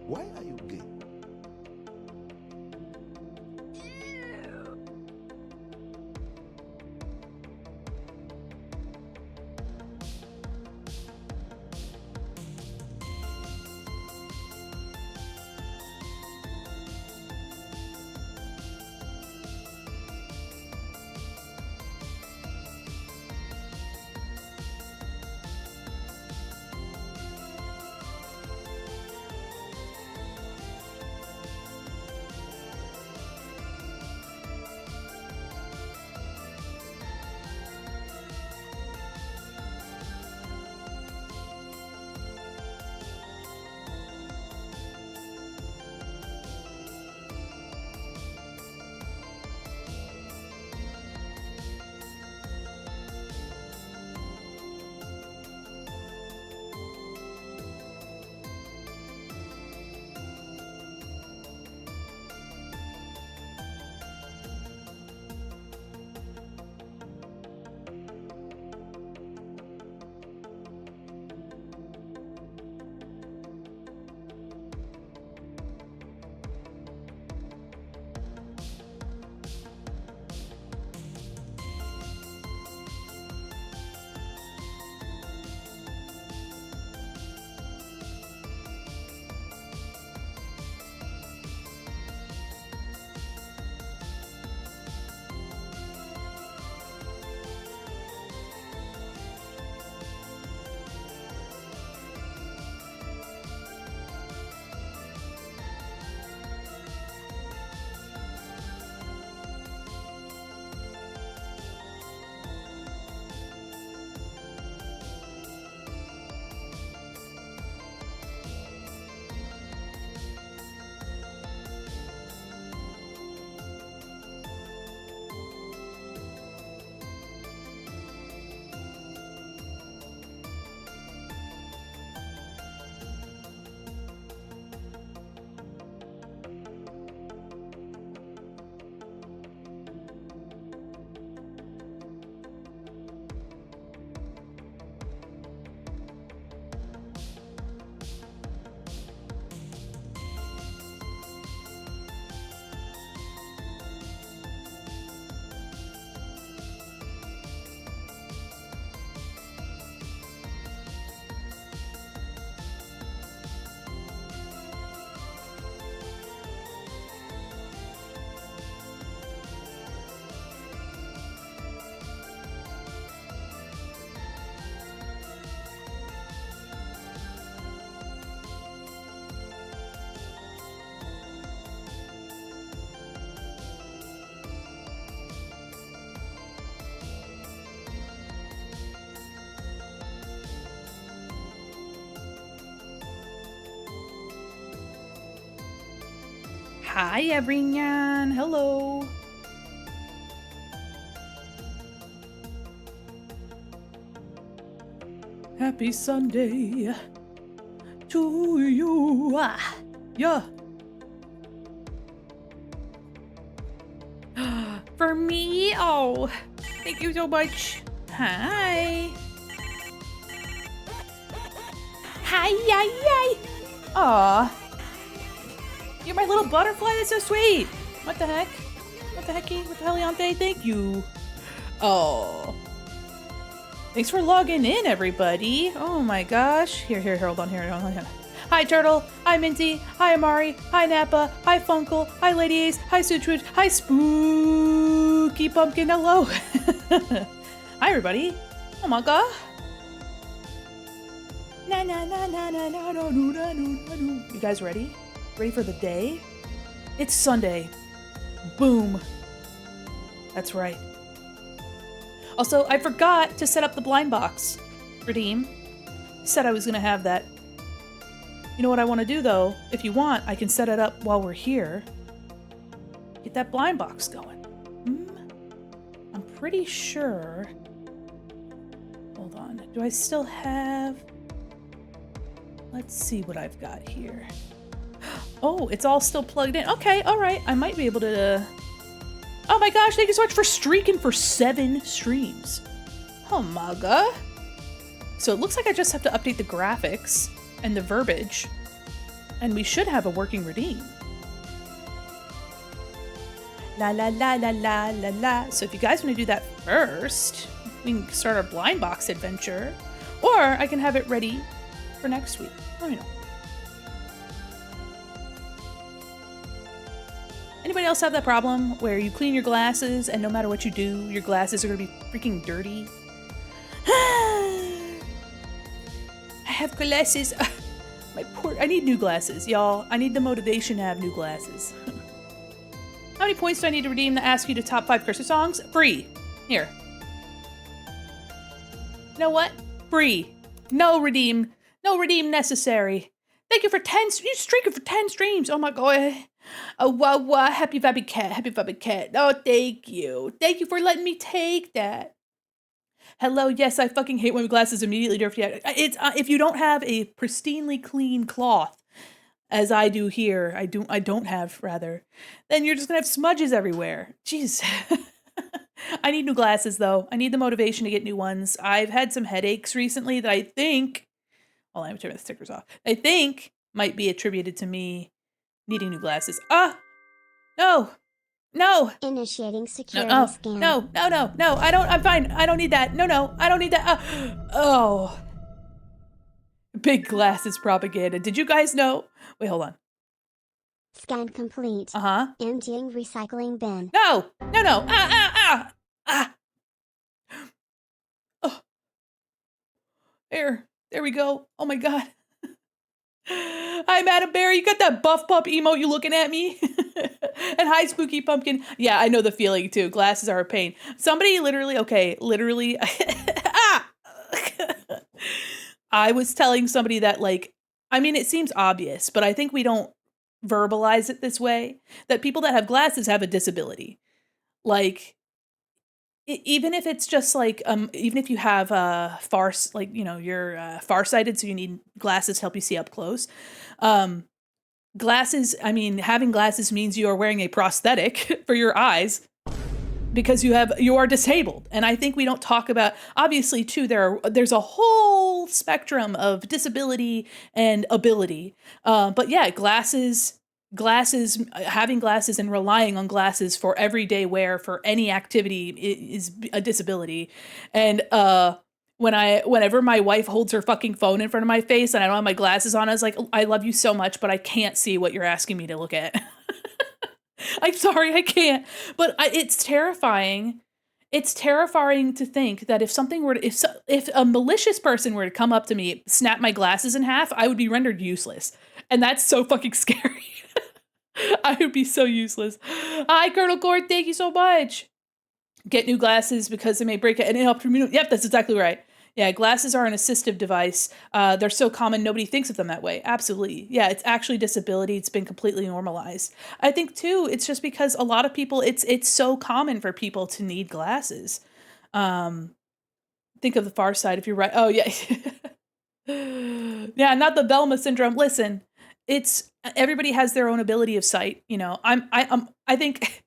Why are you gay? Hi everyone, hello. Happy Sunday to you. Yeah. For me? Oh, thank you so much. Hi. Hi, yay, yay. Aw. You're my little butterfly, that's so sweet. What the heck? What the hecky? What the heliante? Thank you. Oh. Thanks for logging in, everybody. Oh my gosh. Here, hold on, here. Hi, Turtle. Hi, Minty. Hi, Amari. Hi, Nappa. Hi, Funkle. Hi, Lady Ace. Hi, Suitwood. Hi, Spooky Pumpkin. Hello. Hi, everybody. Oh my god. You guys ready? Ready for the day? It's Sunday. Boom. That's right. Also, I forgot to set up the blind box. Redeem. Said I was gonna have that. You know what I want to do though? If you want, I can set it up while we're here. Get that blind box going. I'm pretty sure. Hold on. Do I still have... Let's see what I've got here. Oh, it's all still plugged in. Okay, all right. I might be able to... Oh my gosh, thank you so much for streaking for 7 streams. Oh my god. So it looks like I just have to update the graphics and the verbiage. And we should have a working redeem. La la la la la la la. So if you guys want to do that first, we can start our blind box adventure. Or I can have it ready for next week. Let me know. Anybody else have that problem where you clean your glasses and no matter what you do, your glasses are going to be freaking dirty? I have glasses. I need new glasses, y'all. I need the motivation to have new glasses. How many points do I need to redeem to ask you to top 5 Christmas songs? Free. Here. You know what? Free. No redeem. No redeem necessary. Thank you for 10. You streaking for 10 streams. Oh my god. Oh, wow. Happy Vabby Cat. Happy Vabby Cat. Oh, thank you. Thank you for letting me take that. Hello. Yes, I fucking hate when my glasses immediately dirty. It's if you don't have a pristinely clean cloth, as I do here, I don't have, rather, then you're just gonna have smudges everywhere. Jeez. I need new glasses, though. I need the motivation to get new ones. I've had some headaches recently that I think, well, I'm turning the stickers off, I think might be attributed to me needing new glasses. No. Initiating security scan. No. I'm fine. I don't need that. No. I don't need that. Oh. Big glasses propaganda. Did you guys know? Wait, hold on. Scan complete. Emptying recycling bin. No. Oh. There we go. Oh my god. Hi, Madam Bear. You got that buff pup emote you looking at me? And hi, Spooky Pumpkin. Yeah, I know the feeling too. Glasses are a pain. Somebody literally, I was telling somebody that, like, I mean, it seems obvious, but I think we don't verbalize it this way, that people that have glasses have a disability. Like, even if it's just like, even if you have you're farsighted, so you need glasses to help you see up close. Glasses, I mean, having glasses means you are wearing a prosthetic for your eyes because you are disabled. And I think we don't talk about, obviously too, there's a whole spectrum of disability and ability. But yeah, glasses, having glasses and relying on glasses for everyday wear for any activity is a disability. And whenever my wife holds her fucking phone in front of my face and I don't have my glasses on, I was like, I love you so much, but I can't see what you're asking me to look at. I'm sorry, I can't. But it's terrifying. It's terrifying to think that if a malicious person were to come up to me, snap my glasses in half, I would be rendered useless. And that's so fucking scary. I would be so useless. Hi, Colonel Gord, thank you so much. Get new glasses because they may break it and help you. Yep, that's exactly right. Yeah, glasses are an assistive device. They're so common, nobody thinks of them that way. Absolutely. Yeah, it's actually disability. It's been completely normalized. I think, too, it's just because a lot of people, it's so common for people to need glasses. Think of the far side if you're right. Oh, yeah. Yeah, not the Velma syndrome. Listen, it's everybody has their own ability of sight. You know, I think,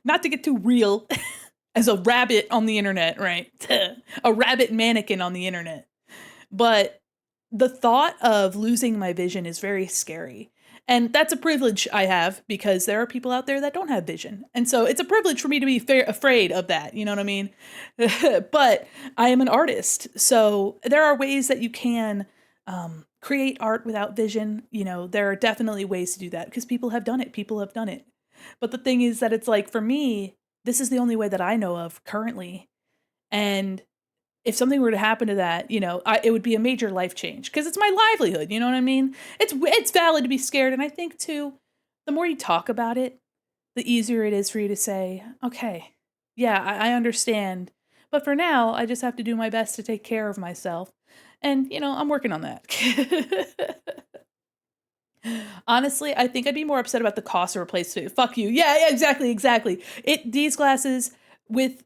not to get too real, as a rabbit on the internet, right? A rabbit mannequin on the internet. But the thought of losing my vision is very scary. And that's a privilege I have because there are people out there that don't have vision. And so it's a privilege for me to be afraid of that. You know what I mean? But I am an artist. So there are ways that you can create art without vision. You know, there are definitely ways to do that because people have done it. But the thing is that it's like, for me, this is the only way that I know of currently. And if something were to happen to that, you know, it would be a major life change because it's my livelihood. You know what I mean? It's valid to be scared. And I think, too, the more you talk about it, the easier it is for you to say, okay, yeah, I understand. But for now, I just have to do my best to take care of myself. And, you know, I'm working on that. Honestly, I think I'd be more upset about the cost of replacement. Fuck you. Yeah, exactly. These glasses with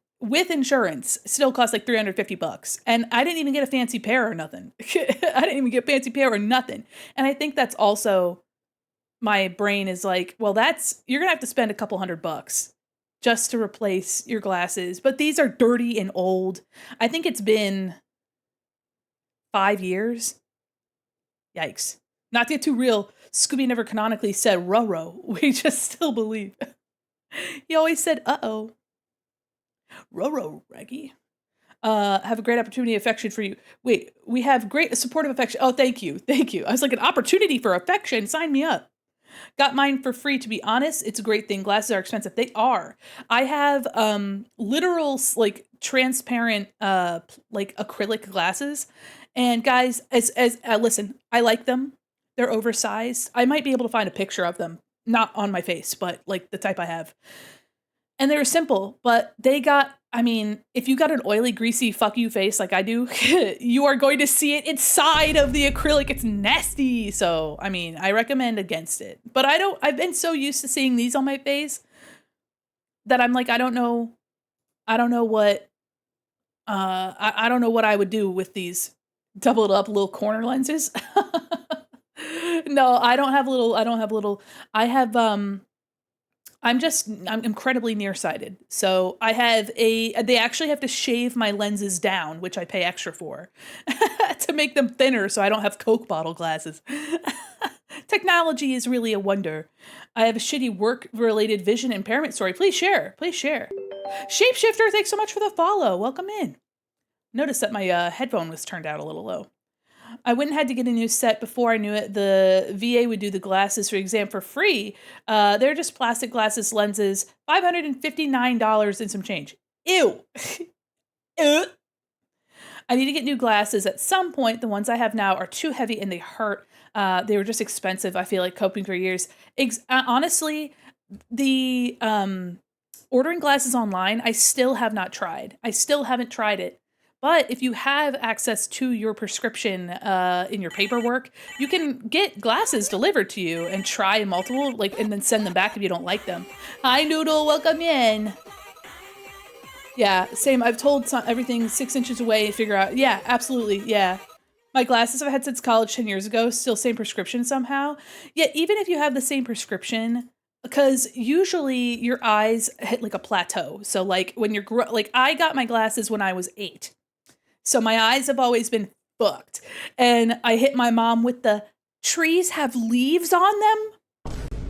insurance still cost like $350. And I didn't even get a fancy pair or nothing. And I think that's also, my brain is like, well, you're gonna have to spend a couple $100 just to replace your glasses. But these are dirty and old. I think it's been 5 years. Yikes. Not to get too real, Scooby never canonically said ruh-roh. We just still believe. He always said, uh-oh. Ruh-roh, Reggie. Have a great opportunity affection for you. Wait, we have great supportive affection. Oh, thank you. Thank you. I was like, an opportunity for affection. Sign me up. Got mine for free, to be honest. It's a great thing. Glasses are expensive. They are. I have literal like transparent like acrylic glasses. And guys, as listen, I like them. They're oversized. I might be able to find a picture of them, not on my face, but like the type I have. And they were simple, but they got, I mean, if you got an oily, greasy, fuck you face like I do, you are going to see it inside of the acrylic. It's nasty. So, I mean, I recommend against it. But I've been so used to seeing these on my face that I'm like, I don't know what I would do with these doubled up little corner lenses. No, I have I'm incredibly nearsighted. So they actually have to shave my lenses down, which I pay extra for, to make them thinner so I don't have Coke bottle glasses. Technology is really a wonder. I have a shitty work-related vision impairment story. Please share. Shapeshifter, thanks so much for the follow. Welcome in. Notice that my headphone was turned out a little low. I went and had to get a new set before I knew it. The VA would do the glasses for exam for free. They're just plastic glasses lenses, $559 and some change. Ew. Ew. I need to get new glasses at some point. The ones I have now are too heavy and they hurt. They were just expensive. I feel like coping for years. Honestly, the ordering glasses online, I still have not tried. I still haven't tried it. But if you have access to your prescription in your paperwork, you can get glasses delivered to you and try multiple, and then send them back if you don't like them. Hi, Noodle. Welcome in. Yeah, same. I've told everything 6 inches away to figure out. Yeah, absolutely. Yeah. My glasses I've had since college 10 years ago, still same prescription somehow. Yet even if you have the same prescription, because usually your eyes hit like a plateau. So like when you're, I got my glasses when I was 8. So my eyes have always been fucked. And I hit my mom with the trees have leaves on them.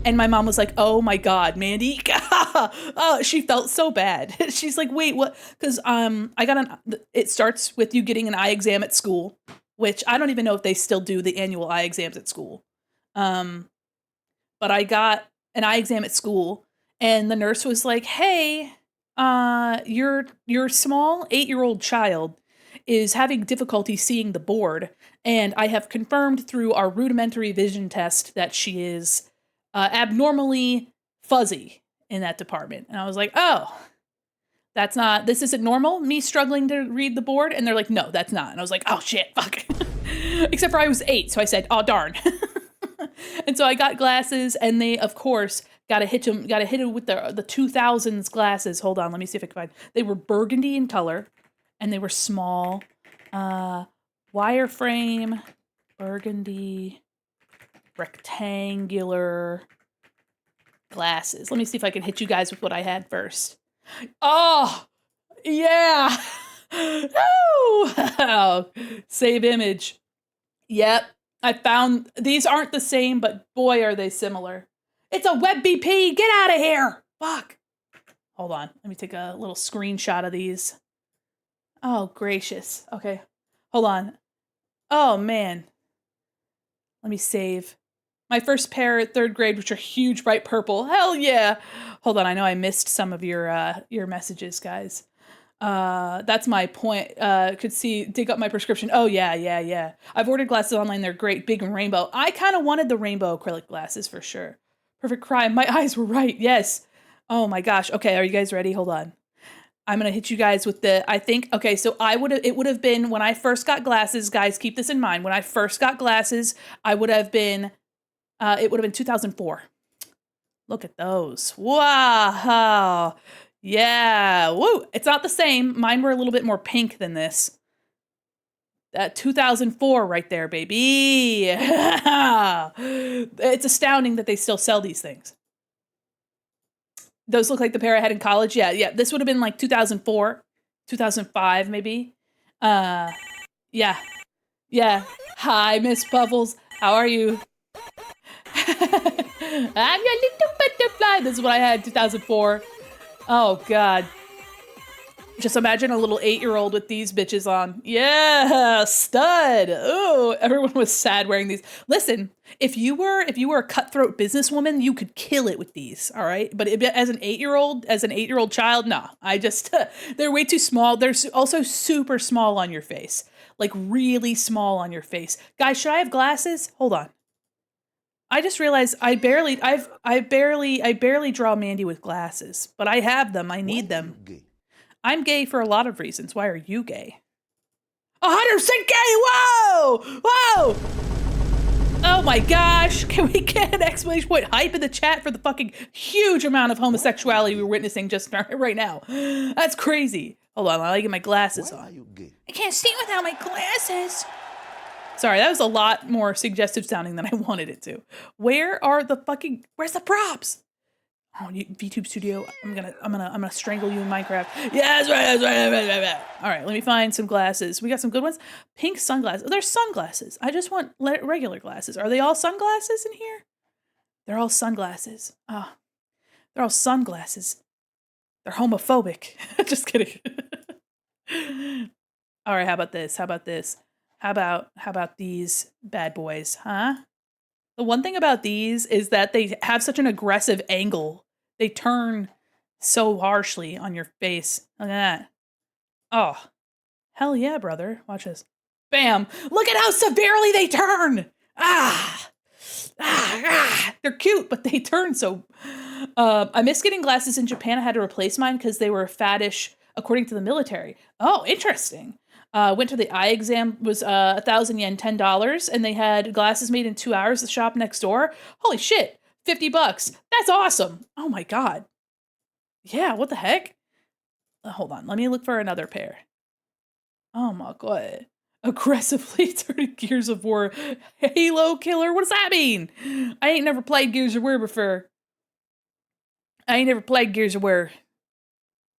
And my mom was like, oh my God, Mandi. Oh, she felt so bad. She's like, wait, what? Because it starts with you getting an eye exam at school, which I don't even know if they still do the annual eye exams at school. But I got an eye exam at school and the nurse was like, hey, your small 8-year-old child is having difficulty seeing the board, and I have confirmed through our rudimentary vision test that she is abnormally fuzzy in that department. And I was like, oh, this isn't normal, me struggling to read the board? And they're like, no, that's not. And I was like, oh shit, fuck. Except for I was 8, so I said, oh darn. And so I got glasses, and they, of course, gotta hit it with the 2000s glasses. Hold on, let me see if I can find. They were burgundy in color. And they were small, wireframe, burgundy, rectangular glasses. Let me see if I can hit you guys with what I had first. Oh, yeah. Oh, save image. Yep. I found, these aren't the same, but boy, are they similar. It's a web BP. Get out of here. Fuck. Hold on. Let me take a little screenshot of these. Oh, gracious. Okay. Hold on. Oh, man. Let me save. My first pair at 3rd grade, which are huge, bright purple. Hell yeah. Hold on. I know I missed some of your messages, guys. That's my point. Dig up my prescription. Oh, yeah. I've ordered glasses online. They're great. Big and rainbow. I kind of wanted the rainbow acrylic glasses for sure. Perfect crime. My eyes were right. Yes. Oh, my gosh. Okay. Are you guys ready? Hold on. I'm going to hit you guys with it would have been when I first got glasses, guys, keep this in mind. When I first got glasses, it would have been 2004. Look at those. Wow. Yeah. Woo. It's not the same. Mine were a little bit more pink than this. 2004 right there, baby. It's astounding that they still sell these things. Those look like the pair I had in college. Yeah. This would have been like 2004, 2005, maybe. Yeah. Hi, Miss Bubbles. How are you? I'm your little butterfly. This is what I had in 2004. Oh, God. Just imagine a little 8-year-old with these bitches on. Yeah, stud. Oh, everyone was sad wearing these. Listen, if you were a cutthroat businesswoman, you could kill it with these. All right, but as an 8-year-old child, nah. I just they're way too small. They're also super small on your face, like really small on your face. Guys, should I have glasses? Hold on. I just realized I barely draw Mandi with glasses, but I have them. I need them. I'm gay for a lot of reasons. Why are you gay? 100% gay! Whoa! Whoa! Oh my gosh. Can we get an exclamation point hype in the chat for the fucking huge amount of homosexuality we're witnessing just right now? That's crazy. Hold on, I gotta get my glasses on. I can't see without my glasses. Sorry, that was a lot more suggestive sounding than I wanted it to. Where's the props? Oh, VTube Studio, I'm gonna strangle you in Minecraft. Yeah, that's right. All right, let me find some glasses. We got some good ones. Pink sunglasses. There's sunglasses. I just want regular glasses. Are they all sunglasses in here? They're all sunglasses. Ah, they're all sunglasses. They're homophobic. Just kidding. All right, how about this? How about these bad boys, huh? The one thing about these is that they have such an aggressive angle. They turn so harshly on your face. Look at that. Oh, hell yeah, brother. Watch this. Bam. Look at how severely they turn. They're cute, but they turn so... I miss getting glasses in Japan. I had to replace mine because they were faddish according to the military. Oh, interesting. Went to the eye exam, was 1,000 yen, $10, and they had glasses made in 2 hours. The shop next door. Holy shit, $50. That's awesome. Oh my god. Yeah, what the heck? Hold on, let me look for another pair. Oh my god. Aggressively turning Gears of War Halo killer. What does that mean? I ain't never played Gears of War before.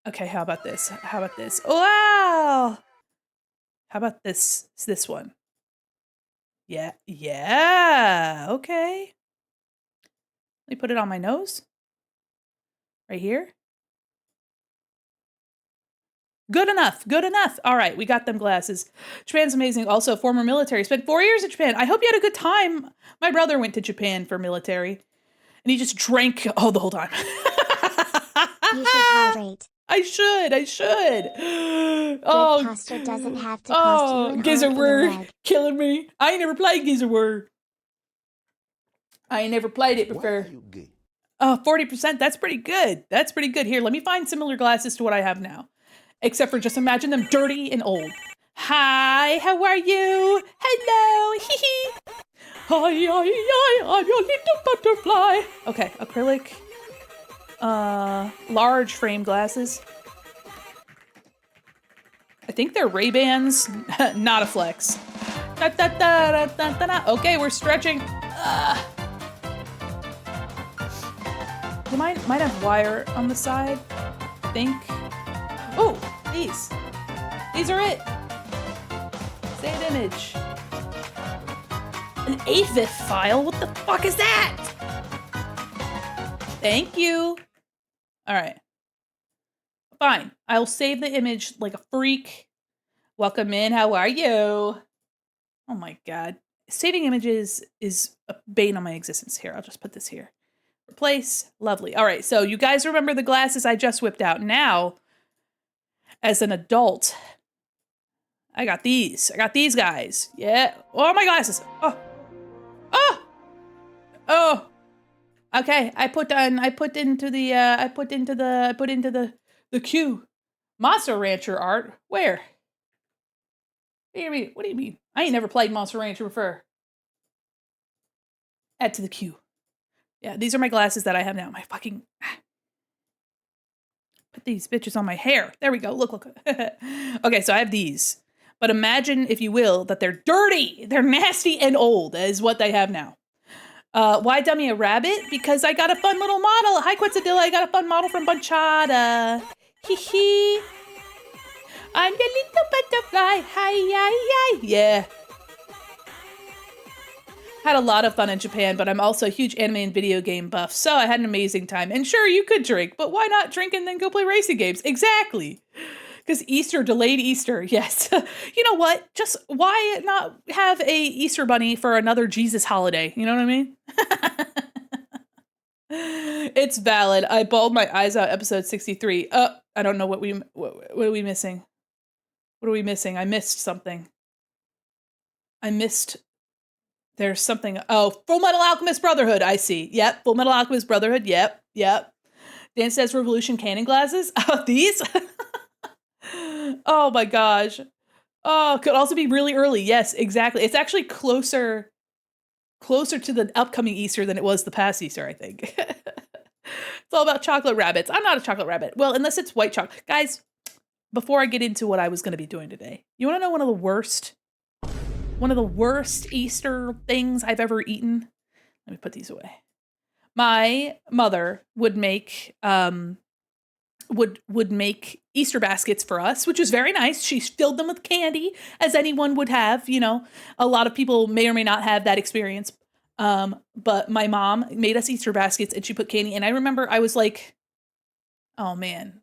Okay, how about this? Wow. How about this one? Yeah, okay. Let me put it on my nose. Right here. Good enough. All right, we got them glasses. Japan's amazing. Also, former military. Spent 4 years in Japan. I hope you had a good time. My brother went to Japan for military, and he just drank the whole time. You should hydrate. I should. Good posture doesn't have to cost you an Gears of arm War and a leg. killing me. I ain't never played Gears of War. I ain't never played it before. 40%. That's pretty good. Here, let me find similar glasses to what I have now. Except for just imagine them dirty and old. Hi, how are you? Hello, hee hee. Hi, I'm your little butterfly. Okay, acrylic. Large frame glasses. I think they're Ray-Bans. Not a flex. Okay, we're stretching. You might have wire on the side, I think. Oh, these. These are it. Save image. An AVIF file? What the fuck is that? Thank you. All right. Fine. I'll save the image like a freak. Welcome in. How are you? Oh my god. Saving images is a bane on my existence. Here, I'll just put this here. Replace. Lovely. All right. So you guys remember the glasses I just whipped out. Now, as an adult, I got these. Guys. Yeah. Oh, my glasses. Oh. Okay, I put into the queue. Monster Rancher art. Where? What do you mean? I ain't never played Monster Rancher before. Add to the queue. Yeah, these are my glasses that I have now. My fucking... Put these bitches on my hair. There we go. Look. Okay, so I have these. But imagine, if you will, that they're dirty. They're nasty and old, is what they have now. Why dummy a rabbit? Because I got a fun little model. Hi, Quetzadilla. I got a fun model from Banchada. Hee hee. I'm your little butterfly. Hi. Yeah. Had a lot of fun in Japan, but I'm also a huge anime and video game buff, so I had an amazing time. And sure, you could drink, but why not drink and then go play racing games? Exactly. Because Easter, delayed Easter, yes. You know what? Just why not have a Easter bunny for another Jesus holiday? You know what I mean? It's valid. I bawled my eyes out, episode 63. I don't know what are we missing? What are we missing? I missed something. There's something. Oh, Full Metal Alchemist Brotherhood. I see. Yep. Full Metal Alchemist Brotherhood. Yep. Dance Dance Revolution canon glasses. Oh, these? Oh my gosh. Oh, could also be really early. Yes, exactly. It's actually closer to the upcoming Easter than it was the past Easter, I think. It's all about chocolate rabbits. I'm not a chocolate rabbit. Well, unless it's white chocolate. Guys, before I get into what I was going to be doing today, you want to know one of the worst Easter things I've ever eaten? Let me put these away. My mother would make would make Easter baskets for us, which was very nice. She filled them with candy, as anyone would have. You know, a lot of people may or may not have that experience. But my mom made us Easter baskets and she put candy. And I remember I was like, oh man,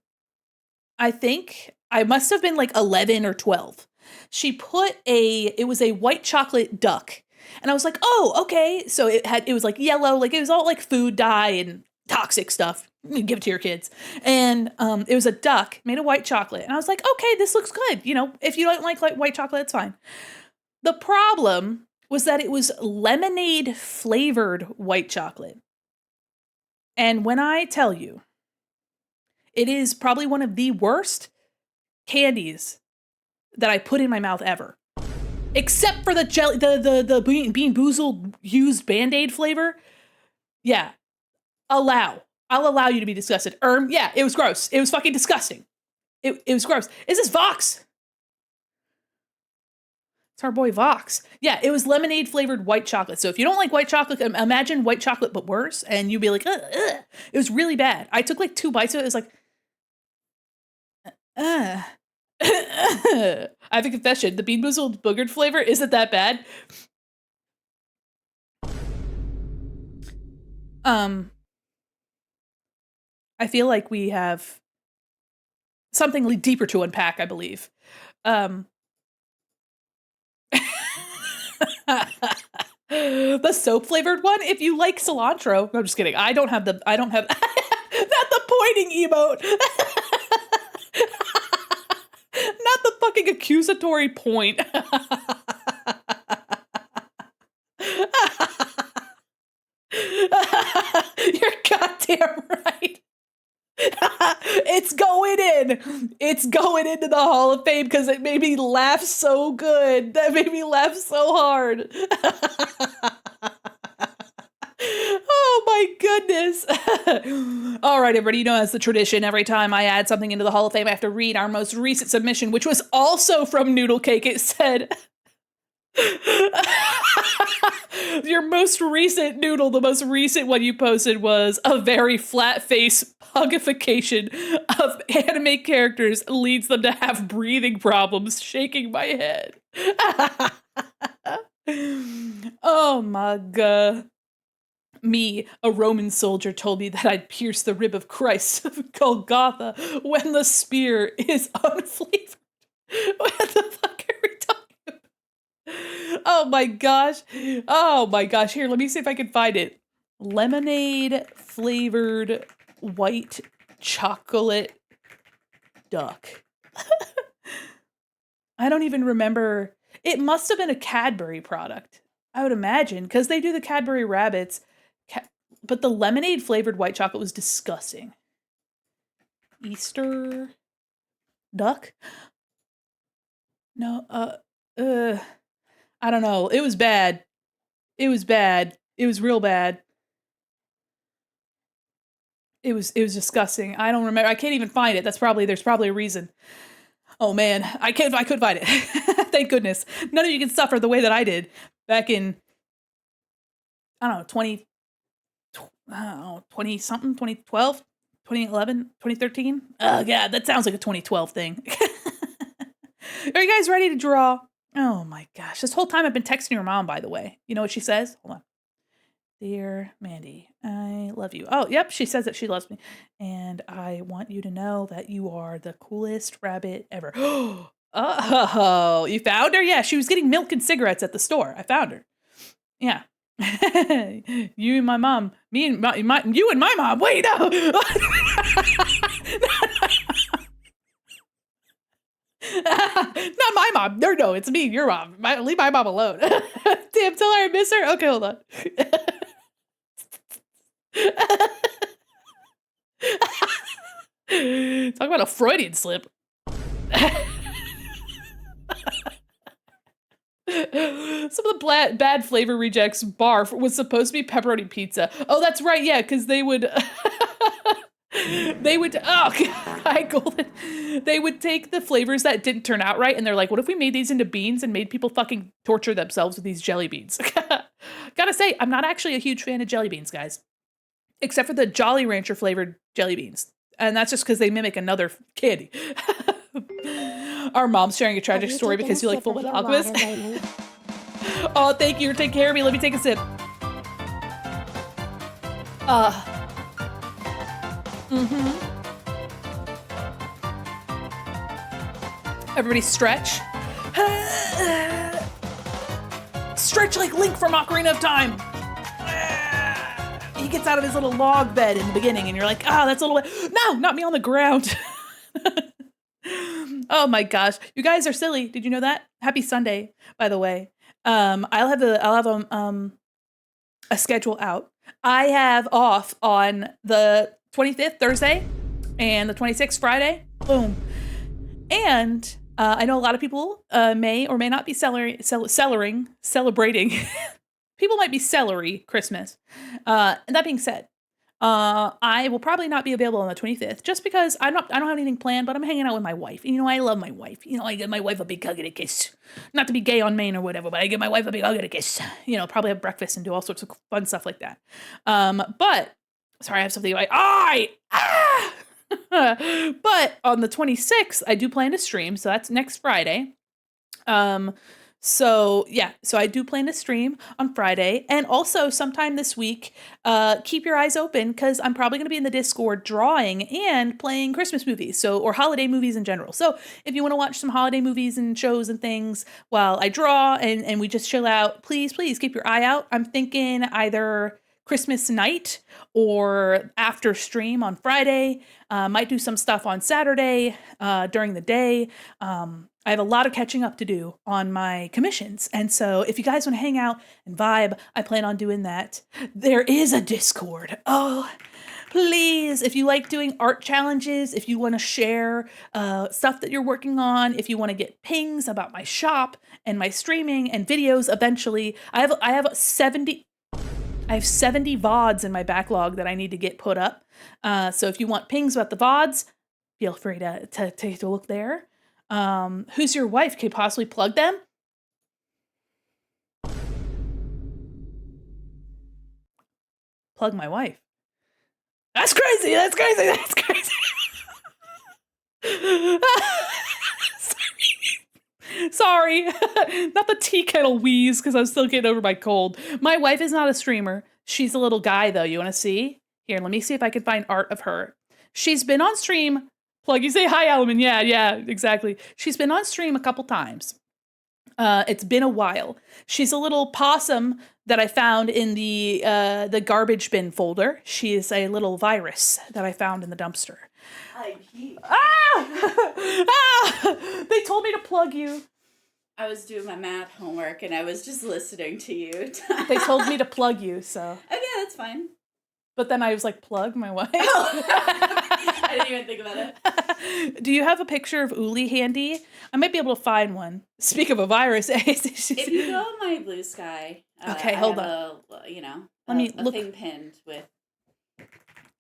I think I must have been like 11 or 12. She put it was a white chocolate duck. And I was like, oh, okay. So it was like yellow, like it was all like food dye and toxic stuff. You give it to your kids. And it was a duck made of white chocolate. And I was like, okay, this looks good. You know, if you don't like white chocolate, it's fine. The problem was that it was lemonade flavored white chocolate. And when I tell you, it is probably one of the worst candies that I put in my mouth ever. Except for the jelly, the Bean Boozled used Band-Aid flavor. Yeah. I'll allow you to be disgusted. Yeah, it was gross. It was fucking disgusting. It was gross. Is this Vox? It's our boy Vox. Yeah, it was lemonade flavored white chocolate. So if you don't like white chocolate, imagine white chocolate but worse, and you'd be like, ugh, ugh. It was really bad. I took like 2 bites of it. It was like, I have a confession. The Bean Boozled boogered flavor isn't that bad. I feel like we have something deeper to unpack, I believe. The soap flavored one, if you like cilantro. No, I'm just kidding. I don't have not the pointing emote. Not the fucking accusatory point. You're goddamn right. It's going in. It's going into the Hall of Fame because it made me laugh so good. That made me laugh so hard. Oh my goodness. All right, everybody, you know, as the tradition, every time I add something into the Hall of Fame, I have to read our most recent submission, which was also from Noodle Cake. It said, your most recent Noodle, the most recent one you posted was a very flat face pugification of anime characters leads them to have breathing problems, shaking my head. Oh my god. Me, a Roman soldier, told me that I'd pierce the rib of Christ of Golgotha when the spear is unflavored. What the fuck are we talking about? Oh my gosh. Oh my gosh. Here, let me see if I can find it. Lemonade flavored white chocolate duck. I don't even remember. It must have been a Cadbury product, I would imagine, because they do the Cadbury rabbits. But the lemonade flavored white chocolate was disgusting. Easter duck? No, I don't know. It was bad. It was bad. It was real bad. It was disgusting. I don't remember. I can't even find it. There's probably a reason. Oh man, I could find it. Thank goodness. None of you can suffer the way that I did back in, I don't know, 20 something, 2012, 2011, 2013. Oh, God, that sounds like a 2012 thing. Are you guys ready to draw? Oh my gosh. This whole time I've been texting her mom, by the way. You know what she says? Hold on. Dear Mandi, I love you. Oh, yep. She says that she loves me. And I want you to know that you are the coolest rabbit ever. Oh, you found her? Yeah, she was getting milk and cigarettes at the store. I found her. Yeah. You and my mom. Me and you and my mom. Wait, no. Not my mom. No, it's me, your mom. Leave my mom alone. Damn, tell her I miss her. Okay, hold on. Talk about a Freudian slip. Some of the bad flavor rejects barf was supposed to be pepperoni pizza. Oh, that's right. Yeah, because they would. They would. Oh, hi, Golden. They would take the flavors that didn't turn out right, and they're like, "What if we made these into beans and made people fucking torture themselves with these jelly beans?" Gotta say, I'm not actually a huge fan of jelly beans, guys, except for the Jolly Rancher flavored jelly beans, and that's just because they mimic another kid. Our mom's sharing a tragic story because you like Full Metal Alchemist. Oh, thank you. Take care of me. Let me take a sip. Everybody stretch. Stretch like Link from Ocarina of Time. He gets out of his little log bed in the beginning and you're like, that's a little bit. No, not me on the ground. Oh my gosh. You guys are silly. Did you know that? Happy Sunday, by the way. I'll have a schedule out. I have off on the 25th, Thursday, and the 26th, Friday. Boom. And I know a lot of people may or may not be celebrating. People might be celery Christmas. And that being said, I will probably not be available on the 25th just because I don't have anything planned, but I'm hanging out with my wife. You know, I love my wife. You know, I give my wife a big hug and a kiss. Not to be gay on Maine or whatever, but I give my wife a big hug and a kiss. You know, probably have breakfast and do all sorts of fun stuff like that. But sorry, I have something in my eye. But on the 26th, I do plan to stream, so that's next Friday. So I do plan to stream on Friday, and also sometime this week, keep your eyes open because I'm probably going to be in the Discord drawing and playing Christmas movies, or holiday movies in general. So if you want to watch some holiday movies and shows and things while I draw and we just chill out, please keep your eye out. I'm thinking either Christmas night or after stream on Friday. Might do some stuff on Saturday during the day. I have a lot of catching up to do on my commissions. And so if you guys want to hang out and vibe, I plan on doing that. There is a Discord. Oh, please. If you like doing art challenges, if you want to share stuff that you're working on, if you want to get pings about my shop and my streaming and videos eventually, I have 70 VODs in my backlog that I need to get put up. So if you want pings about the VODs, feel free to take a look there. Who's your wife? Could possibly plug them? Plug my wife. That's crazy. Sorry. Not the tea kettle wheeze because I'm still getting over my cold. My wife is not a streamer. She's a little guy though. You want to see? Here, let me see if I can find art of her. She's been on stream. Plug, you say hi, Alaman. Yeah, exactly. She's been on stream a couple times. It's been a while. She's a little possum that I found in the garbage bin folder. She is a little virus that I found in the dumpster. They told me to plug you. I was doing my math homework and I was just listening to you. They told me to plug you, so. Okay, that's fine. But then I was like, plug my wife. Oh. I didn't even think about it. Do you have a picture of Uli handy? I might be able to find one. Speak of a virus. If you go on my Blue Sky, okay, hold on. Let me look. Thing pinned with.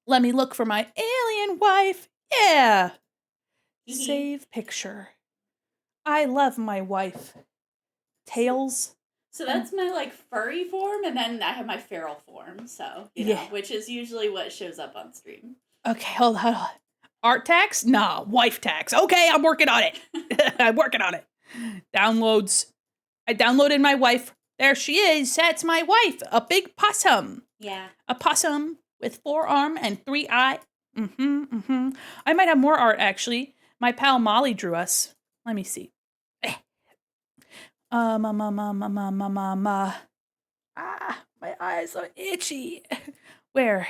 Let me look for my alien wife. Yeah. Save picture. I love my wife. Tails. So that's my furry form, and then I have my feral form. So you know, which is usually what shows up on stream. Okay, hold on. Art tax? Nah, wife tax. Okay, I'm working on it. I'm working on it. Downloads. I downloaded my wife. There she is. That's my wife. A big possum. Yeah. A possum with 4 arms and 3 eyes. I might have more art, actually. My pal Molly drew us. Let me see. Ah, my eyes are itchy. Where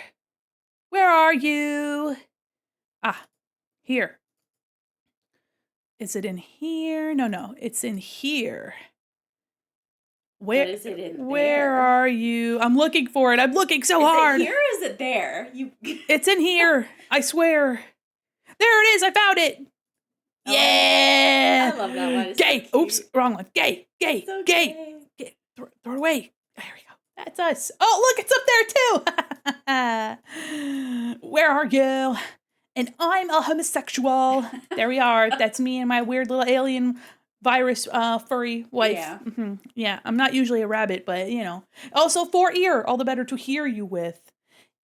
are you? Ah, here. Is it in here? No, it's in here. Where is it in Where there? are you? I'm looking for it. I'm looking so hard. Is it here or is it there? It's in here. I swear. There it is. I found it. Oh, Yeah. I love that one. It's Gay. so Oops, wrong one. Gay. so Gay. Throw it away. There we go. That's us. Oh, look, it's up there too. Where are you? And I'm a homosexual. There we are. That's me and my weird little alien virus furry wife. Yeah. Yeah, I'm not usually a rabbit, but you know. Also 4 ear, all the better to hear you with.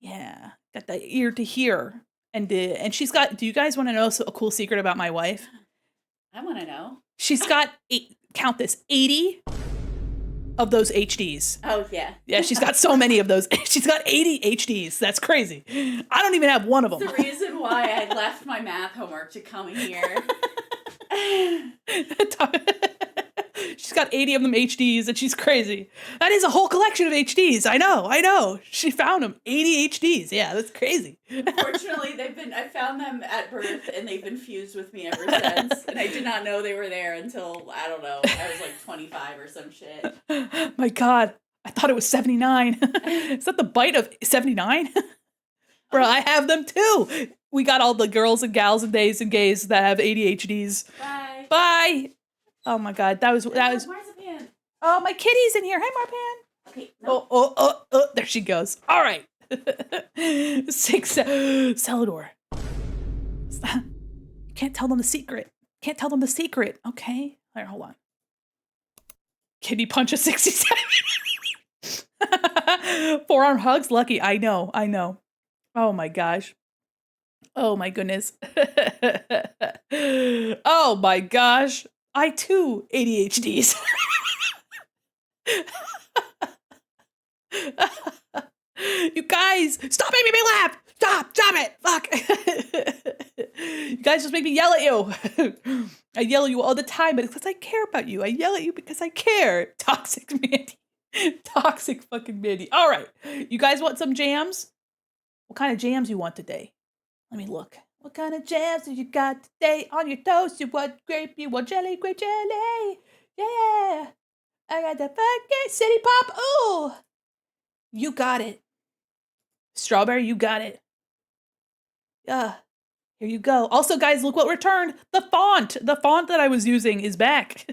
Yeah, got the ear to hear. And she's got, do you guys want to know a cool secret about my wife? I want to know. She's got, count this, 80 of those HDs. Oh, yeah. Yeah, she's got so many of those. She's got 80 HDs. That's crazy. I don't even have one of them. That's the reason why I left my math homework to come here. She's got 80 of them HDs and she's crazy. That is a whole collection of HDs. I know. She found them. 80 HDs. Yeah, that's crazy. Unfortunately, I found them at birth and they've been fused with me ever since. And I did not know they were there until, I don't know, I was like 25 or some shit. My God, I thought it was 79. Is that the bite of 79? Bro, I have them too. We got all the girls and gals and days and gays that have ADHDs. Bye. Oh my God, that was. Marzipan. Oh, my kitty's in here. Hey, Marpan. Okay. No. Oh, there she goes. All right. 6 Celador. Can't tell them the secret. Okay. All right, hold on. Kitty punch a 67. Forearm hugs. Lucky. I know. Oh my gosh. Oh my goodness. Oh my gosh. I too ADHDs. You guys, stop making me laugh. Stop it. Fuck. You guys just make me yell at you. I yell at you all the time, but it's because I care about you. I yell at you because I care. Toxic Mandy. Toxic fucking Mandy. All right. You guys want some jams? What kind of jams you want today? Let me look. What kind of jams have you got today? On your toast, you want grape, you want jelly, grape jelly. Yeah. I got the fucking city pop. Ooh. You got it. Strawberry, you got it. Yeah. Here you go. Also, guys, look what returned. The font. The font that I was using is back.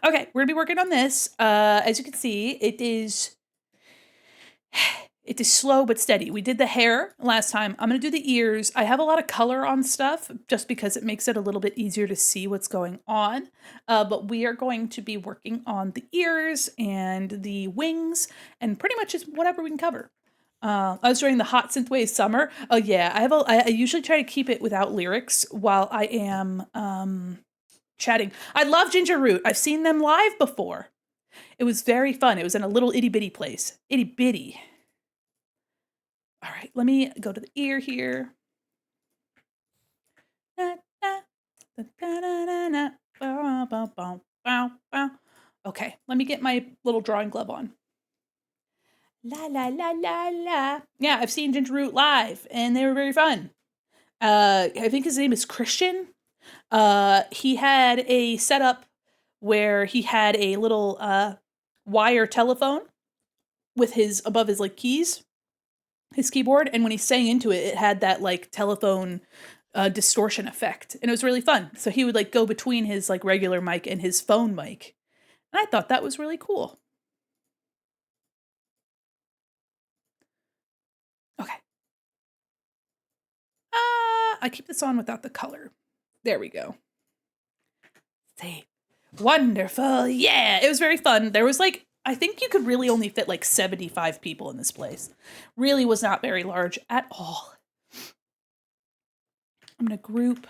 Okay, we're gonna be working on this. As you can see, it is slow but steady. We did the hair last time. I'm gonna do the ears. I have a lot of color on stuff just because it makes it a little bit easier to see what's going on. But we are going to be working on the ears and the wings and pretty much just whatever we can cover. I was doing the Hot Synthwave Summer. Oh yeah, I usually try to keep it without lyrics while I am chatting. I love Ginger Root. I've seen them live before. It was very fun. It was in a little itty bitty place. Itty bitty. All right, let me go to the ear here. Okay, let me get my little drawing glove on. La la la la la. Yeah, I've seen Ginger Root live, and they were very fun. I think his name is Christian. He had a setup where he had a little wire telephone with above his like keys, his keyboard, and when he sang into it, it had that like telephone distortion effect, and it was really fun. So he would like go between his like regular mic and his phone mic, and I thought that was really cool. Okay. I keep this on without the color. There we go. See. Wonderful. Yeah, it was very fun. There was like, I think you could really only fit like 75 people in this place. Really was not very large at all. I'm going to group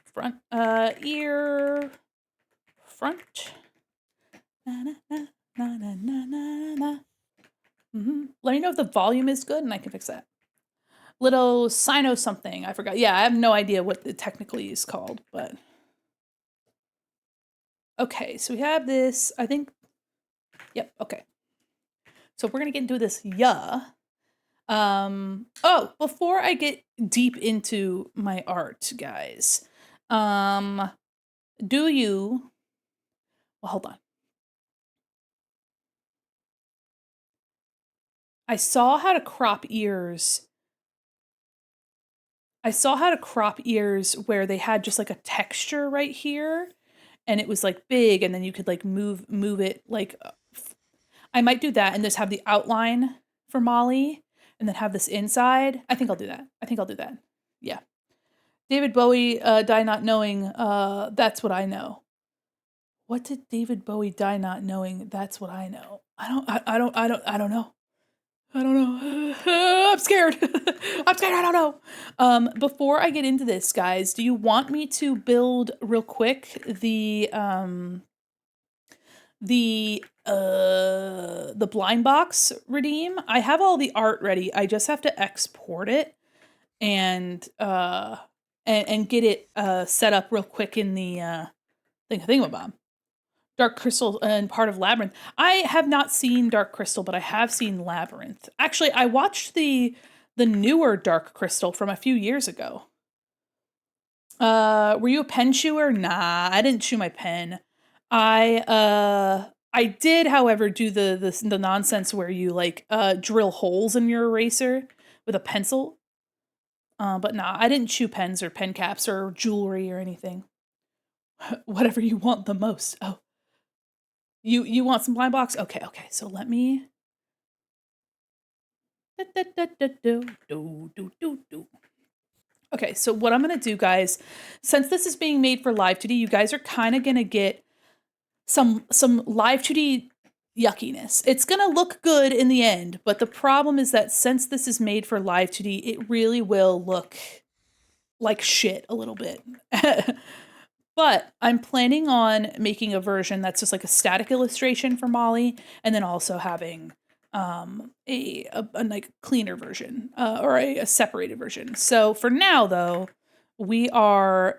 front, ear, front. Na, na, na, na, na, na, na, na. Let me know if the volume is good and I can fix that. Little sino something. I forgot. Yeah, I have no idea what it technically is called, but. Okay, so we have this, I think. Yep, okay. So we're going to get into this oh, before I get deep into my art, guys, well, hold on. I saw how to crop ears. Where they had just like a texture right here and it was like big and then you could like move it like I might do that and just have the outline for Molly and then have this inside. I think I'll do that. Yeah. David Bowie die not knowing that's what I know. What did David Bowie die not knowing that's what I know? I don't know. I don't know. I'm scared. I don't know. Before I get into this, guys, do you want me to build real quick the blind box redeem? I have all the art ready. I just have to export it and get it set up real quick in the thingamabob. Dark Crystal and part of Labyrinth. I have not seen Dark Crystal, but I have seen Labyrinth. Actually, I watched the newer Dark Crystal from a few years ago. Were you a pen chewer? Nah, I didn't chew my pen. I did, however, do the nonsense where you like drill holes in your eraser with a pencil. But nah, I didn't chew pens or pen caps or jewelry or anything. Whatever you want the most. Oh. You want some blind box? Okay. So let me. Okay, so what I'm gonna do, guys, since this is being made for Live 2D, you guys are kind of gonna get some Live 2D yuckiness. It's gonna look good in the end, but the problem is that since this is made for Live 2D, it really will look like shit a little bit. But I'm planning on making a version that's just like a static illustration for Molly, and then also having a like cleaner version or a separated version. So for now, though, we are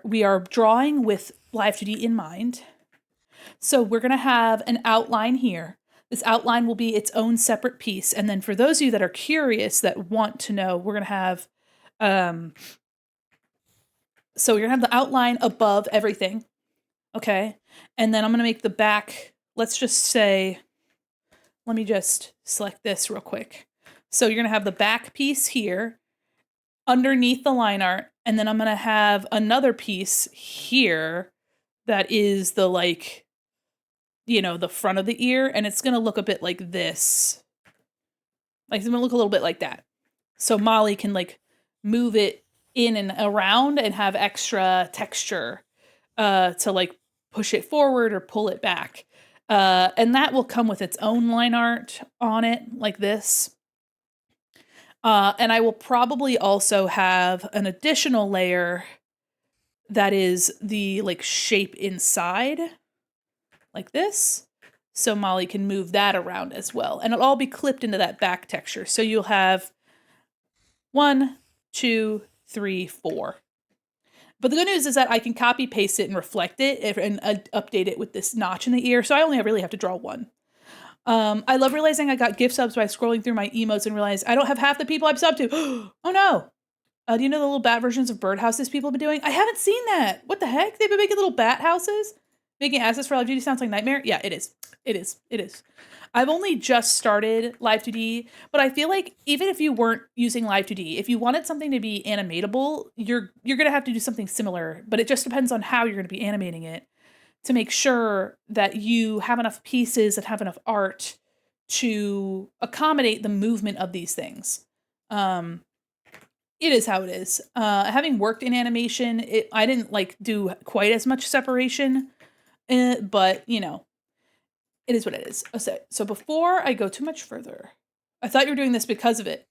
drawing with Live 2D in mind. So we're gonna have an outline here. This outline will be its own separate piece, and then for those of you that are curious that want to know, we're gonna have so you're gonna have the outline above everything, okay? And then I'm gonna make the back, let's just say, let me just select this real quick. So you're gonna have the back piece here underneath the line art, and then I'm gonna have another piece here that is the like, you know, the front of the ear, and it's gonna look a bit like this. Like it's gonna look a little bit like that. So Molly can like move it in and around and have extra texture to like push it forward or pull it back. And that will come with its own line art on it like this. And I will probably also have an additional layer that is the like shape inside like this. So Molly can move that around as well. And it'll all be clipped into that back texture. So you'll have 1, 2, 3, 4. But the good news is that I can copy paste it and reflect it and update it with this notch in the ear. So I only really have to draw one. I love realizing I got gift subs by scrolling through my emotes and realized I don't have half the people I'm subbed to. Oh no. Do you know the little bat versions of birdhouses people have been doing? I haven't seen that. What the heck? They've been making little bat houses? Making assets for Live 2D sounds like nightmare. Yeah, it is. It is. I've only just started Live 2D, but I feel like even if you weren't using Live 2D, if you wanted something to be animatable, you're going to have to do something similar, but it just depends on how you're going to be animating it to make sure that you have enough pieces and have enough art to accommodate the movement of these things. It is how it is. Having worked in animation, I didn't like do quite as much separation, but you know, it is what it is. So before I go too much further, I thought you were doing this because of it.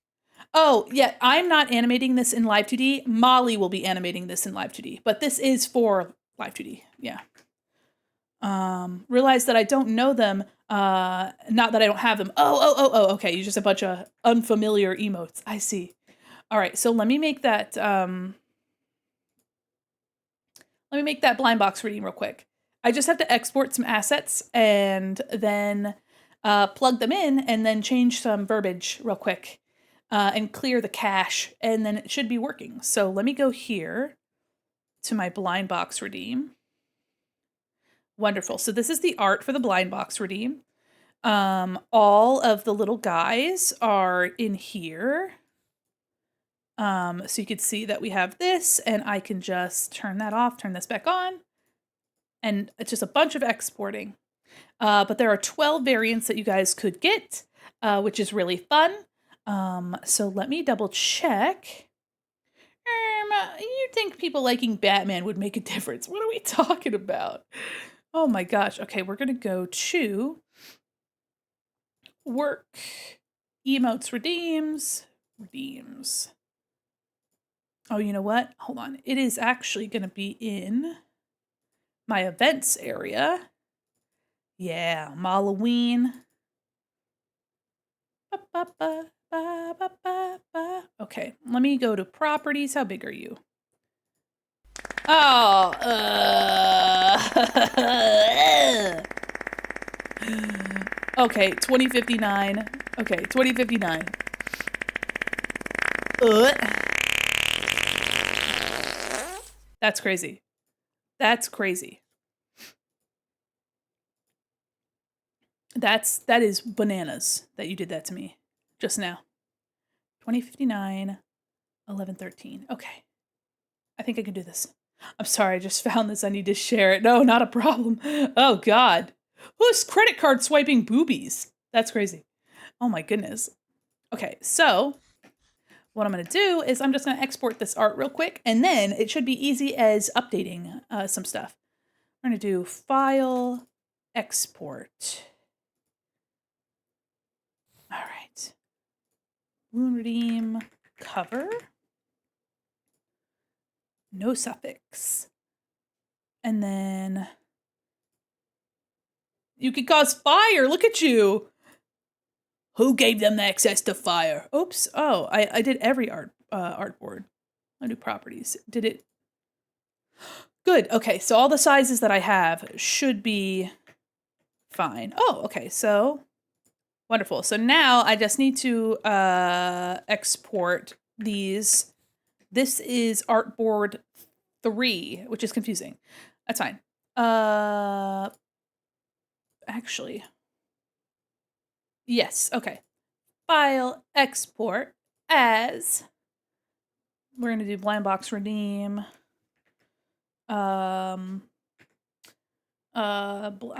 Oh, yeah, I'm not animating this in Live 2D. Molly will be animating this in Live 2D, but this is for Live 2D. Yeah. Realize that I don't know them. Not that I don't have them. Oh, okay. You're just a bunch of unfamiliar emotes. I see. All right, so let me make that blind box reading real quick. I just have to export some assets and then plug them in and then change some verbiage real quick and clear the cache, and then it should be working. So let me go here to my blind box redeem. Wonderful. So this is the art for the blind box redeem. All of the little guys are in here. So you can see that we have this, and I can just turn that off, turn this back on, and it's just a bunch of exporting. But there are 12 variants that you guys could get, which is really fun. So let me double check. You'd think people liking Batman would make a difference. What are we talking about? Oh my gosh. Okay, we're going to go to work, emotes, redeems. Oh, you know what? Hold on. It is actually going to be in my events area. Yeah, Halloween. Okay, let me go to properties. How big are you? Oh, okay, 2059. Okay, 2059. That's crazy. That's crazy. That is bananas that you did that to me just now. 2059, 1113. Okay. I think I can do this. I'm sorry, I just found this. I need to share it. No, not a problem. Oh God. Who's credit card swiping boobies? That's crazy. Oh my goodness. Okay, so what I'm going to do is I'm just going to export this art real quick, and then it should be easy as updating some stuff. We're going to do file, export. All right. Wound redeem, cover. No suffix. And then you can cause fire. Look at you. Who gave them the access to fire? Oops. Oh, I did every artboard. I do properties. Did it? Good. Okay, so all the sizes that I have should be fine. Oh, okay. So wonderful. So now I just need to export these. This is artboard 3, which is confusing. That's fine. Actually, yes. Okay. File, export as. We're gonna do blind box redeem. I'll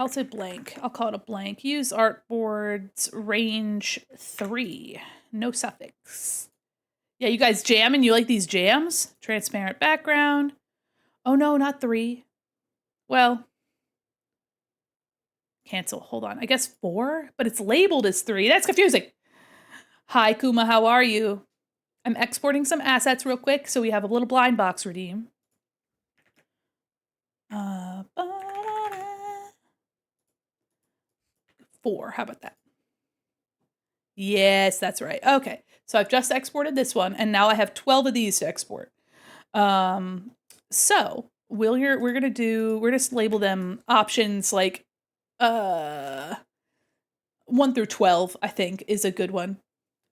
say blank. I'll call it a blank. Use artboards range 3. No suffix. Yeah, you guys jamming? You like these jams? Transparent background. Oh no, not 3. Well, cancel. Hold on. I guess 4, but it's labeled as 3. That's confusing. Hi, Kuma. How are you? I'm exporting some assets real quick so we have a little blind box redeem. 4. How about that? Yes, that's right. Okay. So I've just exported this one, and now I have 12 of these to export. So we're just label them options like 1 through 12, I think, is a good one.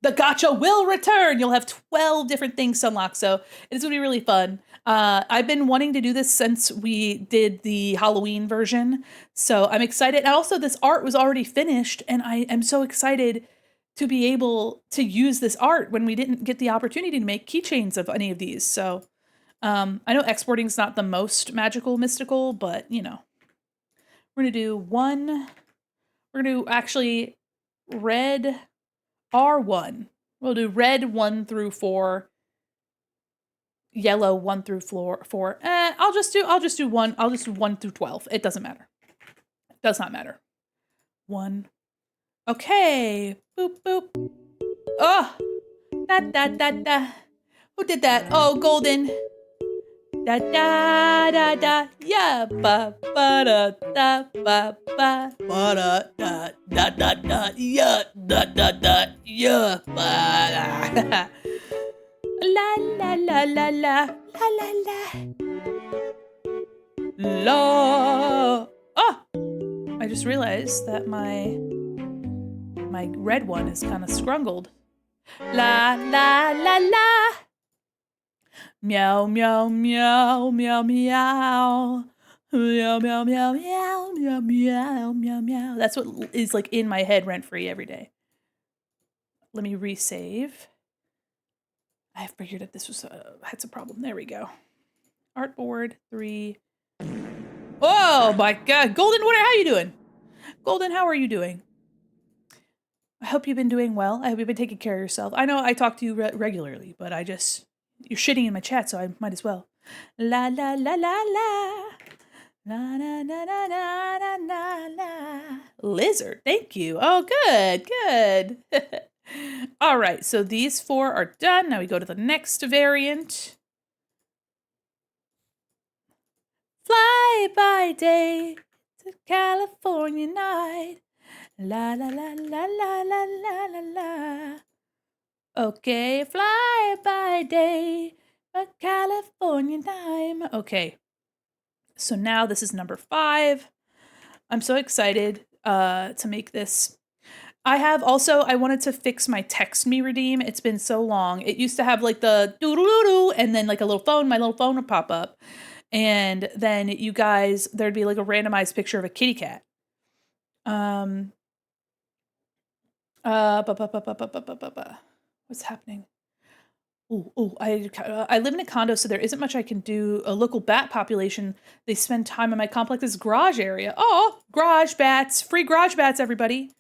The gacha will return. You'll have 12 different things to unlock, so it's gonna be really fun. I've been wanting to do this since we did the Halloween version, so I'm excited. And also, this art was already finished, and I am so excited to be able to use this art when we didn't get the opportunity to make keychains of any of these. So I know exporting is not the most magical, mystical, but you know, we're gonna do one. We're gonna do actually red R1. We'll do red 1 through 4, yellow 1 through 4. I'll just do 1. I'll just do 1 through 12. It doesn't matter. It does not matter. 1. Okay. Boop boop. Oh, Da da da da. Who did that? Oh, Golden. Da da da da. Yeah. Ba ba da da ba ba ba da da da da da. Yeah. Da da da. Yeah. Ba. La la la la la la la la. La. Oh! I just realized that my red one is kind of scrungled. La la la la. Meow meow meow meow meow. Meow meow meow meow meow meow meow meow. That's what is like in my head rent free every day. Let me resave. I figured that this was had some problem. There we go. Artboard 3. Oh my God, Golden, how are you doing? Golden, how are you doing? I hope you've been doing well. I hope you've been taking care of yourself. I know I talk to you regularly, but you're shitting in my chat, so I might as well. La la la la la. La la la la la la la la. Lizard, thank you. Oh, good, good. All right, so these 4 are done. Now we go to the next variant. Fly by day to California night. La la la la la la la la la. Okay, fly by day, but California time. Okay, so now this is number 5. I'm so excited to make this. I wanted to fix my text me redeem. It's been so long. It used to have like the doo-doo-doo-doo and then like a little phone, my little phone would pop up. And then you guys, there'd be like a randomized picture of a kitty cat. What's happening? I live in a condo, so there isn't much I can do. A local bat population, they spend time in my complex's garage area. Oh, garage bats, free garage bats, everybody.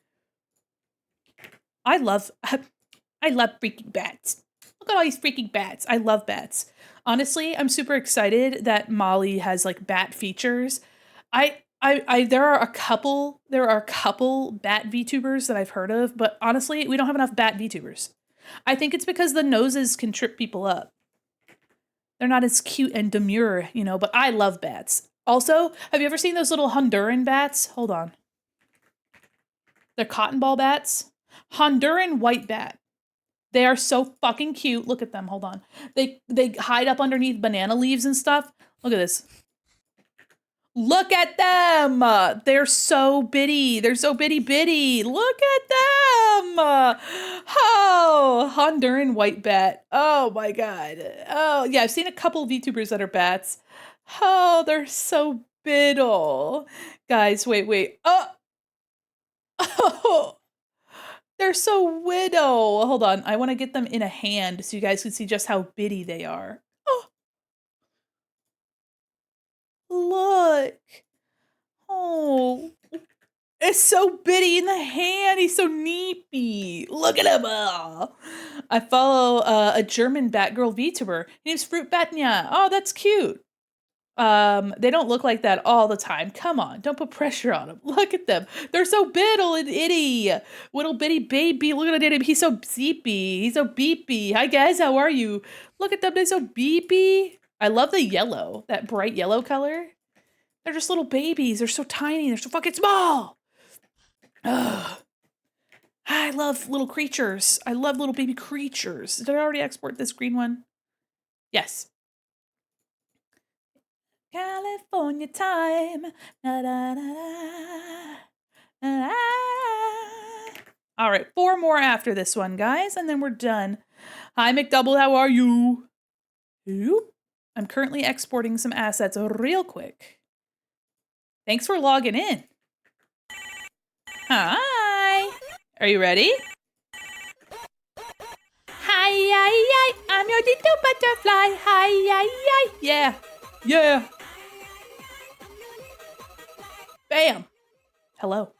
I love freaking bats. Look at all these freaking bats. I love bats. Honestly, I'm super excited that Molly has like bat features. There are a couple bat VTubers that I've heard of, but honestly, we don't have enough bat VTubers. I think it's because the noses can trip people up. They're not as cute and demure, but I love bats. Also, have you ever seen those little Honduran bats? Hold on. They're cotton ball bats. Honduran white bat. They are so fucking cute. Look at them. Hold on. They hide up underneath banana leaves and stuff. Look at this. Look at them. They're so bitty. They're so bitty bitty. Look at them. Oh, Honduran white bat. Oh my God. Oh yeah, I've seen a couple VTubers that are bats. Oh, they're so biddle. Guys, wait. Oh. They're so widow. Hold on. I want to get them in a hand so you guys can see just how bitty they are. Oh. Look. Oh. It's so bitty in the hand. He's so neepy. Look at him. I follow a German Batgirl VTuber. His name's Fruit Batnya. Oh, that's cute. They don't look like that all the time. Come on, don't put pressure on them. Look at them. They're so biddle and itty. Little bitty baby. Look at him. He's so beepy. He's so beepy. Hi guys, how are you? Look at them. They're so beepy. I love the yellow, that bright yellow color. They're just little babies. They're so tiny. They're so fucking small. Ugh. I love little creatures. I love little baby creatures. Did I already export this green one? Yes. California time. Da, da, da, da, da, da. All right, 4 more after this one, guys, and then we're done. Hi, McDouble, how are you? Oop. I'm currently exporting some assets real quick. Thanks for logging in. Hi. Are you ready? Hi, I'm your little butterfly. Hi, yeah. Yeah. Bam. Hello.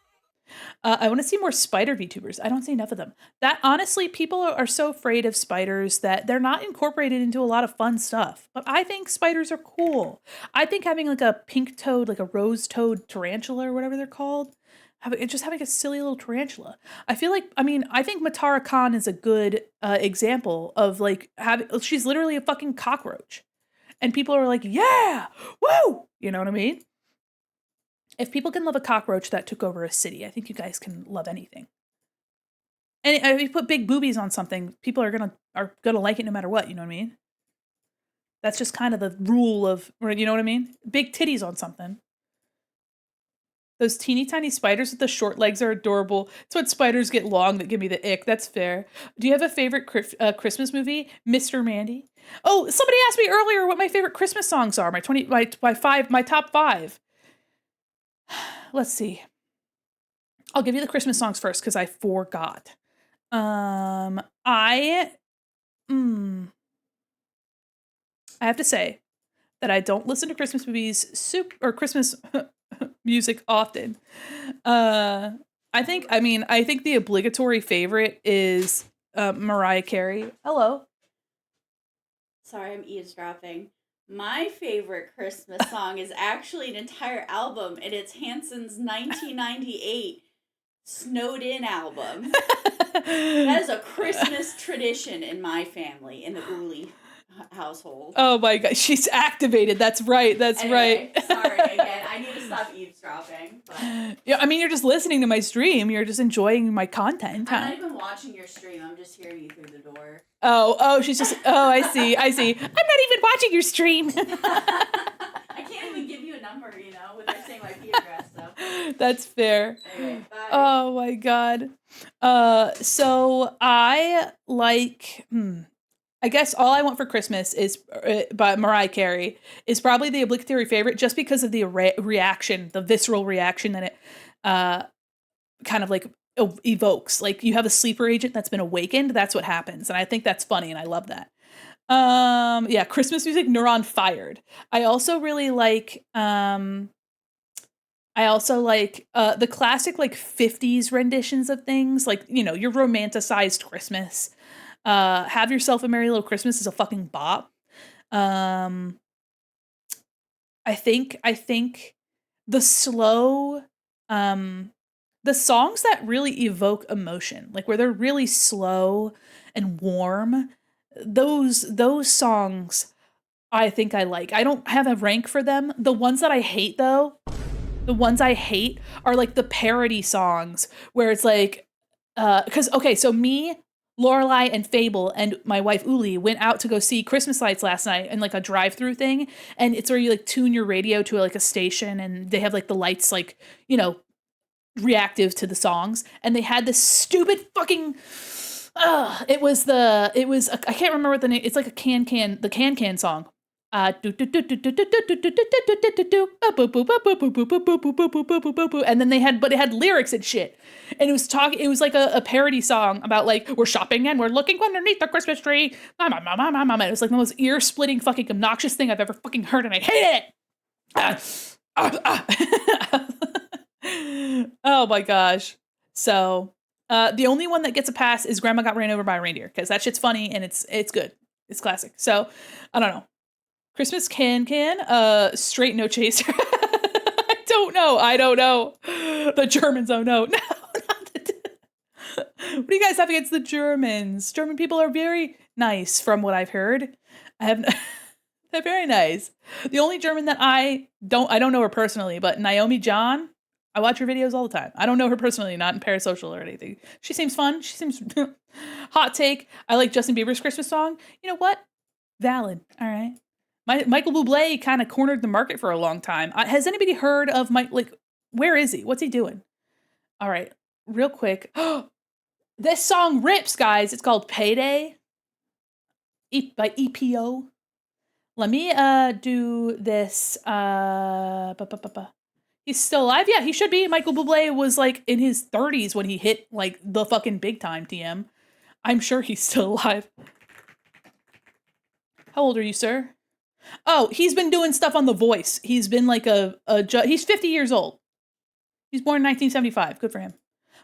I want to see more spider VTubers. I don't see enough of them. That honestly, people are so afraid of spiders that they're not incorporated into a lot of fun stuff. But I think spiders are cool. I think having like a pink toad, like a rose toad tarantula or whatever they're called. having a silly little tarantula. I feel like, I mean, I think Matara Khan is a good example of like she's literally a fucking cockroach. And people are like, yeah, woo! You know what I mean? If people can love a cockroach that took over a city, I think you guys can love anything. And if you put big boobies on something, people are gonna like it no matter what, you know what I mean? That's just kind of the rule of, you know what I mean? Big titties on something. Those teeny tiny spiders with the short legs are adorable. It's when spiders get long that give me the ick. That's fair. Do you have a favorite Christmas movie? Mr. Mandi? Oh, somebody asked me earlier what my favorite Christmas songs are. My top 5. Let's see. I'll give you the Christmas songs first because I forgot. I have to say that I don't listen to Christmas movies or Christmas music often. I think the obligatory favorite is Mariah Carey. Hello. Sorry, I'm eavesdropping. My favorite Christmas song is actually an entire album, and it's Hanson's 1998 Snowed In album. That is a Christmas tradition in my family, in the Uli household. Oh my god, she's activated. That's right. Anyway, right. Sorry again. I need to stop eavesdropping. But yeah, I mean, you're just listening to my stream. You're just enjoying my content. I'm not even watching your stream. I'm just hearing you through the door. Oh, she's just. Oh, I see. I'm not even watching your stream. I can't even give you a number, without saying my IP address. So that's fair. Anyway, bye. Oh my god. So I like. I guess All I Want for Christmas is by Mariah Carey is probably the obligatory favorite just because of the reaction, the visceral reaction that it kind of like evokes. Like you have a sleeper agent that's been awakened. That's what happens. And I think that's funny. And I love that. Yeah. Christmas music, Neuron Fired. I also really like, the classic like 50s renditions of things like, your romanticized Christmas. Have Yourself a Merry Little Christmas is a fucking bop. I think the slow, the songs that really evoke emotion, like where they're really slow and warm, those songs I think I like. I don't have a rank for them. The ones that I hate though, are like the parody songs where it's like, so me, Lorelai and Fable and my wife Uli went out to go see Christmas lights last night in like a drive-through thing. And it's where you like tune your radio to like a station and they have like the lights like, reactive to the songs. And they had this stupid fucking, I can't remember what the name, it's like the Can song. And then it had lyrics and shit. And it was like a parody song about like, we're shopping and we're looking underneath the Christmas tree. It was like the most ear-splitting fucking obnoxious thing I've ever fucking heard and I hated it. Oh my gosh. So, the only one that gets a pass is Grandma Got Ran Over by a Reindeer because that shit's funny and it's good. It's classic. So, I don't know. Christmas Can, Straight No Chaser. I don't know. The Germans, oh no. No, not what do you guys have against the Germans? German people are very nice from what I've heard. They're very nice. The only German that I don't know her personally, but Naomi John, I watch her videos all the time. I don't know her personally, not in parasocial or anything. She seems fun. She seems hot take. I like Justin Bieber's Christmas song. You know what? Valid. All right. Michael Bublé kind of cornered the market for a long time. Has anybody heard of Mike? Like, where is he? What's he doing? All right, real quick. This song rips, guys. It's called Payday by EPO. Let me do this. He's still alive? Yeah, he should be. Michael Bublé was like in his 30s when he hit like the fucking big time, TM. I'm sure he's still alive. How old are you, sir? Oh, he's been doing stuff on The Voice. He's been like he's 50 years old. He's born in 1975. Good for him.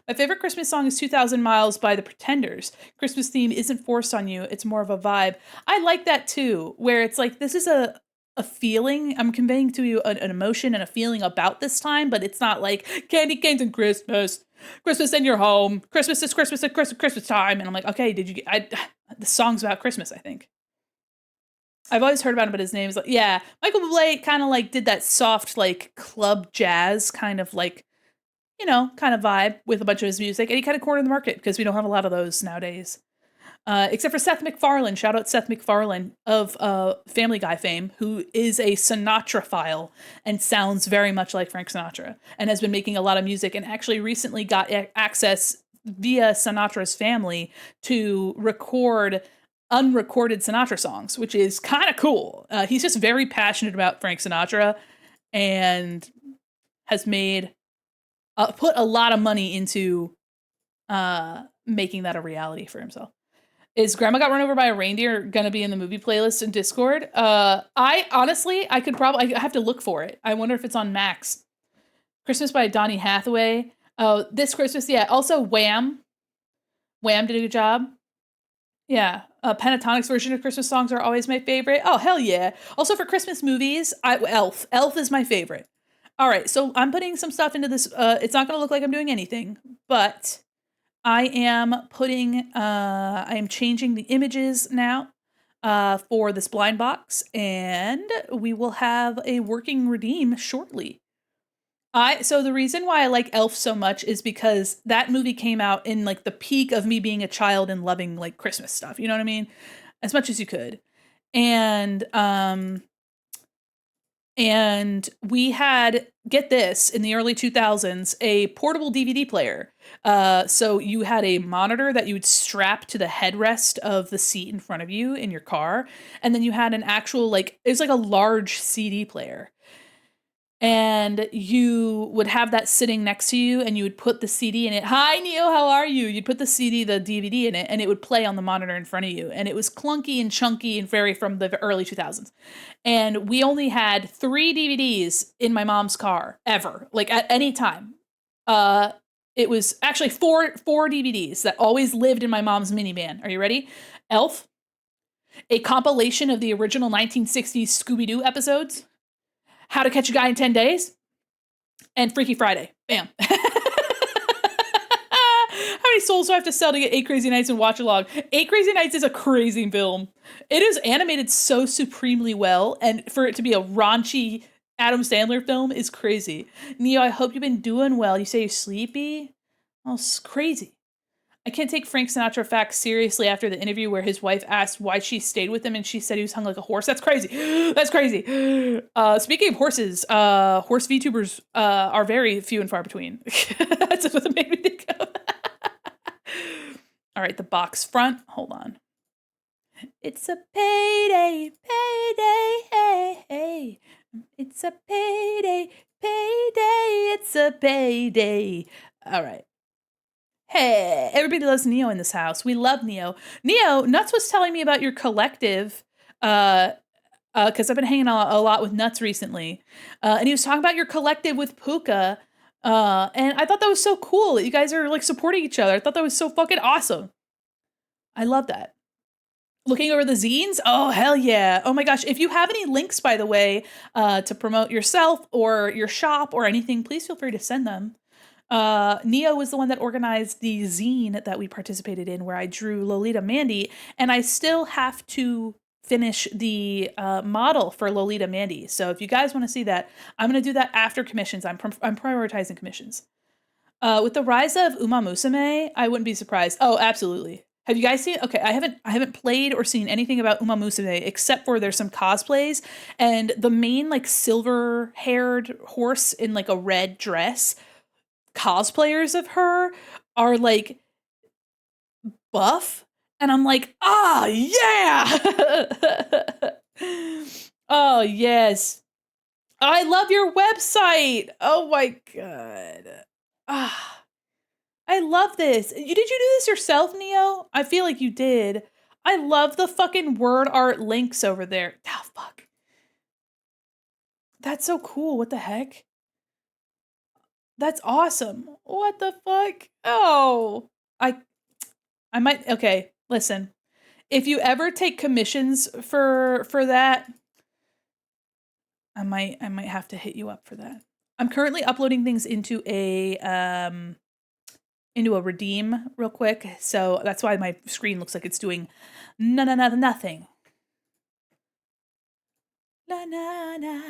My favorite Christmas song is 2,000 Miles by The Pretenders. Christmas theme isn't forced on you. It's more of a vibe. I like that too, where it's like, this is a a feeling. I'm conveying to you an emotion and a feeling about this time, but it's not like candy canes and Christmas, Christmas in your home, Christmas is Christmas at Christmas time. And I'm like, okay, did you get, the song's about Christmas, I think. I've always heard about him, but his name is like, yeah, Michael Bublé kind of like did that soft, like club jazz kind of like, kind of vibe with a bunch of his music. And he kind of cornered the market because we don't have a lot of those nowadays. Except for Seth MacFarlane. Shout out Seth MacFarlane of Family Guy fame, who is a Sinatra-phile and sounds very much like Frank Sinatra and has been making a lot of music and actually recently got access via Sinatra's family to record unrecorded Sinatra songs, which is kind of cool. He's just very passionate about Frank Sinatra and has made put a lot of money into making that a reality for himself. Is Grandma Got Run Over by a Reindeer gonna be in the movie playlist in Discord? I honestly, I have to look for it. I wonder if it's on Max. Christmas by Donny Hathaway. Oh, this Christmas, yeah. Also, Wham. Wham did a good job. Yeah. Pentatonic's version of Christmas songs are always my favorite. Oh, hell yeah. Also, for Christmas movies, Elf. Elf is my favorite. All right, so I'm putting some stuff into this. It's not gonna look like I'm doing anything, but I am changing the images now for this blind box, and we will have a working redeem shortly. So the reason why I like Elf so much is because that movie came out in like the peak of me being a child and loving like Christmas stuff. You know what I mean? As much as you could. And we had, get this, in the early 2000s, a portable DVD player. So you had a monitor that you would strap to the headrest of the seat in front of you in your car. And then you had an actual, it was like a large CD player. And you would have that sitting next to you and you would put the CD in it. Hi, Neo, how are you? You'd put the DVD in it, and it would play on the monitor in front of you. And it was clunky and chunky and very from the early 2000s. And we only had 3 DVDs in my mom's car ever, like at any time. It was actually four DVDs that always lived in my mom's minivan. Are you ready? Elf, a compilation of the original 1960s Scooby-Doo episodes, How to Catch a Guy in 10 Days, and Freaky Friday. Bam. How many souls do I have to sell to get 8 Crazy Nights and watch along? 8 Crazy Nights is a crazy film. It is animated so supremely well, and for it to be a raunchy Adam Sandler film is crazy. Neo, I hope you've been doing well. You say you're sleepy? Oh, it's crazy. I can't take Frank Sinatra facts seriously after the interview where his wife asked why she stayed with him and she said he was hung like a horse. That's crazy. That's crazy. Speaking of horses, horse VTubers are very few and far between. That's what it made me think of. All right, the box front. Hold on. It's a payday, payday, hey, hey. It's a payday, payday, it's a payday. All right. Hey, everybody loves Neo in this house. We love Neo. Neo, Nuts was telling me about your collective, because I've been hanging out a lot with Nuts recently. And he was talking about your collective with Puka. And I thought that was so cool that you guys are like supporting each other. I thought that was so fucking awesome. I love that. Looking over the zines? Oh, hell yeah. Oh my gosh. If you have any links, by the way, to promote yourself or your shop or anything, please feel free to send them. Neo was the one that organized the zine that we participated in where I drew Lolita Mandi, and I still have to finish the model for Lolita Mandi. So if you guys want to see that, I'm going to do that after commissions. I'm prioritizing commissions. With the rise of Uma Musume, I wouldn't be surprised. Oh, absolutely. Have you guys seen? Okay, I haven't played or seen anything about Uma Musume except for there's some cosplays, and the main like silver-haired horse in like a red dress. Cosplayers of her are like buff, and I'm like, ah, yeah. Oh yes, I love your website. Oh my god, I love this. Did you do this yourself, Neo? I feel like you did. I love the fucking word art links over there. Oh fuck, that's so cool. What the heck? That's awesome. What the fuck? Oh, I might, okay, listen. If you ever take commissions for that, I might have to hit you up for that. I'm currently uploading things into a redeem real quick, so that's why my screen looks like it's doing nothing. Na na na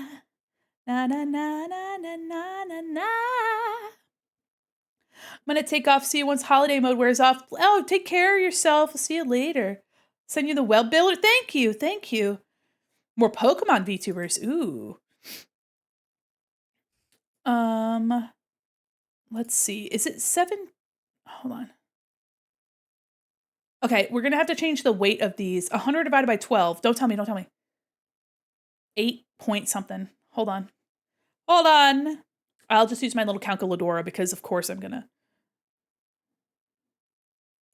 na na na na na na na. I'm gonna take off. See you once holiday mode wears off. Oh, take care of yourself. I'll see you later. Send you the web builder. Thank you. Thank you. More Pokemon VTubers. Ooh. Let's see. Is it 7? Hold on. Okay, we're gonna have to change the weight of these. 100 divided by 12. Don't tell me. 8 point something. Hold on. I'll just use my little calculator because of course I'm gonna.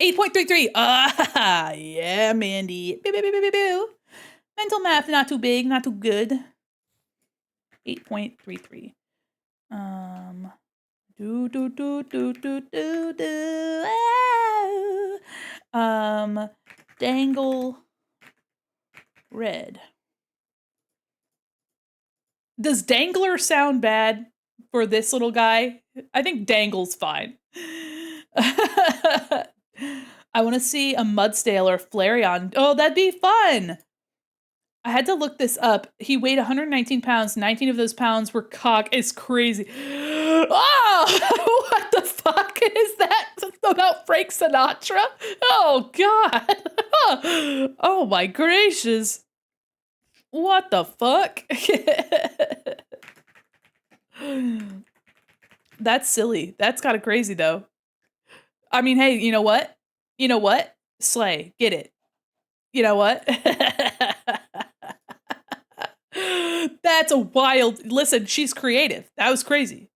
8.33. Ah, yeah, Mandi. Mental math, not too big, not too good. 8.33. Dangle red. Does dangler sound bad for this little guy? I think dangle's fine. I want to see a Mudsdale or Flareon. Oh, that'd be fun. I had to look this up. He weighed 119 pounds. 19 of those pounds were cock. It's crazy. Oh, what the fuck is that about Frank Sinatra? Oh, God. Oh, my gracious. What the fuck? That's silly. That's kind of crazy, though. I mean, hey, you know what? Slay. Get it. You know what? That's a wild... Listen, she's creative. That was crazy.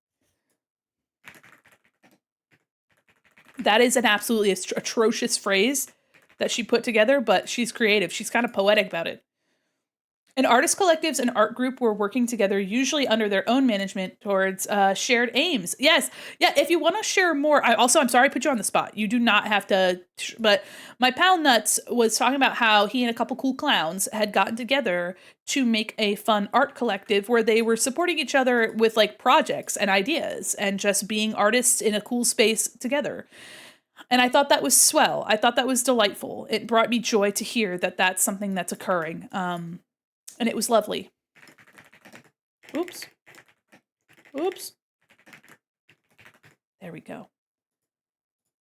That is an absolutely atrocious phrase that she put together, but she's creative. She's kind of poetic about it. And artist collectives and art group were working together, usually under their own management towards shared aims. Yes. Yeah, if you want to share more, I'm sorry I put you on the spot. You do not have to, but my pal Nuts was talking about how he and a couple cool clowns had gotten together to make a fun art collective where they were supporting each other with like projects and ideas and just being artists in a cool space together. And I thought that was swell. I thought that was delightful. It brought me joy to hear that that's something that's occurring. And it was lovely. Oops. There we go.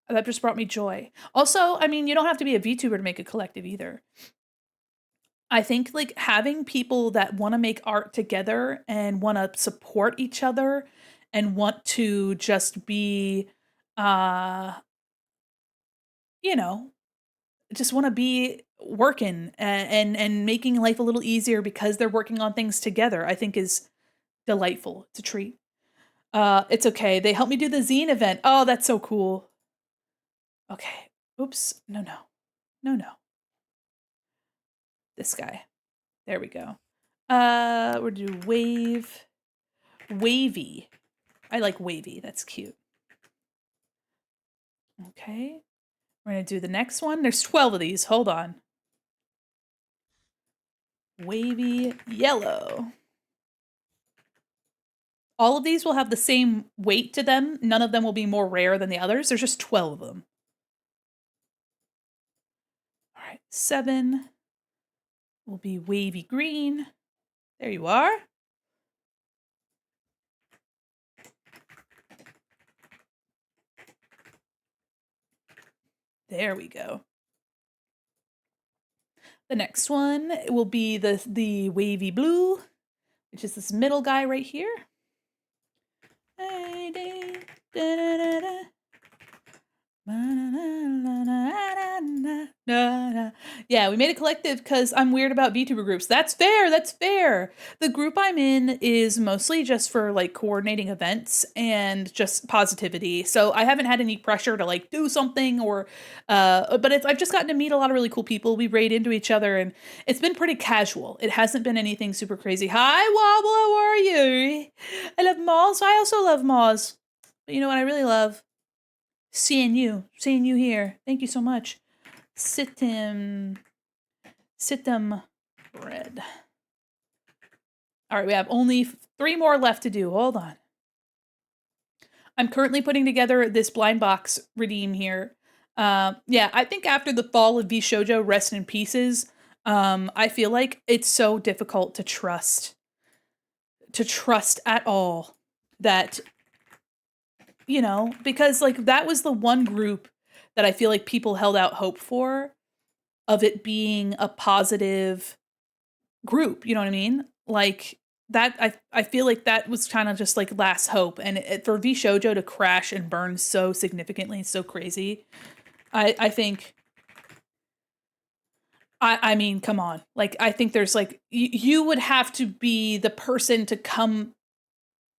That just brought me joy. Also, I mean, you don't have to be a VTuber to make a collective either. I think like having people that want to make art together and want to support each other and want to just be, just want to be working and making life a little easier because they're working on things together, I think is delightful. It's a treat. It's okay. They helped me do the zine event. Oh, that's so cool. Okay. Oops. No. This guy. There we go. We're gonna do wavy. I like wavy. That's cute. Okay. We're gonna do the next one. There's 12 of these. Hold on. Wavy yellow. All of these will have the same weight to them. None of them will be more rare than the others. There's just 12 of them. All right, 7 will be wavy green. There you are. There we go. The next one will be the wavy blue, which is this middle guy right here. Yeah, we made a collective because I'm weird about VTuber groups. That's fair. The group I'm in is mostly just for like coordinating events and just positivity. So I haven't had any pressure to like do something or, but I've just gotten to meet a lot of really cool people. We raid into each other and it's been pretty casual. It hasn't been anything super crazy. Hi, Wobble, how are you? I love Moz. I also love Moz. But you know what I really love? Seeing you here. Thank you so much. Sit them red. All right, we have only 3 more left to do. Hold on. I'm currently putting together this blind box redeem here. Yeah, I think after the fall of V Shoujo Rest in Pieces, I feel like it's so difficult to trust at all that, you know, because like that was the one group that I feel like people held out hope for of it being a positive group, you know what I mean? Like that I feel like that was kind of just like last hope, and for V Shoujo to crash and burn so significantly, so crazy. I think I mean, come on. Like I think there's like you would have to be the person to come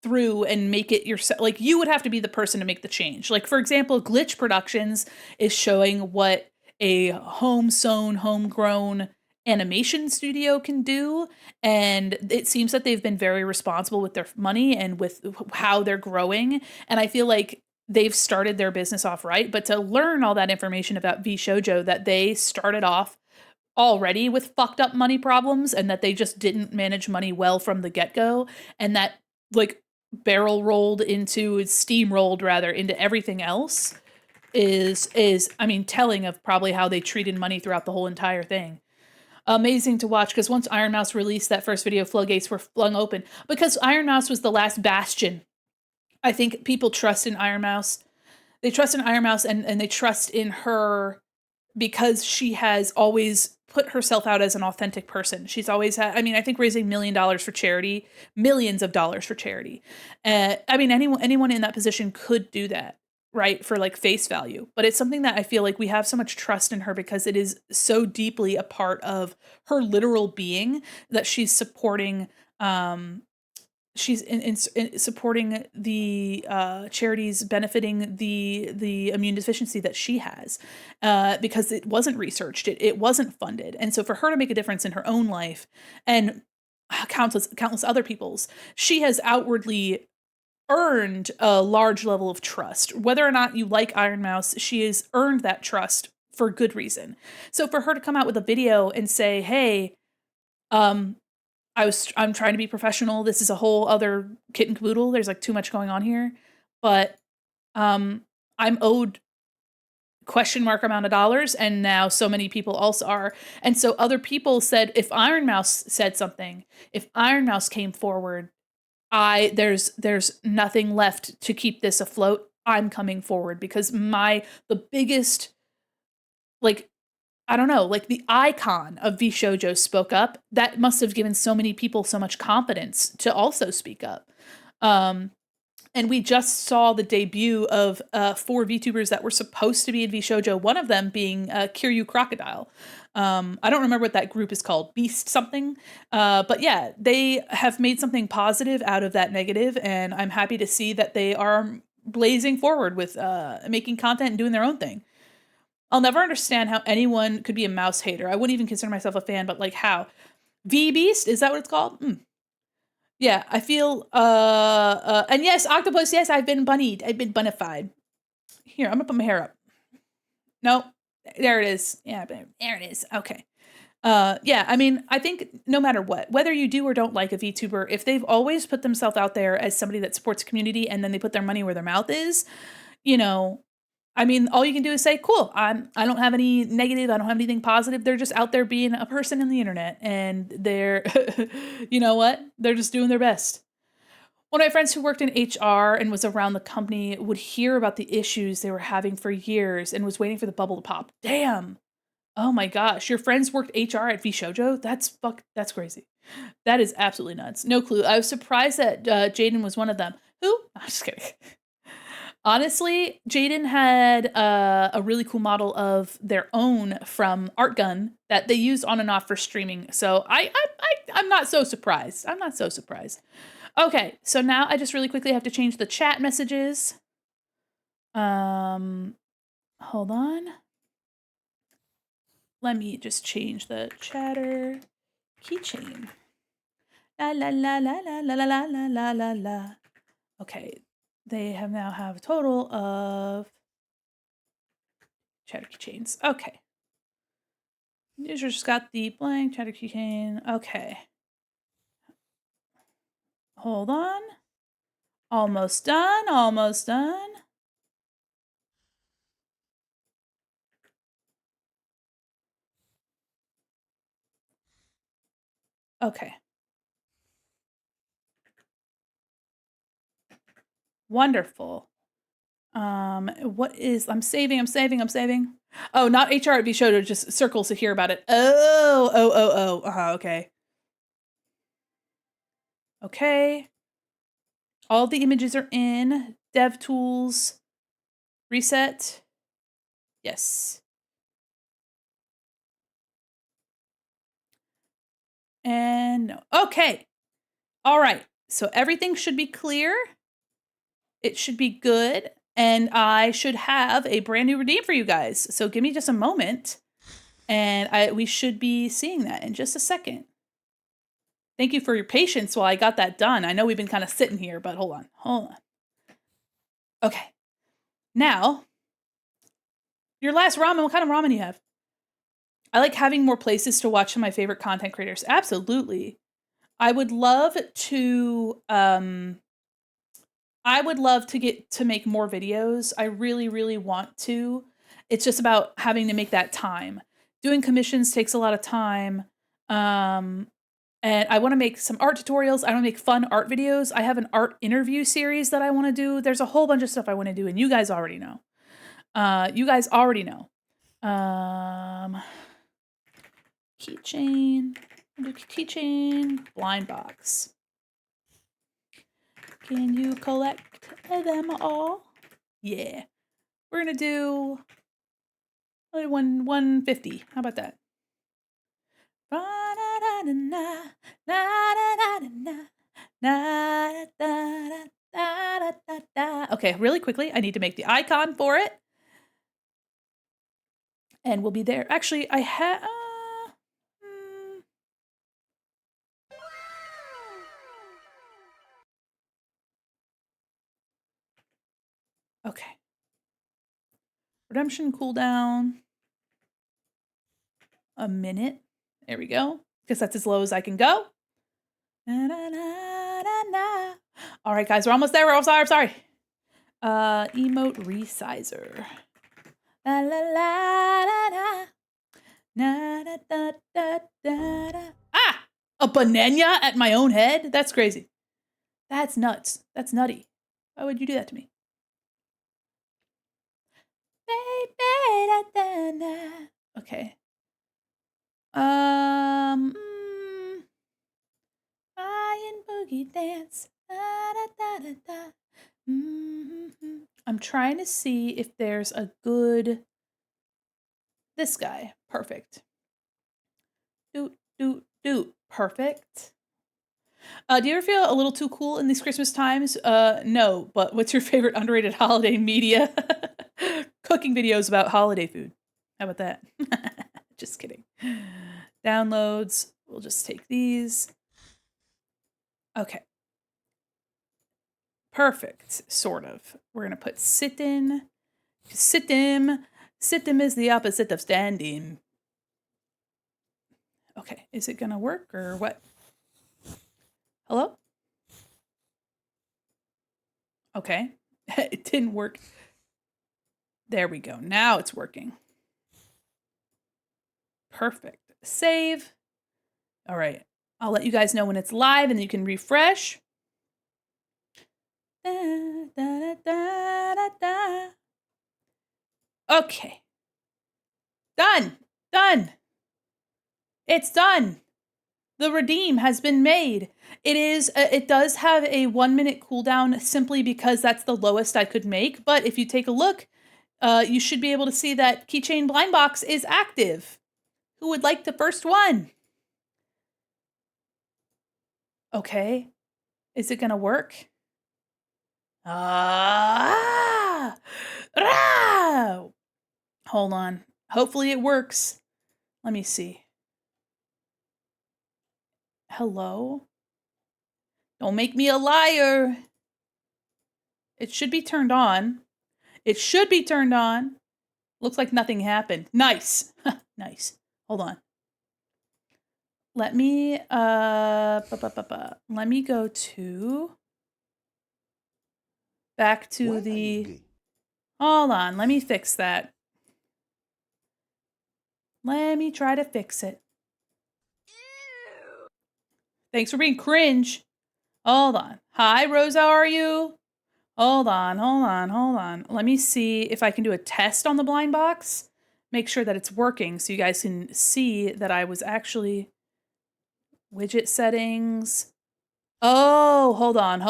through and make it yourself. Like you would have to be the person to make the change. Like for example, Glitch Productions is showing what a homegrown animation studio can do, and it seems that they've been very responsible with their money and with how they're growing, and I feel like they've started their business off right. But to learn all that information about V Shoujo, that they started off already with fucked up money problems and that they just didn't manage money well from the get-go, and that like steamrolled rather into everything else is I mean telling of probably how they treated money throughout the whole entire thing. Amazing to watch, because once Iron Mouse released that first video, floodgates were flung open because Iron Mouse was the last bastion. I think people trust in Iron Mouse. They trust in Iron Mouse, and they trust in her because she has always put herself out as an authentic person. She's always had, I mean, I think raising $1 million for charity, millions of dollars for charity. I mean, anyone in that position could do that, right? For like face value. But it's something that I feel like we have so much trust in her because it is so deeply a part of her literal being that she's supporting, she's in supporting the charities benefiting the immune deficiency that she has, because it wasn't researched, it wasn't funded, and so for her to make a difference in her own life and countless other people's, she has outwardly earned a large level of trust. Whether or not you like Iron Mouse, she has earned that trust for good reason. So for her to come out with a video and say, "Hey, um, I'm trying to be professional. This is a whole other kit and caboodle. There's like too much going on here. But I'm owed question mark amount of dollars, and now so many people also are." And so other people said, if Iron Mouse said something, if Iron Mouse came forward, there's nothing left to keep this afloat. I'm coming forward because the biggest, like, I don't know, like the icon of V Shoujo spoke up. That must have given so many people so much confidence to also speak up. And we just saw the debut of 4 VTubers that were supposed to be in V Shoujo, one of them being Kiryu Crocodile. I don't remember what that group is called, Beast something. But yeah, they have made something positive out of that negative, and I'm happy to see that they are blazing forward with making content and doing their own thing. I'll never understand how anyone could be a mouse hater. I wouldn't even consider myself a fan, but like how? V-Beast? Is that what it's called? Yeah, I feel, and yes, Octopus, yes, I've been bunnied. I've been bunnified. Here, I'm gonna put my hair up. Nope. There it is. Yeah, there it is. Okay. Yeah, I mean, I think no matter what, whether you do or don't like a VTuber, if they've always put themselves out there as somebody that supports community and then they put their money where their mouth is, you know, I mean, all you can do is say, cool, I don't have any negative, I don't have anything positive. They're just out there being a person in the internet, and they're, you know what? They're just doing their best. One of my friends who worked in HR and was around the company would hear about the issues they were having for years and was waiting for the bubble to pop. Damn. Oh my gosh. Your friends worked HR at V Shoujo? That's crazy. That is absolutely nuts. No clue. I was surprised that Jaden was one of them. Who? I'm just kidding. Honestly, Jaden had a really cool model of their own from Artgun that they used on and off for streaming. So I'm not so surprised. I'm not so surprised. Okay, so now I just really quickly have to change the chat messages. Hold on. Let me just change the chatter keychain. La la la la la la la la la la la. Okay, they now have a total of chatter keychains. Okay. User just got the blank chatter keychain. Okay. Hold on. Almost done, almost done. Okay. Wonderful. What is, I'm saving. Oh, not HRV show, to just circles to hear about it. Oh. Okay. Okay. All the images are in. Dev tools. Reset. Yes. And no. Okay. All right. So everything should be clear. It should be good. And I should have a brand new redeem for you guys. So give me just a moment. And we should be seeing that in just a second. Thank you for your patience while I got that done. I know we've been kind of sitting here, but hold on. Okay. Now, your last ramen, what kind of ramen do you have? I like having more places to watch my favorite content creators. Absolutely. I would love to get to make more videos. I really, really want to. It's just about having to make that time. Doing commissions takes a lot of time. And I want to make some art tutorials. I want to make fun art videos. I have an art interview series that I want to do. There's a whole bunch of stuff I want to do, and you guys already know. Keychain. Keychain. Blind box. Can you collect them all? Yeah. We're going to do 150. How about that? Okay, really quickly, I need to make the icon for it. And we'll be there. Actually, I have... Okay. Redemption cooldown. A minute. There we go. Because that's as low as I can go. All right, guys, we're almost there. I'm sorry. Emote resizer. La la la la la. Na da da da da da. Ah! A banana at my own head? That's crazy. That's nuts. That's nutty. Why would you do that to me? Okay. Lion boogie dance. I'm trying to see if there's a good... This guy. Perfect. Doot. Perfect. Do you ever feel a little too cool in these Christmas times? No, but what's your favorite underrated holiday media? Cooking videos about holiday food. How about that? Just kidding. Downloads. We'll just take these. Okay. Perfect, sort of. We're going to put sit-in. Sit-dim. Sit-dim is the opposite of stand-in. Okay, is it going to work or what? Hello? Okay, it didn't work. There we go. Now it's working. Perfect. Save. All right. I'll let you guys know when it's live and you can refresh. Okay. Done. It's done. The redeem has been made. It does have a 1 minute cooldown simply because that's the lowest I could make. But if you take a look, you should be able to see that keychain blind box is active. Who would like the first one? Okay. Is it going to work? Hold on. Hopefully it works. Let me see. Hello? Don't make me a liar. It should be turned on. Looks like nothing happened. Nice. Nice. Hold on. let me let me go to back to the. Hold on, let me fix that. Let me try to fix it. Thanks for being cringe. Hold on. Hi, Rose, how are you? Hold on. Let me see if I can do a test on the blind box. Make sure that it's working so you guys can see that I was actually... Widget settings. Oh, hold on.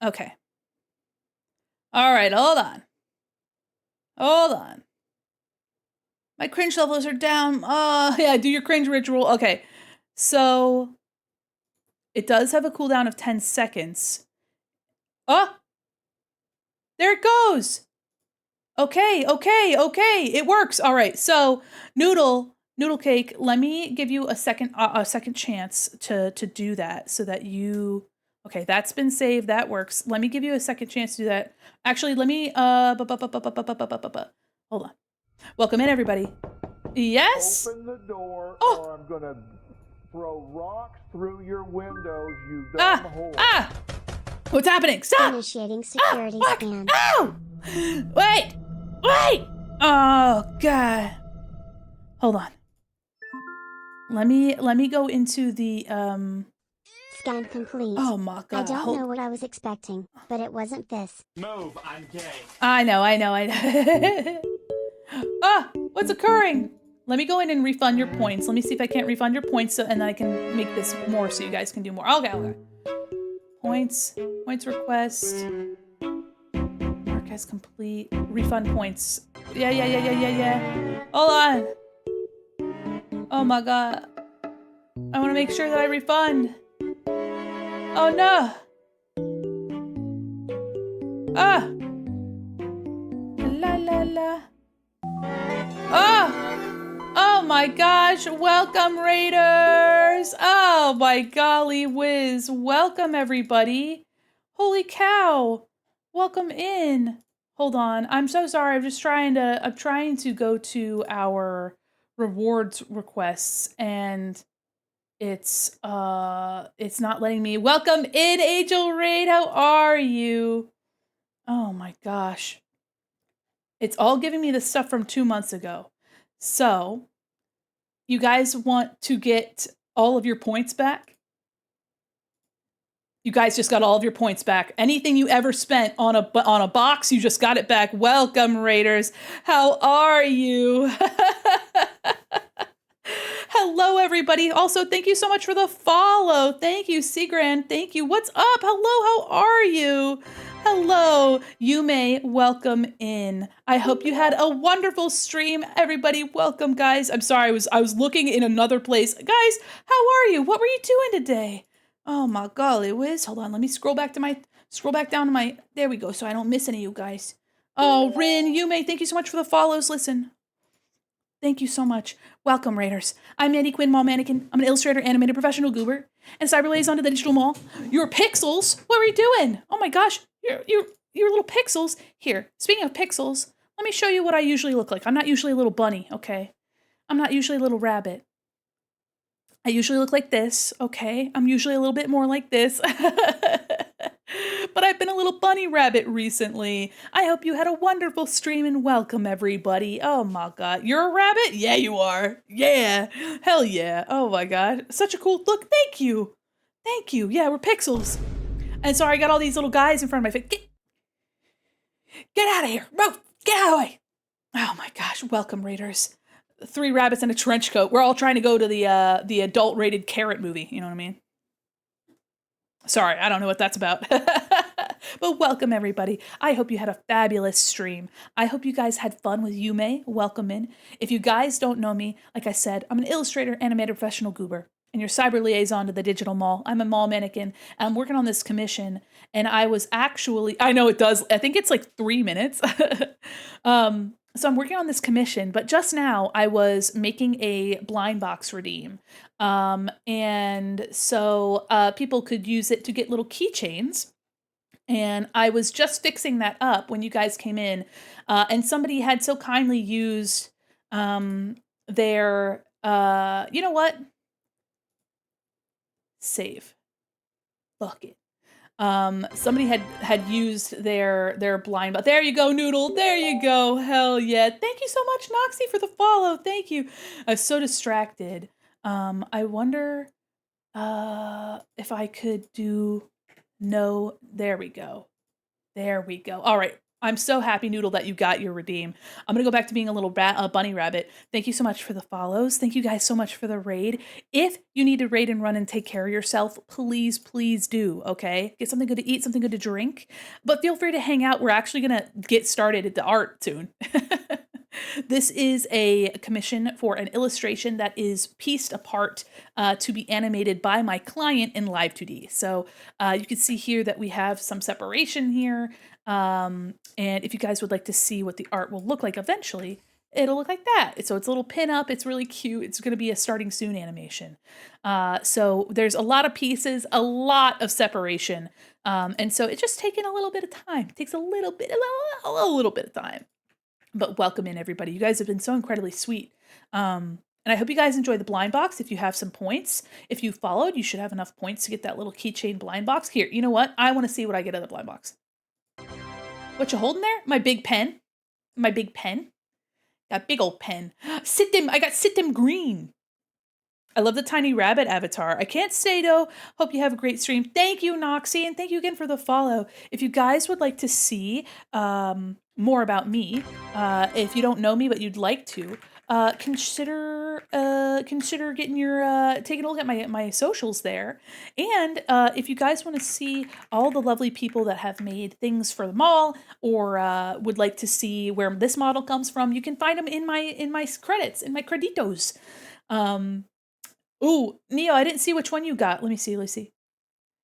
Okay. All right, hold on. My cringe levels are down. Yeah, do your cringe ritual. Okay, so it does have a cooldown of 10 seconds. Oh, there it goes. Okay, it works. All right, so Noodle Cake, let me give you a second chance to do that so that you... Okay, that's been saved. That works. Let me give you a second chance to do that. Actually, let me hold on. Welcome in, everybody. Yes? Open the door or I'm gonna throw rocks through your windows, you dumb whore. What's happening? Stop! Initiating security scan. Ow! Wait! Oh, God. Hold on. Let me go into the, Scan complete. Oh, my God. I don't know what I was expecting, but it wasn't this. Move, I'm gay. I know. What's occurring? Let me go in and refund your points. Let me see if I can't refund your points and then I can make this more so you guys can do more. Okay. Points request. Mark as complete. Refund points. Yeah. Hold on. Oh my God. I want to make sure that I refund. Oh no. La. Oh my gosh, welcome Raiders! Oh my golly whiz, welcome everybody. Holy cow, welcome in. Hold on, I'm so sorry, I'm trying to go to our rewards requests and it's not letting me. Welcome in, Angel Raid, how are you? Oh my gosh. It's all giving me the stuff from 2 months ago. So, you guys want to get all of your points back? You guys just got all of your points back. Anything you ever spent on a box, you just got it back. Welcome, Raiders. How are you? Hello, everybody. Also, thank you so much for the follow. Thank you, Seagrand. Thank you. What's up? Hello, how are you? Hello, Yume, welcome in. I hope you had a wonderful stream. Everybody, welcome, guys. I'm sorry, I was looking in another place. Guys, how are you? What were you doing today? Oh my golly whiz. Hold on, let me scroll back down to my, there we go, so I don't miss any of you guys. Oh, Rin, Yume, thank you so much for the follows. Listen. Thank you so much. Welcome, Raiders. I'm Mandi, Quin, Mall Mannequin. I'm an illustrator, animator, professional goober, and cyber liaison to the digital mall. Your pixels? What are you doing? Oh my gosh, your little pixels. Here, speaking of pixels, let me show you what I usually look like. I'm not usually a little bunny, okay? I'm not usually a little rabbit. I usually look like this, okay? I'm usually a little bit more like this. But I've been a little bunny rabbit recently. I hope you had a wonderful stream and welcome everybody. Oh my God. You're a rabbit? Yeah, you are. Yeah. Hell yeah. Oh my God. Such a cool look. Thank you. Yeah, we're pixels. And sorry, I got all these little guys in front of my face. Get out of here. Bro, get out of the way. Oh my gosh. Welcome, Raiders. 3 rabbits in a trench coat. We're all trying to go to the adult rated carrot movie. You know what I mean? Sorry, I don't know what that's about. But welcome, everybody. I hope you had a fabulous stream. I hope you guys had fun with Yume. Welcome in. If you guys don't know me, like I said, I'm an illustrator, animator, professional goober, and your cyber liaison to the digital mall. I'm a mall mannequin, and I'm working on this commission, and I was actually... I know it does. I think it's like 3 minutes. So I'm working on this commission, but just now I was making a blind box redeem. And so people could use it to get little keychains. And I was just fixing that up when you guys came in, and somebody had so kindly used their, you know what? Save. Fuck it. Somebody had used their blind, but there you go, Noodle. There you go. Hell yeah. Thank you so much, Noxie, for the follow. Thank you. I was so distracted. I wonder if I could do no. There we go. There we go. All right. I'm so happy, Noodle, that you got your redeem. I'm going to go back to being a little bunny rabbit. Thank you so much for the follows. Thank you guys so much for the raid. If you need to raid and run and take care of yourself, please, please do, okay? Get something good to eat, something good to drink. But feel free to hang out. We're actually going to get started at the art soon. This is a commission for an illustration that is pieced apart to be animated by my client in Live 2D. So you can see here that we have some separation here. And if you guys would like to see what the art will look like eventually, it'll look like that. So it's a little pin up. It's really cute. It's going to be a starting soon animation. So there's a lot of pieces, a lot of separation. And so it's just taking a little bit of time. It takes a little bit of time. But welcome in, everybody. You guys have been so incredibly sweet. And I hope you guys enjoy the blind box. If you have some points, if you followed, you should have enough points to get that little keychain blind box. Here, you know what? I want to see what I get out of the blind box. What you holding there? My big pen. My big pen. That big old pen. I got Sit Them Green. I love the tiny rabbit avatar. I can't stay though. Hope you have a great stream. Thank you, Noxie, and thank you again for the follow. If you guys would like to see more about me, if you don't know me but you'd like to, consider getting your taking a look at my socials there. And if you guys want to see all the lovely people that have made things for the mall, or would like to see where this model comes from, you can find them in my credits, in my creditos. Ooh, Neo, I didn't see which one you got. Let me see.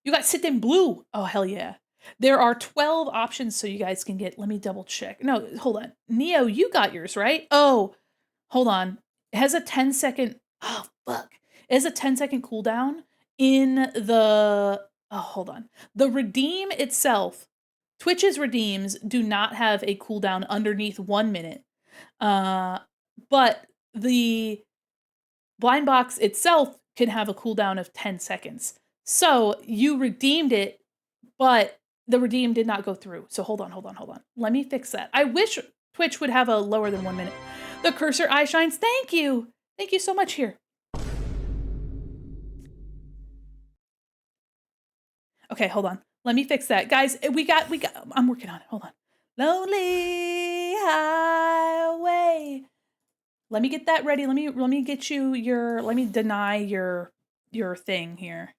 You got Sit Them Blue. Oh, hell yeah. There are 12 options so you guys can get. Let me double check. No, hold on. Neo, you got yours, right? Oh, hold on. It has a 10-second. Oh, fuck. It has a 10-second cooldown in the. Oh, hold on. The redeem itself, Twitch's redeems do not have a cooldown underneath 1 minute. But the blind box itself can have a cooldown of 10 seconds. So you redeemed it, but the redeem did not go through. So hold on. Let me fix that. I wish Twitch would have a lower than 1 minute. The cursor eye shines. Thank you. Thank you so much here. Okay, hold on. Let me fix that. Guys, we got, I'm working on it. Hold on. Lonely highway. Let me get that ready. Let me get you let me deny your thing here.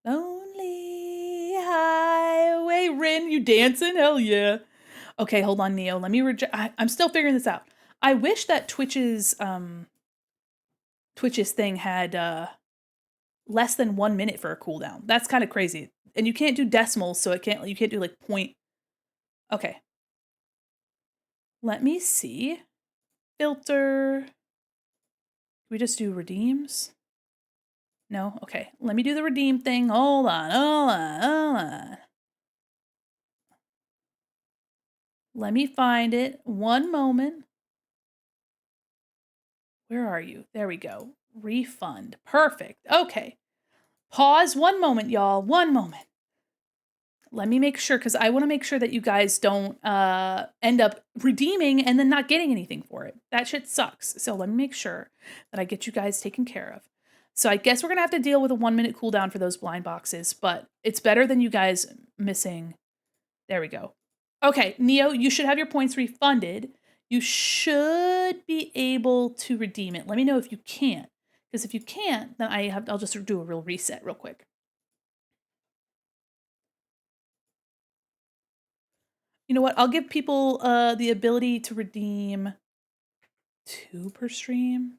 Lonely highway. Rin, you dancing? Hell yeah. Okay, hold on, Neo. Let me I'm still figuring this out. I wish that Twitch's thing had less than 1 minute for a cooldown. That's kind of crazy. And you can't do decimals, so you can't do like point. Okay. Let me see. Filter. We just do redeems? No? Okay. Let me do the redeem thing. Hold on. Let me find it. One moment. Where are you? There we go. Refund. Perfect. Okay. Pause 1 moment, y'all. 1 moment. Let me make sure, because I want to make sure that you guys don't end up redeeming and then not getting anything for it. That shit sucks. So let me make sure that I get you guys taken care of. So I guess we're going to have to deal with a 1 minute cooldown for those blind boxes, but it's better than you guys missing. There we go. Okay, Neo, you should have your points refunded. You should be able to redeem it. Let me know if you can't, because if you can't, then I'll just do a real reset real quick. You know what? I'll give people the ability to redeem 2 per stream.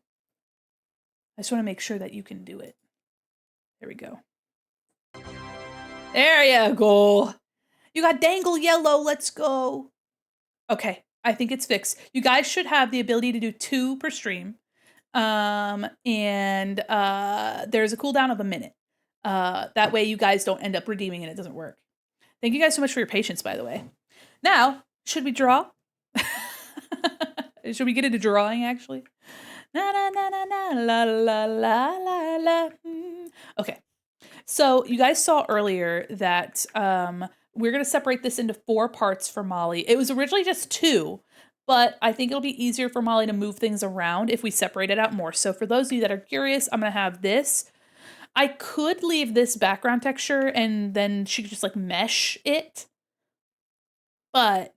I just want to make sure that you can do it. There we go. There you go. You got dangle yellow. Let's go. Okay. I think it's fixed. You guys should have the ability to do 2 per stream. And there's a cooldown of 1 minute. That way you guys don't end up redeeming and it doesn't work. Thank you guys so much for your patience, by the way. Now, should we draw? Should we get into drawing, actually? Na na na na na la la la la la. Okay. So you guys saw earlier that we're going to separate this into 4 parts for Molly. It was originally just 2, but I think it'll be easier for Molly to move things around if we separate it out more. So for those of you that are curious, I'm going to have this. I could leave this background texture and then she could just like mesh it. But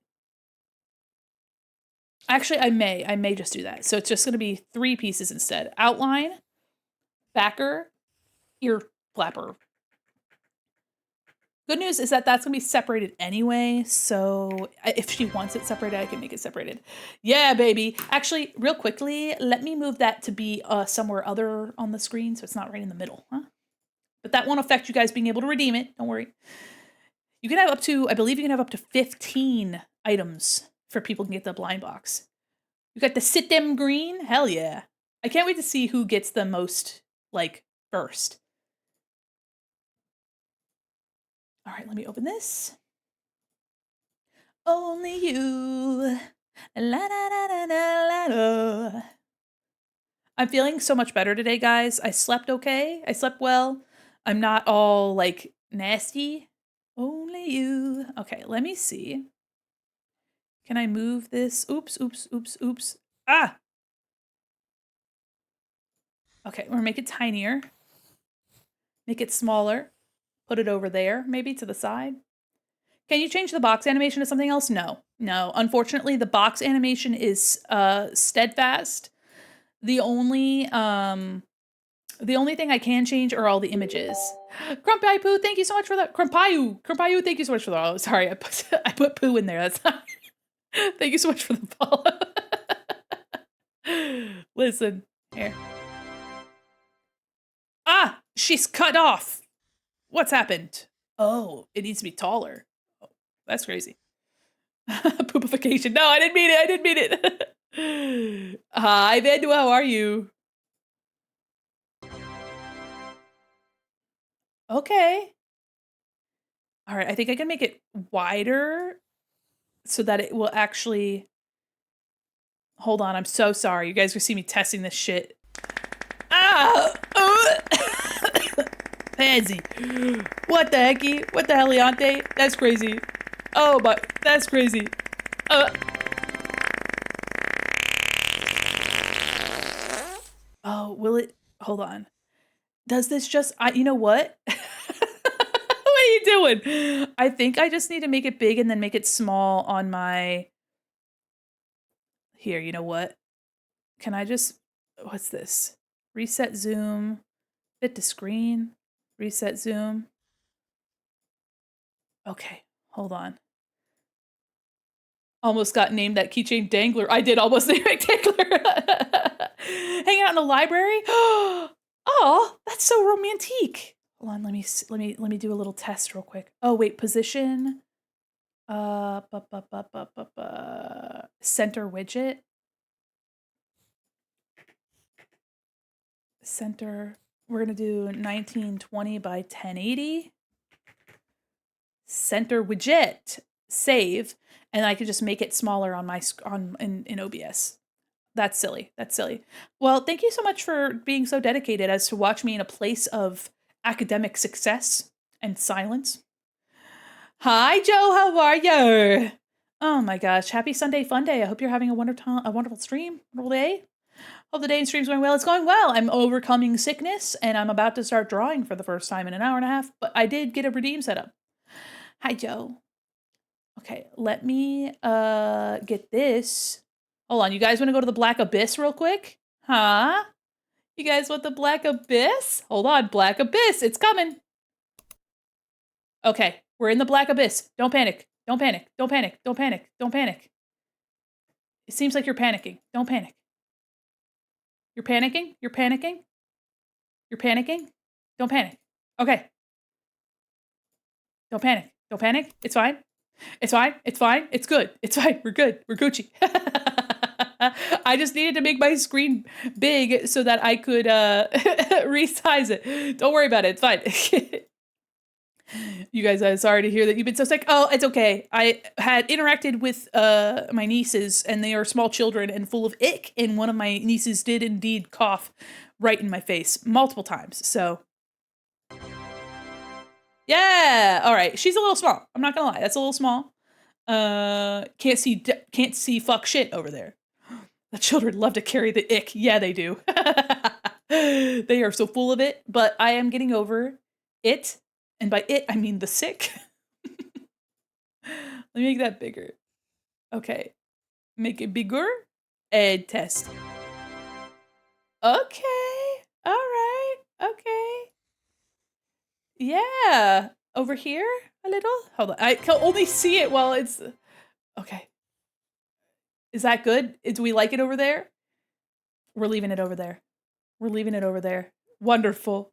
actually I may just do that. So it's just going to be 3 pieces instead. Outline, backer, ear flapper. Good news is that that's going to be separated anyway, so if she wants it separated, I can make it separated. Yeah, baby. Actually, real quickly, let me move that to be somewhere other on the screen so it's not right in the middle, huh? But that won't affect you guys being able to redeem it. Don't worry. You can have up to, I believe you can have up to 15 items for people to get the blind box. You got the sit them green? Hell yeah. I can't wait to see who gets the most, like, first. All right, let me open this. Only you. La, la, la, la, la, la. I'm feeling so much better today, guys. I slept okay. I slept well. I'm not all, like, nasty. Only you. Okay, let me see. Can I move this? Oops, oops, oops, oops. Ah! Okay, we're gonna make it tinier. Make it smaller. Put it over there, maybe to the side. Can you change the box animation to something else? No. No. Unfortunately, the box animation is steadfast. The only thing I can change are all the images. Crumpy Poo, thank you so much for that. Crumpayu, thank you so much for that. Oh, sorry, I put poo in there. That's not. Thank you so much for the follow. Listen, here. Ah, she's cut off. What's happened? Oh, it needs to be taller. Oh, that's crazy. Poopification. No, I didn't mean it. I didn't mean it. Hi, Vandua. How are you? Okay. All right. I think I can make it wider so that it will actually. Hold on. I'm so sorry. You guys will see me testing this shit. Ah! Pansy. What the hecky? What the heliante? That's crazy. Oh, but that's crazy. Oh, will it? Hold on. Does this just, you know what? What are you doing? I think I just need to make it big and then make it small on my, here, you know what? Can I just, what's this? Reset zoom, fit to screen, reset zoom. Okay, hold on. Almost got named that keychain Dangler. I did almost name it Dangler. Hanging out in the library? Oh, that's so romantic. Hold on, let me do a little test real quick. Oh wait, position. Center widget. Center. We're gonna do 1920 by 1080. Center widget. Save, and I could just make it smaller on my in OBS. That's silly. That's silly. Well, thank you so much for being so dedicated as to watch me in a place of academic success and silence. Hi, Joe. How are you? Oh my gosh. Happy Sunday Funday. I hope you're having a wonderful stream, wonderful day. Hope the day and stream's going well. It's going well. I'm overcoming sickness, and I'm about to start drawing for the first time in an hour and a half, but I did get a redeem set up. Hi, Joe. Okay, let me get this. Hold on, you guys want to go to the Black Abyss real quick? Huh? You guys want the Black Abyss? Hold on, Black Abyss, it's coming. Okay, we're in the Black Abyss. Don't panic. Don't panic. Don't panic. Don't panic. Don't panic. It seems like you're panicking. Don't panic. You're panicking? You're panicking? You're panicking? Don't panic. Okay. Don't panic. Don't panic. It's fine. It's fine. It's fine. It's good. It's fine. We're good. We're Gucci. I just needed to make my screen big so that I could resize it. Don't worry about it. It's fine. You guys, I'm sorry to hear that you've been so sick. Oh, it's okay. I had interacted with my nieces, and they are small children and full of ick, and one of my nieces did indeed cough right in my face multiple times. So, yeah, all right. She's a little small. I'm not gonna lie. That's a little small. Can't see fuck shit over there. The children love to carry the ick. Yeah, they do. They are so full of it, but I am getting over it. And by it, I mean the sick. Let me make that bigger. Okay. Make it bigger. And test. Okay. All right. Okay. Yeah. Over here a little. Hold on. I can only see it while it's... Okay. Is that good? Do we like it over there? We're leaving it over there. We're leaving it over there. Wonderful.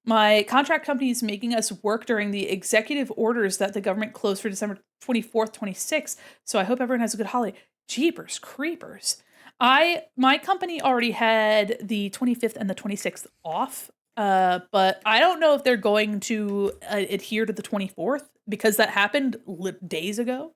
My contract company is making us work during the executive orders that the government closed for December 24th, 26th. So I hope everyone has a good holiday. Jeepers creepers. My company already had the 25th and the 26th off. But I don't know if they're going to adhere to the 24th because that happened days ago.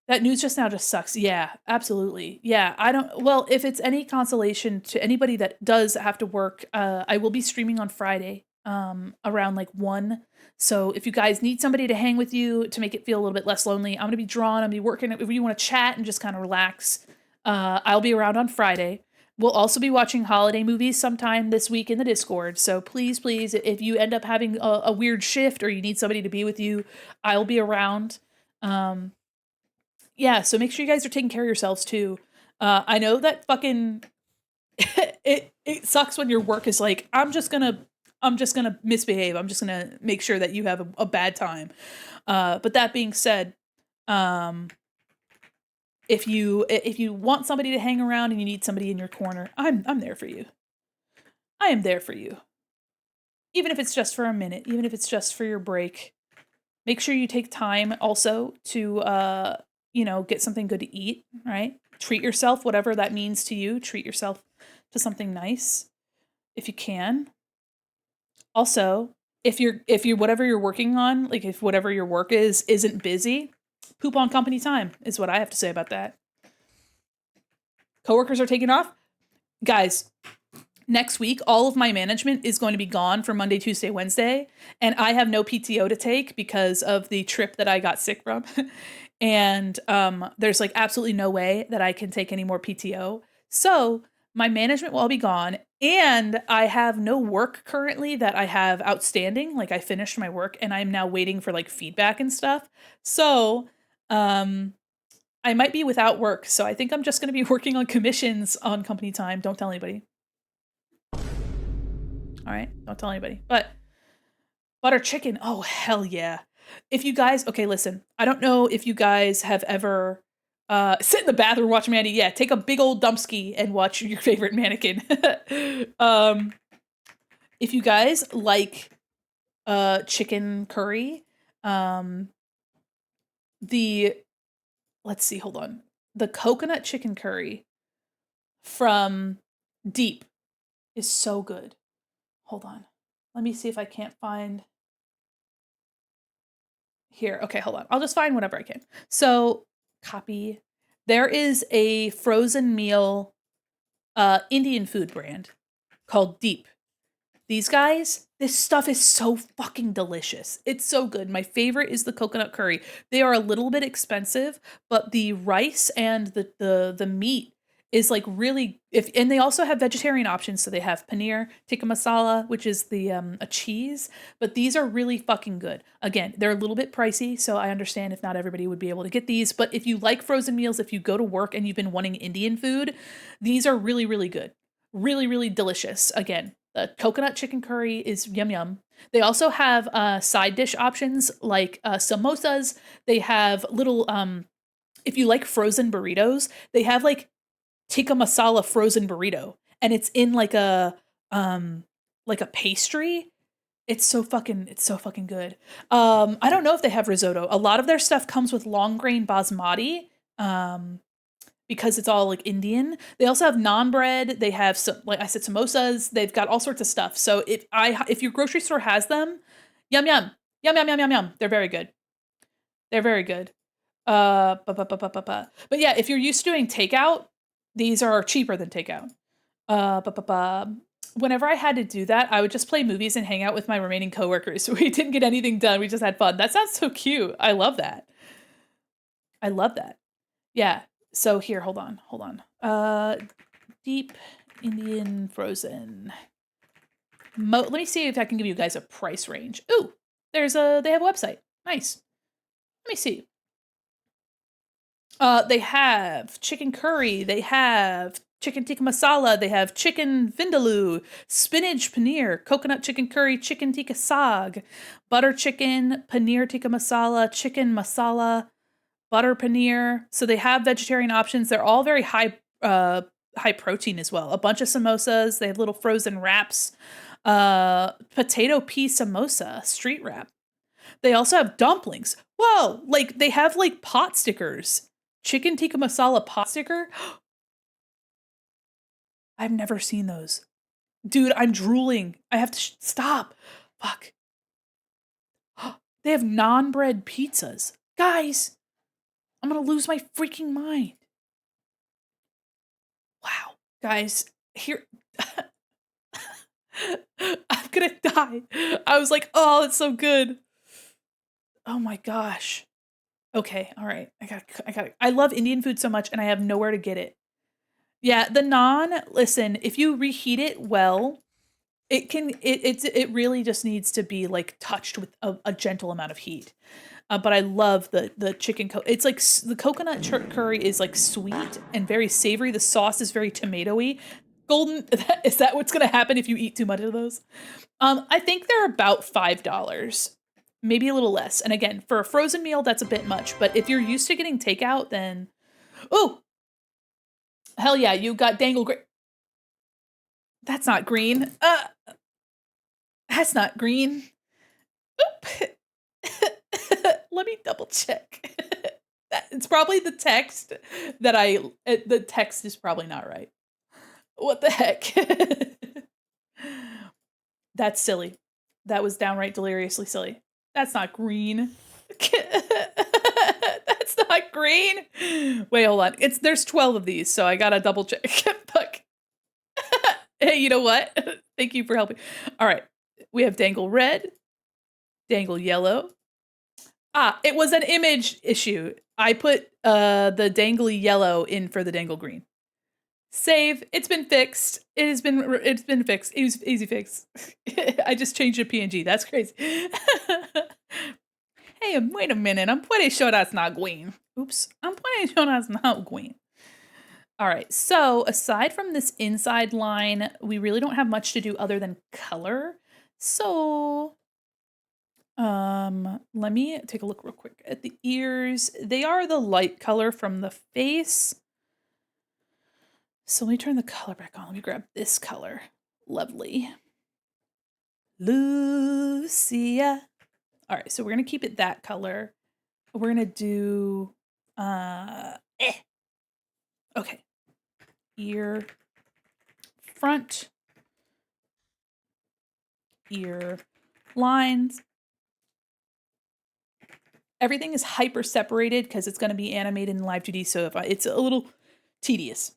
That news just now just sucks. Yeah, absolutely. Yeah, well, if it's any consolation to anybody that does have to work, I will be streaming on Friday, around like 1. So if you guys need somebody to hang with you to make it feel a little bit less lonely, I'm going to be drawn. I'm going to be working. If you want to chat and just kind of relax, I'll be around on Friday. We'll also be watching holiday movies sometime this week in the Discord. So please, if you end up having a weird shift or you need somebody to be with you, I'll be around. Yeah, so make sure you guys are taking care of yourselves too. I know that fucking it sucks when your work is like, I'm just gonna misbehave. I'm just gonna make sure that you have a bad time. But that being said, if you want somebody to hang around and you need somebody in your corner, I'm there for you. I am there for you. Even if it's just for a minute, even if it's just for your break. Make sure you take time also to get something good to eat, right? Treat yourself, whatever that means to you. Treat yourself to something nice if you can. Also, if you're whatever you're working on, like if whatever your work isn't busy, poop on company time is what I have to say about that. Coworkers are taking off. Guys, next week, all of my management is going to be gone for Monday, Tuesday, Wednesday, and I have no PTO to take because of the trip that I got sick from. And there's like absolutely no way that I can take any more PTO. So my management will all be gone, and I have no work currently that I have outstanding. Like I finished my work, and I'm now waiting for like feedback and stuff. So I might be without work. So I think I'm just going to be working on commissions on company time. Don't tell anybody. All right, don't tell anybody. But butter chicken, oh hell yeah. If you guys, okay, listen, I don't know if you guys have ever sit in the bathroom, watch Mandi. Yeah, take a big old dumpski and watch your favorite mannequin. If you guys like chicken curry, let's see, hold on. The coconut chicken curry from Deep is so good. Hold on. Let me see if I can't find here. Okay, hold on. I'll just find whatever I can. So, copy. There is a frozen meal Indian food brand called Deep. These guys, this stuff is so fucking delicious. It's so good. My favorite is the coconut curry. They are a little bit expensive, but the rice and the meat is like really, and they also have vegetarian options. So they have paneer tikka masala, which is the a cheese, but these are really fucking good. Again, they're a little bit pricey, so I understand if not everybody would be able to get these, but if you like frozen meals, if you go to work and you've been wanting Indian food, these are really, really good. Really, really delicious. Again, the coconut chicken curry is yum yum. They also have side dish options like samosas. They have little, if you like frozen burritos, they have like tikka masala frozen burrito, and it's in like a pastry. It's so fucking good. I don't know if they have risotto. A lot of their stuff comes with long grain basmati, because it's all like Indian. They also have naan bread. They have like I said, samosas. They've got all sorts of stuff. So if your grocery store has them, Yum, yum. Yum, yum, yum, yum, yum. They're very good. They're very good. But yeah, if you're used to doing takeout, these are cheaper than takeout. Whenever I had to do that, I would just play movies and hang out with my remaining coworkers. We didn't get anything done. We just had fun. That sounds so cute. I love that. I love that. Yeah. So here, hold on. Deep Indian frozen. Let me see if I can give you guys a price range. Ooh, they have a website. Nice. Let me see. They have chicken curry. They have chicken tikka masala. They have chicken vindaloo, spinach paneer, coconut chicken curry, chicken tikka saag, butter chicken, paneer tikka masala, chicken masala, butter paneer. So they have vegetarian options. They're all very high protein as well. A bunch of samosas. They have little frozen wraps. Potato pea samosa, street wrap. They also have dumplings. Whoa, like they have like pot stickers. Chicken tikka masala pot sticker. I've never seen those. Dude, I'm drooling. I have to stop. Fuck. They have non-bread pizzas. Guys, I'm going to lose my freaking mind. Wow. Guys, here. I'm going to die. I was like, oh, it's so good. Oh my gosh. Okay, all right. I love Indian food so much and I have nowhere to get it. Yeah, the naan, listen, if you reheat it well, it really just needs to be like touched with a gentle amount of heat. But I love the chicken it's like the coconut curry is like sweet and very savory. The sauce is very tomatoey. Golden, is that what's going to happen if you eat too much of those? I think they're about $5. Maybe a little less. And again, for a frozen meal, that's a bit much. But if you're used to getting takeout, then... Oh! Hell yeah, you got dangle green. That's not green. That's not green. Oop. Let me double check. It's probably the text that the text is probably not right. What the heck? That's silly. That was downright deliriously silly. That's not green. That's not green. Wait, hold on. There's 12 of these, so I gotta double check. Fuck. Hey, you know what? Thank you for helping. All right. We have dangle red, dangle yellow. It was an image issue. I put the dangly yellow in for the dangle green. Save. It's been fixed. It's been fixed. It was easy fix. I just changed a PNG. That's crazy. Hey, wait a minute. I'm pretty sure that's not green. Oops. I'm pretty sure that's not green. All right. So aside from this inside line, we really don't have much to do other than color. So let me take a look real quick at the ears. They are the light color from the face. So let me turn the color back on. Let me grab this color. Lovely. Lucia. All right, so we're going to keep it that color. We're going to do, Okay. Ear, front, ear, lines. Everything is hyper separated because it's going to be animated in Live 2D, so it's a little tedious.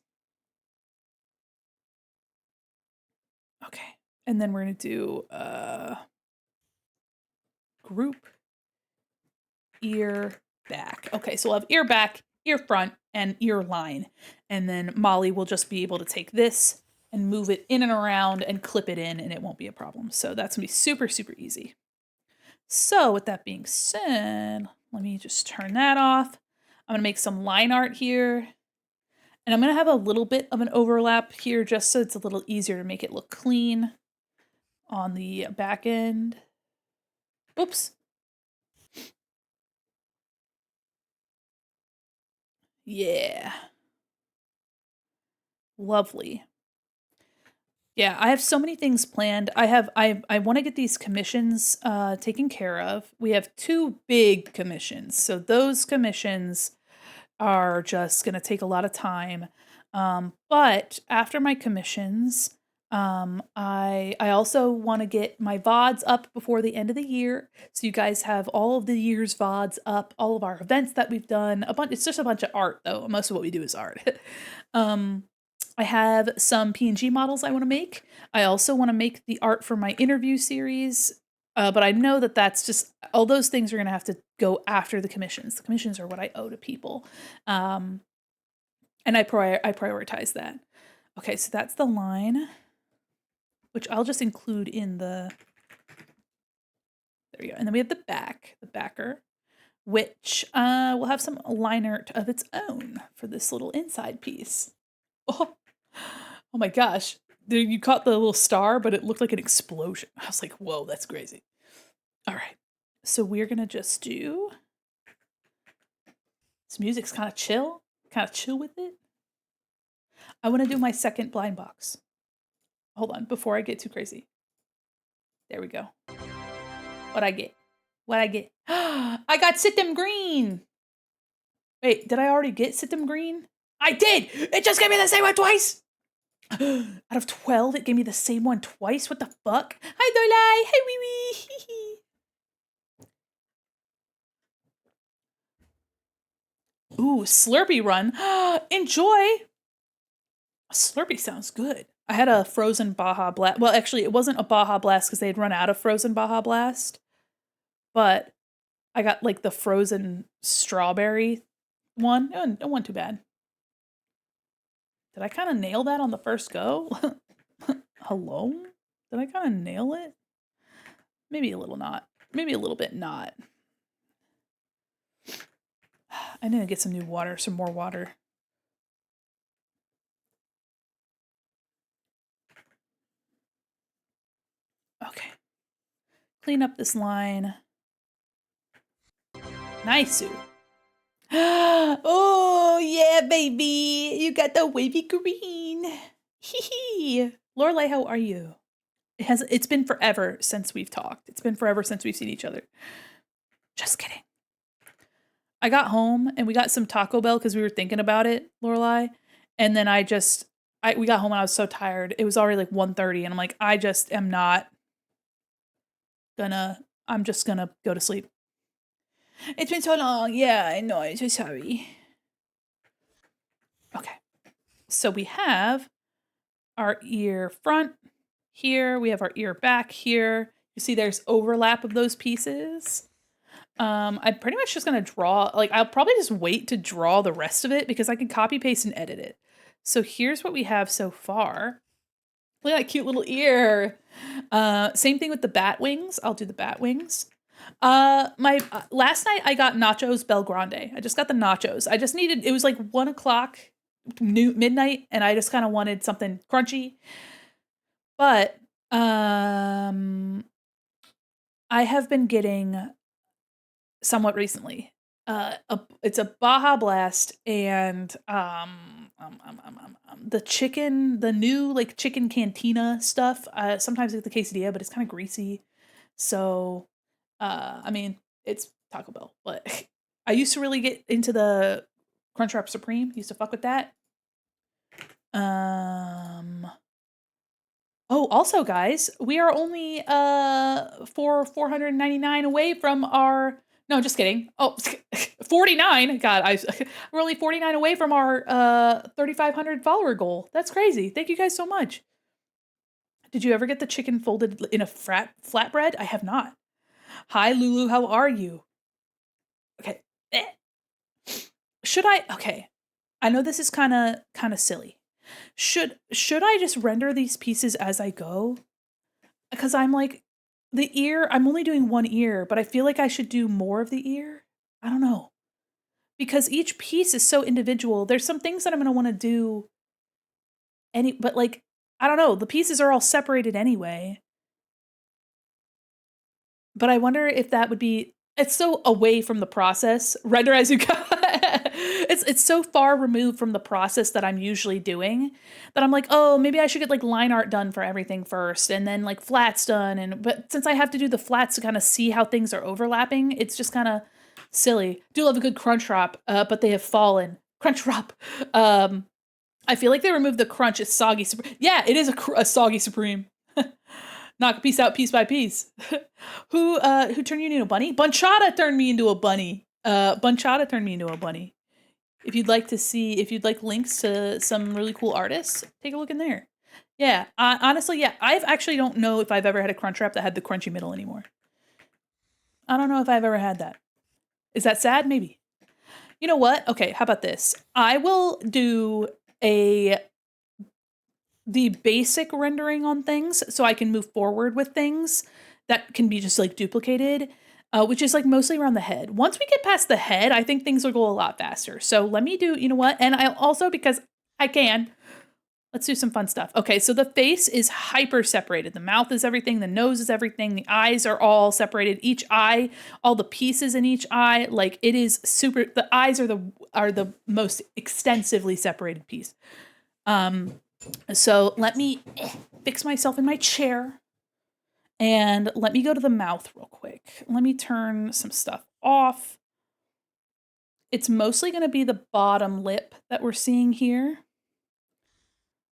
Okay, and then we're going to do group, ear, back. Okay, so we'll have ear back, ear front, and ear line. And then Molly will just be able to take this and move it in and around and clip it in, and it won't be a problem. So that's going to be super, super easy. So with that being said, let me just turn that off. I'm going to make some line art here. And I'm going to have a little bit of an overlap here just so it's a little easier to make it look clean on the back end. Oops. Yeah. Lovely. Yeah, I have so many things planned. I want to get these commissions taken care of. We have 2 big commissions. So those commissions are just going to take a lot of time. But after my commissions, I also want to get my VODs up before the end of the year. So you guys have all of the year's VODs up, all of our events that we've done. It's just a bunch of art though. Most of what we do is art. I have some PNG models I want to make. I also want to make the art for my interview series. But I know that that's just, all those things are going to have to go after the commissions. The commissions are what I owe to people. And I prioritize that. Okay, so that's the line, which I'll just include in the, there we go. And then we have the backer, which will have some line art of its own for this little inside piece. Oh my gosh. There, you caught the little star, but it looked like an explosion. I was like, whoa, that's crazy. All right. So we're going to just do, this music's kind of chill with it. I want to do my second blind box. Hold on, before I get too crazy. There we go. What'd I get? I got Sit-Em Green. Wait, did I already get Sit-Em Green? I did! It just gave me the same one twice! Out of 12, it gave me the same one twice? What the fuck? Hi, Dolai! Hey, wee wee! Ooh, Slurpee run. Enjoy! Slurpee sounds good. I had a frozen Baja Blast. Well, actually, it wasn't a Baja Blast because they had run out of frozen Baja Blast. But I got like the frozen strawberry one. It wasn't too bad. Did I kind of nail that on the first go? Hello? Did I kind of nail it? Maybe a little not. Maybe a little bit not. I need to get some new water, some more water. Okay. Clean up this line. Nice. Oh, yeah, baby. You got the wavy green. Hee. Lorelai, how are you? It's been forever since we've talked. It's been forever since we've seen each other. Just kidding. I got home and we got some Taco Bell because we were thinking about it, Lorelai. And then we got home and I was so tired. It was already like 1:30 and I'm like, I just am not gonna, I'm just gonna go to sleep. It's been so long. Yeah, I know. I'm so sorry. Okay. So we have our ear front here. We have our ear back here. You see there's overlap of those pieces. I'm pretty much just going to draw, like I'll probably just wait to draw the rest of it because I can copy paste and edit it. So here's what we have so far. Look at that cute little ear. Same thing with the bat wings. I'll do the bat wings. Last night I got nachos Bel Grande. I just got the nachos. I just needed, it was like 1 o'clock, midnight, and I just kind of wanted something crunchy. But, I have been getting somewhat recently, it's a Baja Blast and, the new like chicken cantina stuff. Sometimes it's the quesadilla, but it's kind of greasy. So, I mean, it's Taco Bell, but I used to really get into the Crunchwrap Supreme. Used to fuck with that. Oh, also, guys, we are only for $499 away from our. No, just kidding. Oh, 49. God, we're only 49 away from our 3,500 follower goal. That's crazy. Thank you guys so much. Did you ever get the chicken folded in a flatbread? I have not. Hi, Lulu. How are you? Okay. Should I? Okay. I know this is kind of silly. Should I just render these pieces as I go? Because I'm like, the ear, I'm only doing one ear, but I feel like I should do more of the ear. I don't know. Because each piece is so individual. There's some things that I'm going to want to do but like, I don't know. The pieces are all separated anyway. But I wonder if that would be, it's so away from the process. Render as you go. It's so far removed from the process that I'm usually doing that I'm like, oh, maybe I should get like line art done for everything first and then like flats done. But since I have to do the flats to kind of see how things are overlapping, it's just kind of silly. Do love a good crunch wrap, but they have fallen. Crunch wrap. I feel like they removed the crunch. It's soggy. Yeah, it is a soggy Supreme. Knock a piece out piece by piece. Who turned you into a bunny? Bunchata turned me into a bunny. Bunchata turned me into a bunny. If you'd like links to some really cool artists, take a look in there. Yeah, honestly, yeah, I've actually don't know if I've ever had a Crunchwrap that had the crunchy middle anymore. I don't know if I've ever had that. Is that sad? Maybe. You know what? Okay, how about this? I will do the basic rendering on things so I can move forward with things that can be just like duplicated, which is like mostly around the head. Once we get past the head, I think things will go a lot faster. So let me do, you know what? And I also, because I can, let's do some fun stuff. Okay, so the face is hyper separated. The mouth is everything. The nose is everything. The eyes are all separated. Each eye, all the pieces in each eye, like it is super. The eyes are the most extensively separated piece. So let me fix myself in my chair. And let me go to the mouth real quick. Let me turn some stuff off. It's mostly going to be the bottom lip that we're seeing here.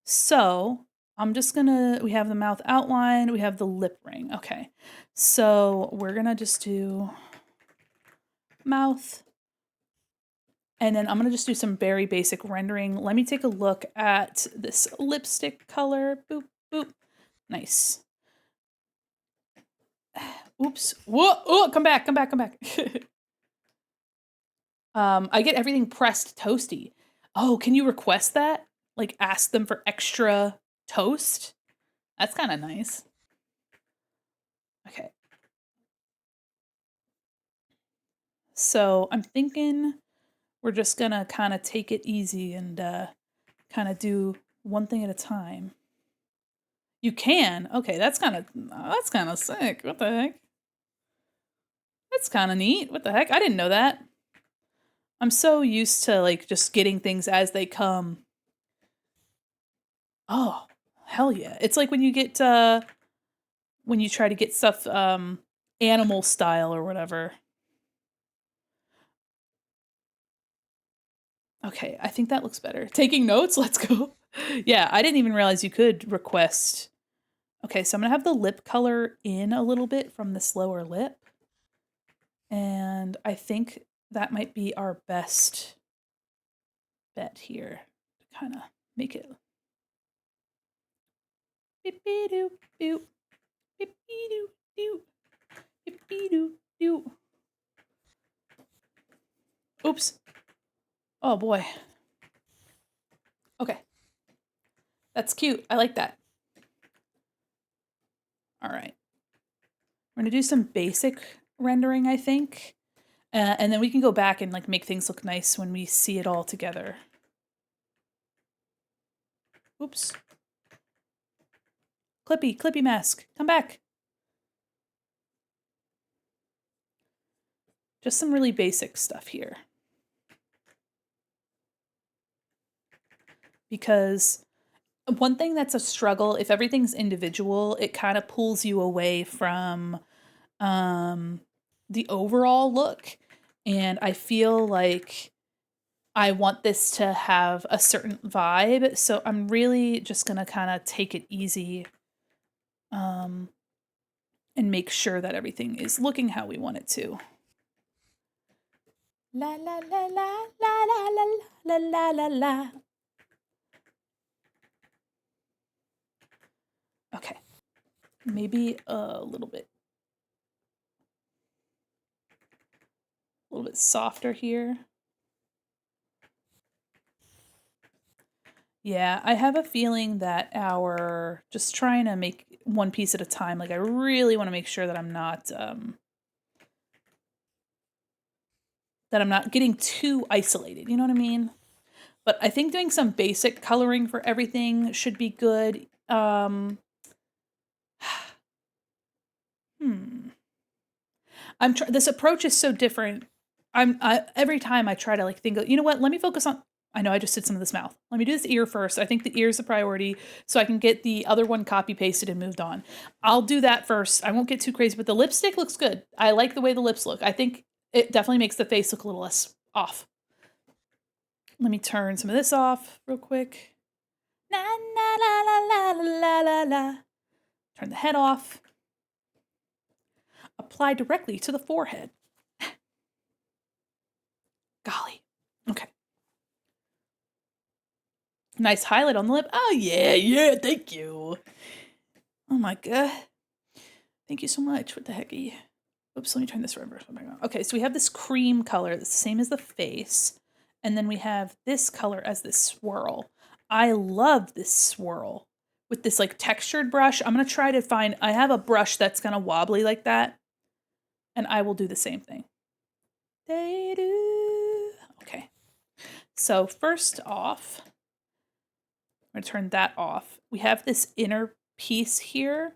So I'm just going to, we have the mouth outline, we have the lip ring. Okay. So we're going to just do mouth. And then I'm going to just do some very basic rendering. Let me take a look at this lipstick color. Boop, boop. Nice. Oops. Whoa, oh, come back. I get everything pressed toasty. Oh, can you request that? Like ask them for extra toast? That's kind of nice. Okay. So I'm thinking we're just gonna kind of take it easy and kind of do one thing at a time. You can? Okay, that's kind of sick. What the heck? That's kind of neat. What the heck? I didn't know that. I'm so used to like just getting things as they come. Oh, hell yeah. It's like when you get when you try to get stuff animal style or whatever. Okay, I think that looks better. Taking notes? Let's go. Yeah, I didn't even realize you could request. Okay, so I'm going to have the lip color in a little bit from this lower lip. And I think that might be our best bet here to kind of make it. Beep-dee-doo, doo. Beep-dee-doo, doo. Beep-dee-doo, doo. Oops. Oh boy. Okay. That's cute. I like that. All right. We're going to do some basic rendering, I think. And then we can go back and like make things look nice when we see it all together. Oops. Clippy mask. Come back. Just some really basic stuff here. Because one thing that's a struggle, if everything's individual, it kind of pulls you away from the overall look. And I feel like I want this to have a certain vibe. So I'm really just going to kind of take it easy and make sure that everything is looking how we want it to. La la la la la la la la la la. Okay, maybe a little bit softer here. Yeah, I have a feeling that just trying to make one piece at a time, like I really want to make sure that I'm not getting too isolated, you know what I mean? But I think doing some basic coloring for everything should be good. This approach is so different. Every time I try to like think, you know what? Let me focus on. I know I just did some of this mouth. Let me do this ear first. I think the ear is the priority, so I can get the other one copy pasted and moved on. I'll do that first. I won't get too crazy, but the lipstick looks good. I like the way the lips look. I think it definitely makes the face look a little less off. Let me turn some of this off real quick. La la la la la la la la. Turn the head off. Apply directly to the forehead. Golly. Okay. Nice highlight on the lip. Oh, yeah, thank you. Oh my god. Thank you so much. What the heck are you? Oops, let me turn this reverse. Okay, so we have this cream color, the same as the face. And then we have this color as this swirl. I love this swirl with this like textured brush. I'm going to try to find, I have a brush that's kind of wobbly like that. And I will do the same thing. They do. Okay. So first off, I'm going to turn that off. We have this inner piece here,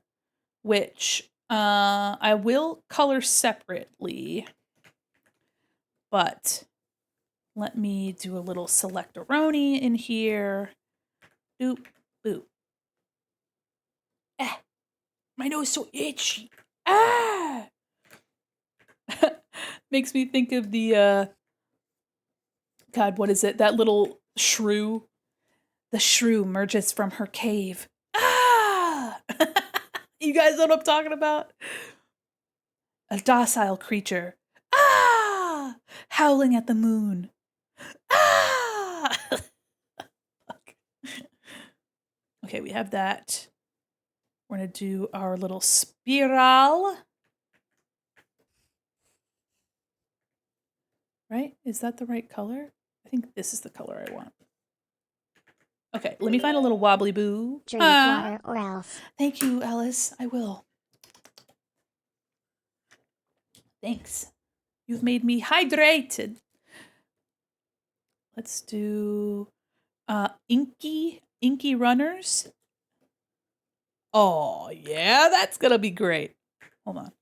which I will color separately, but let me do a little selectoroni in here. Boop, boop. Ah, my nose is so itchy. Ah! Makes me think of the, God, what is it? That little shrew. The shrew emerges from her cave. Ah! You guys know what I'm talking about? A docile creature. Ah! Howling at the moon. Ah! Okay, we have that. We're going to do our little spiral. Right? Is that the right color? I think this is the color I want. Okay, let me find a little wobbly boo. Drink water or else. Thank you, Alice. I will. Thanks. You've made me hydrated. Let's do inky runners. Oh, yeah, that's gonna be great. Hold on.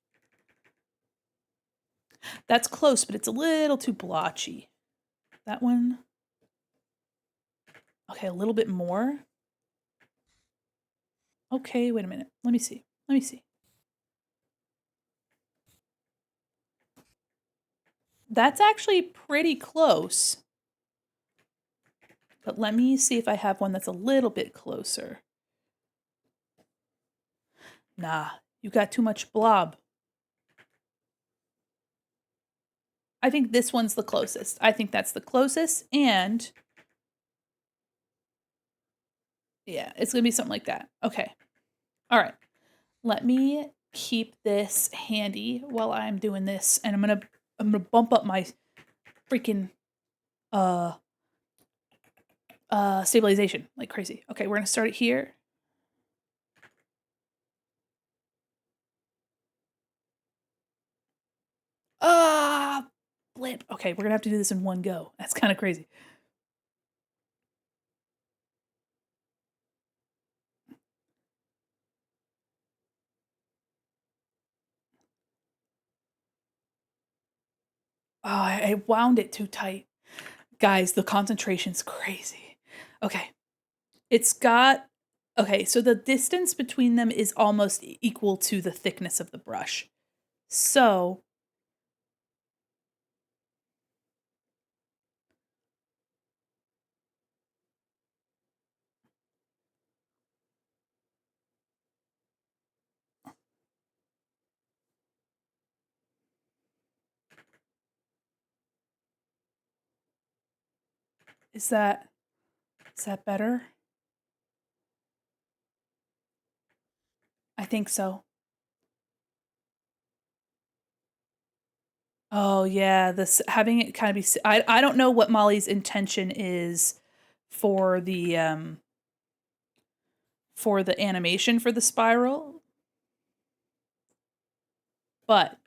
That's close, but it's a little too blotchy. That one. Okay, a little bit more. Okay, wait a minute. Let me see. That's actually pretty close. But let me see if I have one that's a little bit closer. Nah, you got too much blob. I think this one's the closest. I think that's the closest, and yeah, it's gonna be something like that. Okay. All right. Let me keep this handy while I'm doing this, and I'm gonna bump up my freaking stabilization like crazy. Okay, we're gonna start it here. Ah, blip. Okay, we're gonna have to do this in one go. That's kind of crazy. Oh, I wound it too tight. Guys, the concentration's crazy. Okay. It's got, okay, so the distance between them is almost equal to the thickness of the brush. So, is that better? I think so. Oh yeah, this having it kind of be, I don't know what Molly's intention is for the animation for the spiral. But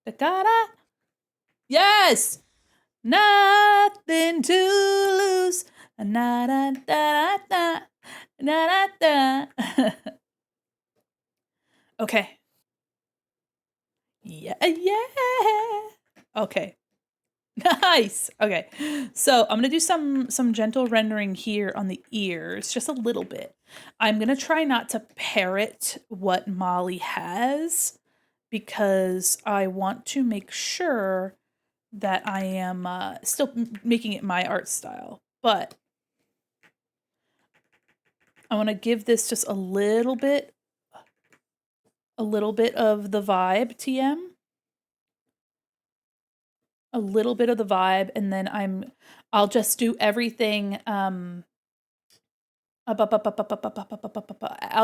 da-da-da. Yes! Nothing to lose. Na-da-da-da-da. Na-da-da. Okay. Yeah. Okay. Nice. Okay. So I'm gonna do some gentle rendering here on the ears, just a little bit. I'm gonna try not to parrot what Molly has because I want to make sure that I am still making it my art style. but I want to give this just a little bit of the vibe, TM. A little bit of the vibe, and then I'll just do everything, I'll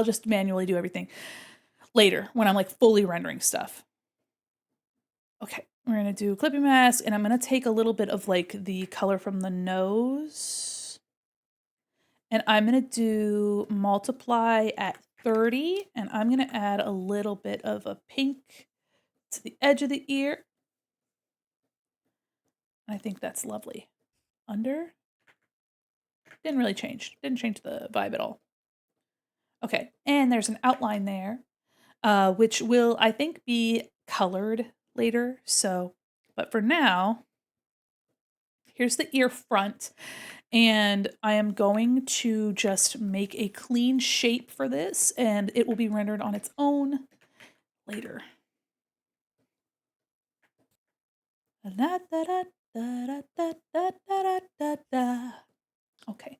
just manually do everything later when I'm like fully rendering stuff. Okay, we're gonna do clipping mask, and I'm gonna take a little bit of like the color from the nose, and I'm gonna do multiply at 30, and I'm gonna add a little bit of a pink to the edge of the ear. I think that's lovely. Under. Didn't really change. Didn't change the vibe at all. Okay, and there's an outline there, which will, I think, be colored later. So, but for now, here's the ear front, and I am going to just make a clean shape for this, and it will be rendered on its own later. Okay.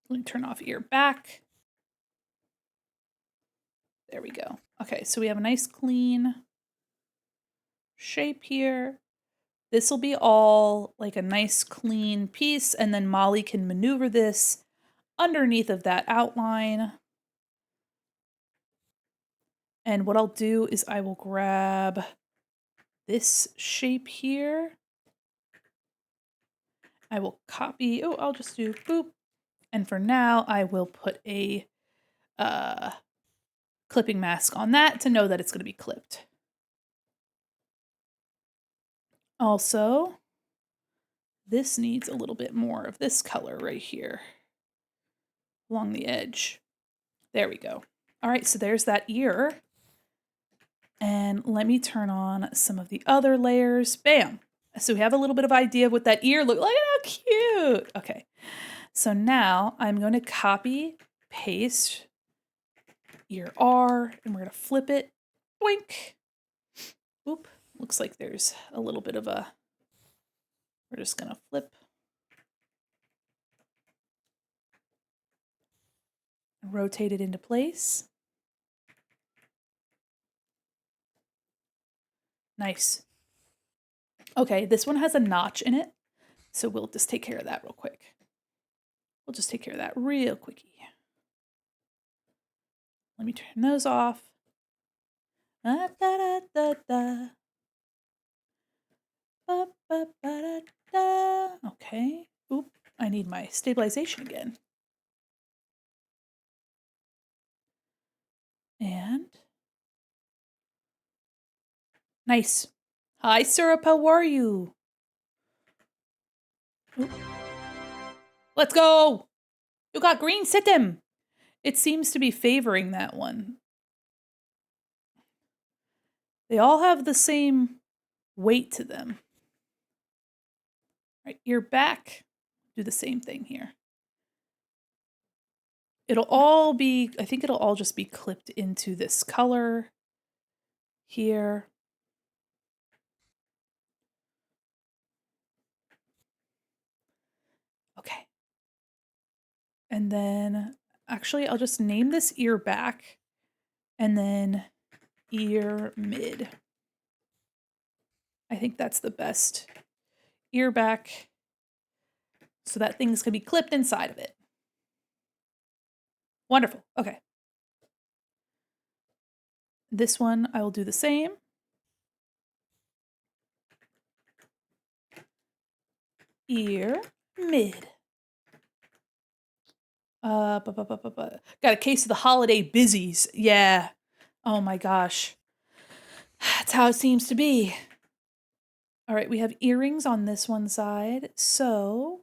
Let me turn off ear back. There we go. Okay, so we have a nice clean shape here. This will be all like a nice clean piece, and then Molly can maneuver this underneath of that outline. And what I'll do is I will grab this shape here. I will copy, I'll just do boop. And for now, I will put a clipping mask on that to know that it's going to be clipped. Also, this needs a little bit more of this color right here along the edge. There we go. All right, so there's that ear. And let me turn on some of the other layers. Bam. So we have a little bit of idea of what that ear looks like. Look at how cute. Okay. So now I'm going to copy, paste ear R, and we're going to flip it. Boink. Oop. Looks like there's a little bit of a, we're just going to flip. Rotate it into place. Nice. Okay, this one has a notch in it, so we'll just take care of that real quick. We'll just take care of that real quickie. Let me turn those off. Da, da, da, da, ba, ba, ba, da, da. Okay. Oop, I need my stabilization again. And nice. Hi, Syrup, how are you? Oop. Let's go. You got green, sit him. It seems to be favoring that one. They all have the same weight to them. Right, ear back. Do the same thing here. It'll all be, I think it'll all just be clipped into this color here. Okay. And then actually I'll just name this ear back and then ear mid. I think that's the best. Ear back so that things can be clipped inside of it. Wonderful. Okay. This one I will do the same. Ear mid. Got a case of the holiday busies. Yeah. Oh my gosh. That's how it seems to be. All right, we have earrings on this one side, so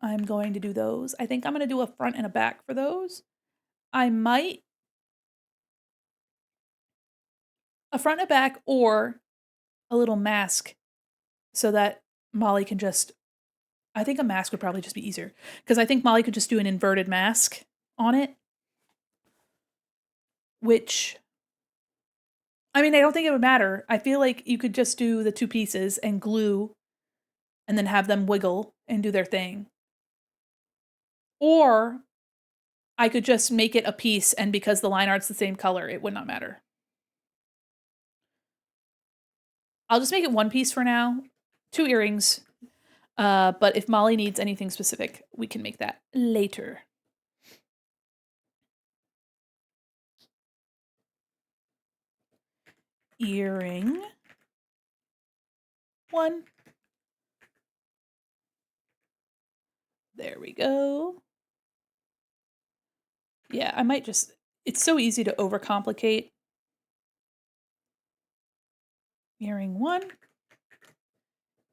I'm going to do those. I think I'm going to do a front and a back for those. I might a front and a back or a little mask so that Molly can just, I think a mask would probably just be easier because I think Molly could just do an inverted mask on it, which, I mean, I don't think it would matter. I feel like you could just do the 2 pieces and glue and then have them wiggle and do their thing. Or I could just make it a piece, and because the line art's the same color, it would not matter. I'll just make it 1 piece for now. 2 earrings. But if Molly needs anything specific, we can make that later. Earring 1. There we go. Yeah, I might just, it's so easy to overcomplicate. Earring 1.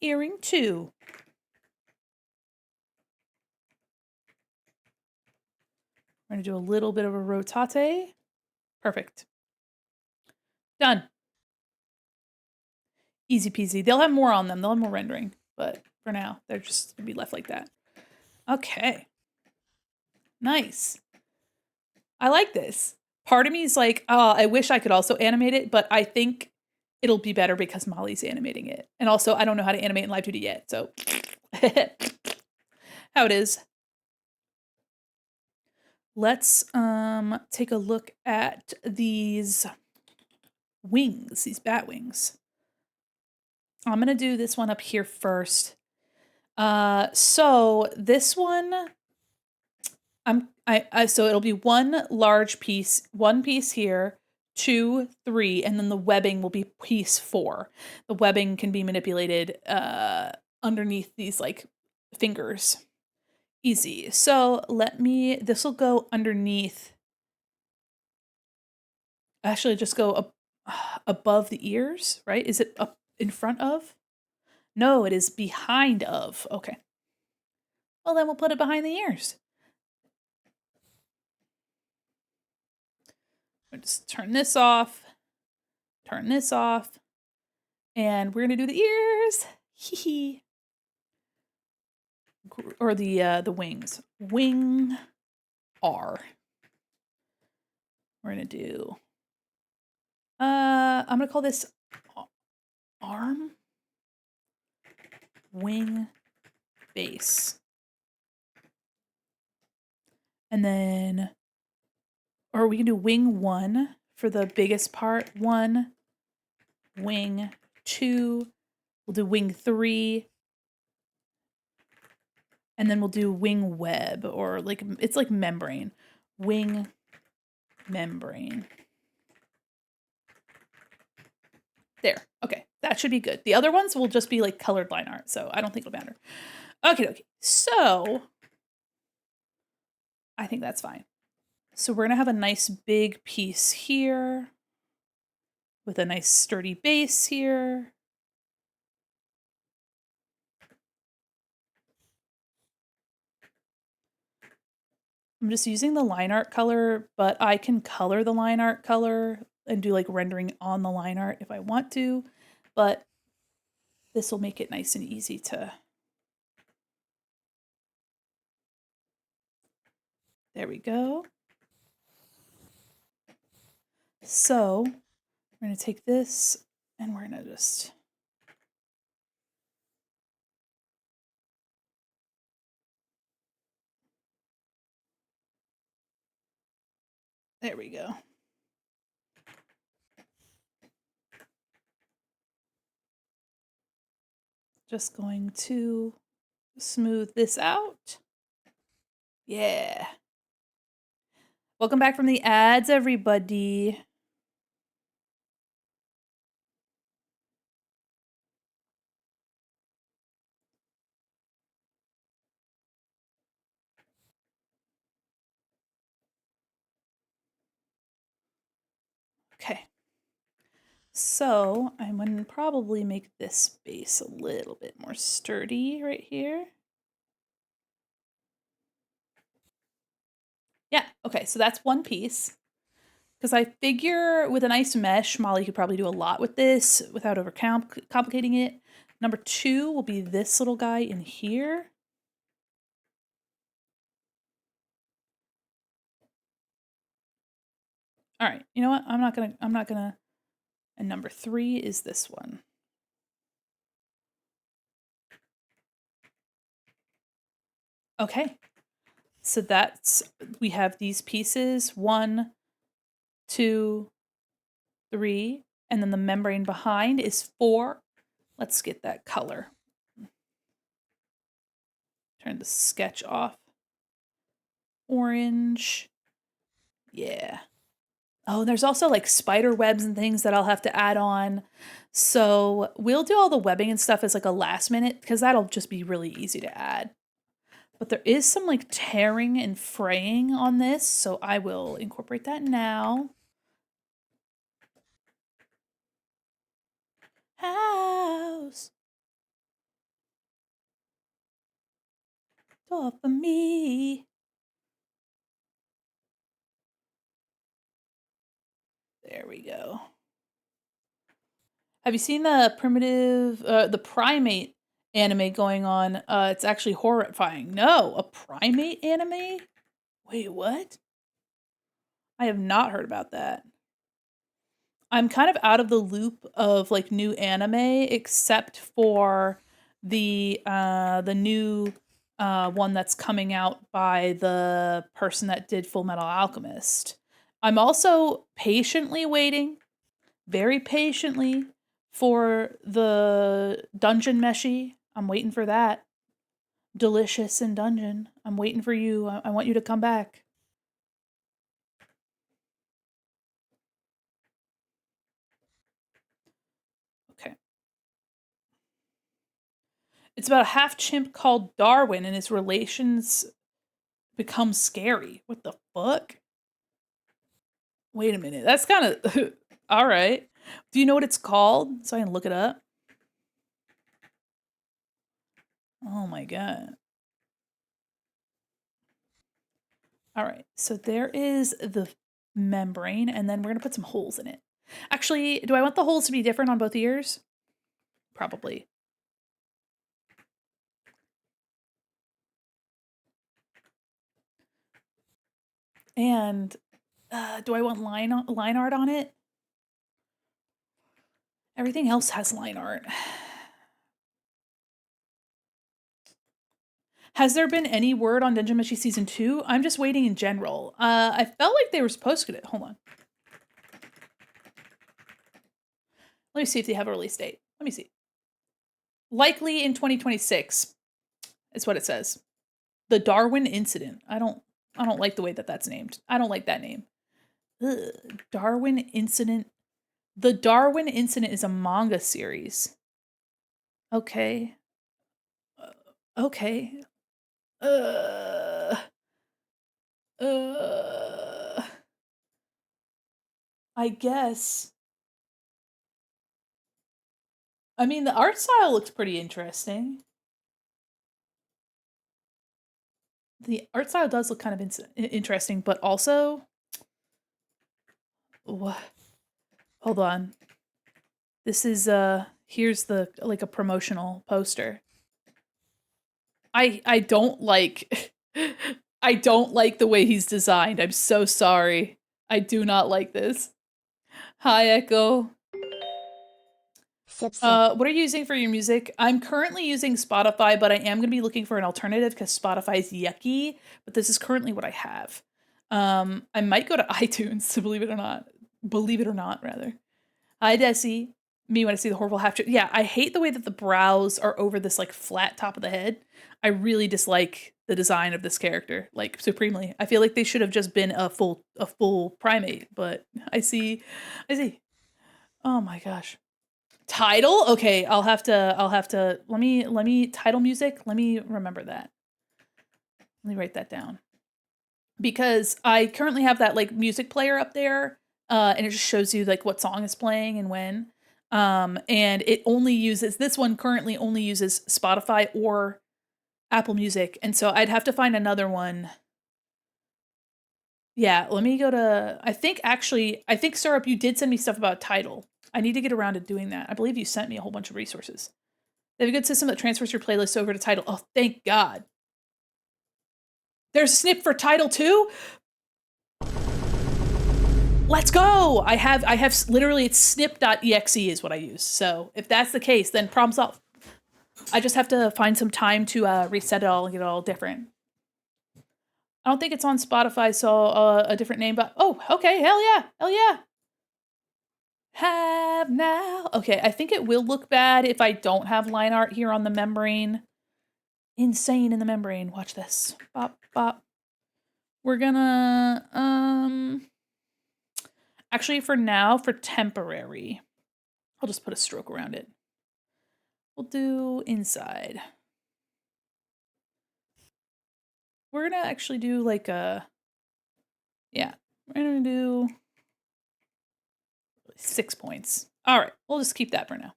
Earring 2. We're going to do a little bit of a rotate. Perfect. Done. Easy peasy. They'll have more on them. They'll have more rendering. But for now, they're just going to be left like that. Okay. Nice. I like this. Part of me is like, oh, I wish I could also animate it, but I think it'll be better because Molly's animating it. And also, I don't know how to animate in Live 2D yet, so how it is. Let's take a look at these wings, these bat wings. I'm gonna do this one up here first. So this one, so it'll be 1 large piece, 1 piece here, 2, 3, and then the webbing will be piece 4. The webbing can be manipulated underneath these like fingers. Easy. So this will go underneath. Actually, just go up above the ears, right? Is it up in front of? No, it is behind of. Okay. Well, then we'll put it behind the ears. We'll just turn this off, and we're gonna do the ears. Hee hee. Or the wings. Wing R. We're gonna do. I'm gonna call this arm, wing, base, and then, or we can do wing 1 for the biggest part. 1, wing 2. We'll do wing 3. And then we'll do wing web, or like, it's like membrane. Wing membrane. There. Okay. That should be good. The other ones will just be like colored line art, so I don't think it'll matter. Okay. So I think that's fine. So we're going to have a nice big piece here with a nice sturdy base here. I'm just using the line art color, but I can color the line art color and do like rendering on the line art if I want to, but this will make it nice and easy to. There we go. So we're going to take this and we're going to just. There we go. Just going to smooth this out. Yeah. Welcome back from the ads, everybody. Okay. So I'm going to probably make this base a little bit more sturdy right here. Yeah, okay, so that's 1 piece. Because I figure with a nice mesh, Molly could probably do a lot with this without complicating it. Number 2 will be this little guy in here. All right. You know what? I'm not gonna. And number 3 is this one. Okay. So we have these pieces, 1, 2, 3, and then the membrane behind is 4. Let's get that color. Turn the sketch off. Orange. Yeah. Oh, there's also like spider webs and things that I'll have to add on. So we'll do all the webbing and stuff as like a last minute because that'll just be really easy to add. But there is some like tearing and fraying on this, so I will incorporate that now. House. Door for me. There we go. Have you seen the the primate anime going on? It's actually horrifying. No, a primate anime? Wait, what? I have not heard about that. I'm kind of out of the loop of like new anime, except for the new one that's coming out by the person that did Full Metal Alchemist. I'm also patiently waiting, very patiently, for the Dungeon Meshi. I'm waiting for that. Delicious in Dungeon. I'm waiting for you. I want you to come back. Okay. It's about a half chimp called Darwin and his relations become scary. What the fuck? Wait a minute. That's kind of all right. Do you know what it's called so I can look it up? Oh my god. All right. So there is the membrane and then we're going to put some holes in it. Actually, do I want the holes to be different on both ears? Probably. And do I want line art on it? Everything else has line art. Has there been any word on Dungeon Meshi Season 2? I'm just waiting in general. I felt like they were supposed to get it. Hold on. Let me see if they have a release date. Let me see. Likely in 2026 is what it says. The Darwin Incident. I don't like the way that that's named. I don't like that name. Ugh. Darwin Incident. The Darwin Incident is a manga series. Okay. Okay. I guess. I mean, the art style looks pretty interesting. The art style does look kind of interesting, but also... What? Hold on. This is, here's the, like, a promotional poster. I don't like... I don't like the way he's designed. I'm so sorry. I do not like this. Hi, Echo. Sip, sip. What are you using for your music? I'm currently using Spotify, but I am going to be looking for an alternative because Spotify is yucky, but this is currently what I have. I might go to iTunes to believe it or not. Believe it or not, rather. Hi, Desi. Me when I see the horrible half. Yeah, I hate the way that the brows are over this like flat top of the head. I really dislike the design of this character, like supremely. I feel like they should have just been a full primate, but I see. Oh my gosh. Title? Okay, I'll have to let me title music. Let me remember that. Let me write that down. Because I currently have that like music player up there, and it just shows you like what song is playing and when. And it only uses, this one currently only uses Spotify or Apple Music, and so I'd have to find another one. Yeah, let me go to, I think Syrup, you did send me stuff about Tidal. I need to get around to doing that. I believe you sent me a whole bunch of resources. They have a good system that transfers your playlist over to Tidal. Oh, thank God. There's a snip for Tidal too? Let's go! I have literally, it's snip.exe is what I use. So if that's the case, then problem solved. I just have to find some time to reset it all and get it all different. I don't think it's on Spotify, so a different name, but oh, okay, hell yeah, hell yeah. Have now. Okay, I think it will look bad if I don't have line art here on the membrane. Insane in the membrane. Watch this. Bop, bop. We're gonna, actually for now, for temporary, I'll just put a stroke around it. We'll do inside. We're gonna actually do like a, yeah, we're gonna do 6 points. All right, we'll just keep that for now.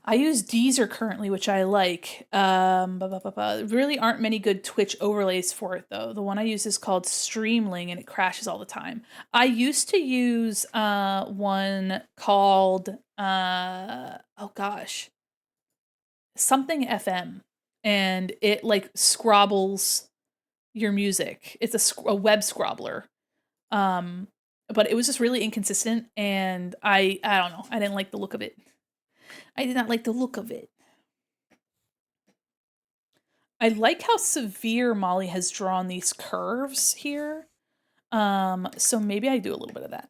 I use Deezer currently, which I like. Really aren't many good Twitch overlays for it though. The one I use is called Streamling and it crashes all the time. I used to use one called oh gosh, something FM, and it like scrobbles your music. It's a web scrobbler. But it was just really inconsistent, and I don't know. I didn't like the look of it. I did not like the look of it. I like how severe Molly has drawn these curves here. So maybe I do a little bit of that.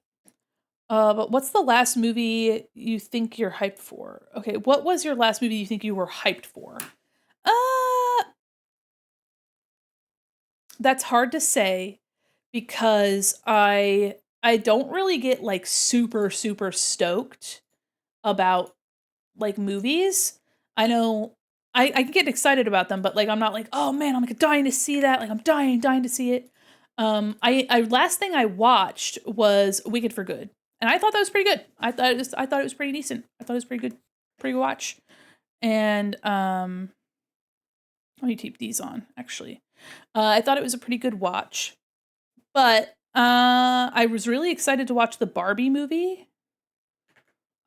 But what's the last movie you think you're hyped for? Okay, what was your last movie you think you were hyped for? That's hard to say because I don't really get like super stoked about like movies. I know I can get excited about them, but like I'm not like, oh man, I'm like dying to see that. Like I'm dying to see it. I last thing I watched was Wicked for Good, and I thought that was pretty good. I thought it was pretty decent. I thought it was pretty good watch. And let me keep these on actually. I thought it was a pretty good watch, but I was really excited to watch the Barbie movie.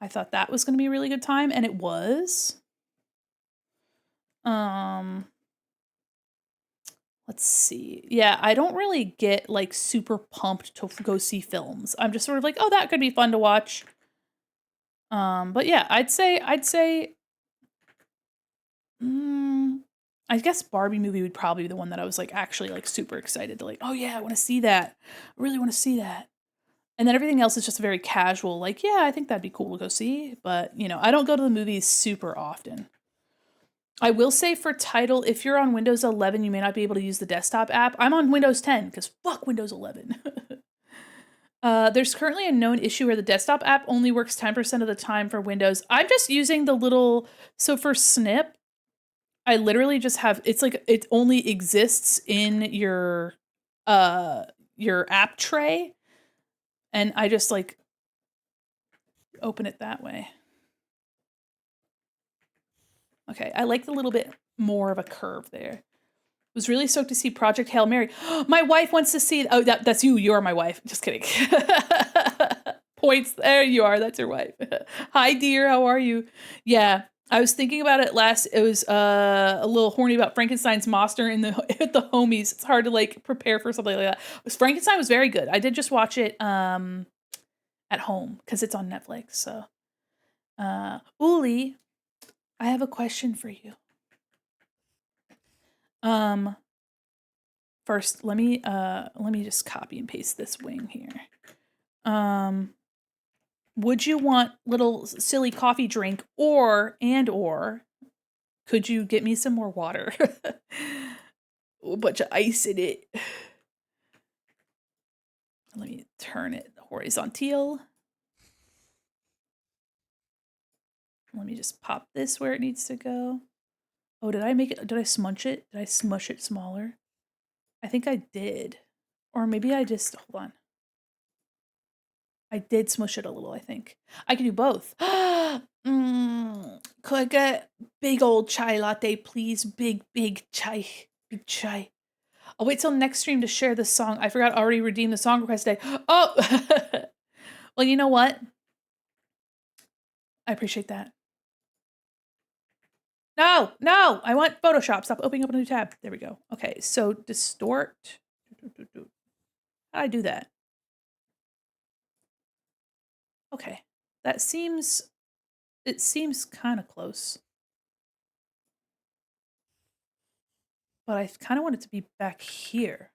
I thought that was going to be a really good time, and it was. Let's see. Yeah, I don't really get like super pumped to go see films. I'm just sort of like, oh, that could be fun to watch. But yeah, I'd say I guess Barbie movie would probably be the one that I was like actually like super excited to like, oh yeah, I want to see that. I really want to see that. And then everything else is just very casual, like, yeah, I think that'd be cool to go see. But, you know, I don't go to the movies super often. I will say for title, if you're on Windows 11, you may not be able to use the desktop app. I'm on Windows 10 because fuck Windows 11. There's currently a known issue where the desktop app only works 10% of the time for Windows. I'm just using the little, so for Snip, I literally just have, it's like, it only exists in your app tray. And I just like open it that way. Okay, I like the little bit more of a curve there. Was really stoked to see Project Hail Mary. My wife wants to see. Oh, that's you. You're my wife. Just kidding. Points. There you are. That's your wife. Hi, dear. How are you? Yeah, I was thinking about it last. It was a little horny about Frankenstein's monster in the at the homies. It's hard to like prepare for something like that. Frankenstein was very good. I did just watch it at home because it's on Netflix. So, Uli, I have a question for you. First, let me just copy and paste this wing here. Would you want little silly coffee drink or could you get me some more water? A bunch of ice in it. Let me turn it horizontal. Let me just pop this where it needs to go. Oh, did I smush it? Did I smush it smaller? I think I did. Or maybe I just, hold on. I did smush it a little, I think. I can do both. Could I get big old chai latte, please? Big chai. Big chai. I'll wait till next stream to share this song. I forgot I already redeemed the song request today. Oh! Well, you know what? I appreciate that. No! I want Photoshop. Stop opening up a new tab. There we go. Okay, so distort. How do I do that? Okay. It seems kind of close. But I kind of want it to be back here.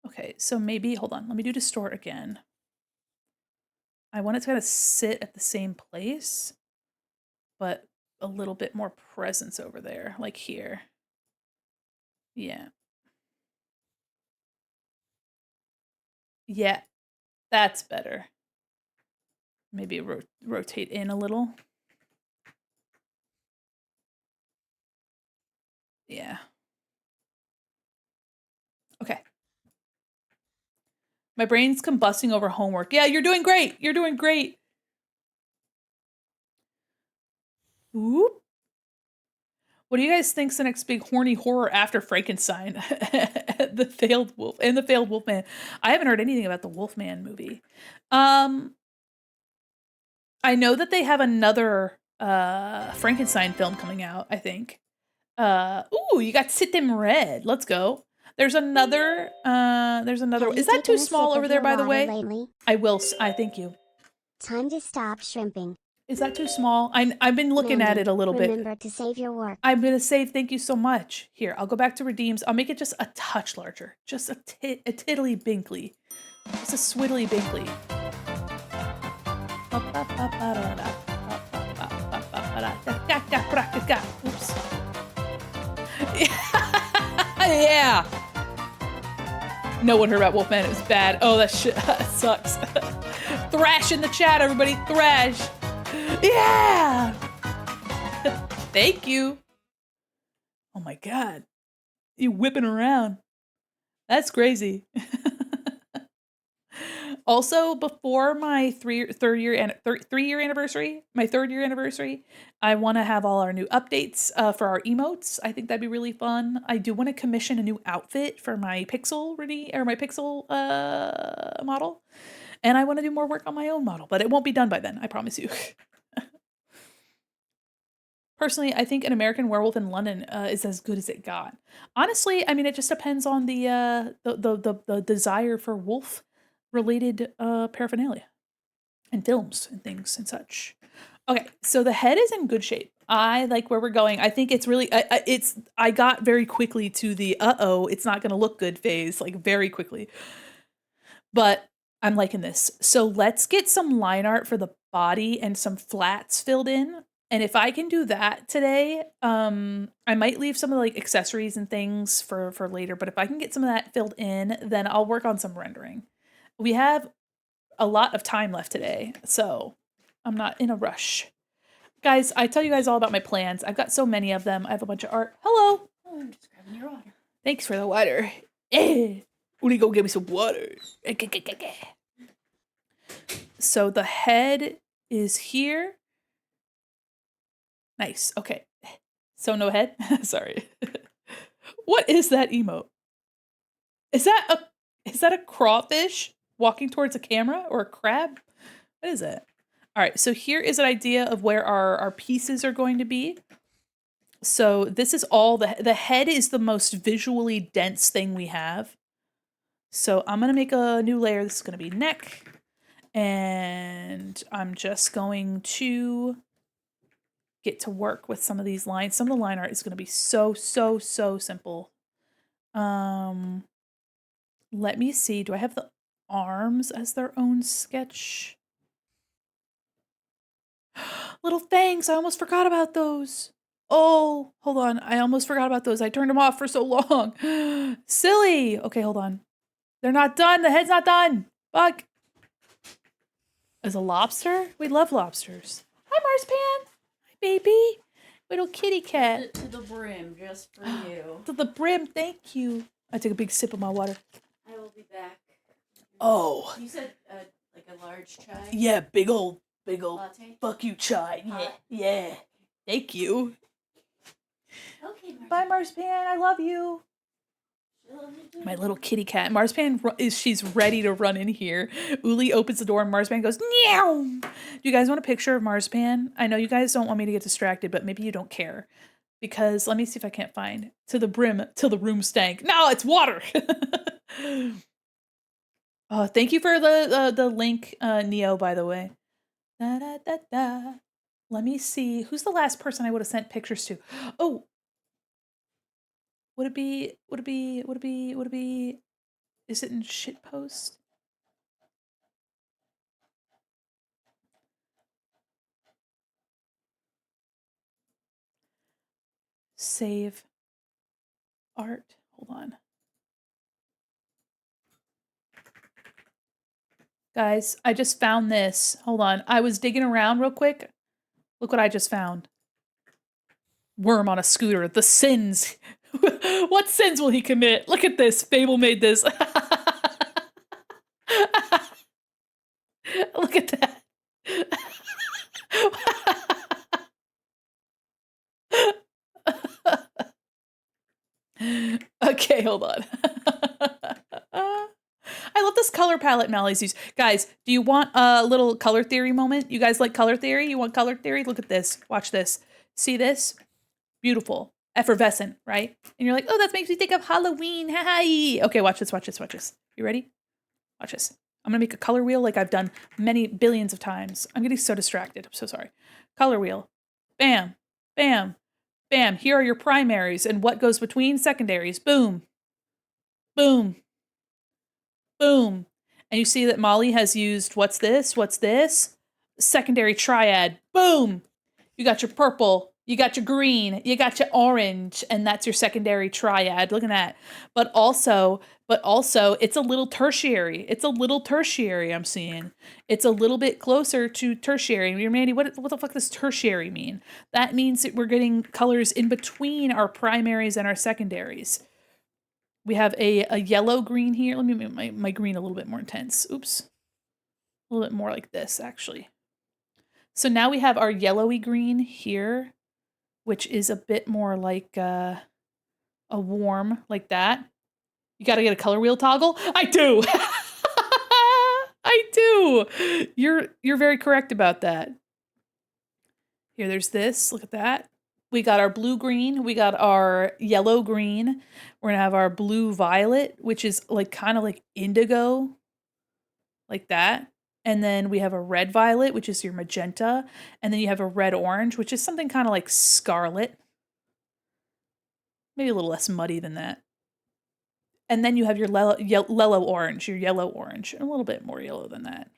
Okay, so maybe, hold on, let me do distort again. I want it to kind of sit at the same place, but a little bit more presence over there, like here. Yeah. Yeah, that's better. Maybe rotate in a little. Yeah. Okay. My brain's combusting over homework. Yeah, you're doing great. You're doing great. Whoop. What do you guys think's the next big horny horror after Frankenstein? The failed wolf and the failed Wolfman. I haven't heard anything about the Wolfman movie. I know that they have another Frankenstein film coming out, I think. Ooh, you got Sit Them Red. Let's go. There's another is that too small over there, by the way? Lately? I thank you. Time to stop shrimping. Is that too small? I've been looking Mandi, at it a little bit. Remember to save your work. I'm going to save, thank you so much. Here, I'll go back to redeems. I'll make it just a touch larger. Just a tiddly binkly. Just a swiddly binkly. Oops. Yeah. No one heard about Wolfman. It was bad. Oh, that shit sucks. Thrash in the chat, everybody. Thrash. Yeah. Thank you. Oh my God. You whipping around. That's crazy. Also, before my third year anniversary, I want to have all our new updates for our emotes. I think that'd be really fun. I do want to commission a new outfit for my Pixel model. And I want to do more work on my own model, but it won't be done by then, I promise you. Personally, I think An American Werewolf in London is as good as it got. Honestly, I mean, it just depends on the desire for wolf-related paraphernalia and films and things and such. Okay, so the head is in good shape. I like where we're going. I think it's really, I got very quickly to the it's not going to look good phase, like very quickly. But I'm liking this. So let's get some line art for the body and some flats filled in. And if I can do that today, I might leave some of the like accessories and things for later. But if I can get some of that filled in, then I'll work on some rendering. We have a lot of time left today, so I'm not in a rush. Guys, I tell you guys all about my plans. I've got so many of them. I have a bunch of art. Hello. Oh, I'm just grabbing your water. Thanks for the water. Uli, go get me some water. So the head is here. Nice. Okay. So no head? Sorry. What is that emote? Is that a crawfish walking towards a camera or a crab? What is it? All right. So here is an idea of where our pieces are going to be. So this is all the head is the most visually dense thing we have. So I'm going to make a new layer. This is going to be neck. And I'm just going to get to work with some of these lines. Some of the line art is going to be so simple. Let me see. Do I have the arms as their own sketch? Little fangs. I almost forgot about those. Oh, hold on. I almost forgot about those. I turned them off for so long. Silly. Okay, hold on. They're not done. The head's not done. Fuck. As a lobster? We love lobsters. Hi, Marspan. Hi, baby. Little kitty cat. To the brim, just for you. To the brim. Thank you. I took a big sip of my water. I will be back. Oh. You said like a large chai? Yeah, big old latte? fuck you chai. Yeah. Thank you. Okay, Marspan. Bye, Marspan. I love you. My little kitty cat. Marspan she's ready to run in here. Uli opens the door and Marspan goes, meow. Do you guys want a picture of Marspan? I know you guys don't want me to get distracted, but maybe you don't care. Because let me see if I can't find to the brim till the room stank. No, it's water. Thank you for the link, Neo, by the way. Da, da, da, da. Let me see. Who's the last person I would have sent pictures to? Oh, would it be, is it in shitpost? Save art. Hold on. Guys, I just found this. Hold on. I was digging around real quick. Look what I just found. Worm on a scooter. The sins. What sins will he commit? Look at this. Fable made this. Look at that. Okay, hold on. I love this color palette Mally's used. Guys, do you want a little color theory moment? You guys like color theory? You want color theory? Look at this. Watch this. See this? Beautiful. Effervescent, right? And you're like, oh, that makes me think of Halloween. Hi. Okay, watch this, watch this, watch this. You ready? Watch this. I'm gonna make a color wheel like I've done many billions of times. I'm getting so distracted. I'm so sorry. Color wheel. Bam. Bam. Bam. Here are your primaries and what goes between secondaries. Boom. Boom. Boom. And you see that Molly has used, what's this? What's this? Secondary triad. Boom. You got your purple, you got your green, you got your orange, and that's your secondary triad. Look at that. But also, it's a little tertiary. It's a little tertiary, I'm seeing. It's a little bit closer to tertiary. You're Mandy, what the fuck does tertiary mean? That means that we're getting colors in between our primaries and our secondaries. We have a yellow green here. Let me make my green a little bit more intense. Oops. A little bit more like this, actually. So now we have our yellowy green here, which is a bit more like a warm, like that. You got to get a color wheel toggle? I do! I do! You're very correct about that. Here, there's this. Look at that. We got our blue-green. We got our yellow-green. We're going to have our blue-violet, which is like kind of like indigo, like that. And then we have a red-violet, which is your magenta. And then you have a red-orange, which is something kind of like scarlet. Maybe a little less muddy than that. And then you have your yellow-orange, your yellow-orange, and a little bit more yellow than that.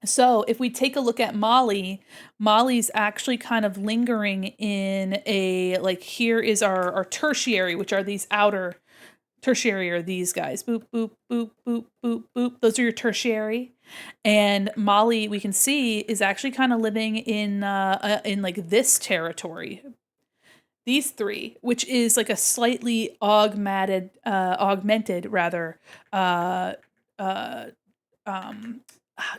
So if we take a look at Molly, Molly's actually kind of lingering in a, like, here is our tertiary, which are these outer, tertiary are these guys. Boop, boop, boop, boop, boop, boop. Those are your tertiary. And Molly, we can see, is actually kind of living in like this territory. These three, which is like a slightly augmented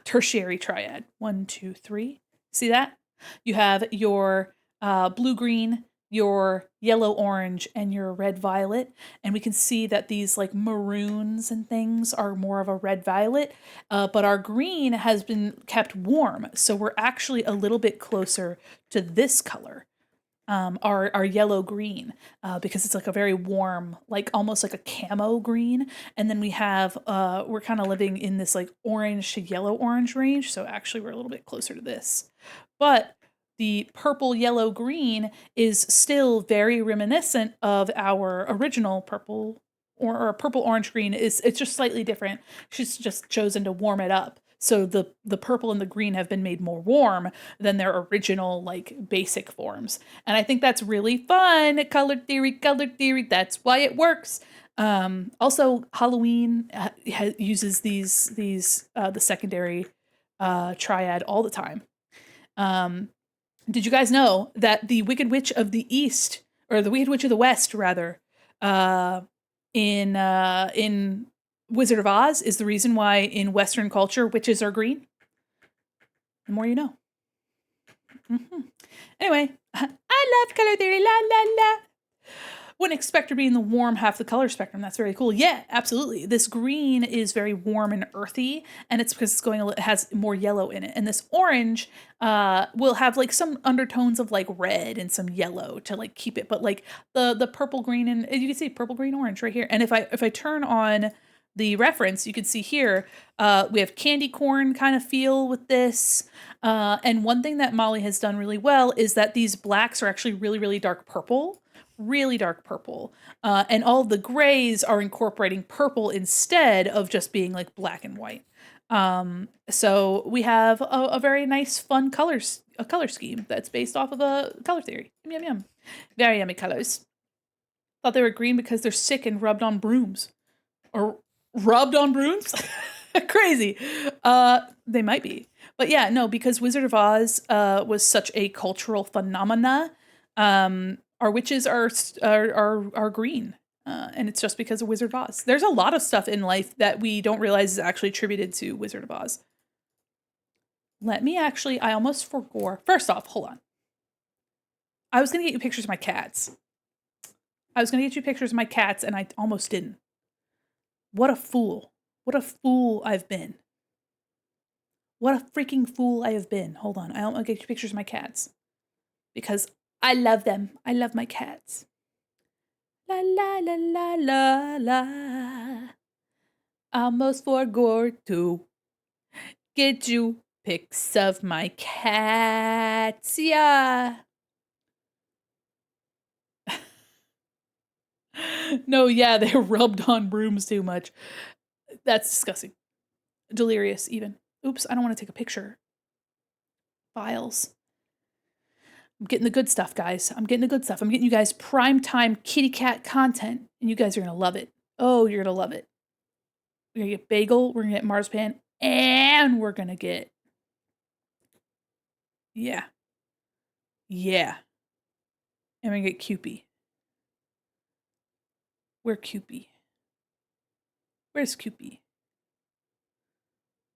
tertiary triad. 1, 2, 3. See that? You have your blue-green, your yellow-orange, and your red-violet. And we can see that these like maroons and things are more of a red-violet, but our green has been kept warm. So we're actually a little bit closer to this color. Our yellow-green, because it's like a very warm, like almost like a camo green. And then we have, we're kind of living in this like orange to yellow-orange range. So actually we're a little bit closer to this. But the purple, yellow, green is still very reminiscent of our original purple or purple, orange, green. It's just slightly different. She's just chosen to warm it up. So the purple and the green have been made more warm than their original like basic forms. And I think that's really fun. Color theory, that's why it works. Also Halloween uses the secondary triad all the time. Did you guys know that the Wicked Witch of the East, or the Wicked Witch of the West rather, in Wizard of Oz is the reason why in Western culture witches are green? The more you know. Anyway, I love color theory, la la la. Wouldn't expect her to be in the warm half the color spectrum. That's very cool. Yeah, absolutely. This green is very warm and earthy, and it's because it has more yellow in it. And this orange will have like some undertones of like red and some yellow to like keep it. But like the purple, green, and you can see purple, green, orange right here. And if I turn on the reference, you can see here, we have candy corn kind of feel with this. And one thing that Molly has done really well is that these blacks are actually really, really dark purple. Really dark purple. And all the grays are incorporating purple instead of just being like black and white. So we have a very nice, fun color scheme that's based off of a color theory. Yum, yum, yum. Very yummy colors. Thought they were green because they're sick and rubbed on brooms. Or rubbed on brooms? Crazy. They might be. But yeah, no, because Wizard of Oz was such a cultural phenomena, our witches are green. And it's just because of Wizard of Oz. There's a lot of stuff in life that we don't realize is actually attributed to Wizard of Oz. I almost forgot. First off, hold on. I was going to get you pictures of my cats. And I almost didn't. What a fool. What a fool I've been. What a freaking fool I have been. Hold on. I'll get you pictures of my cats. Because I love them. I love my cats. La la la la la la. Almost forgot to get you pics of my cats. Yeah. No, yeah, they rubbed on brooms too much. That's disgusting. Delirious, even. Oops, I don't want to take a picture. Files. I'm getting the good stuff, guys. I'm getting you guys primetime kitty cat content, and you guys are going to love it. Oh, you're going to love it. We're going to get Bagel, we're going to get Marzipan, and we're going to get... Yeah. And we're going to get Cupie. Where's Cupie?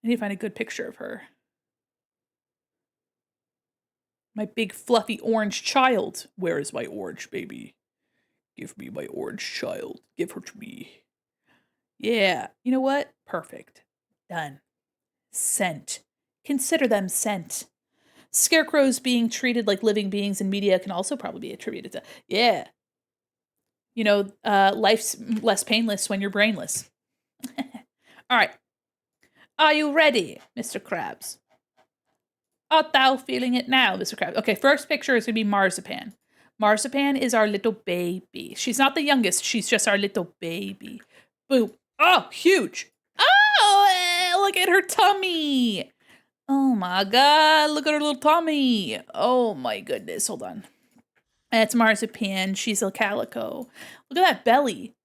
I need to find a good picture of her. My big fluffy orange child. Where is my orange baby? Give me my orange child. Give her to me. Yeah. You know what? Perfect. Done. Sent. Consider them sent. Scarecrows being treated like living beings in media can also probably be attributed to... Yeah. You know, life's less painless when you're brainless. All right. Are you ready, Mr. Krabs? Art thou feeling it now, Mr. Krabs? Okay, first picture is going to be Marzipan. Marzipan is our little baby. She's not the youngest. She's just our little baby. Boom. Oh, huge. Oh, look at her tummy. Oh, my God. Look at her little tummy. Oh, my goodness. Hold on. That's Marzipan. She's a calico. Look at that belly.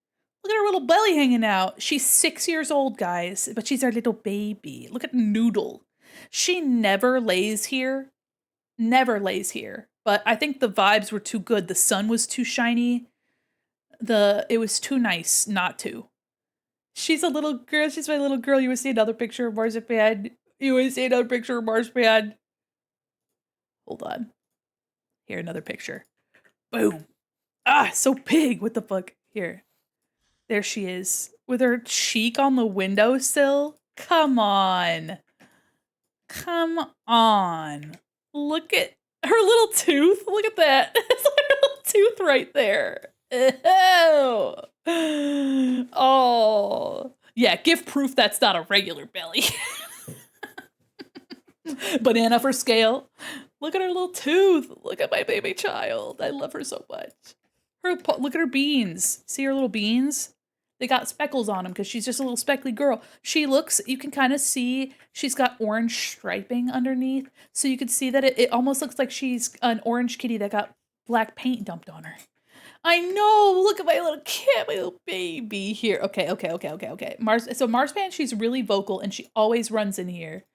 Look at her little belly hanging out. She's 6 years old, guys, but she's our little baby. Look at Noodle. She never lays here. But I think the vibes were too good. The sun was too shiny. It was too nice not to. She's a little girl. She's my little girl. You want to see another picture of Marzipan? Hold on. Here, another picture. Boom. Ah, so big. What the fuck? Here. There she is. With her cheek on the windowsill. Come on. Look at her little tooth. Look at that. It's like her little tooth right there. Oh. Yeah, give proof that's not a regular belly. Banana for scale. Look at her little tooth. Look at my baby child. I love her so much. Look at her beans. See her little beans? They got speckles on them because she's just a little speckly girl. You can kind of see she's got orange striping underneath. So you can see that it almost looks like she's an orange kitty that got black paint dumped on her. I know. Look at my little kid, my little baby here. Okay. So Marzipan, she's really vocal and she always runs in here.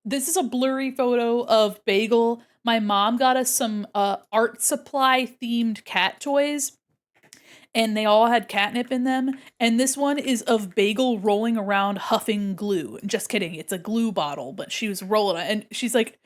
This is a blurry photo of Bagel. My mom got us some art supply themed cat toys. And they all had catnip in them. And this one is of Bagel rolling around huffing glue. Just kidding. It's a glue bottle, but she was rolling it. And she's like...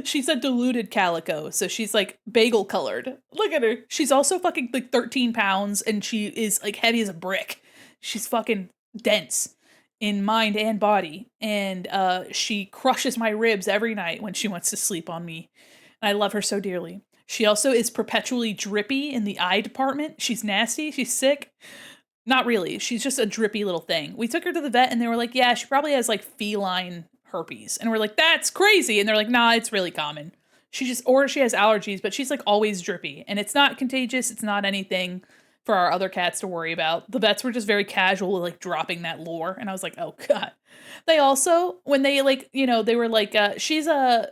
she's a diluted calico. So she's like bagel colored. Look at her. She's also fucking like 13 pounds. And she is like heavy as a brick. She's fucking dense in mind and body. And she crushes my ribs every night when she wants to sleep on me. And I love her so dearly. She also is perpetually drippy in the eye department. She's nasty. She's sick. Not really. She's just a drippy little thing. We took her to the vet and they were like, yeah, she probably has like feline herpes. And we're like, that's crazy. And they're like, nah, it's really common. Or she has allergies, but she's like always drippy. And it's not contagious. It's not anything for our other cats to worry about. The vets were just very casual, like dropping that lore. And I was like, oh God. They also, when they like, they were like,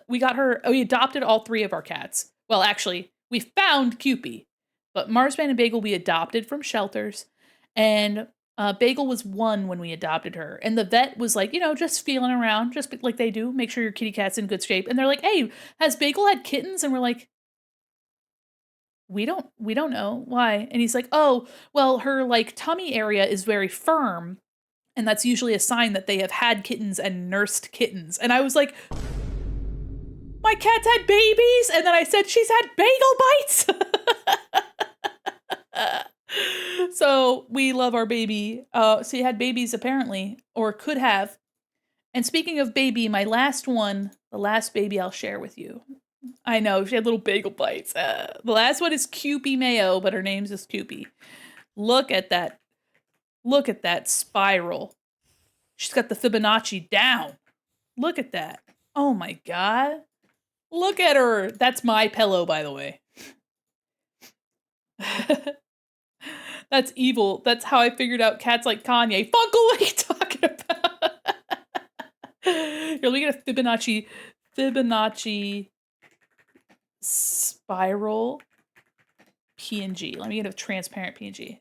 we adopted all 3 of our cats. Well, actually, we found Cupie, but Marsman and Bagel we adopted from shelters. And Bagel was 1 when we adopted her. And the vet was like, just feeling around, just like they do. Make sure your kitty cat's in good shape. And they're like, hey, has Bagel had kittens? And we're like, we don't know why. And he's like, oh, well, her like tummy area is very firm. And that's usually a sign that they have had kittens and nursed kittens. And I was like, my cat's had babies? And then I said, she's had bagel bites. So we love our baby. So he had babies apparently, or could have. And speaking of baby, my last one, the last baby I'll share with you. I know, she had little bagel bites. The last one is Cupie Mayo, but her name's just Cupie. Look at that. Look at that spiral. She's got the Fibonacci down. Look at that. Oh my God. Look at her. That's my pillow, by the way. That's evil. That's how I figured out cats like Kanye. Funkle, what are you talking about? Here, let me get a Fibonacci spiral PNG. Let me get a transparent PNG.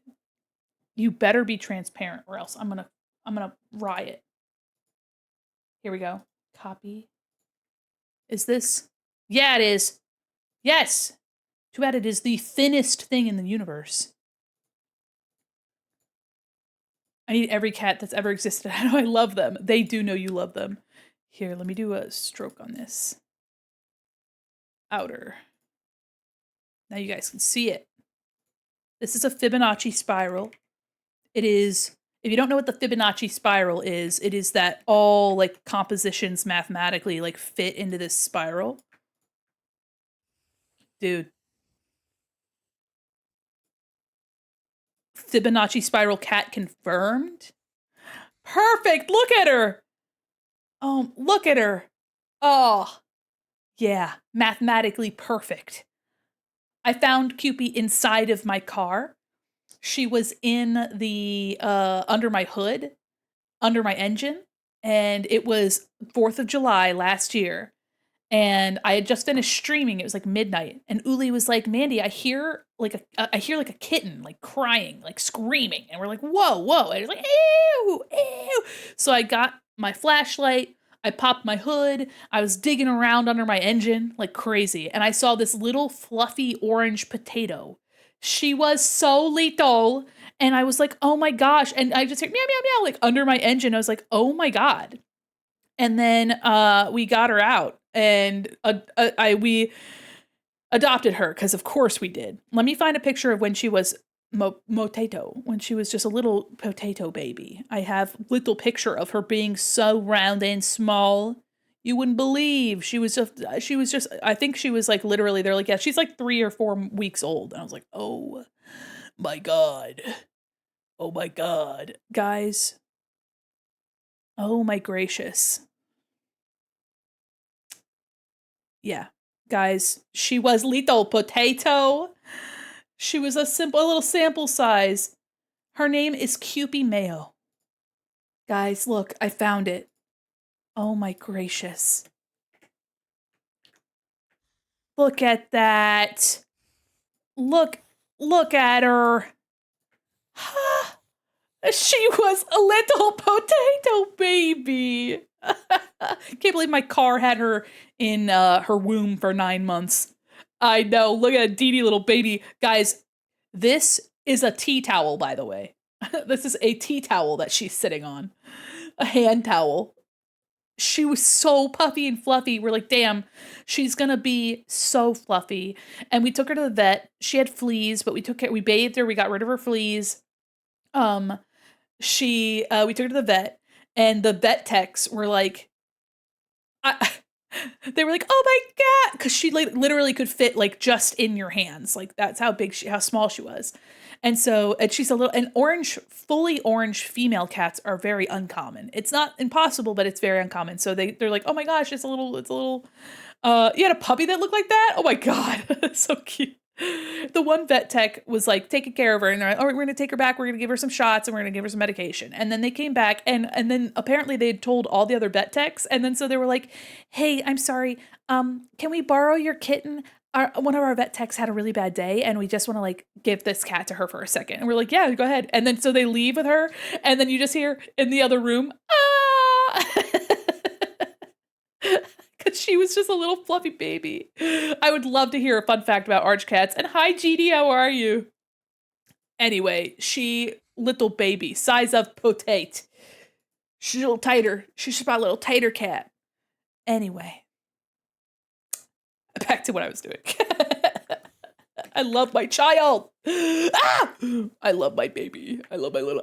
You better be transparent or else I'm gonna riot. Here we go. Copy. Is this? Yeah, it is. Yes. Too bad it is the thinnest thing in the universe. I need every cat that's ever existed. I know I love them. They do know you love them. Here, let me do a stroke on this. Outer. Now you guys can see it. This is a Fibonacci spiral. It is, if you don't know what the Fibonacci spiral is, it is that all like compositions mathematically like fit into this spiral. Dude. Fibonacci spiral cat confirmed. Perfect. Look at her. Oh, look at her. Oh, yeah. Mathematically perfect. I found Cupie inside of my car. She was in the, under my hood, under my engine. And it was 4th of July last year. And I had just finished streaming. It was like midnight. And Uli was like, Mandi, I hear like a kitten, like crying, like screaming. And we're like, whoa, whoa. And it's like, ew, ew. So I got my flashlight. I popped my hood. I was digging around under my engine like crazy. And I saw this little fluffy orange potato. She was so little. And I was like, oh my gosh. And I just heard meow, meow, meow, like under my engine. I was like, oh my God. And then we got her out. And we adopted her because of course we did. Let me find a picture of when she was motato, when she was just a little potato baby. I have little picture of her being so round and small. You wouldn't believe. She was just, I think she was like literally, they're like, yeah, she's like 3 or 4 weeks old. And I was like, oh my God. Oh my God. Guys. Oh my gracious. Yeah, guys, she was little potato. She was a little sample size. Her name is Cupie Mayo. Guys, look, I found it. Oh my gracious. Look at that. Look at her. She was a little potato baby. Can't believe my car had her in her womb for 9 months. I know. Look at a deedy little baby. Guys, this is a tea towel, by the way. This is a tea towel that she's sitting on. A hand towel. She was so puffy and fluffy. We're like, damn, she's gonna be so fluffy. And we took her to the vet. She had fleas, but we bathed her. We got rid of her fleas. We took her to the vet. And the vet techs were like, They were like, "Oh my God," because she literally could fit like just in your hands. Like that's how how small she was. And so, and she's fully orange female cats are very uncommon. It's not impossible, but it's very uncommon. So they're like, "Oh my gosh, it's a little." You had a puppy that looked like that? Oh my God, so cute. The one vet tech was like taking care of her, and they're like, "Oh, we're gonna take her back. We're gonna give her some shots, and we're gonna give her some medication." And then they came back, and then apparently they had told all the other vet techs, and then so they were like, "Hey, I'm sorry. Can we borrow your kitten? One of our vet techs had a really bad day, and we just want to like give this cat to her for a second." And we're like, "Yeah, go ahead." And then so they leave with her, and then you just hear in the other room, "Ah!" Because she was just a little fluffy baby. I would love to hear a fun fact about orange cats. And hi, Jeannie, how are you? Anyway, little baby, size of potato. She's a little tighter. She's just about a little tighter cat. Anyway, back to what I was doing. I love my child. Ah! I love my baby. I love my little.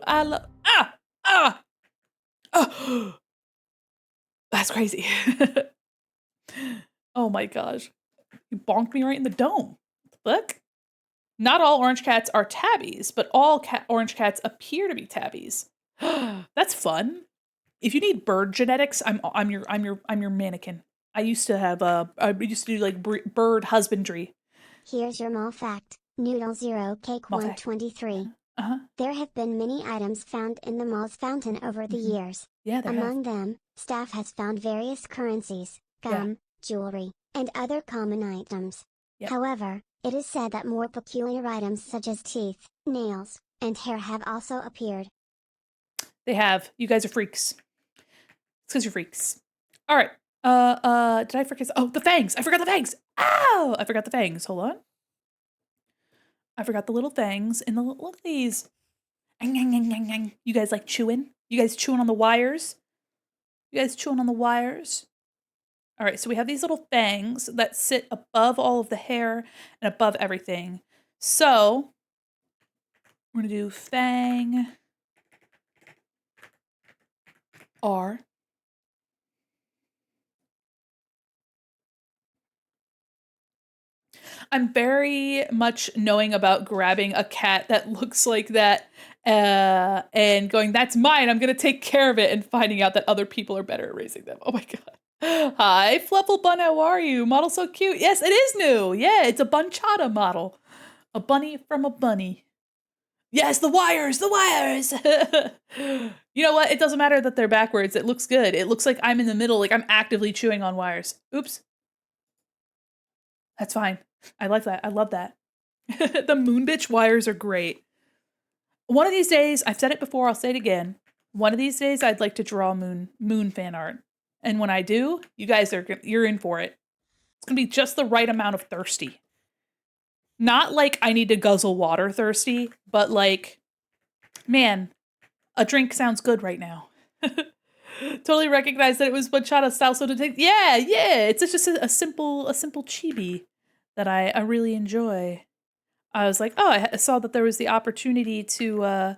That's crazy. Oh my gosh. You bonked me right in the dome. Look. Not all orange cats are tabbies, but all orange cats appear to be tabbies. That's fun. If you need bird genetics, I'm your mannequin. I used to do like bird husbandry. Here's your mall fact. Noodle 0 Cake 123. There have been many items found in the mall's fountain over the years. Yeah, there Among them, staff has found various currencies, gum, jewelry, and other common items. Yep. However, it is said that more peculiar items such as teeth, nails, and hair have also appeared. They have. You guys are freaks. It's because you're freaks. All right. Did I forget? Oh, the fangs. I forgot the fangs. Ow! I forgot the fangs. Hold on. I forgot the little fangs in the look at these. You guys like chewing? You guys chewing on the wires? You guys chewing on the wires? All right, so we have these little fangs that sit above all of the hair and above everything. So we're gonna do fang R. I'm very much knowing about grabbing a cat that looks like that and going, "That's mine, I'm gonna take care of it," and finding out that other people are better at raising them. Oh my God. Hi, Fluffle Bun, how are you? Model so cute. Yes, it is new. Yeah, it's a bunchata model. A bunny from a bunny. Yes, the wires, the wires. You know what? It doesn't matter that they're backwards. It looks good. It looks like I'm in the middle, like I'm actively chewing on wires. Oops. That's fine. I like that. I love that. The Moon Bitch wires are great. One of these days, I've said it before, I'll say it again. One of these days, I'd like to draw moon fan art. And when I do, you're in for it. It's gonna be just the right amount of thirsty. Not like I need to guzzle water thirsty, but like, man, a drink sounds good right now. Totally recognized that it was bachata style, so to take, yeah, it's just a simple chibi that I really enjoy. I was like, oh, I saw that there was the opportunity to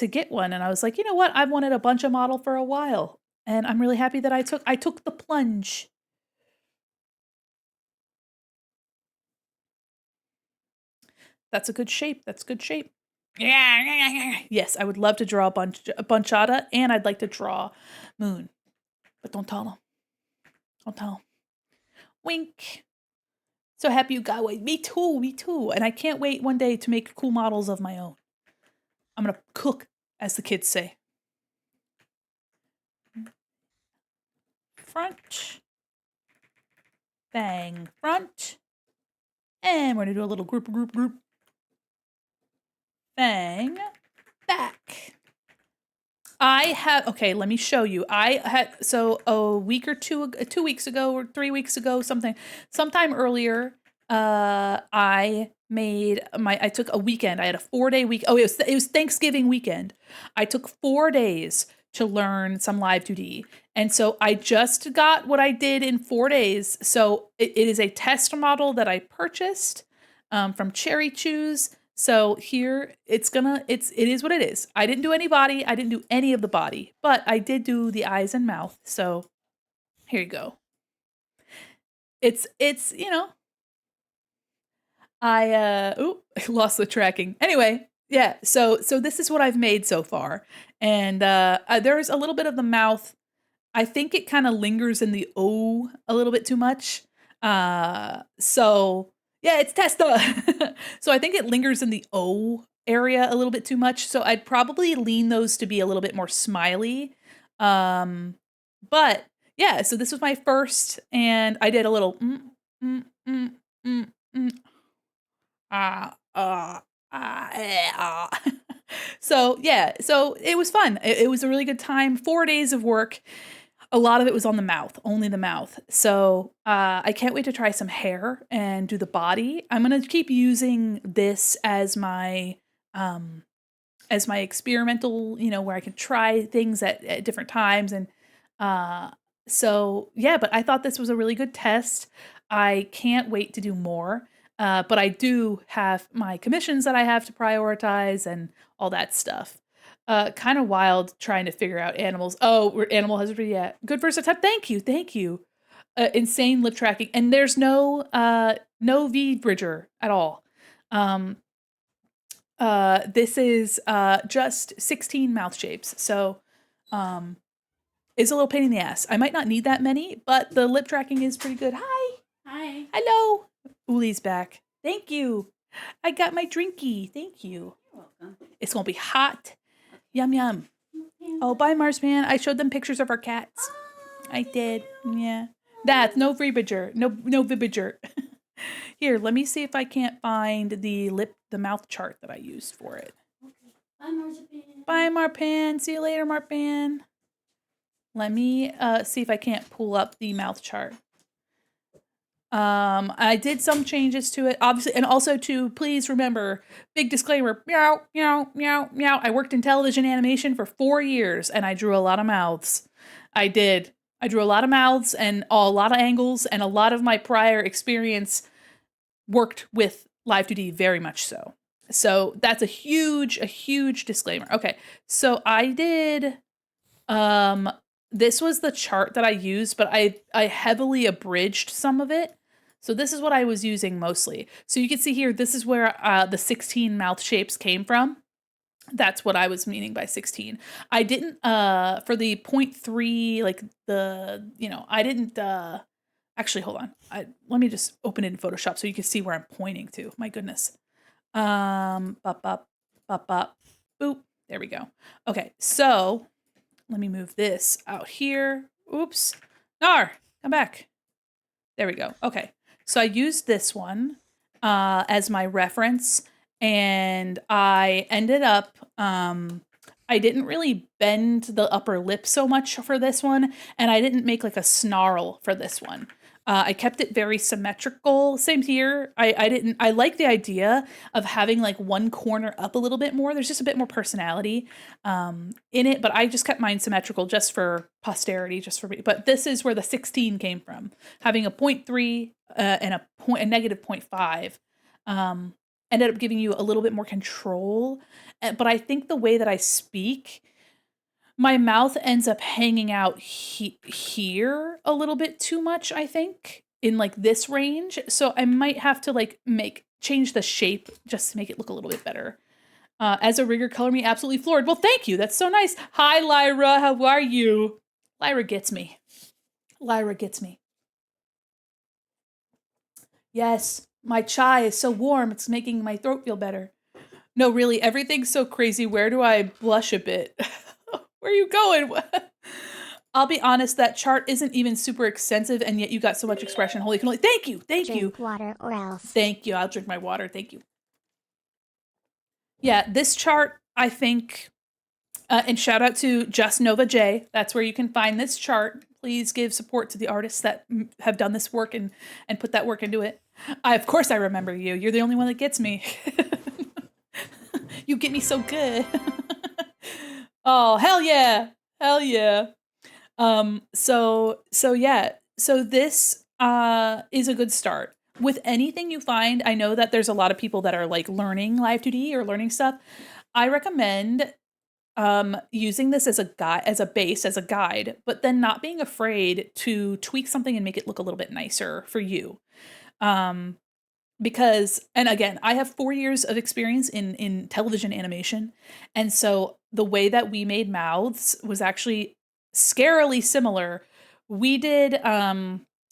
get one, and I was like, you know what? I've wanted a bunch of model for a while, and I'm really happy that I took the plunge. That's a good shape. That's good shape. Yes, I would love to draw a bunchata, and I'd like to draw Moon. But don't tell them. Don't tell them. Wink. So happy you got away. Me too. And I can't wait one day to make cool models of my own. I'm going to cook, as the kids say. Front. Bang. Front. And we're going to do a little group. Bang. Back. Okay, let me show you. A week or 2 weeks ago or 3 weeks ago, sometime earlier, I took a weekend. I had a 4-day week. Oh, it was Thanksgiving weekend. I took 4 days to learn some Live 2D. And so I just got what I did in 4 days. So it is a test model that I purchased from Cherry Choose. So here it is what it is. I didn't do any body. I didn't do any of the body, but I did do the eyes and mouth. So here you go. it's, I lost the tracking. Anyway, yeah, so this is what I've made so far. And there's a little bit of the mouth. I think it kind of lingers in the O a little bit too much. So yeah, it's Testa. So I think it lingers in the O area a little bit too much. So I'd probably lean those to be a little bit more smiley. But yeah, so this was my first, and I did a little mm, mm, mm. So yeah, so it was fun. It was a really good time. 4 days of work. A lot of it was on the mouth, only the mouth. So I can't wait to try some hair and do the body. I'm gonna keep using this as my experimental, where I can try things at different times. And so yeah, but I thought this was a really good test. I can't wait to do more. But I do have my commissions that I have to prioritize and all that stuff. Kind of wild trying to figure out animals. Oh, we're animal husbandry. Yeah, good first attempt. Thank you. Insane lip tracking, and there's no V bridger at all. This is just 16 mouth shapes, so it's a little pain in the ass. I might not need that many, but the lip tracking is pretty good. Hi. Hello. Uli's back. Thank you. I got my drinky. Thank you. You're welcome. It's gonna be hot. Yum yum. Oh, bye, Marsman. I showed them pictures of our cats. I did. Yeah. That's no Vibager. No Vibager. Here, let me see if I can't find the mouth chart that I used for it. Okay. Bye, Marzipan. Bye, Marpan. See you later, Marpan. Let me see if I can't pull up the mouth chart. I did some changes to it, obviously, and also to, please remember, big disclaimer, meow, meow, meow, meow. I worked in television animation for 4 years, and I drew a lot of mouths. I did. I drew a lot of mouths and a lot of angles, and a lot of my prior experience worked with Live 2D very much so. So that's a huge disclaimer. Okay, so I did, this was the chart that I used, but I heavily abridged some of it. So this is what I was using mostly. So you can see here, this is where the 16 mouth shapes came from. That's what I was meaning by 16. I didn't, for the 0.3, like I didn't, actually, hold on. Let me just open it in Photoshop so you can see where I'm pointing to. My goodness. Boop. There we go. Okay, so let me move this out here. Oops. Nar, come back. There we go. Okay. So I used this one as my reference, and I ended up, I didn't really bend the upper lip so much for this one, and I didn't make like a snarl for this one. I kept it very symmetrical. Same here. I like the idea of having like one corner up a little bit more. There's just a bit more personality in it, but I just kept mine symmetrical just for posterity, just for me. But this is where the 16 came from. Having a 0.3 and a negative 0.5 ended up giving you a little bit more control. But I think the way that I speak, my mouth ends up hanging out here a little bit too much, I think, in like this range. So I might have to like change the shape just to make it look a little bit better. As a rigger, color me absolutely floored. Well, thank you. That's so nice. Hi, Lyra. How are you? Lyra gets me. Yes, my chai is so warm. It's making my throat feel better. No, really, everything's so crazy. Where do I blush a bit? Where are you going? I'll be honest, that chart isn't even super extensive, and yet you got so much expression. Holy cannoli. Thank you. Drink water or else. Thank you. I'll drink my water. Thank you. Yeah, this chart, I think, and shout out to Just Nova J. That's where you can find this chart. Please give support to the artists that have done this work and put that work into it. Of course I remember you. You're the only one that gets me. You get me so good. Oh, hell yeah. So yeah. So this is a good start. With anything you find, I know that there's a lot of people that are like learning Live 2D or learning stuff. I recommend using this as a guide, as a base, as a guide, but then not being afraid to tweak something and make it look a little bit nicer for you. Um, because, and again, I have 4 years of experience in television animation, and so the way that we made mouths was actually scarily similar. We did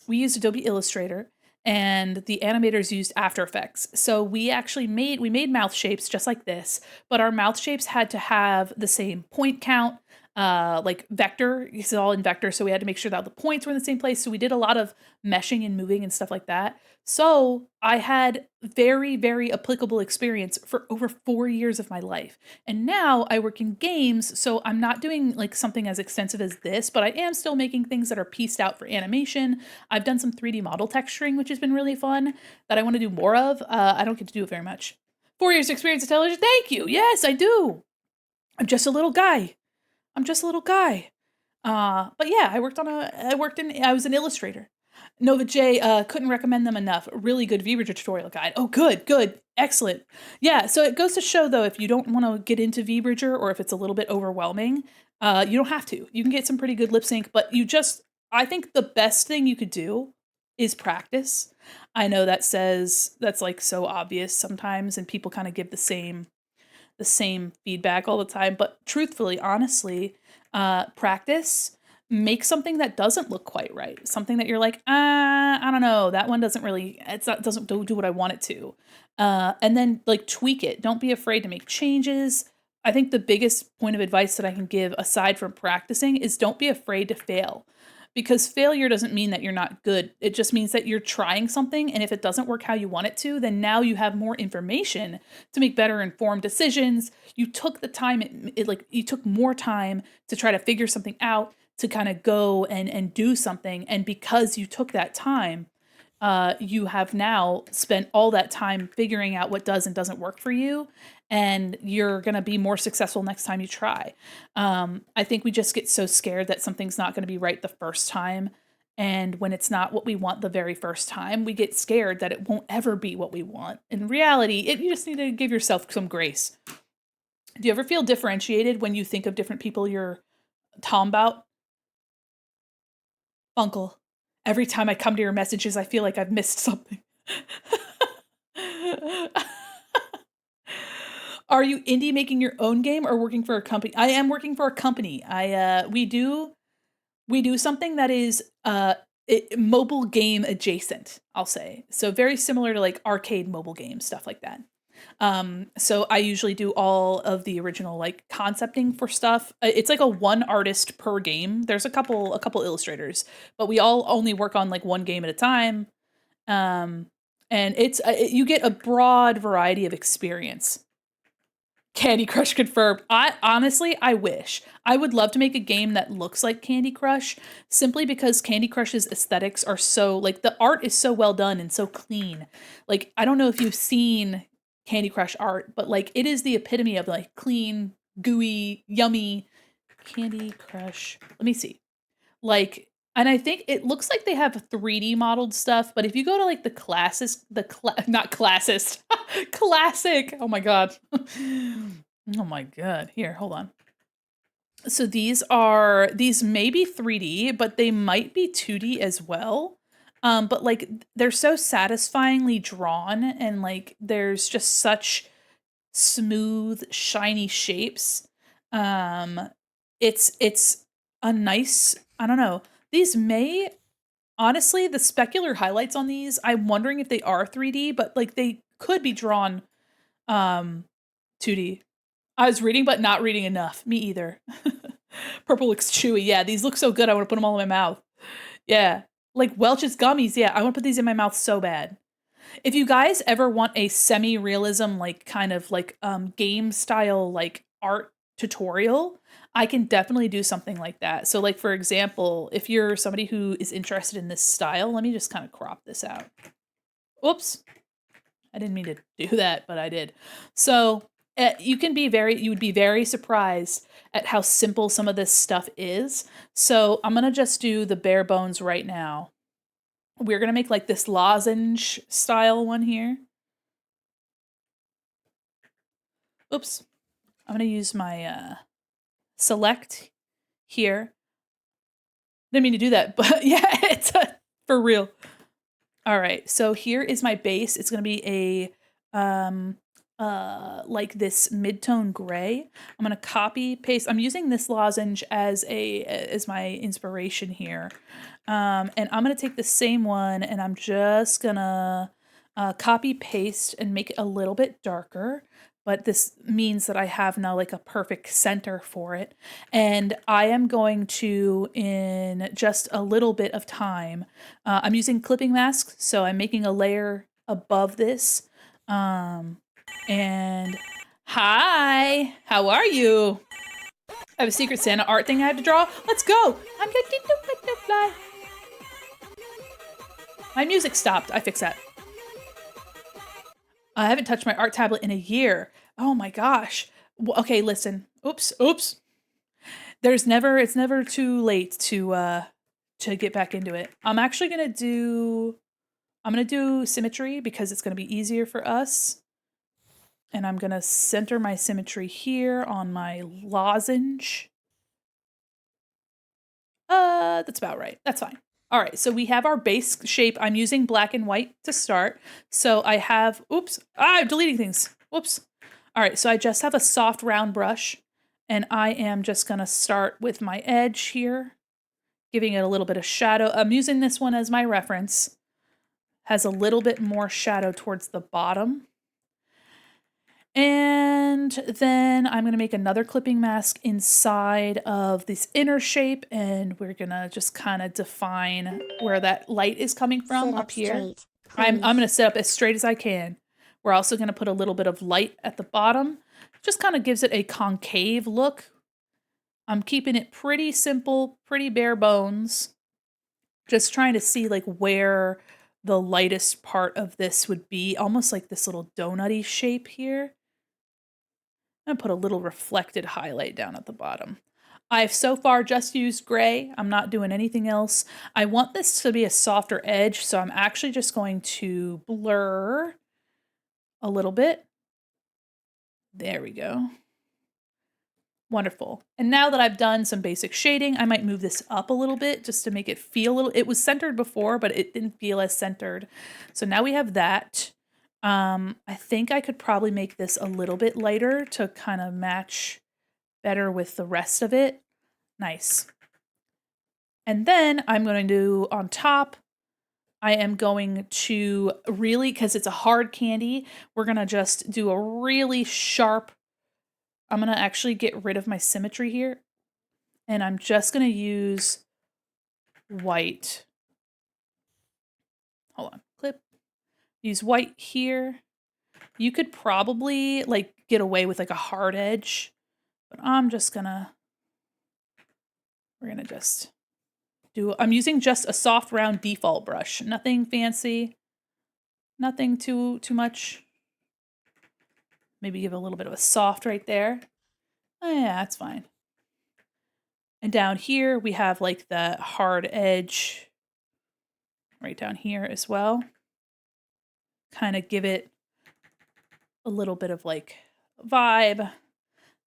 we used Adobe Illustrator, and the animators used After Effects. So we made mouth shapes just like this, but our mouth shapes had to have the same point count, like vector. It's all in vector, so we had to make sure that the points were in the same place. So we did a lot of meshing and moving and stuff like that. So I had very, very applicable experience for over 4 years of my life. And now I work in games, so I'm not doing like something as extensive as this, but I am still making things that are pieced out for animation. I've done some 3D model texturing, which has been really fun, that I want to do more of. I don't get to do it very much. 4 years experience in television. Thank you. Yes, I do. I'm just a little guy. But yeah, I was an illustrator. Nova J, couldn't recommend them enough. Really good VBridger tutorial guide. Oh, good. Excellent. Yeah, so it goes to show, though, if you don't want to get into VBridger or if it's a little bit overwhelming, you don't have to. You can get some pretty good lip sync, but I think the best thing you could do is practice. I know that's like so obvious sometimes, and people kind of give the same feedback all the time, but truthfully, honestly, practice. Make something that doesn't look quite right. Something that you're like, I don't know, that one doesn't do what I want it to. And then like tweak it. Don't be afraid to make changes. I think the biggest point of advice that I can give aside from practicing is don't be afraid to fail. Because failure doesn't mean that you're not good. It just means that you're trying something, and if it doesn't work how you want it to, then now you have more information to make better informed decisions. You took the time, you took more time to try to figure something out, to kind of go and do something. And because you took that time, you have now spent all that time figuring out what does and doesn't work for you. And you're going to be more successful next time you try. I think we just get so scared that something's not going to be right the first time. And when it's not what we want the very first time, we get scared that it won't ever be what we want. In reality, you just need to give yourself some grace. Do you ever feel differentiated when you think of different people you're talking about? Uncle, every time I come to your messages, I feel like I've missed something. Are you indie making your own game or working for a company? I am working for a company. We do something that is mobile game adjacent, I'll say. So very similar to like arcade mobile games, stuff like that. So I usually do all of the original like concepting for stuff. It's like a one artist per game. There's a couple illustrators, but we all only work on like one game at a time. And it's you get a broad variety of experience. Candy Crush confirmed. I wish. I would love to make a game that looks like Candy Crush, simply because Candy Crush's aesthetics are so, like, the art is so well done and so clean. Like, I don't know if you've seen Candy Crush art, but like it is the epitome of like clean, gooey, yummy Candy Crush. Let me see. Like, and I think it looks like they have 3D modeled stuff, but if you go to like not classist, classic. Oh my God. Oh my God. Here, hold on. So these may be 3D, but they might be 2D as well. But like they're so satisfyingly drawn, and like there's just such smooth, shiny shapes. It's a nice, I don't know. These may, honestly, the specular highlights on these, I'm wondering if they are 3D, but like they could be drawn 2D. I was reading, but not reading enough. Me either. Purple looks chewy. Yeah, these look so good. I want to put them all in my mouth. Yeah. Like Welch's gummies. Yeah, I want to put these in my mouth so bad. If you guys ever want a semi-realism, like kind of like game style, like art tutorial, I can definitely do something like that. So like, for example, if you're somebody who is interested in this style, let me just kind of crop this out. Oops. I didn't mean to do that, but I did. So you would be very surprised at how simple some of this stuff is. So I'm going to just do the bare bones right now. We're going to make like this lozenge style one here. Oops. I'm going to use my select here. Didn't mean to do that, but yeah, it's for real. All right, so here is my base. It's gonna be a like this mid-tone gray. I'm gonna copy paste. I'm using this lozenge as my inspiration here, and I'm gonna take the same one and I'm just gonna copy paste and make it a little bit darker. But this means that I have now like a perfect center for it. And I am going to, in just a little bit of time, I'm using clipping masks, so I'm making a layer above this. And hi, how are you? I have a Secret Santa art thing I have to draw. Let's go. I'm going to do butterfly. My music stopped. I fixed that. I haven't touched my art tablet in a year. Oh my gosh. Okay, listen. Oops. It's never too late to get back into it. I'm gonna do symmetry because it's gonna be easier for us. And I'm gonna center my symmetry here on my lozenge. That's about right. That's fine. All right, so we have our base shape. I'm using black and white to start. So I have, I'm deleting things. Whoops. All right, so I just have a soft round brush and I am just gonna start with my edge here, giving it a little bit of shadow. I'm using this one as my reference. Has a little bit more shadow towards the bottom. And then I'm going to make another clipping mask inside of this inner shape, and we're going to just kind of define where that light is coming from up here. Straight, I'm going to sit up as straight as I can. We're also going to put a little bit of light at the bottom. Just kind of gives it a concave look. I'm keeping it pretty simple, pretty bare bones. Just trying to see like where the lightest part of this would be, almost like this little donut-y shape here. I'm gonna put a little reflected highlight down at the bottom. I've so far just used gray. I'm not doing anything else. I want this to be a softer edge, so I'm actually just going to blur a little bit. There we go. Wonderful. And now that I've done some basic shading, I might move this up a little bit just to make it feel a little, it was centered before, but it didn't feel as centered. So now we have that. I think I could probably make this a little bit lighter to kind of match better with the rest of it. Nice. And then I'm going to do on top, I am going to really, because it's a hard candy, we're going to just do a really sharp, I'm going to actually get rid of my symmetry here. And I'm just going to use white. Hold on, clip. Use white here. You could probably like get away with like a hard edge, but I'm using just a soft round default brush. Nothing fancy, nothing too much. Maybe give a little bit of a soft right there. Oh, yeah, that's fine. And down here we have like the hard edge right down here as well. Kind of give it a little bit of like vibe.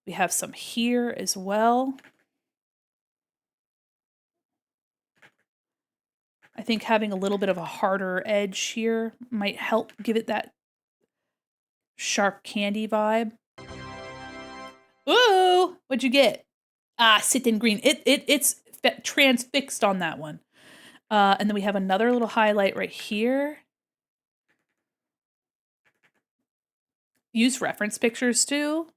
We have some here as well. I think having a little bit of a harder edge here might help give it that sharp candy vibe. Ooh, what'd you get? Ah, sit-in green. It's transfixed on that one. And then we have another little highlight right here. Use reference pictures too.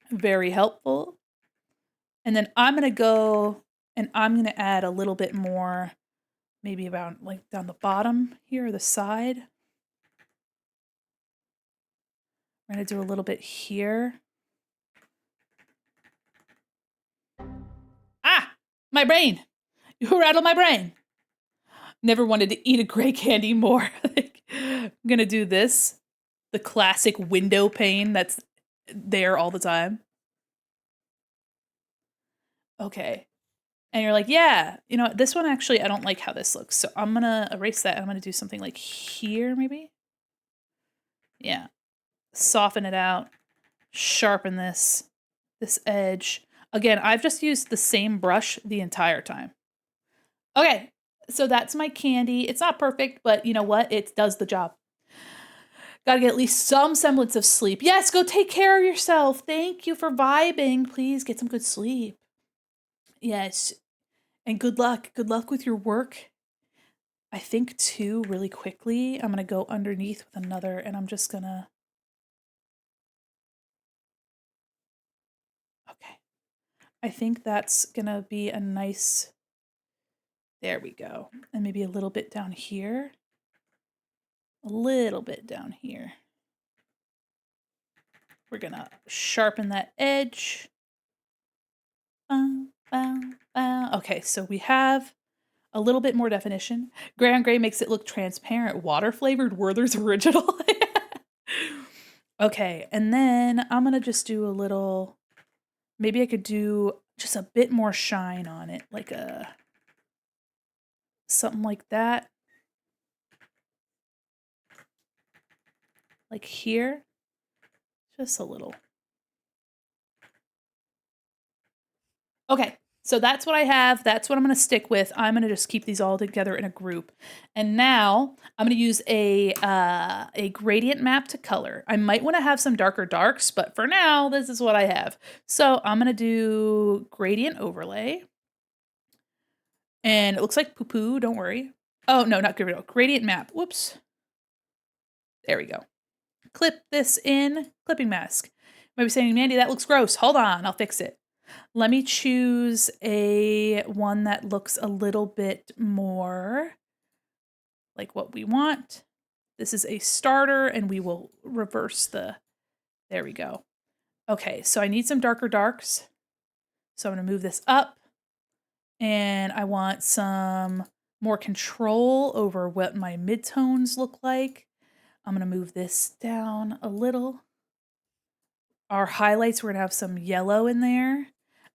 Very helpful. And then I'm going to go and I'm going to add a little bit more, maybe about like down the bottom here, the side. I'm going to do a little bit here. Ah, my brain. You rattled my brain. Never wanted to eat a gray candy more. I'm going to do this. The classic window pane that's there all the time. Okay. And you're like, yeah, you know, this one actually, I don't like how this looks. So I'm going to erase that. I'm going to do something like here, maybe. Yeah. Soften it out. Sharpen this edge. Again, I've just used the same brush the entire time. Okay, so that's my candy. It's not perfect, but you know what? It does the job. Gotta get at least some semblance of sleep. Yes, go take care of yourself. Thank you for vibing. Please get some good sleep. Yes, and good luck. Good luck with your work. I think too, really quickly, I'm gonna go underneath with another, and I'm just gonna... Okay. I think that's gonna be a nice... There we go. And maybe a little bit down here. A little bit down here. We're gonna sharpen that edge. Okay, so we have a little bit more definition. Gray on gray makes it look transparent. Water flavored Werther's Original. Okay, and then I'm gonna just do a little, maybe I could do just a bit more shine on it, like something like that. Like here, just a little. Okay, so that's what I have. That's what I'm going to stick with. I'm going to just keep these all together in a group. And now I'm going to use a gradient map to color. I might want to have some darker darks, but for now, this is what I have. So I'm going to do gradient overlay. And it looks like poo-poo, don't worry. Oh, no, not gradient map. Whoops. There we go. Clip this in, clipping mask. You might be saying, Mandy, that looks gross. Hold on, I'll fix it. Let me choose a one that looks a little bit more like what we want. This is a starter, and we will reverse the, there we go. Okay, so I need some darker darks. So I'm gonna move this up, and I want some more control over what my midtones look like. I'm gonna move this down a little. Our highlights, we're gonna have some yellow in there,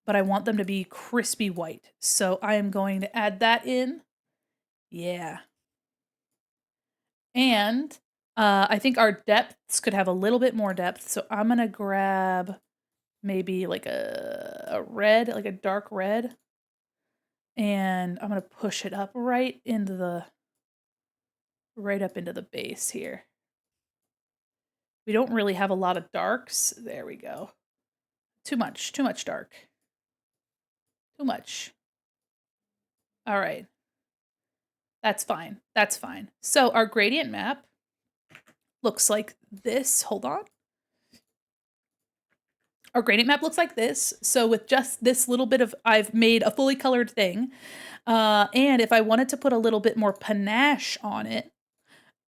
but I want them to be crispy white. So I am going to add that in. Yeah. And I think our depths could have a little bit more depth. So I'm gonna grab maybe like a red, like a dark red. And I'm gonna push it up right up into the base here. We don't really have a lot of darks. There we go. Too much dark. Too much. All right. That's fine. That's fine. So our gradient map looks like this. Hold on. Our gradient map looks like this. So with just this little bit of, I've made a fully colored thing. And if I wanted to put a little bit more panache on it,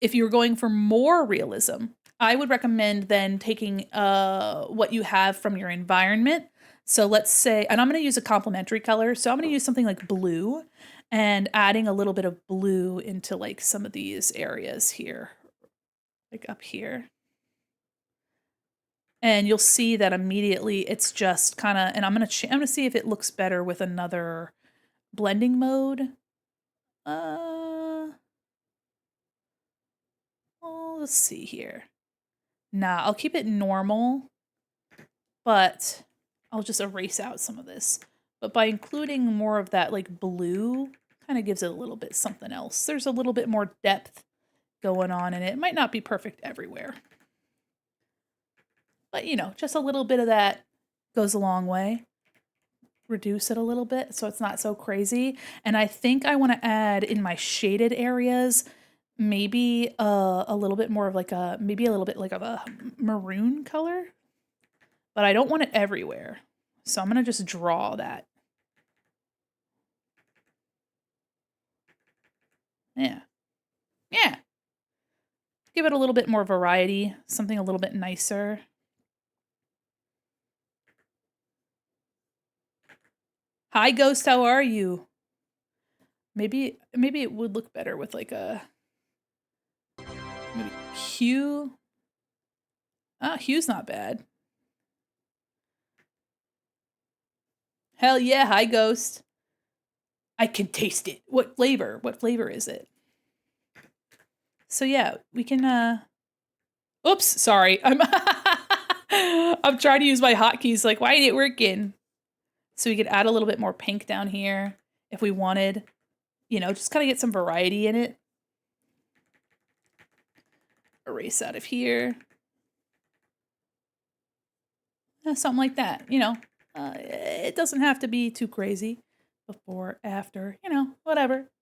if you're going for more realism, I would recommend then taking what you have from your environment. So let's say, and I'm going to use a complementary color. So I'm going to use something like blue and adding a little bit of blue into like some of these areas here, like up here. And you'll see that immediately it's just kind of, and I'm going to see if it looks better with another blending mode. Well, let's see here. Nah, I'll keep it normal, but I'll just erase out some of this. But by including more of that like blue, kind of gives it a little bit something else. There's a little bit more depth going on in it. It might not be perfect everywhere. But, you know, just a little bit of that goes a long way. Reduce it a little bit so it's not so crazy. And I think I want to add in my shaded areas maybe a little bit more of like maybe a little bit like of a maroon color. But I don't want it everywhere. So I'm going to just draw that. Yeah. Yeah. Give it a little bit more variety, something a little bit nicer. Hi, Ghost, how are you? Maybe it would look better with like a maybe hue. Oh, hue's not bad. Hell yeah, hi, Ghost. I can taste it. What flavor? What flavor is it? So yeah, we can oops, sorry. I'm trying to use my hotkeys, like, why ain't it working? So we could add a little bit more pink down here if we wanted, you know, just kind of get some variety in it. Erase out of here. Something like that, you know. It doesn't have to be too crazy. Before, after, you know, whatever.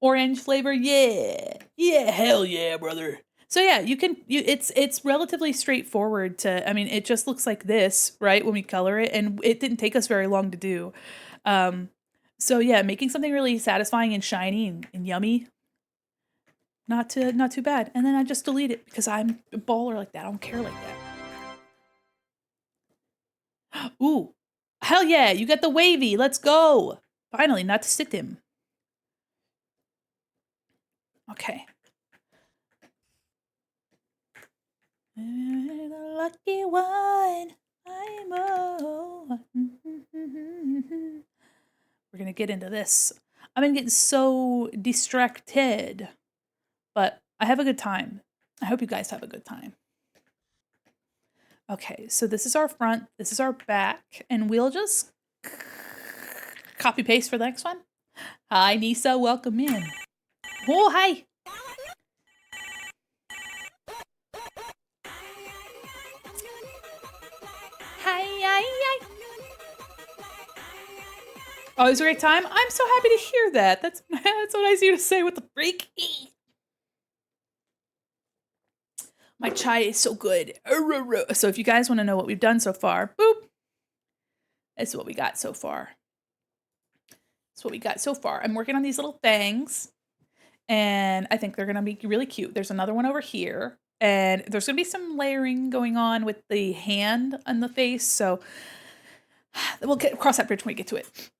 Orange flavor, yeah. Yeah, hell yeah, brother. So yeah, it's relatively straightforward to, I mean, it just looks like this, right, when we color it, and it didn't take us very long to do. So yeah, making something really satisfying and shiny and yummy, not too bad. And then I just delete it because I'm a baller like that. I don't care like that. Ooh, hell yeah, you got the wavy. Let's go. Finally, not to sit him. Okay. The lucky one. We're gonna get into this. I've been getting so distracted, but I have a good time. I hope you guys have a good time. Okay, so this is our front, this is our back, and we'll just copy paste for the next one. Hi, Nisa, welcome in. Oh, hi. Hi. Oh, it was a great time. I'm so happy to hear that. That's so nice of you to say. What the freak? My chai is so good. So if you guys want to know what we've done so far, boop. This is what we got so far. That's what we got so far. I'm working on these little things, and I think they're going to be really cute. There's another one over here, and there's going to be some layering going on with the hand on the face, so we'll cross that bridge when we get to it.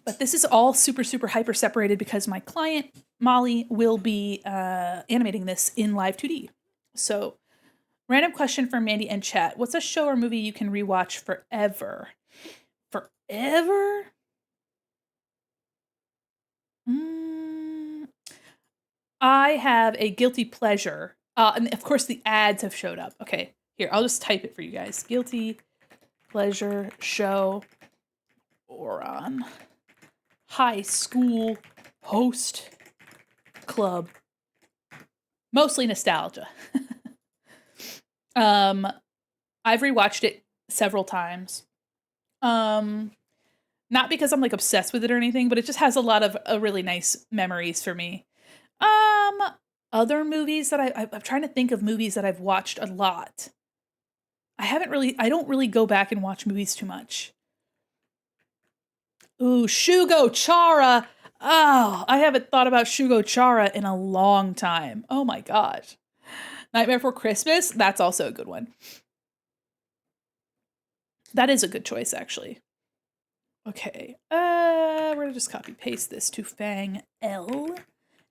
But this is all super, super hyper separated because my client, Molly, will be animating this in Live 2D. So, random question for Mandy and chat. What's a show or movie you can rewatch forever? Forever? I have a guilty pleasure. And of course the ads have showed up. Okay, here, I'll just type it for you guys. Guilty pleasure show or on high school host club. Mostly nostalgia. I've rewatched it several times. Not because I'm like obsessed with it or anything, but it just has a lot of really nice memories for me. Other movies that I'm trying to think of movies that I've watched a lot. I don't really go back and watch movies too much. Ooh, Shugo Chara. Oh, I haven't thought about Shugo Chara in a long time. Oh my gosh. Nightmare Before Christmas, that's also a good one. That is a good choice, actually. Okay, we're gonna just copy paste this to Fang L,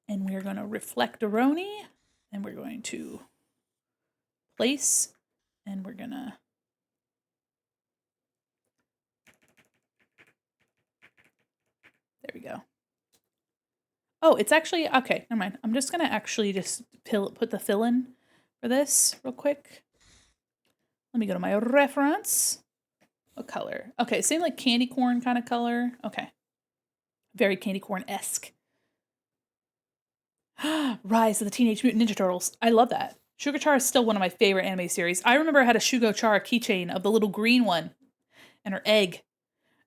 and we're gonna reflectoroni, and we're going to place, and we're gonna there we go. Oh, it's actually okay. Never mind. I'm just gonna actually just put the fill in for this real quick. Let me go to my reference. What color? Okay, same like candy corn kind of color. Okay. Very candy corn-esque. Rise of the Teenage Mutant Ninja Turtles. I love that. Shugo Chara is still one of my favorite anime series. I remember I had a Shugo Chara keychain of the little green one and her egg.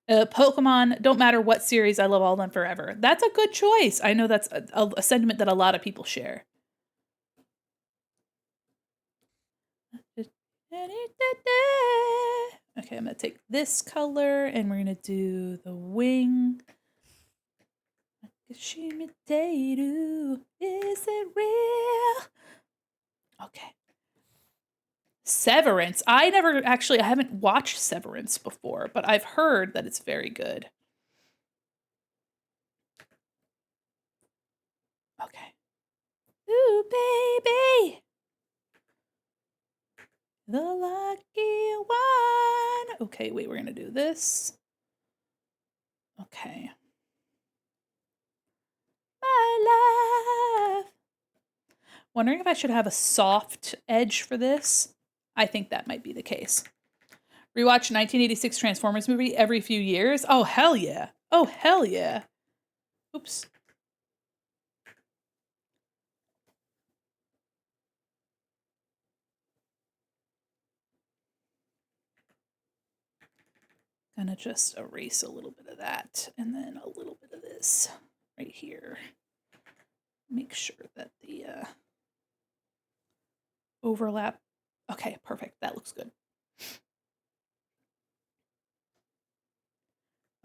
Pokemon, don't matter what series, I love all of them forever. That's a good choice. I know that's a sentiment that a lot of people share. Okay, I'm going to take this color and we're going to do the wing. Is it real? Okay. Severance. I haven't watched Severance before, but I've heard that it's very good. Okay. Ooh, baby. The lucky one. Okay, wait, we're going to do this. Okay. My love. Wondering if I should have a soft edge for this. I think that might be the case. Rewatch 1986 Transformers movie every few years. Oh, hell yeah. Oh, hell yeah. Oops. Gonna just erase a little bit of that and then a little bit of this right here. Make sure that the overlap. Okay, perfect. That looks good.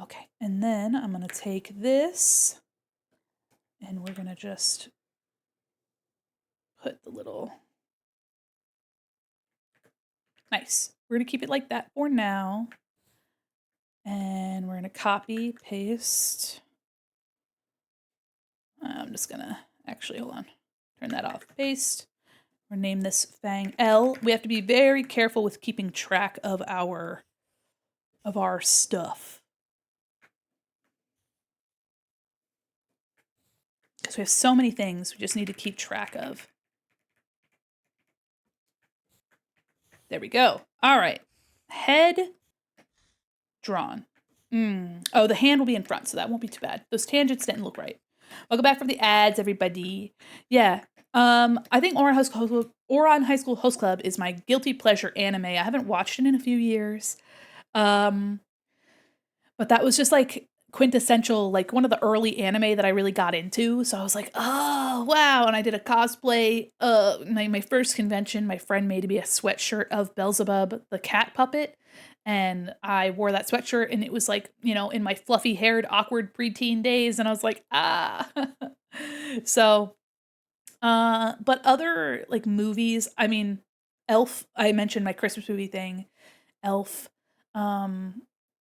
Okay, and then I'm gonna take this and we're gonna just put the little. Nice. We're gonna keep it like that for now. And we're gonna copy, paste. I'm just gonna, actually, hold on. Turn that off, paste. We're gonna name this Fang L. We have to be very careful with keeping track of our stuff. Because we have so many things we just need to keep track of. There we go. All right. Head drawn. Oh, the hand will be in front, so that won't be too bad. Those tangents didn't look right. Welcome back from the ads, everybody. Yeah. I think Ouran High School Host Club is my guilty pleasure anime. I haven't watched it in a few years. But that was just like quintessential, like one of the early anime that I really got into. So I was like, oh, wow. And I did a cosplay. My first convention, my friend made me a sweatshirt of Beelzebub, the cat puppet. And I wore that sweatshirt and it was like, you know, in my fluffy haired, awkward preteen days. And I was like, ah. So, but other like movies, I mean, Elf, I mentioned my Christmas movie thing, Elf,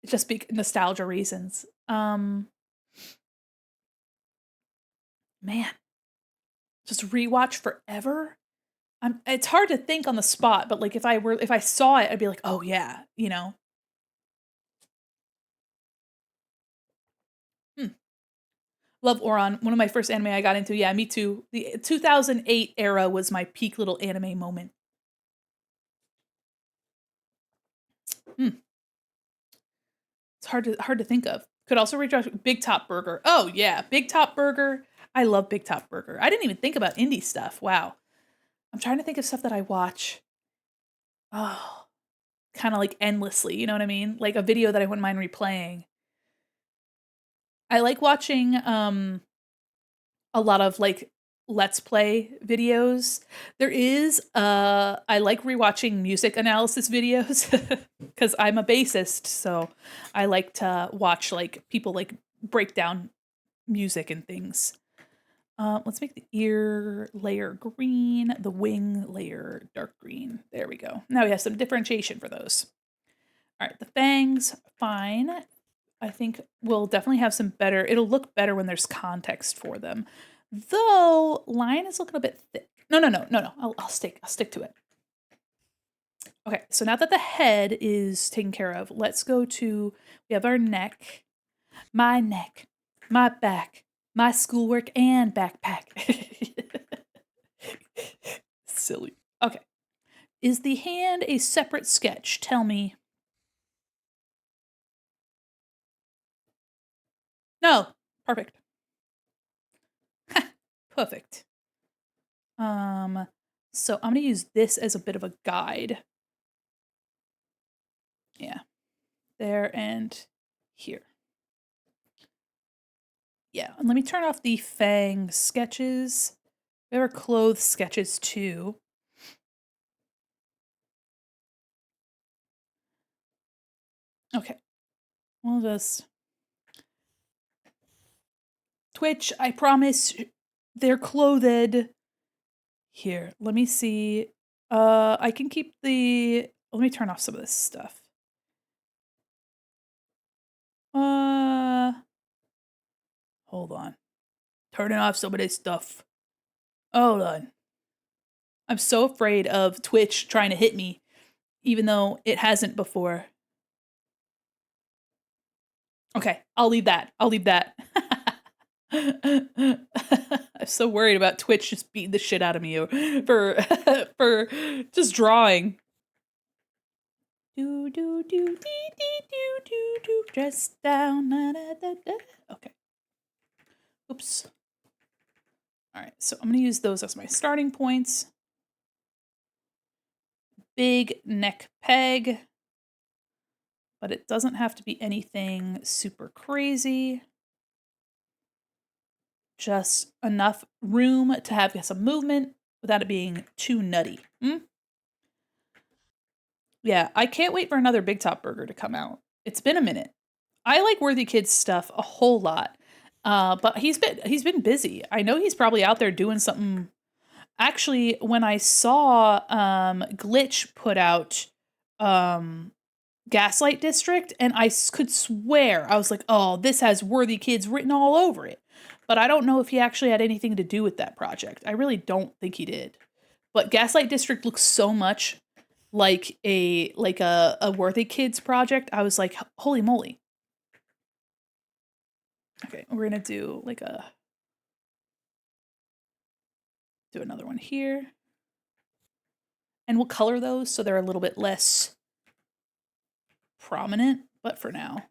just nostalgia reasons. Man, just rewatch forever. It's hard to think on the spot, but like if I saw it, I'd be like, oh yeah, you know. Love Ouran. One of my first anime I got into. Yeah, me too. The 2008 era was my peak little anime moment. It's hard to think of. Could also reach out Big Top Burger. Oh yeah, Big Top Burger. I love Big Top Burger. I didn't even think about indie stuff. Wow. I'm trying to think of stuff that I watch. Oh, kind of like endlessly, you know what I mean? Like a video that I wouldn't mind replaying. I like watching a lot of like let's play videos. There is I like rewatching music analysis videos cuz I'm a bassist, so I like to watch like people like break down music and things. Let's make the ear layer green, the wing layer dark green. There we go. Now we have some differentiation for those. All right, the fangs, fine. I think we'll definitely have some better, it'll look better when there's context for them. Though, line is looking a bit thick. No. I'll stick to it. Okay, so now that the head is taken care of, let's go to, we have our neck, my back, my schoolwork and backpack. Silly. Okay. Is the hand a separate sketch? Tell me. No. Perfect. Perfect. So I'm going to use this as a bit of a guide. Yeah. There and here. Yeah, and let me turn off the fang sketches. There are clothes sketches too. Okay. We'll just... Twitch, I promise they're clothed. Here, let me see. I can keep the... Let me turn off some of this stuff. Hold on. Turning off some of this stuff. Hold on. I'm so afraid of Twitch trying to hit me, even though it hasn't before. Okay, I'll leave that. I'm so worried about Twitch just beating the shit out of me for just drawing. Do do do dee dee do do do. Dress down. Da, da, da, da. Okay. Oops. All right. So I'm gonna use those as my starting points. Big neck peg, but it doesn't have to be anything super crazy. Just enough room to have some movement without it being too nutty. Yeah, I can't wait for another Big Top Burger to come out. It's been a minute. I like Worthy Kids stuff a whole lot, but he's been busy. I know he's probably out there doing something. Actually, when I saw Glitch put out Gaslight District, and I could swear, I was like, oh, this has Worthy Kids written all over it. But I don't know if he actually had anything to do with that project. I really don't think he did. But Gaslight District looks so much like a Worthy Kids project. I was like, holy moly. Okay, we're gonna do do another one here. And we'll color those so they're a little bit less prominent, but for now.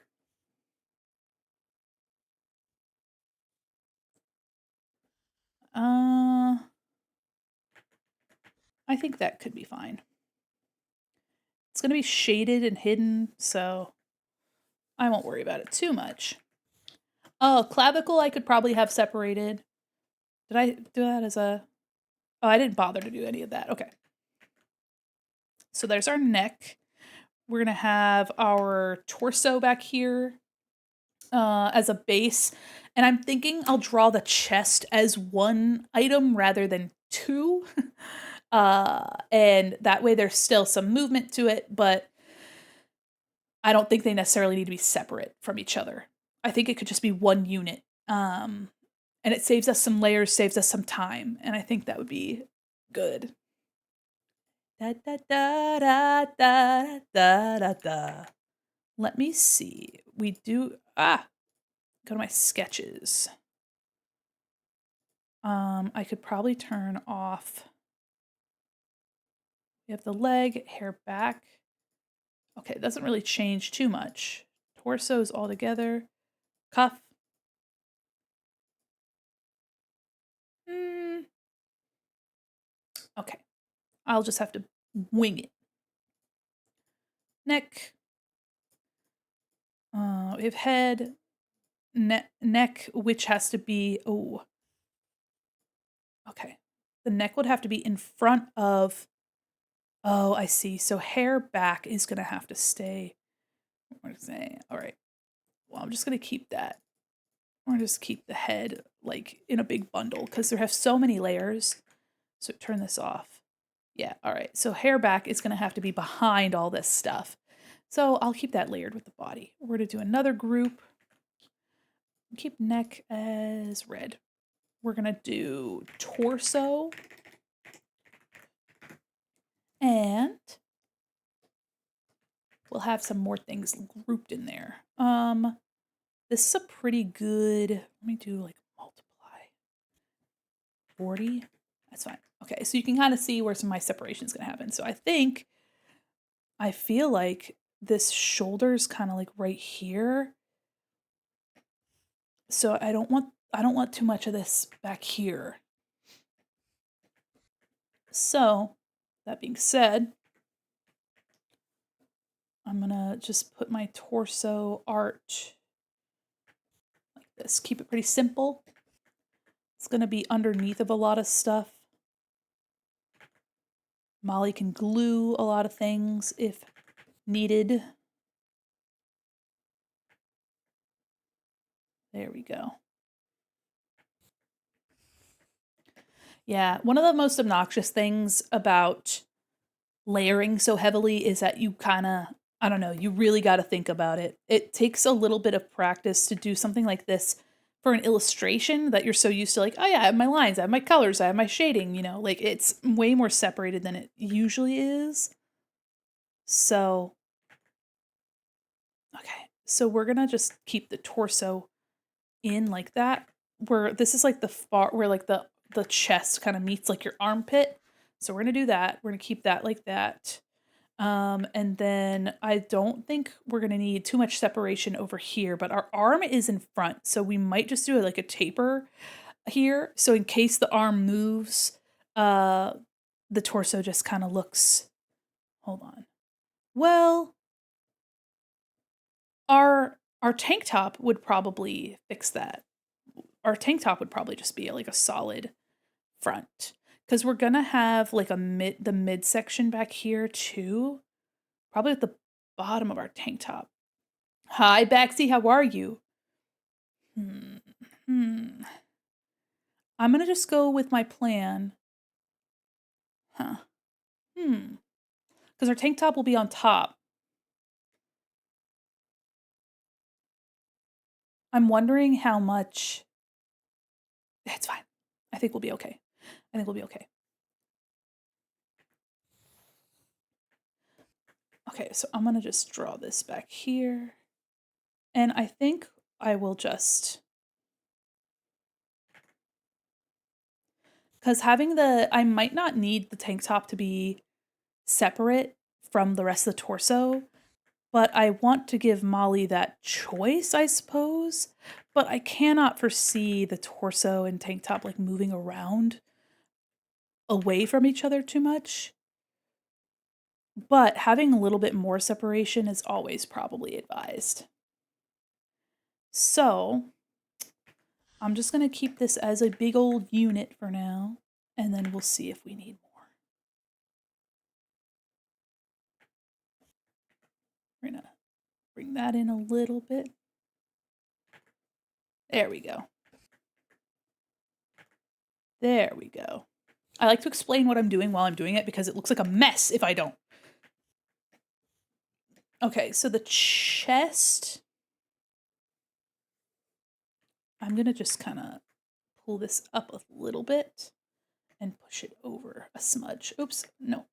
I think that could be fine. It's going to be shaded and hidden, so I won't worry about it too much. Oh, clavicle I could probably have separated. Did I do that as a... Oh, I didn't bother to do any of that. Okay. So there's our neck. We're going to have our torso back here as a base. And I'm thinking I'll draw the chest as one item rather than two. And that way there's still some movement to it, but I don't think they necessarily need to be separate from each other. I think it could just be one unit. And it saves us some layers, saves us some time, and I think that would be good. Da da da da da da da da. Let me see. We do go to my sketches. I could probably turn off. We have the leg, hair back. Okay, it doesn't really change too much. Torsos all together. Cuff. Okay. I'll just have to wing it. Neck. We have head. Neck, which has to be... Oh. Okay. The neck would have to be in front of... Oh, I see. So hair back is going to have to stay. What am I saying? All right. Well, I'm just going to keep that. Or just keep the head like in a big bundle because there have so many layers. So turn this off. Yeah, all right. So hair back is going to have to be behind all this stuff. So I'll keep that layered with the body. We're going to do another group. Keep neck as red. We're going to do torso. And we'll have some more things grouped in there. This is a pretty good, let me do like multiply. 40, that's fine. Okay, so you can kind of see where some of my separation is going to happen. So I feel like this shoulder's kind of like right here. So I don't want too much of this back here. So that being said, I'm gonna just put my torso art like this. Keep it pretty simple. It's gonna be underneath of a lot of stuff. Molly can glue a lot of things if needed. There we go. Yeah, one of the most obnoxious things about layering so heavily is that you kind of, I don't know, you really got to think about it. It takes a little bit of practice to do something like this for an illustration that you're so used to, like, oh yeah, I have my lines, I have my colors, I have my shading, you know, like it's way more separated than it usually is. So, okay, so we're gonna just keep the torso in like that, where this is like the far, where like the chest kind of meets like your armpit. So we're gonna do that. We're gonna keep that like that. And then I don't think we're going to need too much separation over here, but our arm is in front. So we might just do like a taper here. So in case the arm moves, the torso just kind of looks, hold on. Well, our tank top would probably fix that. Our tank top would probably just be like a solid front, because we're gonna have like the midsection back here too, probably at the bottom of our tank top. Hi, Baxi, how are you? I'm gonna just go with my plan. Because our tank top will be on top. I'm wondering how much. It's fine. I think we'll be okay. Okay, so I'm gonna just draw this back here. And I think I will just, because I might not need the tank top to be separate from the rest of the torso, but I want to give Molly that choice, I suppose. But I cannot foresee the torso and tank top like moving around away from each other too much. But having a little bit more separation is always probably advised. So I'm just going to keep this as a big old unit for now, and then we'll see if we need more. We're going to bring that in a little bit. There we go. There we go. I like to explain what I'm doing while I'm doing it because it looks like a mess if I don't. Okay, so the chest, I'm going to just kind of pull this up a little bit and push it over a smudge. Oops, no.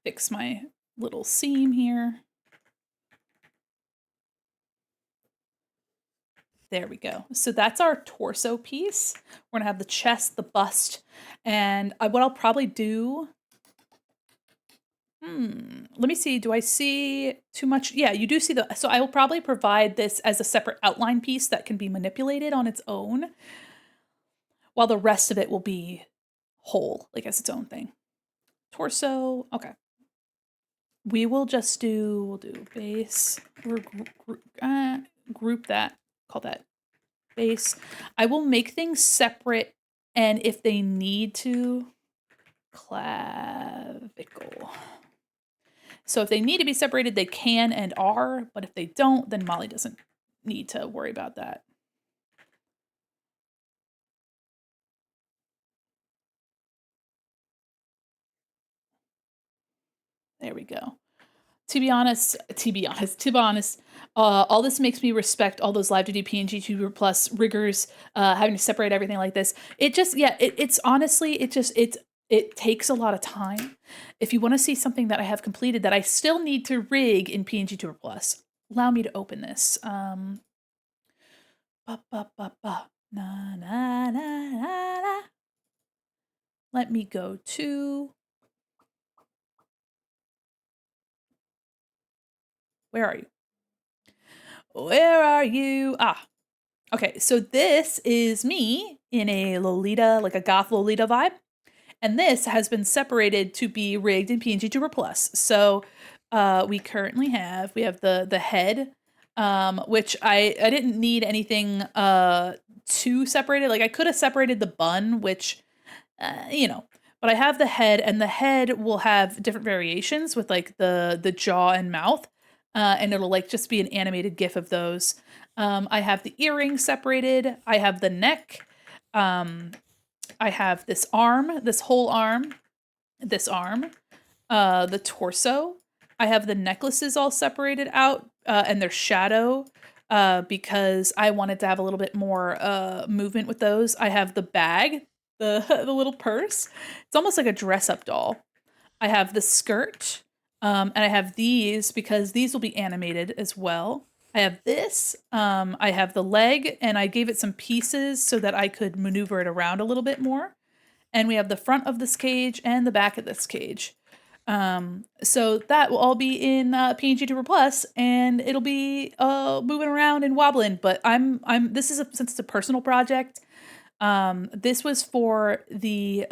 Fix my little seam here. There we go. So that's our torso piece. We're gonna have the chest, the bust, and what I'll probably do, let me see, do I see too much? Yeah, you do see so I will probably provide this as a separate outline piece that can be manipulated on its own, while the rest of it will be whole, like as its own thing. Torso, okay. We will just we'll do base, group that, call that base. I will make things separate, and if they need to, clavicle. So if they need to be separated, they can and are, but if they don't, then Molly doesn't need to worry about that. There we go. To be honest, all this makes me respect all those live to do PNG Tuber Plus riggers, having to separate everything like this. It just, yeah, it's honestly, it takes a lot of time. If you want to see something that I have completed that I still need to rig in PNG Tuber Plus, allow me to open this. Let me go to, where are you? Where are you? Ah, okay. So this is me in a Lolita, like a goth Lolita vibe. And this has been separated to be rigged in PNG Tuber Plus. So we currently have the head, which I didn't need anything too separated. Like I could have separated the bun, which, but I have the head, and the head will have different variations with like the jaw and mouth. And it'll like just be an animated GIF of those. I have the earrings separated. I have the neck. I have this arm, this whole arm, this arm, the torso. I have the necklaces all separated out, and their shadow, because I wanted to have a little bit more movement with those. I have the bag, the little purse. It's almost like a dress-up doll. I have the skirt. And I have these because these will be animated as well. I have this. I have the leg, and I gave it some pieces so that I could maneuver it around a little bit more. and we have the front of this cage and the back of this cage. So that will all be in PNG Tuber Plus, and it'll be moving around and wobbling. But this is since it's a personal project. This was for the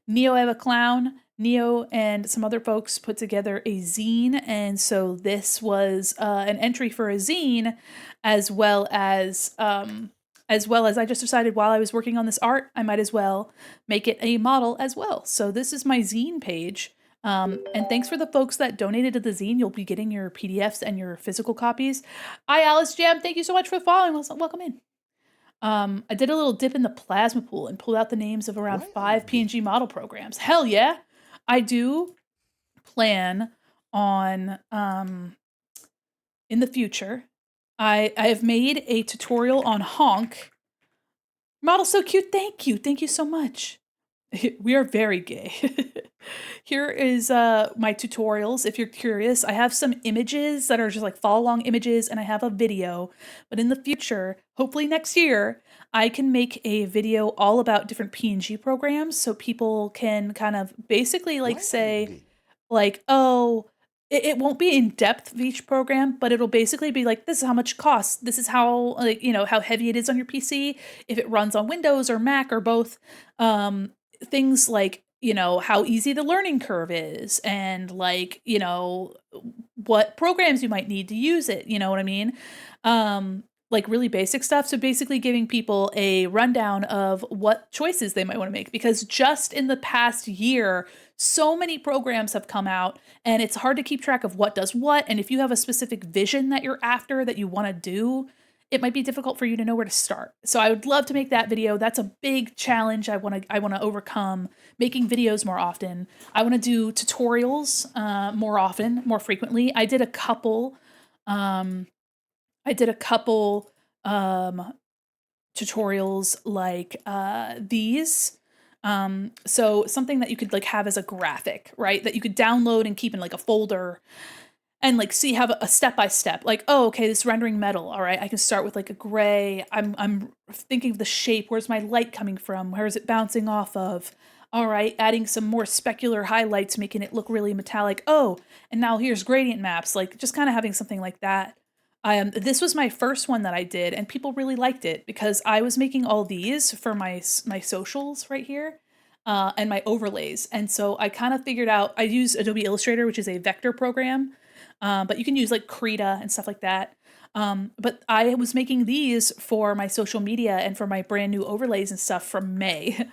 Neo Eva Clown. Neo and some other folks put together a zine, and so this was an entry for a zine, as well as I just decided while I was working on this art, I might as well make it a model as well. So this is my zine page. And thanks for the folks that donated to the zine. You'll be getting your PDFs and your physical copies. Hi, Alice Jam. Thank you so much for following. Welcome in. I did a little dip in the plasma pool and pulled out the names of around 5 PNG model programs. Hell yeah. I do plan on, in the future, I have made a tutorial on Honk. Model so cute. Thank you. Thank you so much. We are very gay. Here is my tutorials. If you're curious, I have some images that are just like follow along images, and I have a video. But in the future, hopefully next year, I can make a video all about different PNG programs, so people can kind of basically like say, like, oh, it won't be in depth of each program, but it'll basically be like, this is how much it costs. This is how, like, you know, how heavy it is on your PC, if it runs on Windows or Mac or both. Things like, you know, how easy the learning curve is, and like, you know, what programs you might need to use it. You know what I mean? Like really basic stuff. So basically giving people a rundown of what choices they might want to make, because just in the past year, so many programs have come out, and it's hard to keep track of what does what. And if you have a specific vision that you're after, that you want to do, it might be difficult for you to know where to start. So I would love to make that video. That's a big challenge I want to overcome, making videos more often. I want to do tutorials more often, more frequently. I did a couple tutorials like these. So something that you could like have as a graphic, right? That you could download and keep in like a folder, and like see have a step-by-step, like, oh, okay, this rendering metal. All right, I can start with like a gray. I'm thinking of the shape. Where's my light coming from? Where is it bouncing off of? All right, adding some more specular highlights, making it look really metallic. Oh, and now here's gradient maps, like just kind of having something like that. This was my first one that I did, and people really liked it because I was making all these for my socials right here, and my overlays. And so I kind of figured out, I use Adobe Illustrator, which is a vector program, but you can use like Krita and stuff like that. But I was making these for my social media and for my brand new overlays and stuff from May.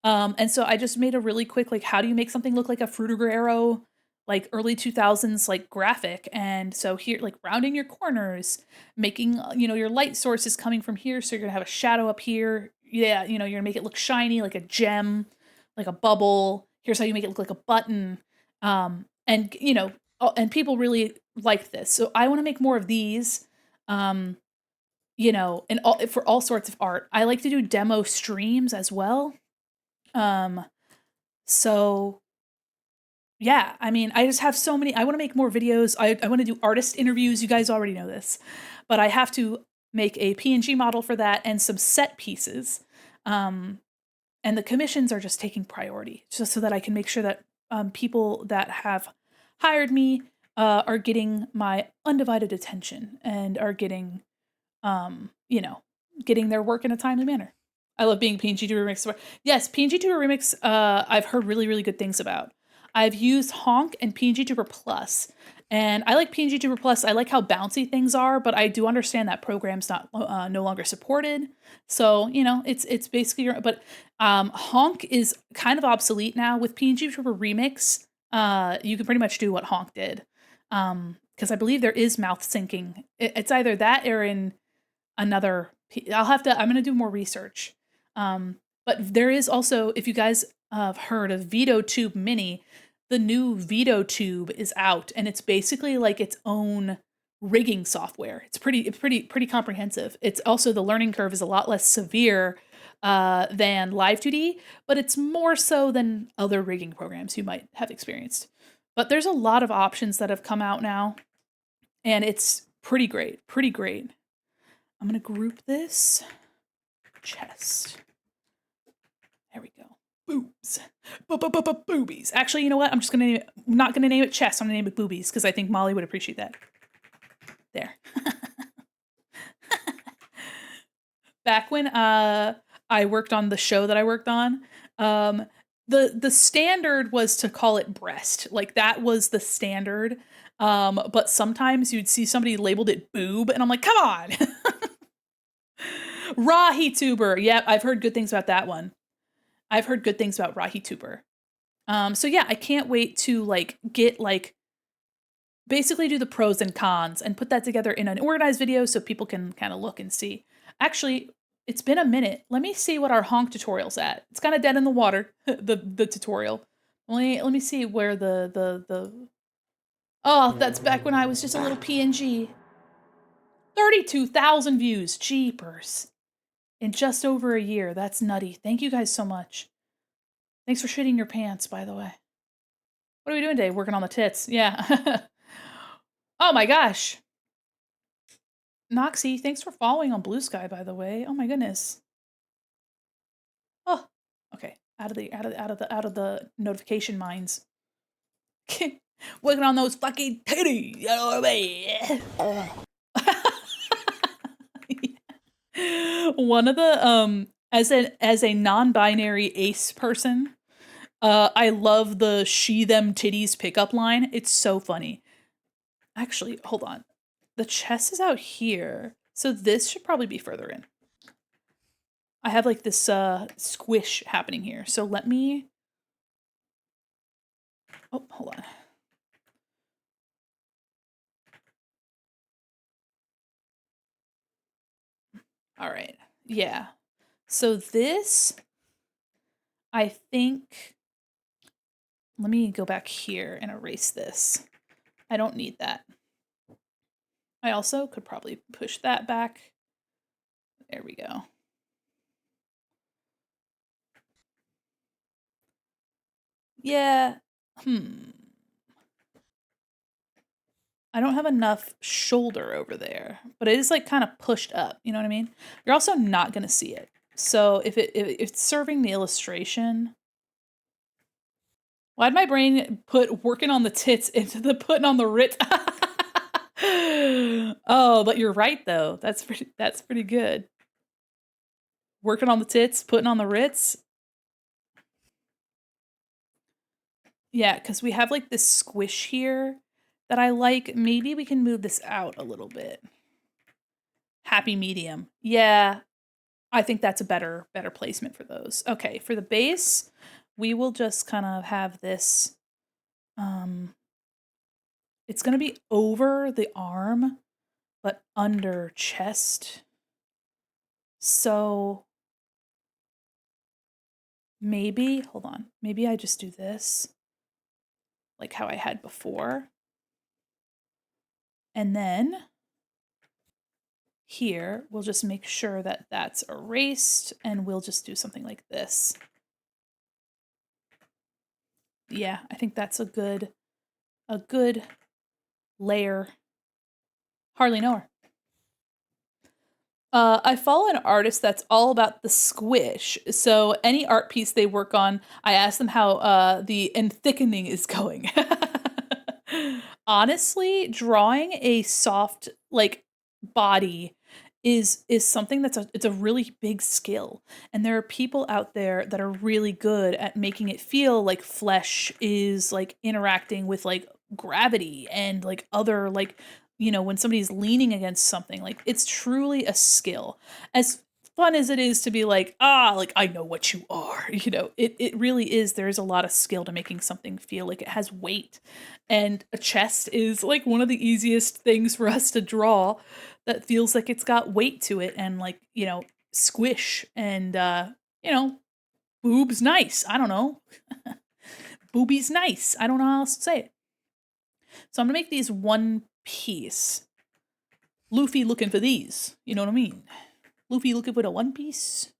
And so I just made a really quick, like, how do you make something look like a Fruitiger Arrow, like early 2000s, like graphic? And so here, like rounding your corners, making, you know, your light source is coming from here. So you're going to have a shadow up here. Yeah. You know, you're gonna make it look shiny, like a gem, like a bubble. Here's how you make it look like a button. And, you know, and people really like this. So I want to make more of these, you know, and for all sorts of art. I like to do demo streams as well. So yeah, I mean, I just have so many, I want to make more videos. I want to do artist interviews. You guys already know this, but I have to make a PNG model for that and some set pieces. And the commissions are just taking priority, just so that I can make sure that people that have hired me are getting my undivided attention and are getting, you know, getting their work in a timely manner. I love being PNG Tuber Remix. Yes, PNG Tuber Remix, I've heard really, really good things about. I've used Honk and PNG Tuber Plus, and I like PNG Tuber Plus. I like how bouncy things are, but I do understand that program's not no longer supported. So, you know, it's basically, but Honk is kind of obsolete now. With PNG Tuber Remix, you can pretty much do what Honk did. Because I believe there is mouth syncing. It's either that or in another, I'm going to do more research. But there is also, if you guys have heard of VideoTube Mini, the new VideoTube is out, and it's basically like its own rigging software. It's pretty comprehensive. It's also, the learning curve is a lot less severe than Live2D, but it's more so than other rigging programs you might have experienced. But there's a lot of options that have come out now, and it's pretty great. I'm going to group this chest. There we go. Boobs. Boobies. Actually, you know what? I'm just gonna name it, I'm not gonna name it chest. I'm gonna name it boobies because I think Molly would appreciate that. There. Back when I worked on the show that I worked on, the standard was to call it breast. Like that was the standard. But sometimes you'd see somebody labeled it boob, and I'm like, come on. Rahi tuber. Yep, I've heard good things about that one. I've heard good things about Rahi tuber. So yeah, I can't wait to like get like basically do the pros and cons and put that together in an organized video so people can kind of look and see. Actually, it's been a minute. Let me see what our honk tutorial's at. It's kind of dead in the water, the tutorial. Let me see where the Oh, that's back when I was just a little PNG. 32,000 views. Jeepers. In just over a year. That's nutty. Thank you guys so much. Thanks for shitting your pants, by the way. What are we doing today? Working on the tits. Yeah. Oh my gosh. Noxie, thanks for following on Blue Sky, by the way. Oh my goodness. Oh, okay. Out of the notification mines. Working on those fucking titties. You know what I mean? One of the as a non-binary ace person, I love the she them titties pickup line. It's so funny. Actually, hold on. The chest is out here, so this should probably be further in. I have like this squish happening here, so let me. Oh, hold on. All right. Yeah. So this, I think. Let me go back here and erase this. I don't need that. I also could probably push that back. There we go. Yeah. I don't have enough shoulder over there, but it is like kind of pushed up. You know what I mean? You're also not going to see it. So if it's serving the illustration, why'd my brain put working on the tits into the putting on the rit? Oh, but you're right though. That's pretty good. Working on the tits, putting on the Ritz. Yeah, because we have like this squish here that I like. Maybe we can move this out a little bit. Happy medium. Yeah, I think that's a better placement for those. Okay, for the base, we will just kind of have this. It's going to be over the arm, but under chest. So maybe, hold on, maybe I just do this like how I had before. And then here, we'll just make sure that that's erased and we'll just do something like this. Yeah, I think that's a good layer. Hardly know her. I follow an artist that's all about the squish. So any art piece they work on, I ask them how the thickening is going. Honestly, drawing a soft like body is something it's a really big skill. And there are people out there that are really good at making it feel like flesh is like interacting with like gravity and like other like, you know, when somebody's leaning against something, like it's truly a skill. As fun as it is to be like, like I know what you are, you know, it really is. There is a lot of skill to making something feel like it has weight. And a chest is like one of the easiest things for us to draw that feels like it's got weight to it and like, you know, squish and, you know, boobs nice. I don't know. Boobies nice. I don't know how else to say it. So I'm going to make these one piece. Luffy looking for these. You know what I mean? Luffy looking for the one piece.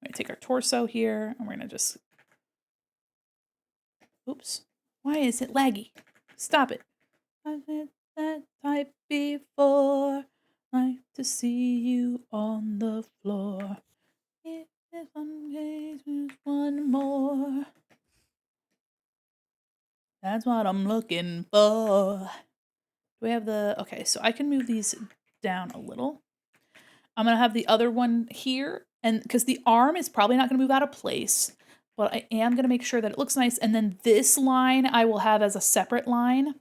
We're going to take our torso here and we're going to just... Oops. Why is it laggy? Stop it. I've had that type before. Like to see you on the floor. If one case, one more. That's what I'm looking for. Do we have the... Okay, so I can move these down a little. I'm going to have the other one here, and because the arm is probably not going to move out of place, but I am going to make sure that it looks nice. And then this line I will have as a separate line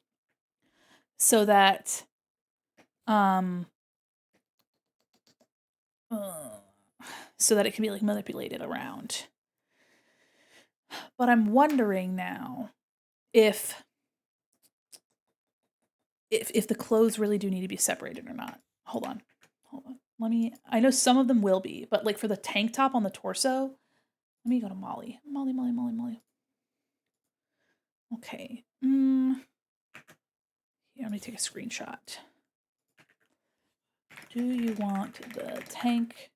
so that it can be like manipulated around. But I'm wondering now if the clothes really do need to be separated or not. Hold on. I know some of them will be, but like for the tank top on the torso, let me go to Molly. Molly. Okay. Yeah, let me take a screenshot. Do you want the tank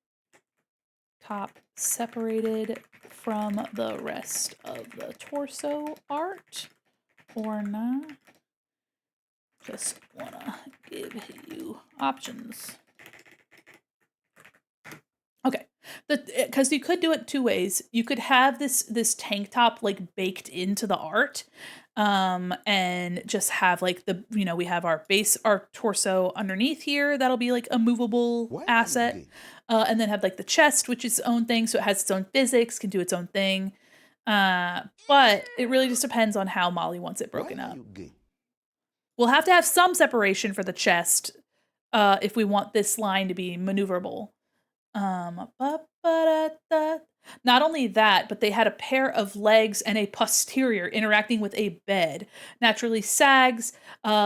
top separated from the rest of the torso art or not? Just wanna give you options. Okay, because you could do it two ways. You could have this tank top like baked into the art, and just have like we have our base, our torso underneath here. That'll be like a movable asset, and then have like the chest, which is its own thing, so it has its own physics, can do its own thing. But it really just depends on how Molly wants it broken up. We'll have to have some separation for the chest, if we want this line to be maneuverable. Not only that, but they had a pair of legs and a posterior interacting with a bed. Naturally sags,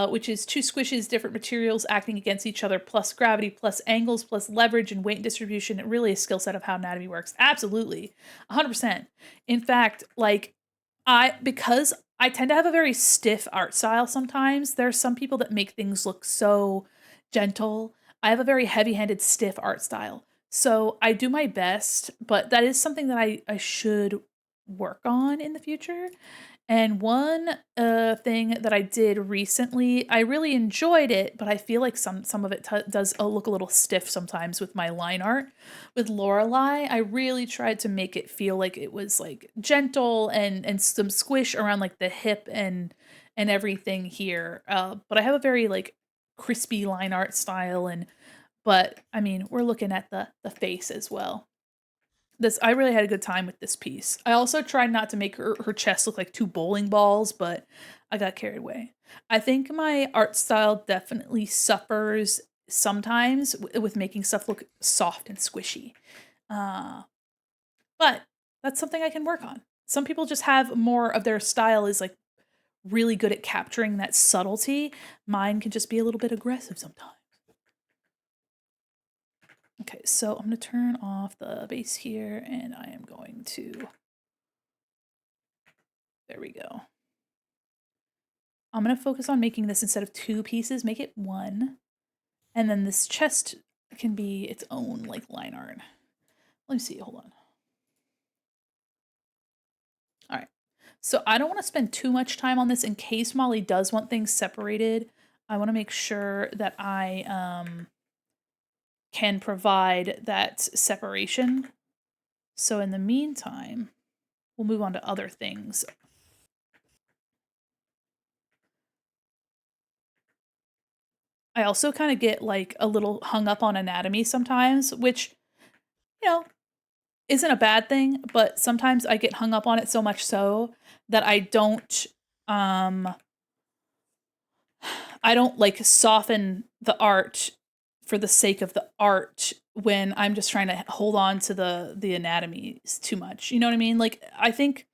which is two squishes, different materials acting against each other, plus gravity, plus angles, plus leverage and weight distribution. Really a skill set of how anatomy works. Absolutely. 100%. In fact, because I tend to have a very stiff art style sometimes, there are some people that make things look so gentle. I have a very heavy-handed, stiff art style. So I do my best, but that is something that I should work on in the future. And one thing that I did recently, I really enjoyed it, but I feel like some of it does look a little stiff sometimes with my line art. With Lorelei, I really tried to make it feel like it was like gentle and some squish around like the hip and everything here. But I have a very like crispy line art style, but I mean, we're looking at the face as well. I really had a good time with this piece. I also tried not to make her chest look like two bowling balls, but I got carried away. I think my art style definitely suffers sometimes with making stuff look soft and squishy. But that's something I can work on. Some people just have more of their style is like really good at capturing that subtlety. Mine can just be a little bit aggressive sometimes. Okay, so I'm going to turn off the base here, and I am going to... There we go. I'm going to focus on making this, instead of two pieces, make it one. And then this chest can be its own, like, line art. Let me see, hold on. All right. So I don't want to spend too much time on this in case Molly does want things separated. I want to make sure that I can provide that separation. So in the meantime, we'll move on to other things. I also kind of get like a little hung up on anatomy sometimes, which, isn't a bad thing, but sometimes I get hung up on it so much so that I don't like soften the art for the sake of the art when I'm just trying to hold on to the anatomy too much. You know what I mean? Like, I think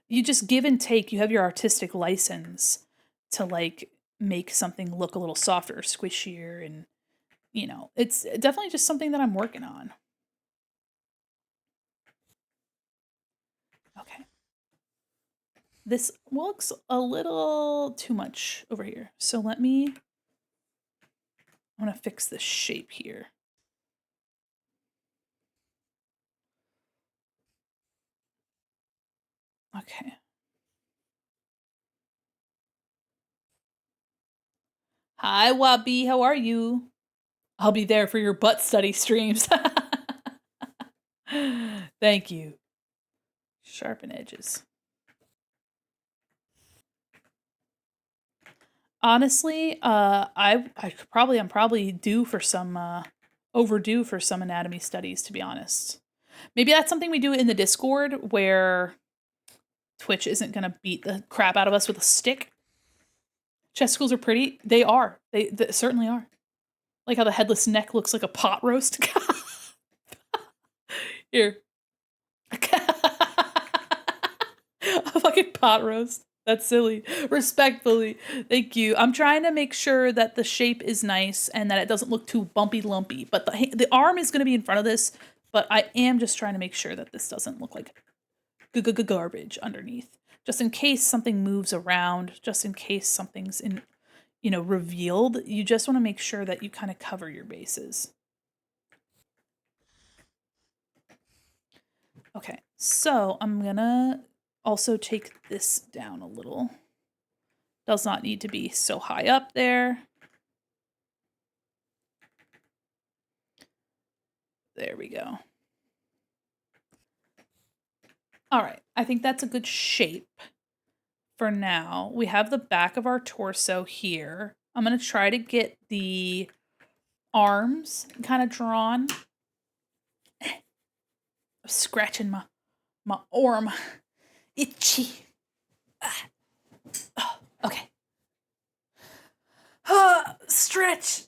you just give and take. You have your artistic license to like make something look a little softer or squishier, and it's definitely just something that I'm working on. Okay. This looks a little too much over here. So I'm going to fix this shape here. Okay. Hi, Wabi. How are you? I'll be there for your butt study streams. Thank you. Sharpen edges. Honestly, I'm probably due for some overdue for some anatomy studies, to be honest. Maybe that's something we do in the Discord where Twitch isn't gonna beat the crap out of us with a stick. Chesticles are pretty. They are. They certainly are. Like how the headless neck looks like a pot roast. Here. A fucking pot roast. That's silly. Respectfully. Thank you. I'm trying to make sure that the shape is nice and that it doesn't look too bumpy lumpy. But the arm is going to be in front of this. But I am just trying to make sure that this doesn't look like garbage underneath. Just in case something moves around. Just in case something's revealed. You just want to make sure that you kind of cover your bases. Okay. So I'm going to also take this down a little. Does not need to be so high up there. There we go. All right, I think that's a good shape for now. We have the back of our torso here. I'm gonna try to get the arms kind of drawn. I'm scratching my arm. Itchy. Oh, okay. Stretch.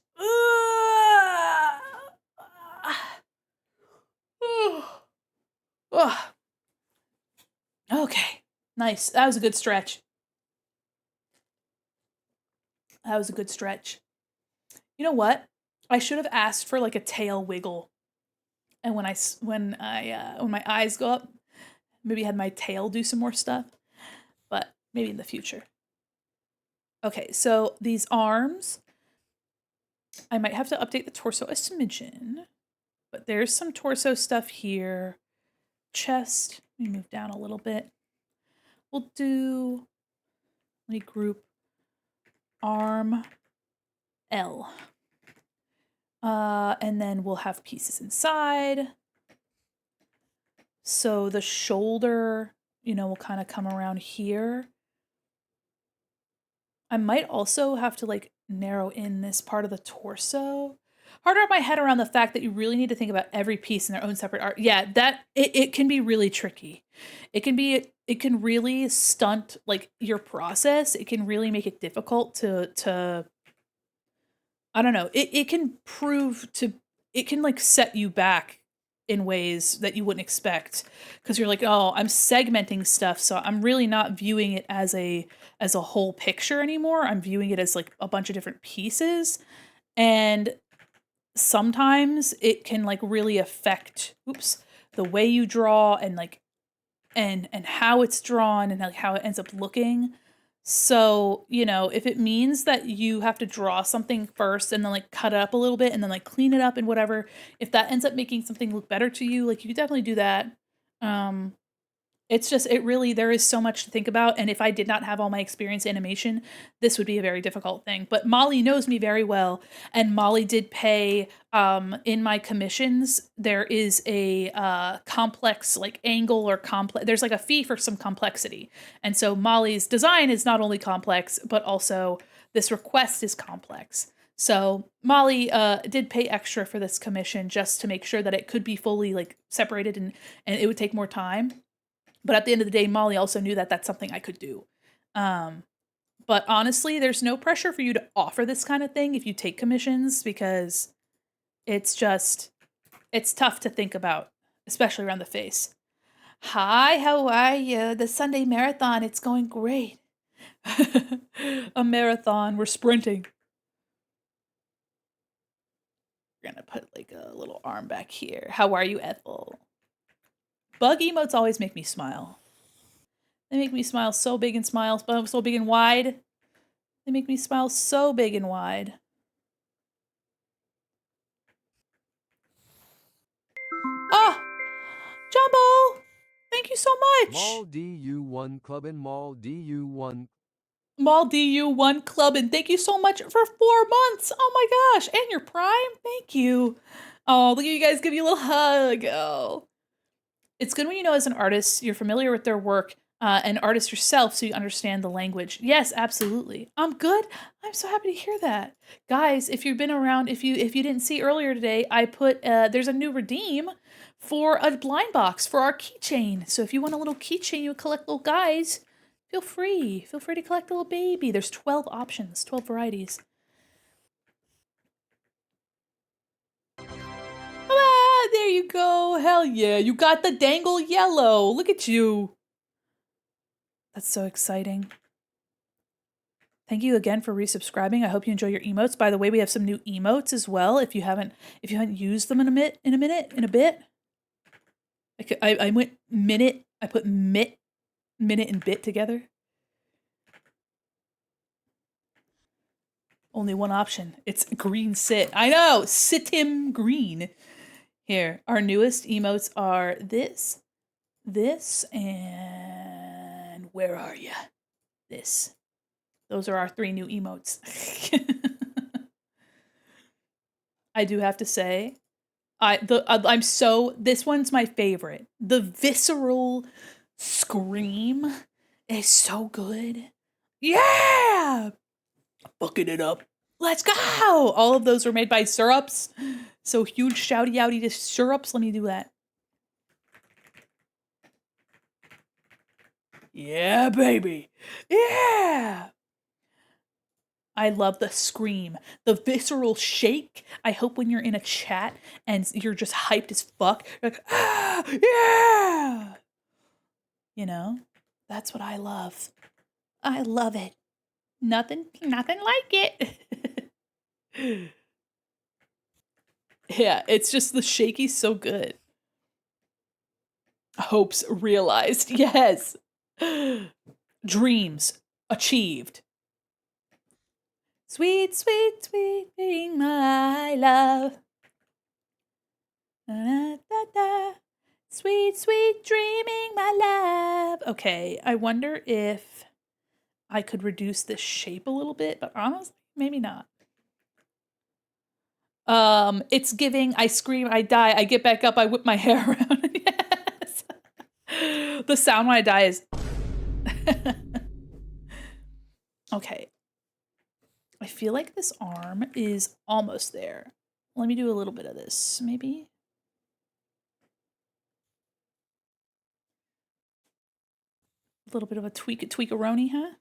Okay. Nice. That was a good stretch. That was a good stretch. You know what? I should have asked for like a tail wiggle. And when my eyes go up, maybe had my tail do some more stuff. But maybe in the future. Okay, so these arms, I might have to update the torso a smidgen, but there's some torso stuff here. Chest, let me move down a little bit. Let me group arm L. And then we'll have pieces inside. So the shoulder, will kind of come around here. I might also have to like narrow in this part of the torso. Hard to wrap my head around the fact that you really need to think about every piece in their own separate art. Yeah, it can be really tricky. It can really stunt like your process. It can really make it difficult to I don't know. It can like set you back in ways that you wouldn't expect because you're like, oh, I'm segmenting stuff, so I'm really not viewing it as a whole picture anymore. I'm viewing it as like a bunch of different pieces, and sometimes it can like really affect the way you draw and like and how it's drawn and like how it ends up looking. So, if it means that you have to draw something first and then like cut it up a little bit and then like clean it up and whatever, if that ends up making something look better to you, like you could definitely do that. It's just, there is so much to think about. And if I did not have all my experience in animation, this would be a very difficult thing. But Molly knows me very well. And Molly did pay, in my commissions, there is a complex like angle or complex, there's like a fee for some complexity. And so Molly's design is not only complex, but also this request is complex. So Molly did pay extra for this commission just to make sure that it could be fully like separated and it would take more time. But at the end of the day, Molly also knew that that's something I could do. But honestly, there's no pressure for you to offer this kind of thing if you take commissions because it's tough to think about, especially around the face. Hi, how are you? The Sunday marathon, it's going great. A marathon, we're sprinting. We're gonna put like a little arm back here. How are you, Ethel? Bug emotes always make me smile. They make me smile so big and so big and wide. They make me smile so big and wide. Ah! Jumbo! Thank you so much! Mall DU1 Club and Mall DU1. Mall DU1 Club, and thank you so much for 4 months! Oh my gosh! And your Prime? Thank you. Oh, look at you guys give you a little hug. Oh. It's good when you know as an artist, you're familiar with their work, an artist yourself, so you understand the language. Yes, absolutely. I'm good. I'm so happy to hear that. Guys, if you've been around, if you didn't see earlier today, I put, there's a new redeem for a blind box for our keychain. So if you want a little keychain, you collect little guys, feel free. Feel free to collect a little baby. There's 12 options, 12 varieties. Ah, there you go. Hell yeah. You got the dangle yellow. Look at you. That's so exciting. Thank you again for resubscribing. I hope you enjoy your emotes. By the way, we have some new emotes as well. If you haven't used them in a bit. I went minute. I put minute and bit together. Only one option. It's green sit. I know. Sit him green. Here, our newest emotes are this, and where are you? This. Those are our 3 new emotes. I do have to say, this one's my favorite. The visceral scream is so good. Yeah! Bucket it up. Let's go! All of those were made by Syrups. So huge shouty outy to Syrups. Let me do that. Yeah, baby. Yeah! I love the scream, the visceral shake. I hope when you're in a chat and you're just hyped as fuck, you're like, ah, yeah! You know, that's what I love. I love it. Nothing like it. Yeah, it's just the shaky's so good. Hopes realized. Yes. Dreams achieved. Sweet, sweet, sweet being my love. Da, da, da. Sweet, sweet dreaming my love. Okay, I wonder if I could reduce this shape a little bit, but honestly, maybe not. It's giving, I scream, I die, I get back up, I whip my hair around. Yes. The sound when I die is... Okay. I feel like this arm is almost there. Let me do a little bit of this, maybe. A little bit of a tweak-a-roni, huh?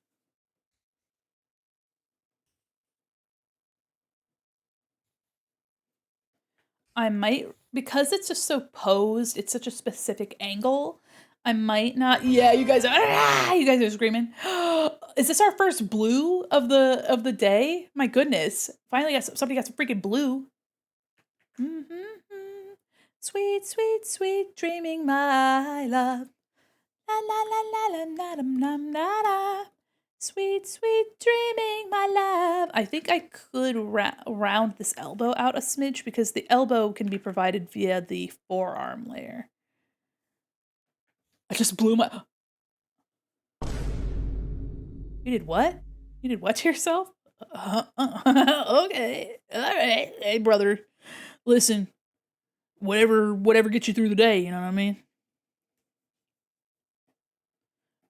I might, because it's just so posed, it's such a specific angle, I might not, yeah, you guys are screaming. Is this our first blue of the day? My goodness. Finally somebody got some freaking blue. Sweet, sweet, sweet dreaming my love. La la la la la la la la la. Sweet, sweet dreaming, my love. I think I could round this elbow out a smidge because the elbow can be provided via the forearm layer. I just blew my... You did what? You did what to yourself? Okay. All right. Hey, brother. Listen. Whatever gets you through the day, you know what I mean?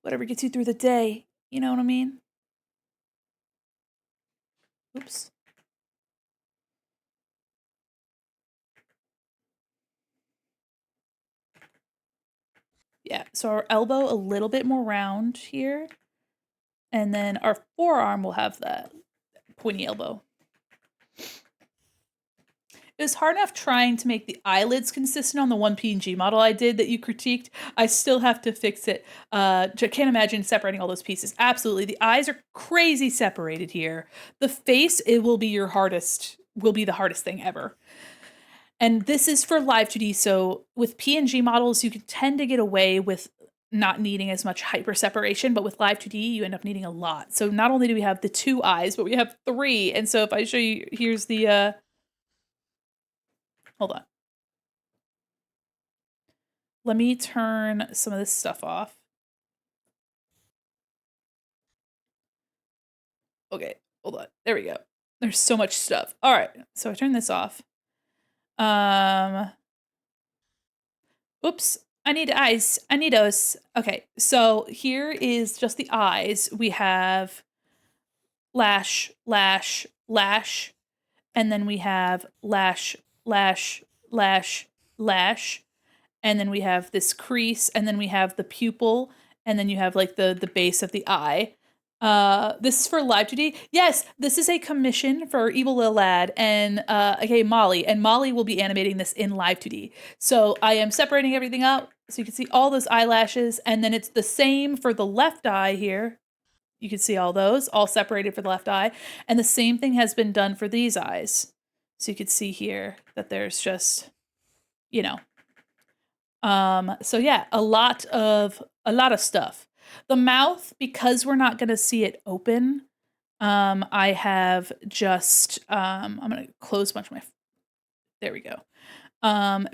Whatever gets you through the day, you know what I mean? Oops. Yeah, so our elbow a little bit more round here. And then our forearm will have that pointy elbow. It was hard enough trying to make the eyelids consistent on the one PNG model I did that you critiqued. I still have to fix it. I can't imagine separating all those pieces. Absolutely. The eyes are crazy separated here. The face, it will be the hardest thing ever. And this is for live 2D. So with PNG models, you can tend to get away with not needing as much hyper separation, but with live 2D, you end up needing a lot. So not only do we have the 2 eyes, but we have 3. And so if I show you, here's the, hold on. Let me turn some of this stuff off. Okay, hold on. There we go. There's so much stuff. All right, so I turn this off. Oops. I need eyes. I need those. Okay, so here is just the eyes. We have lash, lash, lash, and then we have lash, lash, lash, lash, and then we have this crease, and then we have the pupil, and then you have like the base of the eye. This is for Live 2D. Yes, this is a commission for Evil Lil Lad and okay, Molly, and Molly will be animating this in Live 2D. So I am separating everything out so you can see all those eyelashes, and then it's the same for the left eye here. You can see all those, all separated for the left eye, and the same thing has been done for these eyes. So you can see here that there's just, you know. So yeah, a lot of stuff. The mouth, because we're not going to see it open, I have just, I'm going to close a bunch of my, there we go.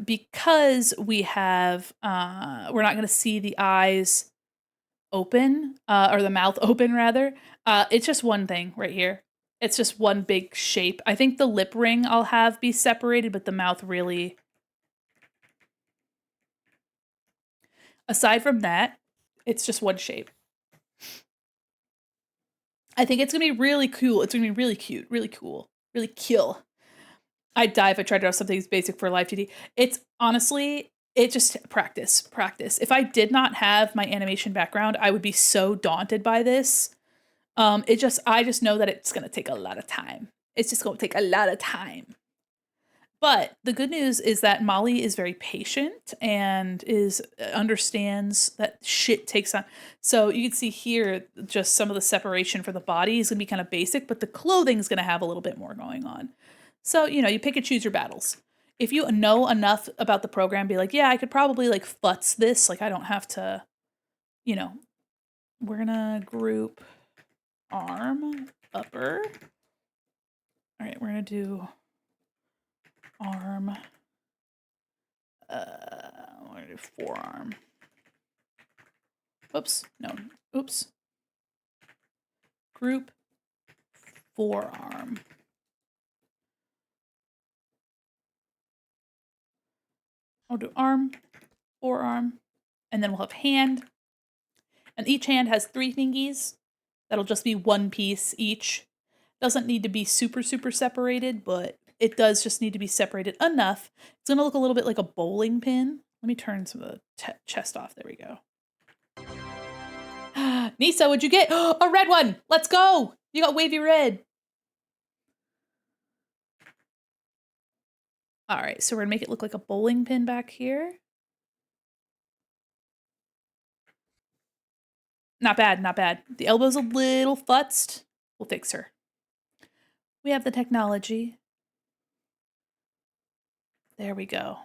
Because we have, we're not going to see the eyes open, or the mouth open rather. It's just one thing right here. It's just one big shape. I think the lip ring I'll have be separated, but the mouth really, aside from that, it's just one shape. I think it's going to be really cool. It's going to be really cute, really cool, really kill. I'd die if I tried to have something as basic for Live 2D. It's honestly, it just practice. If I did not have my animation background, I would be so daunted by this. I just know that it's going to take a lot of time. It's just going to take a lot of time. But the good news is that Molly is very patient and understands that shit takes time. So you can see here just some of the separation for the body is going to be kind of basic, but the clothing is going to have a little bit more going on. So, you know, you pick and choose your battles. If you know enough about the program, be like, yeah, I could probably like futz this. Like I don't have to, you know, we're going to group arm, upper. All right, we're going to do arm, I'm gonna do forearm. Oops, no, oops. Group forearm. I'll do arm, forearm, and then we'll have hand. And each hand has 3 thingies. That'll just be one piece each. Doesn't need to be super separated, but it does just need to be separated enough. It's going to look a little bit like a bowling pin. Let me turn some of the chest off. There we go. Nisa, what'd you get? A red one. Let's go. You got wavy red. All right, so we're going to make it look like a bowling pin back here. Not bad, not bad. The elbow's a little futzed. We'll fix her. We have the technology. There we go.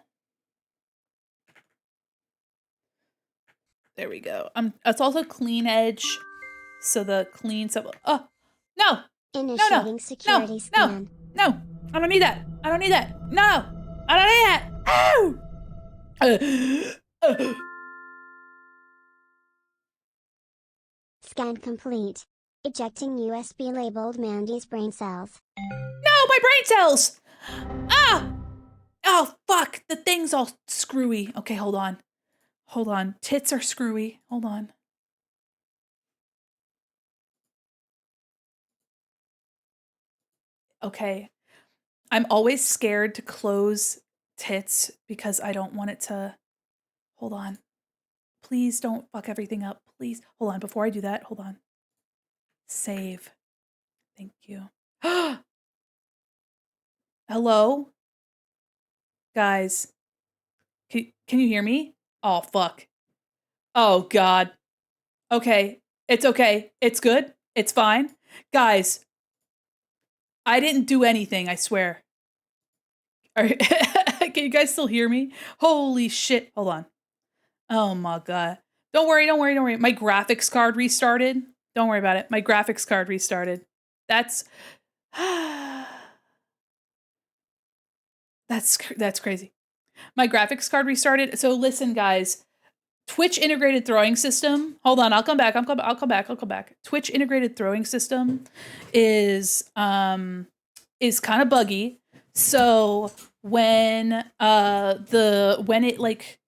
There we go. It's also clean edge, so the clean stuff. Oh no! Initiating security scan. No! I don't need that. I don't need that. No! I don't need that. Scan complete. Ejecting USB labeled Mandy's brain cells. No, my brain cells! Ah! Oh fuck! The thing's all screwy. Okay, hold on. Hold on. Tits are screwy. Hold on. Okay. I'm always scared to close tits because I don't want it to... Hold on. Please don't fuck everything up. Please. Hold on. Before I do that, hold on. Save. Thank you. Hello? Guys. Can you hear me? Oh, fuck. Oh, God. Okay. It's okay. It's good. It's fine. Guys. I didn't do anything, I swear. Can you guys still hear me? Holy shit. Hold on. Oh my God. Don't worry. My graphics card restarted. Don't worry about it. My graphics card restarted. That's crazy. My graphics card restarted. So listen, guys. Twitch integrated throwing system. Hold on, I'll come back. Twitch integrated throwing system is kind of buggy. So when it like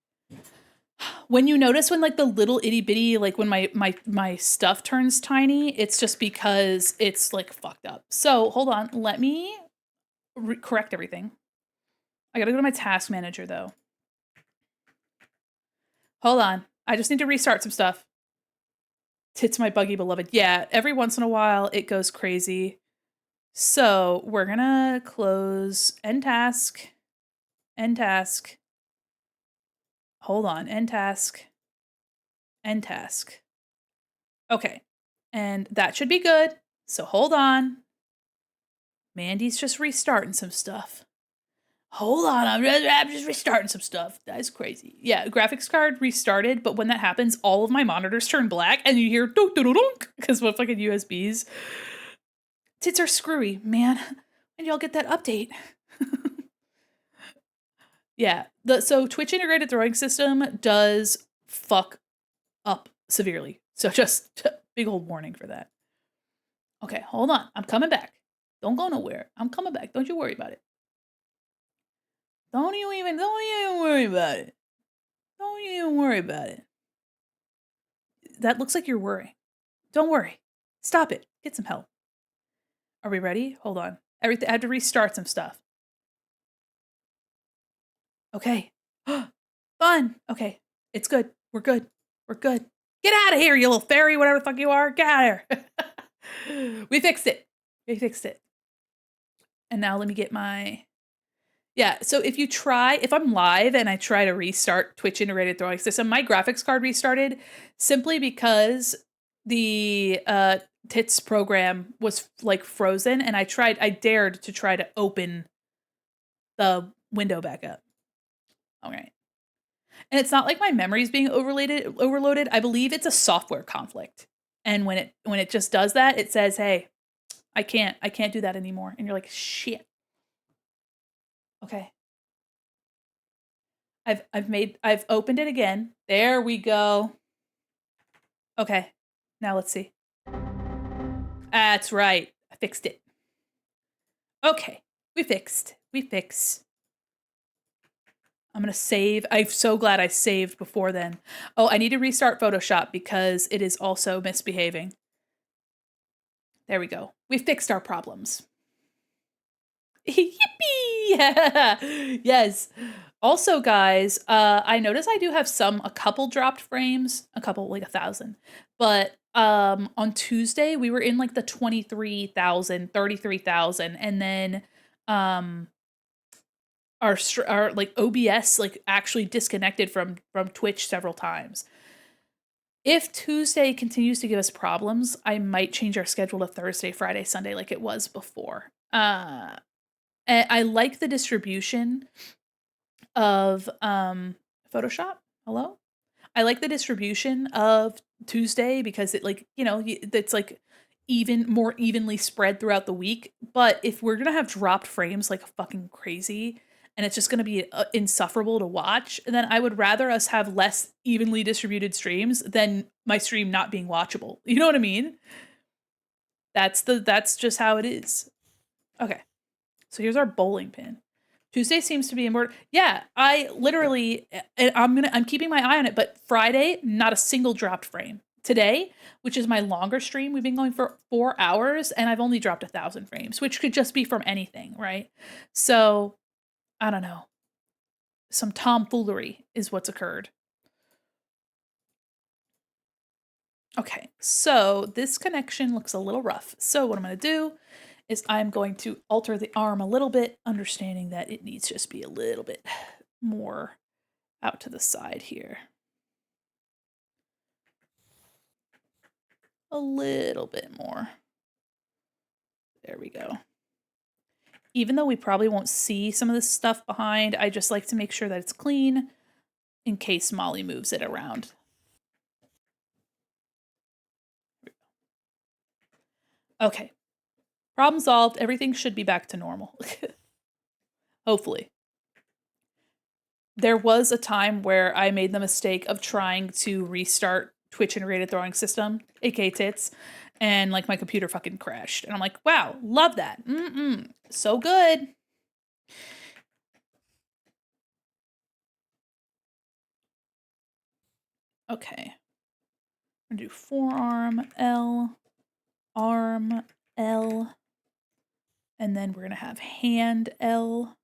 When you notice when like the little itty bitty, like when my stuff turns tiny, it's just because it's like fucked up. So hold on, let me correct everything. I gotta go to my task manager though. Hold on, I just need to restart some stuff. Tits my buggy beloved. Yeah, every once in a while it goes crazy. So we're gonna close end task. End task. Hold on, end task. End task. Okay, and that should be good. So hold on. Mandy's just restarting some stuff. Hold on, I'm just restarting some stuff. That's crazy. Yeah, graphics card restarted, but when that happens, all of my monitors turn black and you hear dunk dunk dunk because what fucking USBs. Tits are screwy, man. And y'all get that update. Yeah, so Twitch integrated throwing system does fuck up severely. So just big old warning for that. Okay, hold on. I'm coming back. Don't go nowhere. I'm coming back. Don't you worry about it. Don't you even worry about it. Don't you even worry about it. That looks like you're worrying. Don't worry. Stop it. Get some help. Are we ready? Hold on. Everything. I had to restart some stuff. Okay. Fun. Okay. It's good. We're good. We're good. Get out of here, you little fairy, whatever the fuck you are. Get out of here. We fixed it. We fixed it. And now let me get my... Yeah, so if I'm live and I try to restart Twitch integrated throwing system, my graphics card restarted simply because the TITS program was like frozen and I dared to try to open the window back up. All right. And it's not like my memory is being overloaded. I believe it's a software conflict. And when it just does that, it says, "Hey, I can't do that anymore." And you're like, "Shit." Okay. I've opened it again. There we go. Okay. Now let's see. That's right. I fixed it. Okay. We fixed. I'm going to save. I'm so glad I saved before then. Oh, I need to restart Photoshop because it is also misbehaving. There we go. We fixed our problems. Yippee! Yeah. Yes. Also, guys, I notice I do have a couple dropped frames, a couple, like 1,000. But on Tuesday, we were in like the 23,000, 33,000. And then our like OBS like actually disconnected from Twitch several times. If Tuesday continues to give us problems, I might change our schedule to Thursday, Friday, Sunday like it was before. And I like the distribution of Photoshop. Hello? I like the distribution of Tuesday because it like, it's like more evenly spread throughout the week. But if we're going to have dropped frames like fucking crazy and it's just going to be insufferable to watch, then I would rather us have less evenly distributed streams than my stream not being watchable. You know what I mean? That's just how it is. Okay. So here's our bowling pin. Tuesday seems to be more. Yeah, I literally, I'm keeping my eye on it, but Friday, not a single dropped frame. Today, which is my longer stream, we've been going for 4 hours and I've only dropped 1,000 frames, which could just be from anything, right? So, I don't know. Some tomfoolery is what's occurred. Okay, so this connection looks a little rough. So what I'm going to do is I'm going to alter the arm a little bit, understanding that it needs to just be a little bit more out to the side here. A little bit more. There we go. Even though we probably won't see some of this stuff behind, I just like to make sure that it's clean in case Molly moves it around. Okay. Problem solved. Everything should be back to normal. Hopefully. There was a time where I made the mistake of trying to restart Twitch integrated throwing system, aka TITS, and like my computer fucking crashed. And I'm like, wow, love that. So good. Okay. I'm gonna do forearm, L, arm, L, and then we're gonna have hand, L,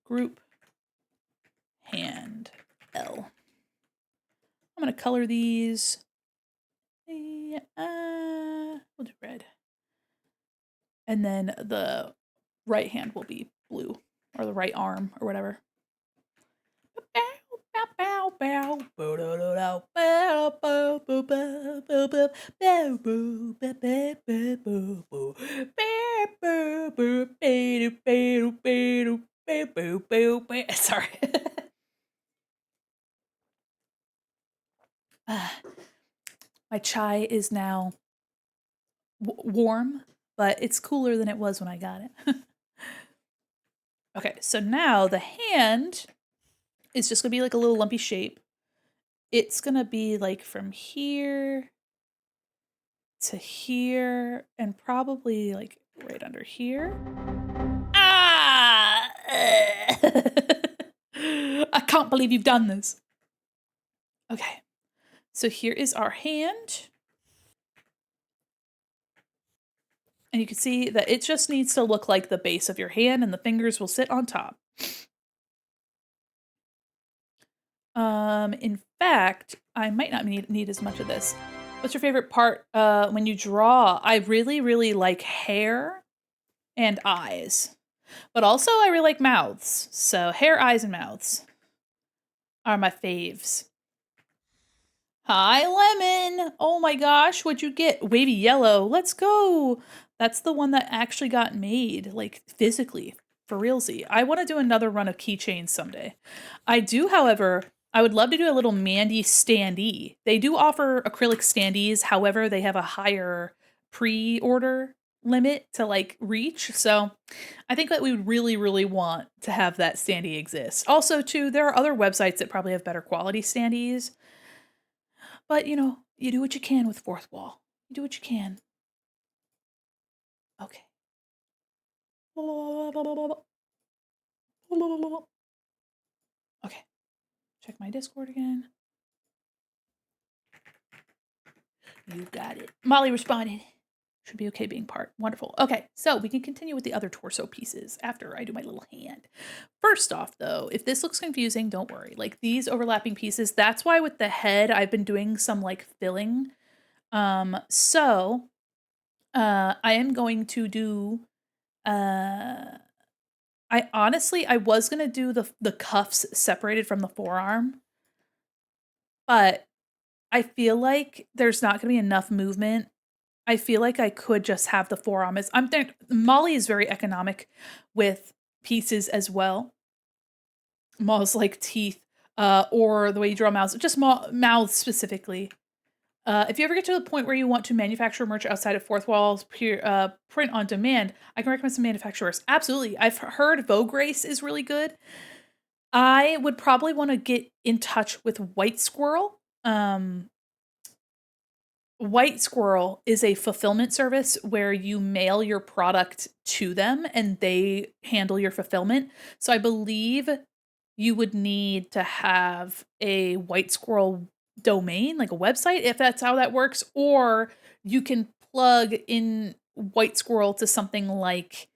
group, hand, L. I'm gonna color these. We'll do red. And then the right hand will be blue, or the right arm, or whatever. Sorry. My chai is now warm, but it's cooler than it was when I got it. Okay, so now the hand is just gonna be like a little lumpy shape. It's gonna be like from here to here and probably like right under here. Ah! I can't believe you've done this. Okay, so here is our hand. And you can see that it just needs to look like the base of your hand and the fingers will sit on top. In fact, I might not need as much of this. What's your favorite part when you draw? I really, really like hair and eyes. But also I really like mouths. So hair, eyes, and mouths are my faves. Hi, Lemon. Oh my gosh, what'd you get? Wavy yellow. Let's go. That's the one that actually got made, like physically, for realsy. I want to do another run of keychains someday. I do, however, I would love to do a little Mandi standee. They do offer acrylic standees, however, they have a higher pre-order limit to like reach. So I think that we would really, really want to have that standee exist. Also, too, there are other websites that probably have better quality standees. But, you know, you do what you can with Fourth Wall. You do what you can. Okay. Okay. Check my Discord again. You got it. Molly responded. Should be okay being part. Wonderful. Okay, so we can continue with the other torso pieces after I do my little hand. First off, though, if this looks confusing, don't worry. Like these overlapping pieces, that's why with the head, I've been doing some like filling. I am going to do, I was going to do the cuffs separated from the forearm, but I feel like there's not going to be enough movement. I feel like I could just have the forearm as Molly is very economic with pieces as well. Mauls like teeth, or the way you draw mouths, just mouths specifically. If you ever get to the point where you want to manufacture merch outside of Fourth Wall's print on demand, I can recommend some manufacturers. Absolutely. I've heard Vogue Race is really good. I would probably want to get in touch with White Squirrel. White Squirrel is a fulfillment service where you mail your product to them and they handle your fulfillment. So I believe you would need to have a White Squirrel domain, like a website, if that's how that works, or you can plug in White Squirrel to something like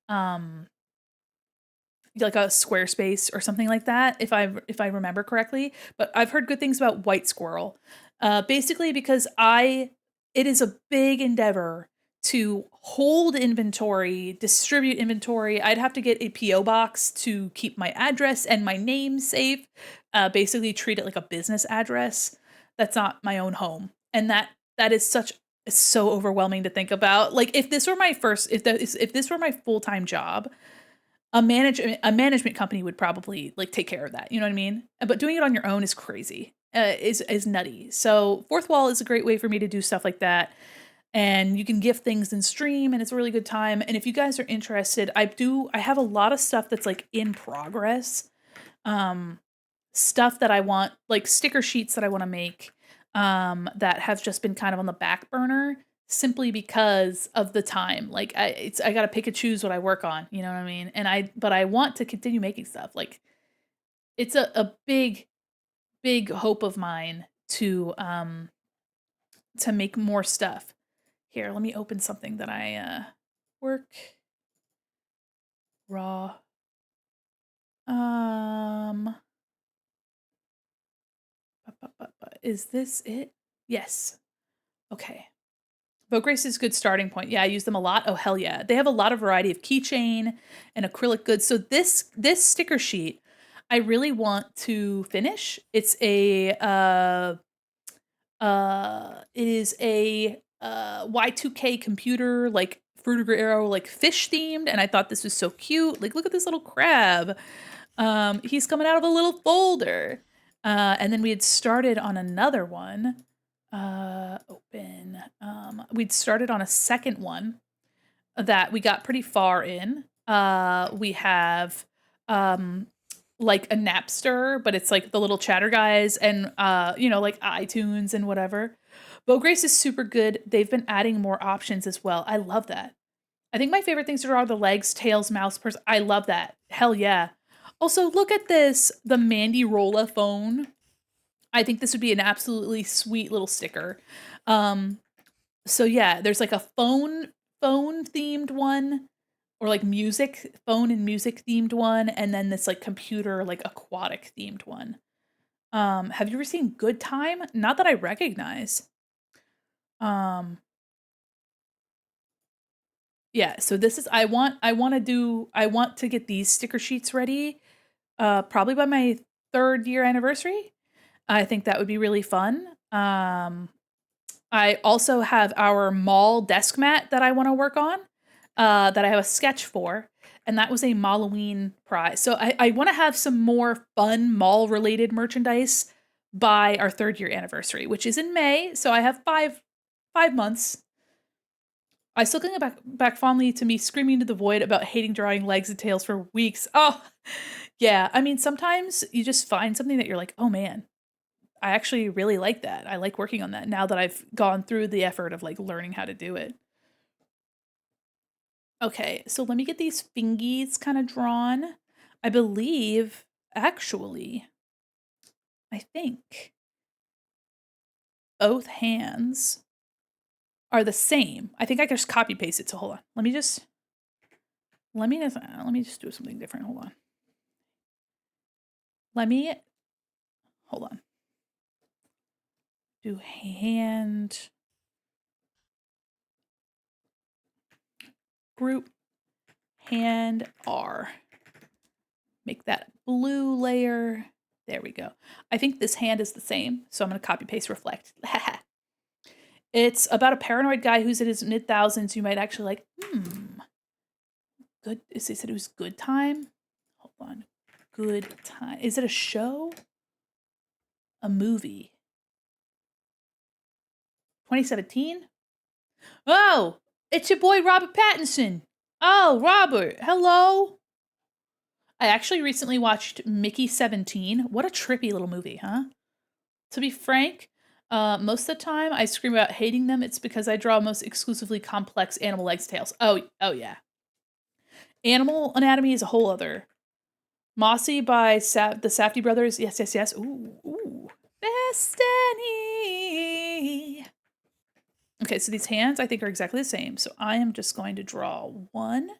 a Squarespace or something like that, if I remember correctly. But I've heard good things about White Squirrel. Basically because it is a big endeavor to hold inventory, distribute inventory. I'd have to get a PO box to keep my address and my name safe. Basically treat it like a business address. That's not my own home. And that is it's so overwhelming to think about. Like if this were my full-time job, a management company would probably like take care of that. You know what I mean? But doing it on your own is crazy. Is nutty. So Fourth Wall is a great way for me to do stuff like that. And you can gift things in stream and it's a really good time. And if you guys are interested, I have a lot of stuff that's like in progress. Stuff that I want, like sticker sheets that I want to make, that have just been kind of on the back burner simply because of the time. Like I got to pick and choose what I work on, you know what I mean? And but I want to continue making stuff. Like it's a big big hope of mine to make more stuff. Here, let me open something that I work raw. Is this it? Yes. Okay. Boat Grace is a good starting point. Yeah, I use them a lot. Oh, hell yeah. They have a lot of variety of keychain and acrylic goods. So this sticker sheet, I really want to finish. It's a it is a Y2K computer, like Fruit Arrow, like fish themed, and I thought this was so cute. Like, look at this little crab. He's coming out of a little folder. And then we had started on another one. Open. We'd started on a second one that we got pretty far in. We have like a Napster, but it's like the little chatter guys and like iTunes and whatever. Boat Grace is super good. They've been adding more options as well. I love that. I think my favorite things are the legs, tails, mouse, purse. I love that. Hell yeah. Also, look at this, the Mandi Rolla phone. I think this would be an absolutely sweet little sticker. So yeah, there's like a phone themed one, or like phone and music themed one, and then this like computer, like aquatic themed one. Have you ever seen Good Time? Not that I recognize. Yeah, so this is I want to get these sticker sheets ready probably by my 3rd year anniversary. I think that would be really fun. I also have our mall desk mat that I want to work on, that I have a sketch for, and that was a Malloween prize. So I want to have some more fun mall-related merchandise by our 3rd year anniversary, which is in May. So I have five months. I still can go back fondly to me screaming to the void about hating drawing legs and tails for weeks. Oh, yeah. I mean, sometimes you just find something that you're like, oh man, I actually really like that. I like working on that now that I've gone through the effort of like learning how to do it. Okay, so let me get these fingies kind of drawn. I believe, actually, I think both hands are the same. I think I can just copy paste it. So hold on. Let me just do something different. Hold on. Hold on. Do hand group hand R. Make that blue layer. There we go. I think this hand is the same, so I'm going to copy paste reflect. It's about a paranoid guy who's in his mid-thousands. You might actually like, good. They said it was Good Time. Hold on. Good Time. Is it a show? A movie? 2017? Oh, it's your boy Robert Pattinson. Oh, Robert. Hello. I actually recently watched Mickey 17. What a trippy little movie, huh? To be frank, most of the time I scream about hating them. It's because I draw most exclusively complex animal legs, tails. Oh yeah. Animal Anatomy is a whole other. Mossy by the Safdie brothers. Yes. Ooh. Destiny. Okay, so these hands I think are exactly the same. So I am just going to draw one.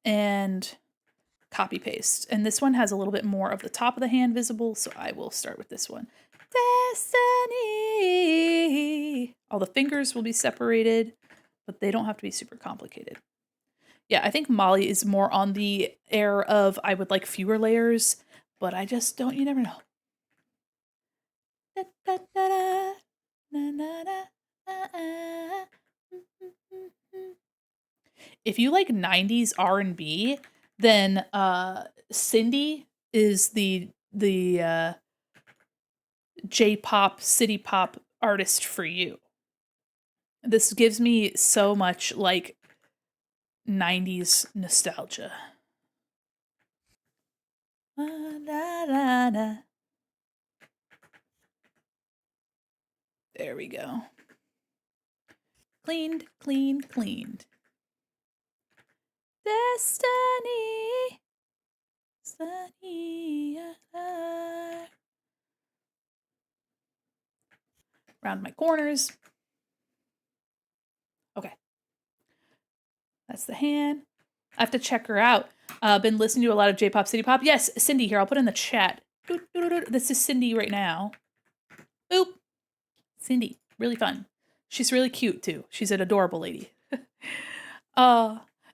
And copy paste. And this one has a little bit more of the top of the hand visible, so I will start with this one. Destiny. All the fingers will be separated, but they don't have to be super complicated. Yeah, I think Molly is more on the air of I would like fewer layers, but I just don't, you never know. If you like 90s R&B, then Cindy is the J-pop, city pop artist for you. This gives me so much like 90s nostalgia. There we go. Cleaned. Destiny. Round my corners. Okay. That's the hand. I have to check her out. Been listening to a lot of J-pop, city pop. Yes, Cindy here. I'll put in the chat. This is Cindy right now. Oop. Cindy. Really fun. She's really cute too. She's an adorable lady.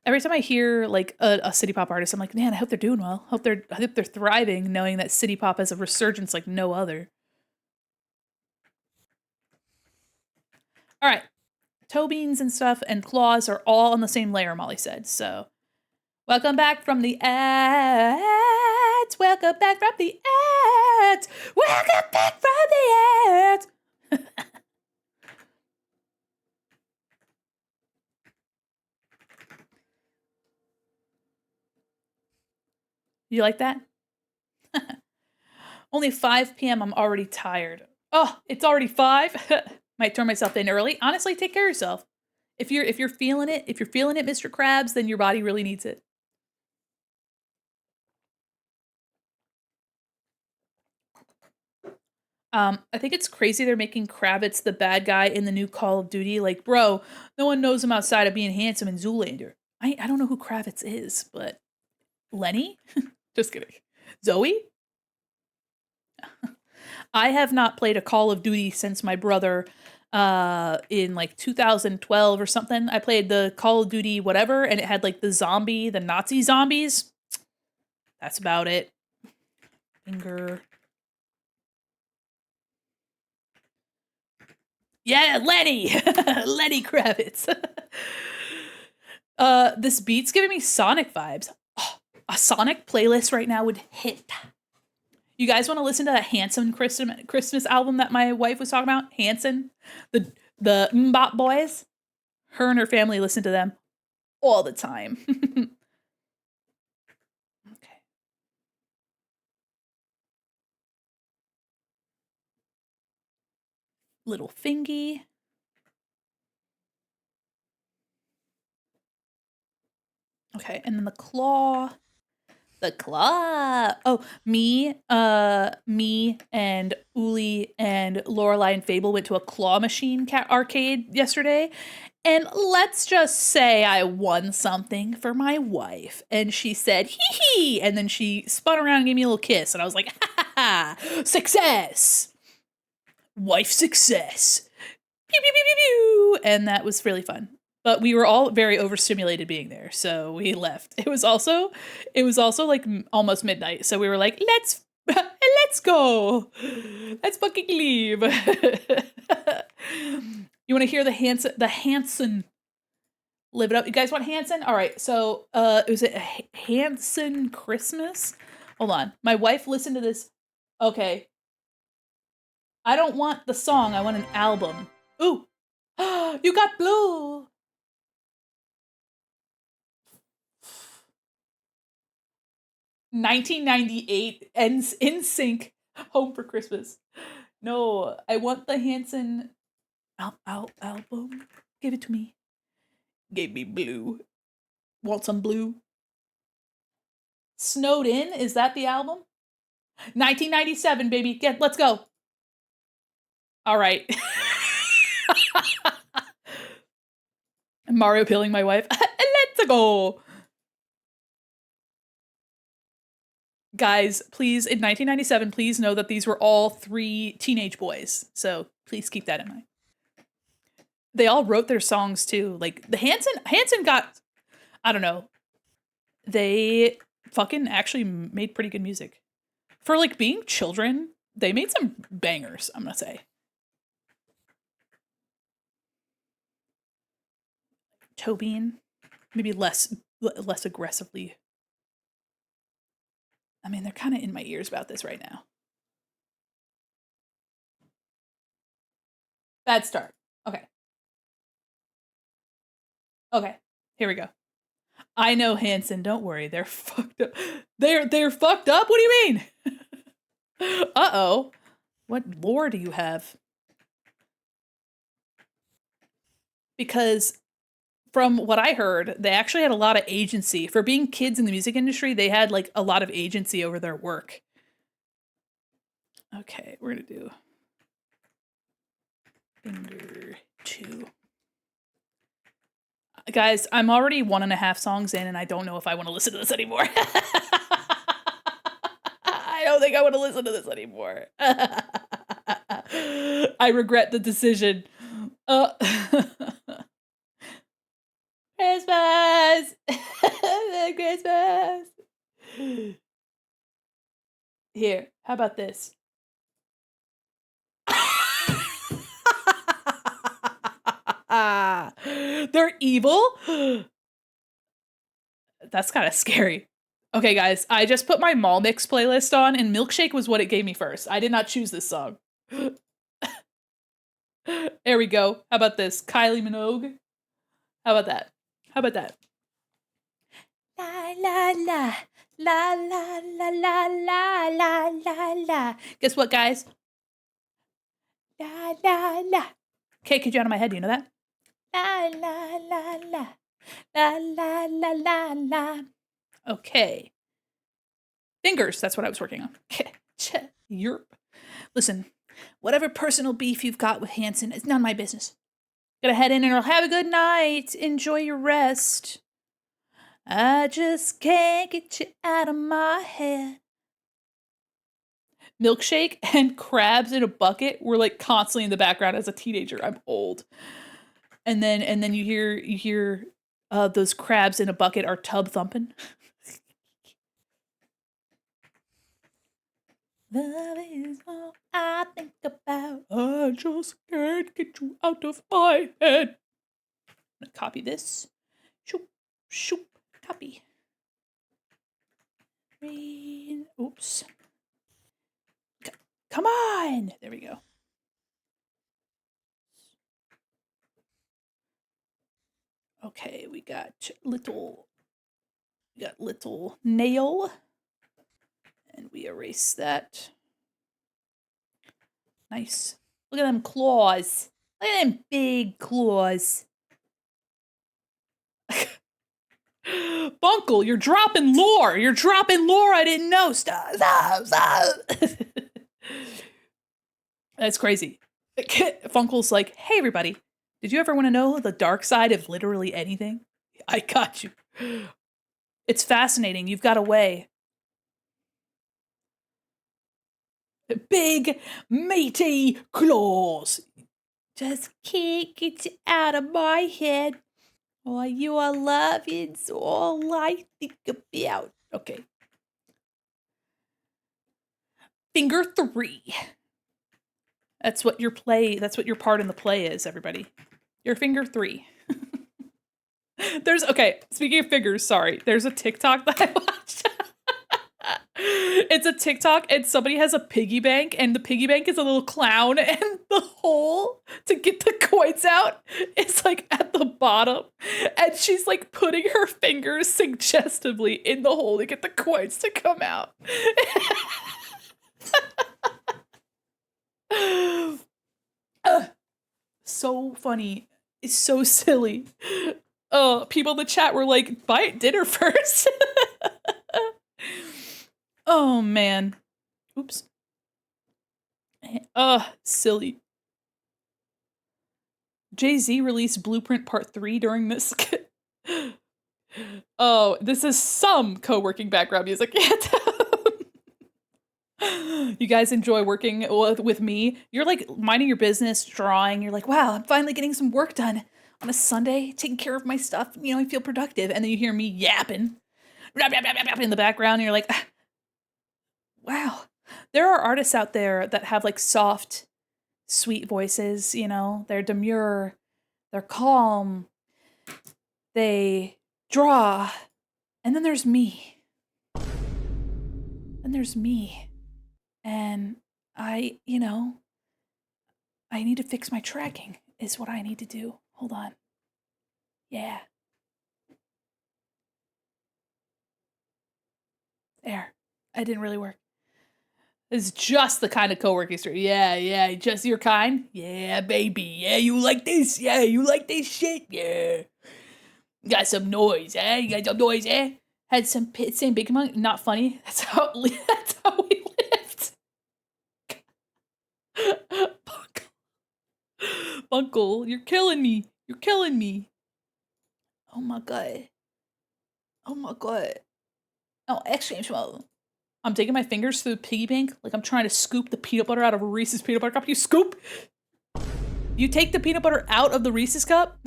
Every time I hear like a city pop artist, I'm like, man, I hope they're doing well. I hope they're thriving, knowing that city pop has a resurgence like no other. All right. Toe beans and stuff and claws are all on the same layer, Molly said. So, welcome back from the ads. Welcome back from the ads. Welcome back from the ads. You like that? Only 5 p.m. I'm already tired. Oh, it's already 5. Might turn myself in early. Honestly, take care of yourself. If you're feeling it, Mr. Krabs, then your body really needs it. I think it's crazy they're making Kravitz the bad guy in the new Call of Duty. Like, bro, no one knows him outside of being handsome in Zoolander. I don't know who Kravitz is, but Lenny? Just kidding. Zoe? I have not played a Call of Duty since my brother in like 2012 or something. I played the Call of Duty whatever, and it had like the Nazi zombies. That's about it. Finger. Yeah, Lenny! Lenny Kravitz. This beat's giving me Sonic vibes. Oh, a Sonic playlist right now would hit. You guys want to listen to that Hanson Christmas album that my wife was talking about? Hanson? The Mbop Boys? Her and her family listen to them all the time. Okay. Little fingy. Okay, and then the claw. The claw. Oh, me and Uli and Lorelai and Fable went to a claw machine arcade yesterday. And let's just say I won something for my wife. And she said, hee hee. And then she spun around and gave me a little kiss. And I was like, ha ha ha, success. Wife success. Pew, pew, pew, pew, pew. And that was really fun. But we were all very overstimulated being there, so we left. It was also like almost midnight, so we were like, let's go, let's fucking leave. You want to hear the Hanson? Live it up. You guys want Hanson? All right. So, it was a Hanson Christmas. Hold on, my wife listened to this. Okay, I don't want the song. I want an album. Ooh, you got blue. (1998) ends in sync. Home for Christmas. No, I want the Hanson album. Give it to me. Gave me blue. Want some blue? Snowed In, is that the album? 1997, baby. Let's go. All right. Mario pilling my wife. Let's go. Guys, please, in 1997, please know that these were all 3 teenage boys. So please keep that in mind. They all wrote their songs too. Like the Hanson got, I don't know. They fucking actually made pretty good music. For like being children, they made some bangers, I'm gonna say. Tobin, maybe less aggressively. I mean, they're kind of in my ears about this right now. Bad start. Okay. Okay, here we go. I know Hanson, don't worry. They're fucked up. They're fucked up? What do you mean? Uh-oh. What lore do you have? Because from what I heard, they actually had a lot of agency. For being kids in the music industry, they had like a lot of agency over their work. Okay, we're gonna do finger 2. Guys, I'm already 1.5 songs in and I don't know if I want to listen to this anymore. I don't think I want to listen to this anymore. I regret the decision. Christmas! Christmas! Here, how about this? They're evil? That's kind of scary. Okay, guys, I just put my mall mix playlist on, and Milkshake was what it gave me first. I did not choose this song. There we go. How about this? Kylie Minogue. How about that? How about that? La la la. La la la la la la la la. Guess what, guys? La la la. Okay, could you out of my head? Do you know that? La la la la. La la la la la. Okay. Fingers, that's what I was working on. Yerp. Listen, whatever personal beef you've got with Hanson, it's none of my business. Gonna head in and I'll have a good night. Enjoy your rest. I just can't get you out of my head. Milkshake and Crabs in a Bucket were like constantly in the background as a teenager. I'm old. And then you hear those crabs in a bucket are tub thumping. Love is all I think about. I just can't get you out of my head. I'm gonna copy this. Shoop, shoop, copy. Oops. Come on! There we go. Okay, we got little nail. And we erase that. Nice. Look at them claws. Look at them big claws. Bunkle, you're dropping lore. You're dropping lore I didn't know. Stop. That's crazy. Funkle's like, hey, everybody. Did you ever want to know the dark side of literally anything? I got you. It's fascinating. You've got a way. Big, meaty claws. Just can't get you out of my head. Oh, you are love, it's all I think about. Okay. Finger 3. That's what your part in the play is, everybody. Your finger 3. Speaking of fingers, sorry. There's a TikTok that I watched. It's a TikTok and somebody has a piggy bank and the piggy bank is a little clown and the hole to get the coins out is like at the bottom and she's like putting her fingers suggestively in the hole to get the coins to come out. So funny. It's so silly. People in the chat were like, buy dinner first. Oh, man. Oops. Silly. Jay-Z released Blueprint Part 3 during this. Oh, this is some co-working background music. You guys enjoy working with me? You're like minding your business, drawing. You're like, wow, I'm finally getting some work done on a Sunday, taking care of my stuff. You know, I feel productive. And then you hear me yapping in the background. And you're like, wow, there are artists out there that have like soft, sweet voices, you know, they're demure, they're calm, they draw, and then there's me. And I need to fix my tracking is what I need to do. Hold on. Yeah. There. It didn't really work. It's just the kind of co-working story. Yeah, just your kind? Yeah, baby. Yeah, you like this? Yeah, you like this shit? Yeah. Got some noise, eh? You got some noise, eh? Had some same big monk. Not funny. That's how we lived. Bunkle, you're killing me. You're killing me. Oh my god. Oh my god. Oh, extreme smell. I'm taking my fingers through the piggy bank like I'm trying to scoop the peanut butter out of a Reese's peanut butter cup. You scoop? You take the peanut butter out of the Reese's cup?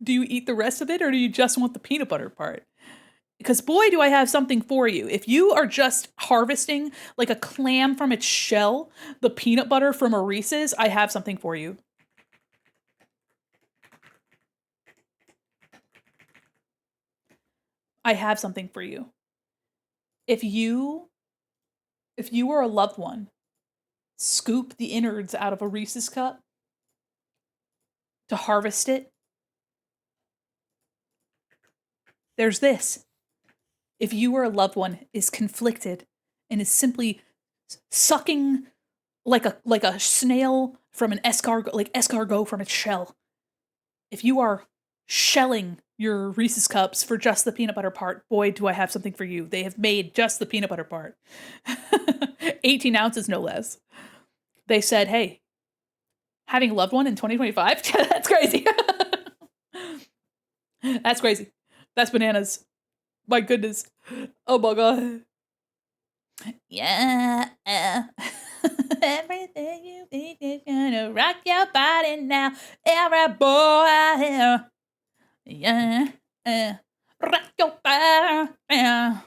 Do you eat the rest of it or do you just want the peanut butter part? Because boy, do I have something for you. If you are just harvesting like a clam from its shell, the peanut butter from a Reese's, I have something for you. I have something for you. If you are a loved one, scoop the innards out of a Reese's cup to harvest it, there's this. If you or a loved one is conflicted and is simply sucking like a snail from an escargot from its shell, if you are shelling your Reese's cups for just the peanut butter part, boy, do I have something for you. They have made just the peanut butter part. 18 ounces, no less. They said, hey, having a loved one in 2025? That's crazy. That's crazy. That's bananas. My goodness. Oh my god. Yeah. Everything you think is gonna rock your body now. Every boy. Yeah. Rock your body. Yeah.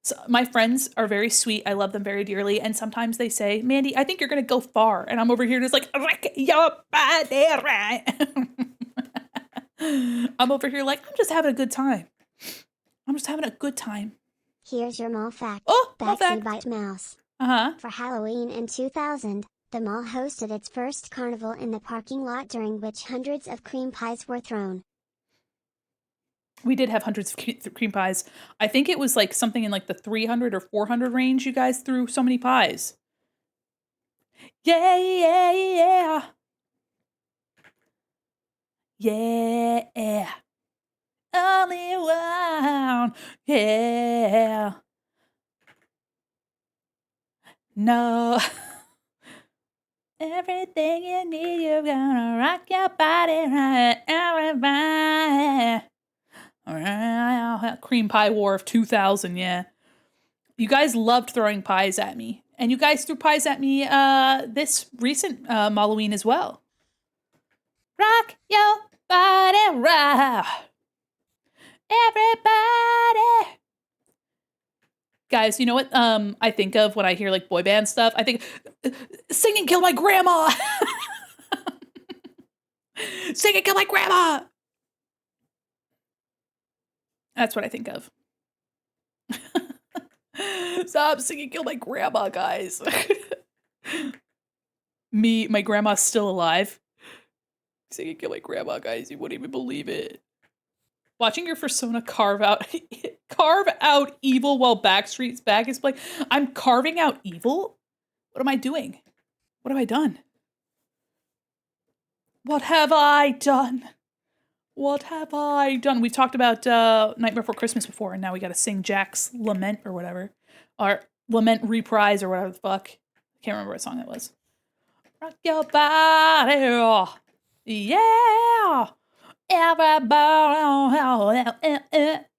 So my friends are very sweet. I love them very dearly. And sometimes they say, Mandy, I think you're going to go far. And I'm over here just like, rock your body right. I'm over here like, I'm just having a good time. I'm just having a good time. Here's your mall fact. Oh, mall Betsy fact. Bite Mouse. Uh-huh. For Halloween in 2000, the mall hosted its first carnival in the parking lot, during which hundreds of cream pies were thrown. We did have hundreds of cream pies. I think it was like something in like the 300 or 400 range. You guys threw so many pies. Yeah, yeah, yeah. Yeah. Only one. Yeah. No. Everything you need, you're gonna rock your body right. Everybody. Cream pie war of 2000, yeah. You guys loved throwing pies at me. And you guys threw pies at me this recent Halloween as well. Rock your body right. Everybody. Guys, you know what I think of when I hear like boy band stuff? I think Sing and Kill My Grandma. Sing and Kill My Grandma. That's what I think of. Stop singing Kill My Grandma, guys. My grandma's still alive. Singing Kill My Grandma, guys. You wouldn't even believe it. Watching your persona carve out evil while Backstreet's Back is playing. I'm carving out evil? What am I doing? What have I done? What have I done? What have I done? We've talked about Nightmare Before Christmas before, and now we gotta sing Jack's Lament or whatever. Or Lament Reprise or whatever the fuck. I can't remember what song that was. Rock your body. Yeah. Everybody.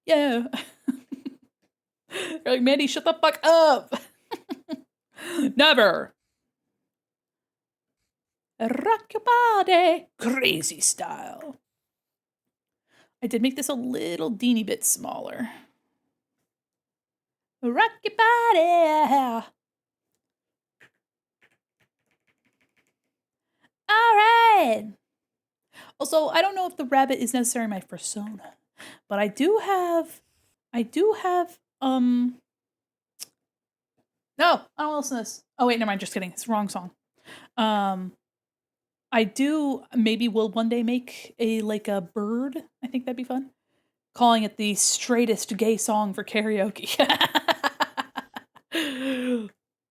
Yeah. You're like, Mandy, shut the fuck up. Never. Rock your body. Crazy style. I did make this a little teeny bit smaller. Rock your body. All right. Also, I don't know if the rabbit is necessarily my persona, but I do have, no, I don't listen to this. Oh wait, never mind, just kidding. It's the wrong song. I do, maybe will one day make like a bird. I think that'd be fun. Calling it the straightest gay song for karaoke.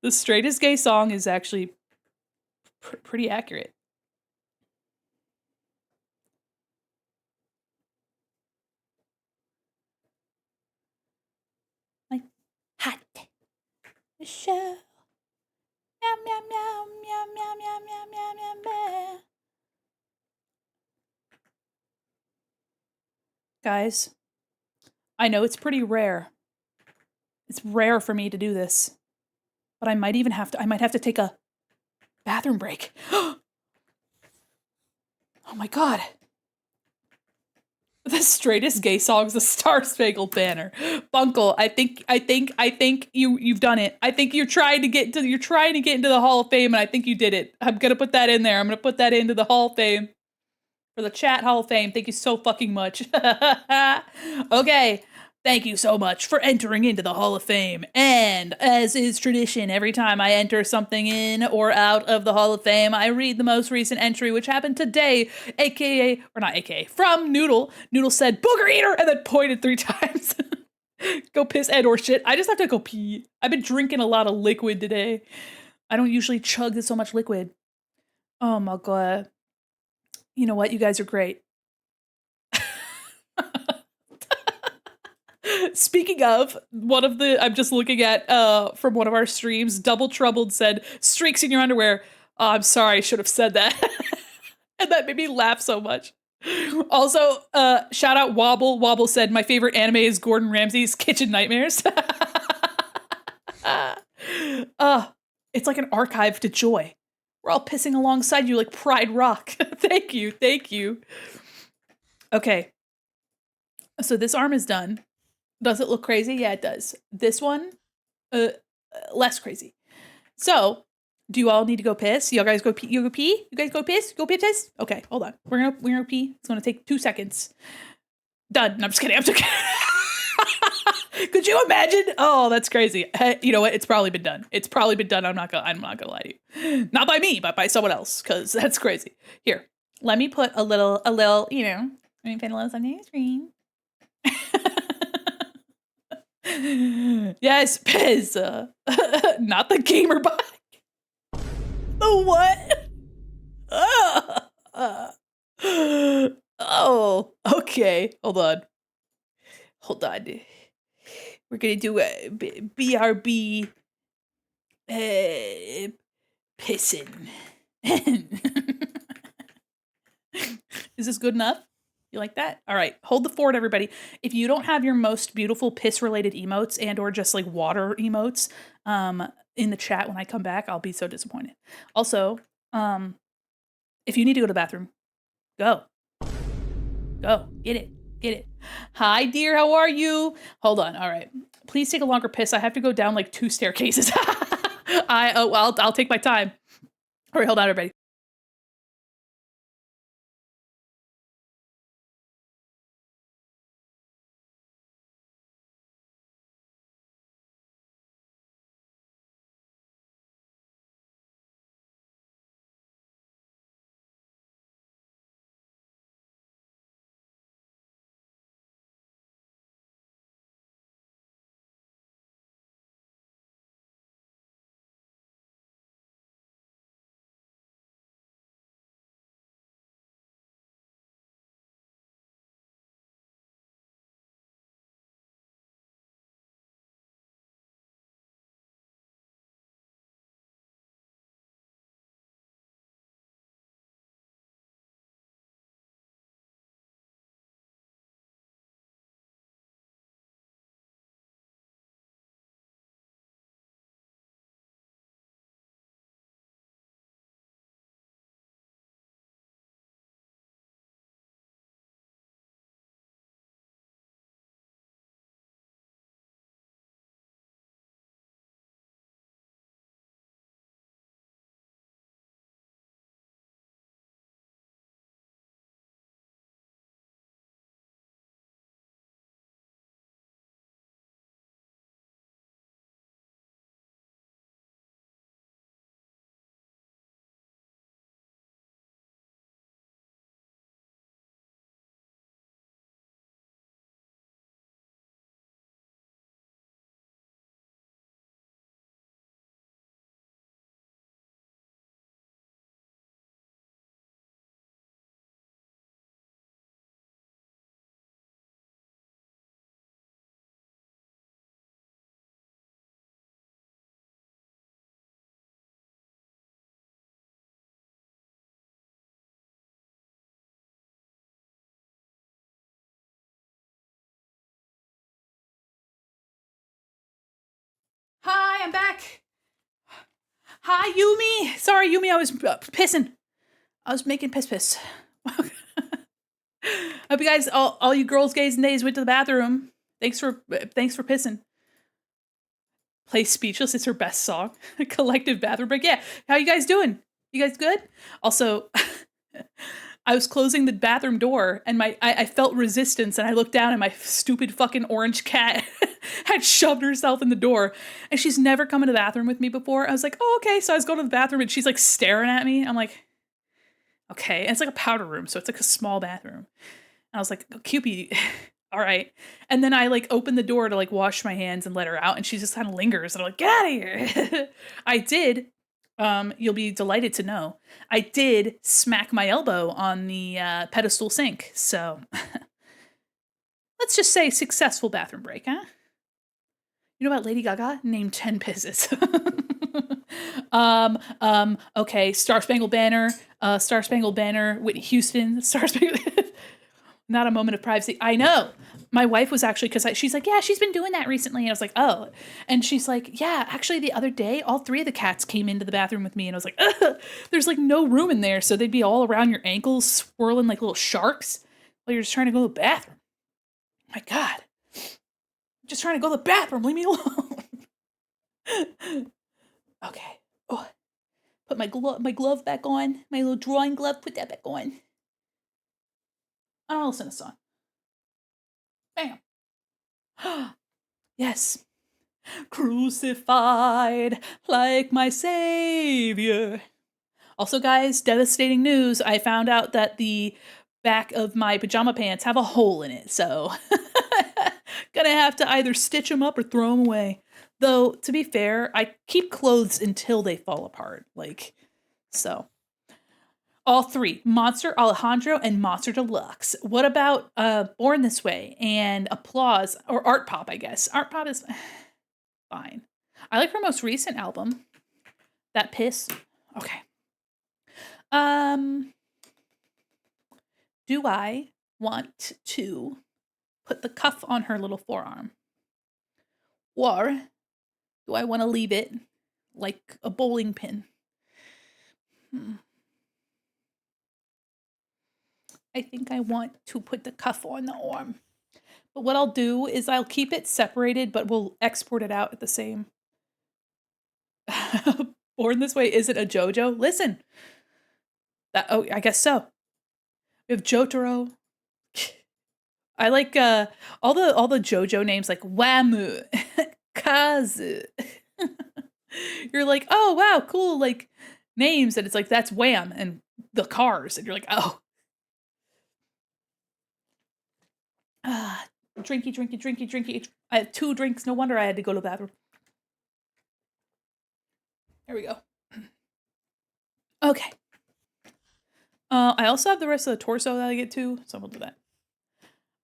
The straightest gay song is actually pretty accurate. Michelle. Meow, meow, meow, meow, meow, meow, meow, meow, meow, meow. Guys, I know it's pretty rare. It's rare for me to do this, but I might have to take a bathroom break. Oh my god. The straightest gay song's the Star Spangled Banner. Bunkle, I think you've done it. I think you're trying to get into the Hall of Fame, and I think you did it. I'm gonna put that in there. I'm gonna put that into the Hall of Fame. For the chat Hall of Fame. Thank you so fucking much. Okay. Thank you so much for entering into the Hall of Fame. And as is tradition, every time I enter something in or out of the Hall of Fame, I read the most recent entry, which happened today, aka, or not aka, from Noodle. Noodle said, "Booger eater," and then pointed 3 times. Go piss and or shit. I just have to go pee. I've been drinking a lot of liquid today. I don't usually chug so much liquid. Oh my god. You know what? You guys are great. Speaking of, I'm just looking at from one of our streams, Double Troubled said, "Streaks in your underwear." Oh, I'm sorry, I should have said that. And that made me laugh so much. Also, shout out Wobble. Wobble said, "My favorite anime is Gordon Ramsay's Kitchen Nightmares." It's like an archive to joy. We're all pissing alongside you like Pride Rock. Thank you, thank you. Okay. So this arm is done. Does it look crazy? Yeah, it does. This one, less crazy. So, do you all need to go piss? You guys go pee? You go pee? You guys go piss? Go piss? Okay, hold on. We're gonna pee. It's gonna take 2 seconds. Done. No, I'm just kidding. I'm just kidding. Could you imagine? Oh, that's crazy. You know what? It's probably been done. It's probably been done. I'm not gonna lie to you. Not by me, but by someone else, because that's crazy. Here, let me put a little, you know, let me put a little something on the screen. Yes, Pez. Not the gamer bike. The what? Oh, okay. Hold on. We're gonna do a BRB pissing. Is this good enough? You like that? All right, hold the fort, everybody. If you don't have your most beautiful piss-related emotes and or just like water emotes in the chat when I come back, I'll be so disappointed. Also, if you need to go to the bathroom, go. Go. Get it. Hi, dear. How are you? Hold on. All right. Please take a longer piss. I have to go down like 2 staircases. I'll take my time. All right, hold on, everybody. Hi, I'm back. Hi, Yumi. Sorry, Yumi, I was pissing. I was making piss. Hope you guys, all you girls, gays, and days went to the bathroom. Thanks for pissing. Play Speechless. It's her best song. Collective bathroom break. Yeah. How you guys doing? You guys good? Also, I was closing the bathroom door and I felt resistance and I looked down and my stupid fucking orange cat had shoved herself in the door and she's never come into the bathroom with me before. I was like, oh, okay. So I was going to the bathroom and she's like staring at me. I'm like, okay. And it's like a powder room. So it's like a small bathroom. And I was like, oh, Cupid, all right. And then I like opened the door to like wash my hands and let her out. And she just kind of lingers. And I'm like, get out of here. I did. You'll be delighted to know I did smack my elbow on the pedestal sink. So let's just say successful bathroom break, huh? You know about Lady Gaga? Named 10 pisses. Okay. Star Spangled Banner, Whitney Houston, Star Spangled. Not a moment of privacy. I know. My wife was actually, because she's like, yeah, she's been doing that recently. And I was like, oh. And she's like, yeah, actually the other day, all 3 of the cats came into the bathroom with me. And I was like, ugh, there's like no room in there. So they'd be all around your ankles, swirling like little sharks while you're just trying to go to the bathroom. My God. I'm just trying to go to the bathroom. Leave me alone. Okay. Oh, put my glove back on. My little drawing glove, put that back on. I don't listen to the song. Bam. Yes. Crucified like my savior. Also, guys, devastating news. I found out that the back of my pajama pants have a hole in it. So gonna have to either stitch them up or throw them away. Though, to be fair, I keep clothes until they fall apart. Like, so. All 3, Monster, Alejandro, and Monster Deluxe. What about Born This Way and Applause, or Art Pop, I guess. Art Pop is fine. I like her most recent album. That Piss. Okay. Do I want to put the cuff on her little forearm? Or do I want to leave it like a bowling pin? I think I want to put the cuff on the arm. But what I'll do is I'll keep it separated, but we'll export it out at the same. Born This Way isn't a JoJo. Listen. I guess so. We have Jotaro. I like all the JoJo names like Wamu, Kazu. You're like, oh wow, cool, like names, and it's like that's Wham and the Cars, and you're like, oh. Drinky. I had 2 drinks. No wonder I had to go to the bathroom. There we go. Okay. I also have the rest of the torso that I get to, so we'll do that.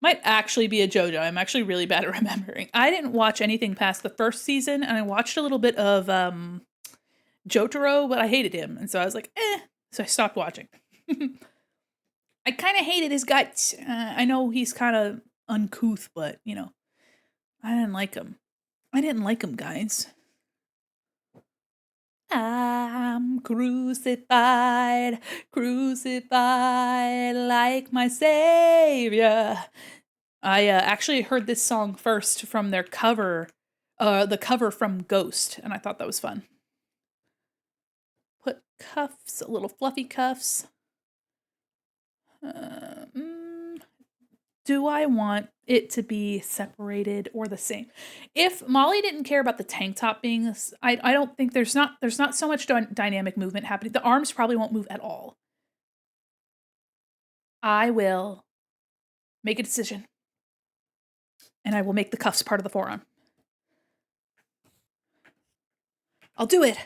Might actually be a JoJo. I'm actually really bad at remembering. I didn't watch anything past the first season, and I watched a little bit of Jotaro, but I hated him, and so I was like, so I stopped watching. I kind of hated his guts. I know he's kind of uncouth, but, you know, I didn't like him. Guys. I'm crucified like my savior. I actually heard this song first from their cover, the cover from Ghost, and I thought that was fun. Put cuffs, little fluffy cuffs. Do I want it to be separated or the same? If Molly didn't care about the tank top being, I don't think there's not so much dynamic movement happening. The arms probably won't move at all. I will make a decision, and I will make the cuffs part of the forearm. I'll do it.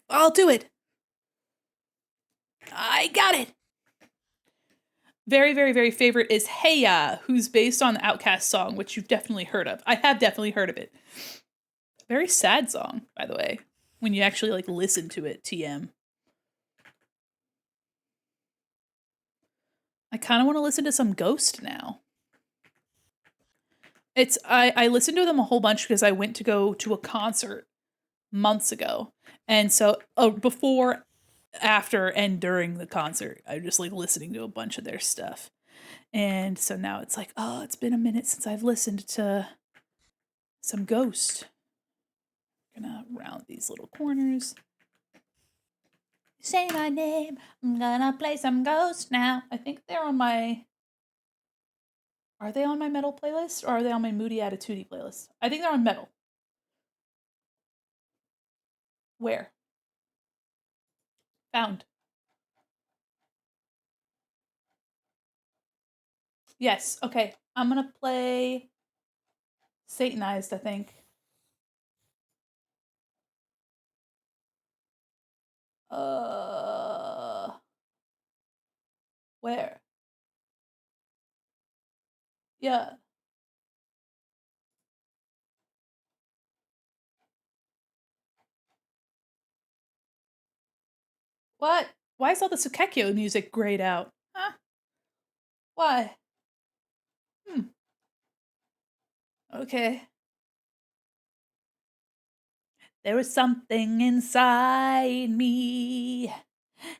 I'll do it. I got it. Very, very, very favorite is Hey Ya, who's based on the Outkast song, which you've definitely heard of. I have definitely heard of it. Very sad song, by the way, when you actually like listen to it, TM. I kind of want to listen to some Ghost now. I listened to them a whole bunch because I went to go to a concert months ago. And so before, after, and during the concert, I was just like listening to a bunch of their stuff. And so now it's like, oh, it's been a minute since I've listened to some Ghost. Gonna round these little corners. Say my name, I'm gonna play some Ghost now. I think they're on my... Are they on my metal playlist, or are they on my Moody Attitude playlist? I think they're on metal. Where? Found. Yes, okay. I'm gonna play Satanized, I think. Where? Yeah. What? Why is all the Sukekyo music grayed out? Huh? Why? Okay. There is something inside me,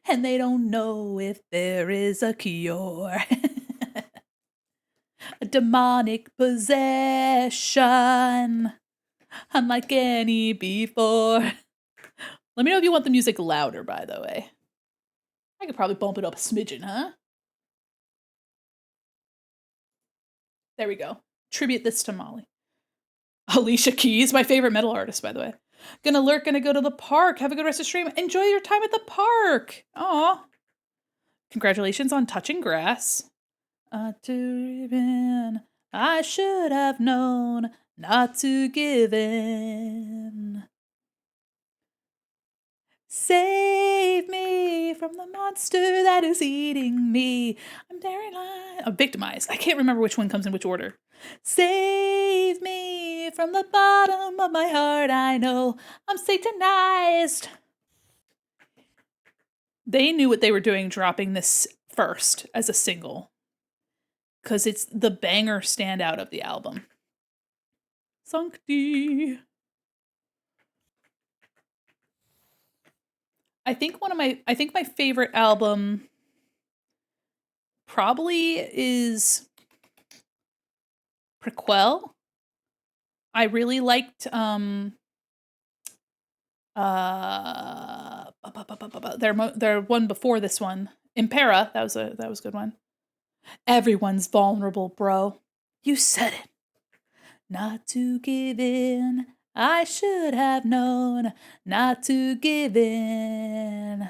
and they don't know if there is a cure. A demonic possession, unlike any before. Let me know if you want the music louder, by the way. I could probably bump it up a smidgen, huh? There we go. Tribute this to Molly. Alicia Keys, my favorite metal artist, by the way. Gonna lurk, gonna go to the park. Have a good rest of the stream. Enjoy your time at the park. Aw. Congratulations on touching grass. I should have known not to give in. Save me from the monster that is eating me. I'm victimized. I can't remember which one comes in which order. Save me from the bottom of my heart. I know I'm satanized. They knew what they were doing dropping this first as a single, because it's the banger standout of the album. Sancti. I think my favorite album probably is Prequel. I really liked their one before this one, Impera. That was a good one. Everyone's vulnerable, bro. You said it. Not to give in. I should have known not to give in.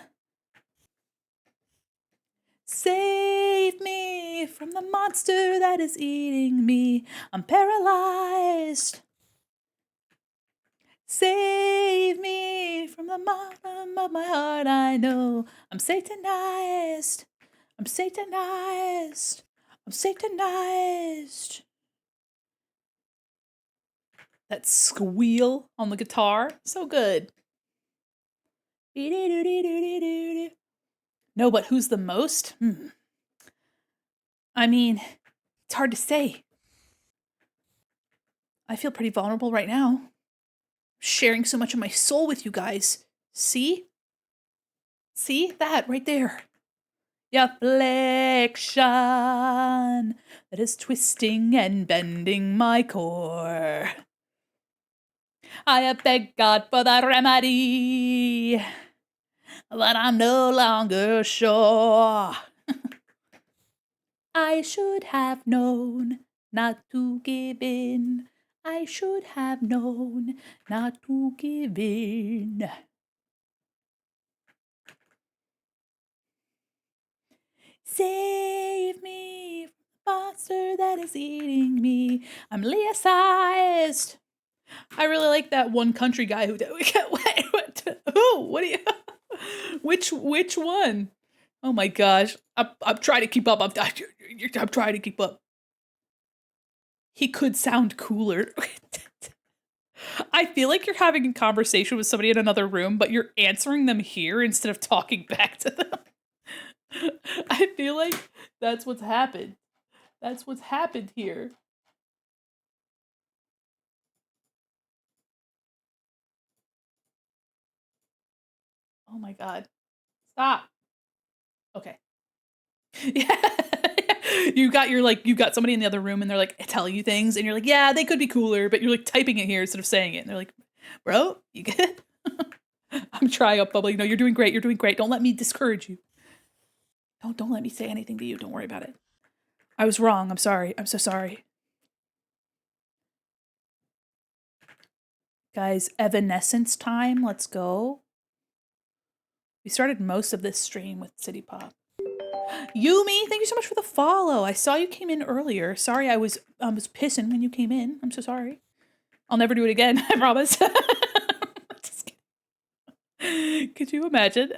Save me from the monster that is eating me. I'm paralyzed. Save me from the bottom of my heart. I know I'm satanized. I'm satanized. I'm satanized. That squeal on the guitar, so good. No, but who's the most? I mean, it's hard to say. I feel pretty vulnerable right now. Sharing so much of my soul with you guys. See? See? That right there. The affliction that is twisting and bending my core. I have begged God for the remedy, but I'm no longer sure. I should have known not to give in. I should have known not to give in. Save me from the monster that is eating me. I'm Leah-sized. I really like that one country guy who did. What do you? Which one? Oh my gosh! I'm trying to keep up. I'm trying to keep up. He could sound cooler. I feel like you're having a conversation with somebody in another room, but you're answering them here instead of talking back to them. I feel like that's what's happened. That's what's happened here. Oh my god. Stop. Okay. Yeah. You got somebody in the other room and they're like telling you things and you're like, yeah, they could be cooler, but you're like typing it here instead of saying it. And they're like, bro, you good? I'm trying up bubbly. No, you're doing great. You're doing great. Don't let me discourage you. Don't let me say anything to you. Don't worry about it. I was wrong. I'm sorry. I'm so sorry. Guys, Evanescence time. Let's go. We started most of this stream with City Pop. Yumi, thank you so much for the follow. I saw you came in earlier. Sorry, I was pissing when you came in. I'm so sorry. I'll never do it again. I promise. Just kidding. Could you imagine?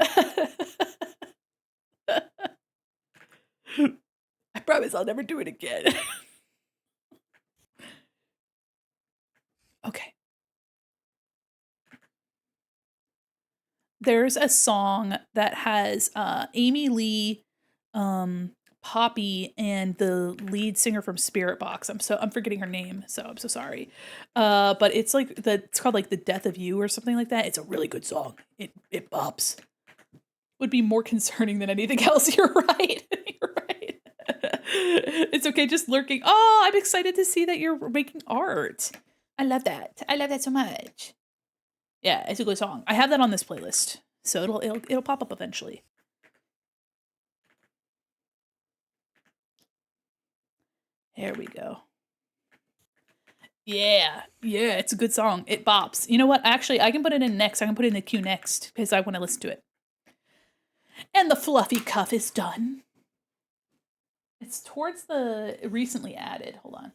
I promise I'll never do it again. Okay. There's a song that has Amy Lee, Poppy, and the lead singer from Spirit Box. I'm forgetting her name, so I'm so sorry. But it's like it's called like The Death of You or something like that. It's a really good song. It bops. Would be more concerning than anything else. You're right. You're right. It's okay, just lurking. Oh, I'm excited to see that you're making art. I love that. I love that so much. Yeah, it's a good song. I have that on this playlist, so it'll pop up eventually. There we go. Yeah, it's a good song. It bops. You know what? Actually, I can put it in next. I can put it in the queue next because I want to listen to it. And the fluffy cuff is done. It's towards the recently added. Hold on.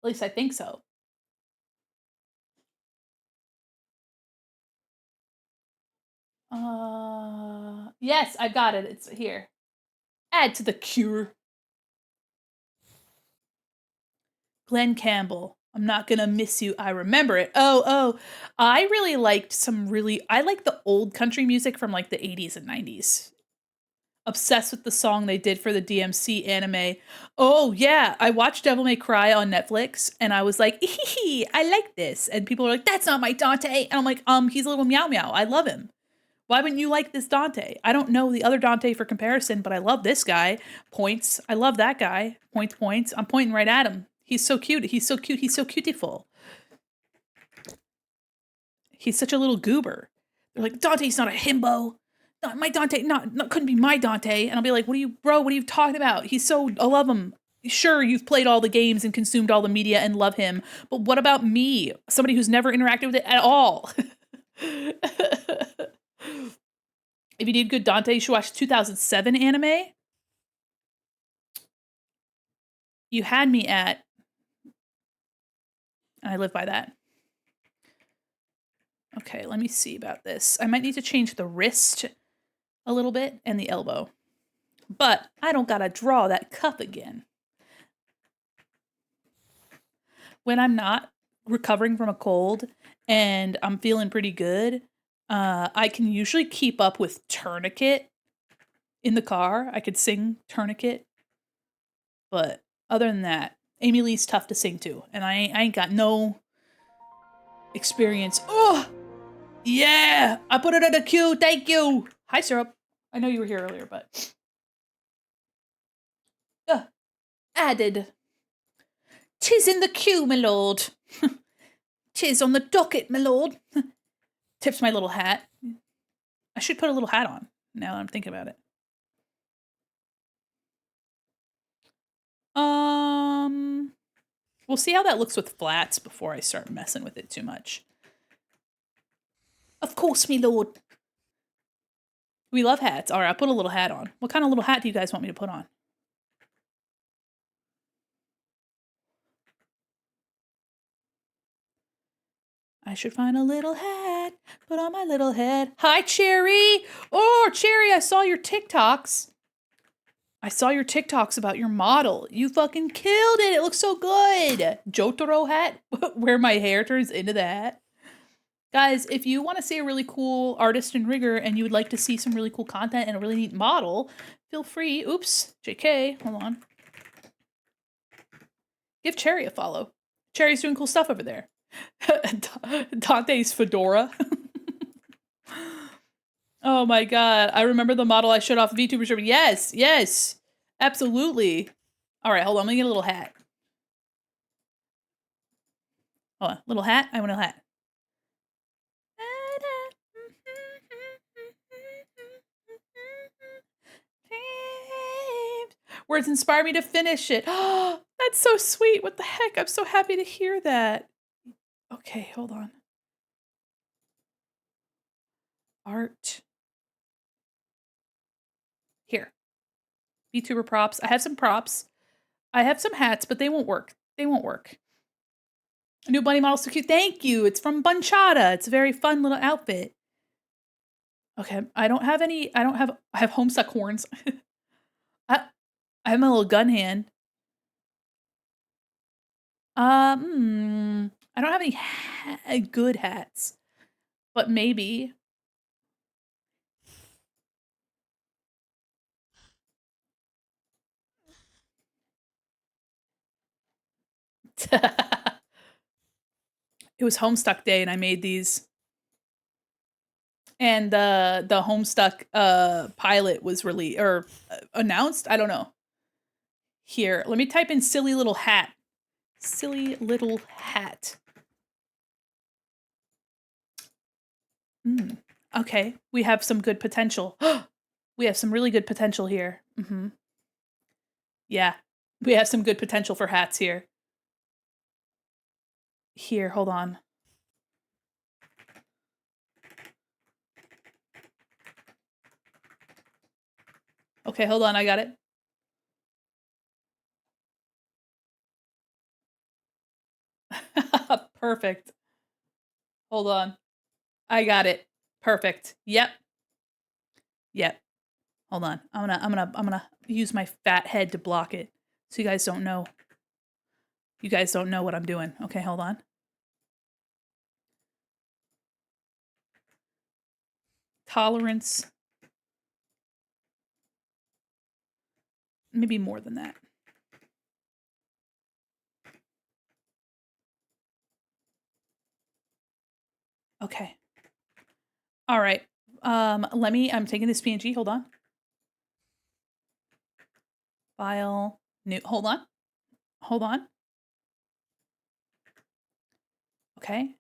At least I think so. Yes, I've got it. It's here. Add to the queue. Glenn Campbell. I'm not gonna miss you. I remember it. Oh. I really liked I like the old country music from like the 80s and 90s. Obsessed with the song they did for the DMC anime. Oh yeah, I watched Devil May Cry on Netflix and I was like, I like this. And people are like, that's not my Dante. And I'm like, he's a little meow meow. I love him. Why wouldn't you like this Dante? I don't know the other Dante for comparison, but I love this guy. Points. I love that guy. Points. I'm pointing right at him. He's so cute. He's so cute. He's so cutiful. He's such a little goober. They're like, Dante's not a himbo. Not my Dante. Not couldn't be my Dante. And I'll be like, what are you talking about? I love him. Sure, you've played all the games and consumed all the media and love him. But what about me? Somebody who's never interacted with it at all. If you need good Dante, you should watch 2007 anime. You had me at... I live by that. Okay, let me see about this. I might need to change the wrist a little bit and the elbow. But I don't gotta draw that cup again. When I'm not recovering from a cold and I'm feeling pretty good, I can usually keep up with Tourniquet in the car. I could sing Tourniquet. But other than that, Amy Lee's tough to sing to. And I ain't got no experience. Oh! Yeah! I put it in the queue. Thank you! Hi, Syrup. I know you were here earlier, but... Added. 'Tis in the queue, my lord. 'Tis on the docket, my lord. Tips my little hat. I should put a little hat on, now that I'm thinking about it. We'll see how that looks with flats before I start messing with it too much. Of course, me lord. We love hats. All right, I'll put a little hat on. What kind of little hat do you guys want me to put on? I should find a little hat, put on my little head. Hi, Cherry! Oh, Cherry, I saw your TikToks. I saw your TikToks about your model. You fucking killed it. It looks so good. Jotaro hat, where my hair turns into the hat. Guys, if you want to see a really cool artist in rigor and you would like to see some really cool content and a really neat model, feel free. Oops, JK, hold on. Give Cherry a follow. Cherry's doing cool stuff over there. Dante's fedora. Oh my god. I remember the model I showed off VTuber show. Yes, yes. Absolutely. All right, hold on. Let me get a little hat. Hold on. Little hat? I want a hat. Words inspire me to finish it. Oh, that's so sweet. What the heck? I'm so happy to hear that. Okay, hold on. Art. Here. VTuber props. I have some props. I have some hats, but they won't work. They won't work. A new bunny model, so cute. Thank you. It's from Bunchata. It's a very fun little outfit. Okay, I have Homestuck horns. I have my little gun hand. I don't have any good hats, but maybe. It was Homestuck Day, and I made these. And the Homestuck pilot was released or announced. I don't know. Here, let me type in silly little hat. Silly little hat. Okay, we have some good potential. We have some really good potential here. Yeah, we have some good potential for hats here. Here, hold on. Okay, hold on, I got it. Perfect. Hold on. I got it. Perfect. Yep. Yep. Hold on. I'm gonna use my fat head to block it so you guys don't know. You guys don't know what I'm doing. Okay, hold on. Tolerance. Maybe more than that. Okay. All right. I'm taking this PNG. Hold on. File. New. Hold on. Hold on. Okay.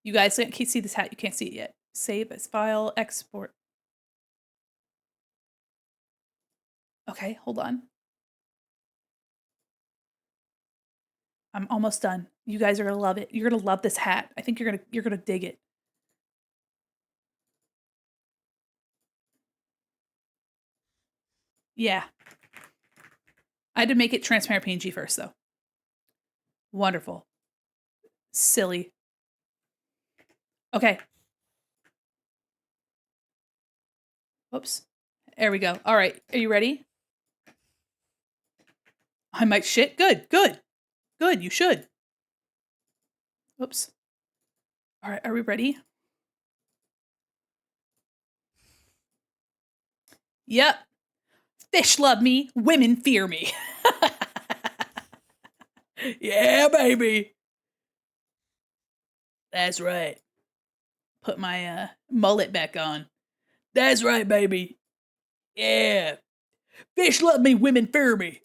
You guys can't see this hat. You can't see it yet. Save as file. Export. Okay. Hold on. I'm almost done. You guys are gonna love it. You're gonna love this hat. I think you're gonna dig it. Yeah. I had to make it transparent PNG first, though. Wonderful. Silly. Okay. Whoops. There we go. All right. Are you ready? I might shit. Good. Good. Good. You should. Whoops. All right. Are we ready? Yep. Fish love me. Women fear me. Yeah, baby. That's right. Put my mullet back on. That's right, baby. Yeah. Fish love me, women fear me.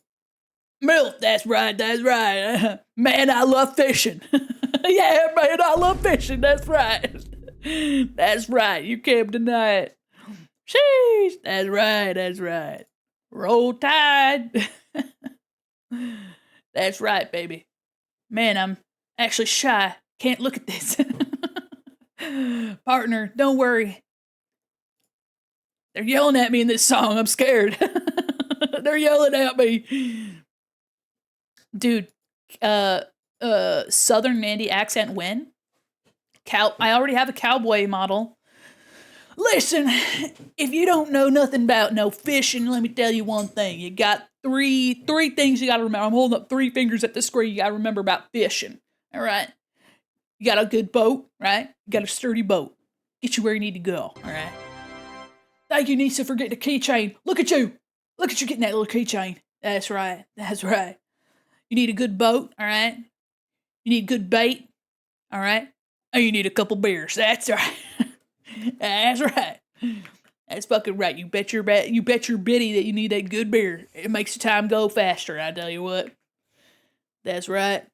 Milk, that's right, that's right. Man, I love fishing. Yeah, man, I love fishing, that's right. That's right, you can't deny it. Sheesh, that's right, that's right. Roll Tide. That's right, baby. Man, I'm actually shy. Can't look at this. Partner, don't worry. They're yelling at me in this song. I'm scared. They're yelling at me. Dude, Southern Mandi accent win. I already have a cowboy model. Listen, if you don't know nothing about no fishing, let me tell you one thing. You got three things you got to remember. I'm holding up 3 fingers at the screen. You got to remember about fishing. All right. You got a good boat, right? You got a sturdy boat. Get you where you need to go. All right. Thank you, Nisa, for getting a keychain. Look at you. Look at you getting that little keychain. That's right. That's right. You need a good boat, all right? You need good bait? All right? Oh, you need a couple beers. That's right. That's right. That's fucking right. You bet your biddy that you need that good beer. It makes the time go faster, I tell you what. That's right.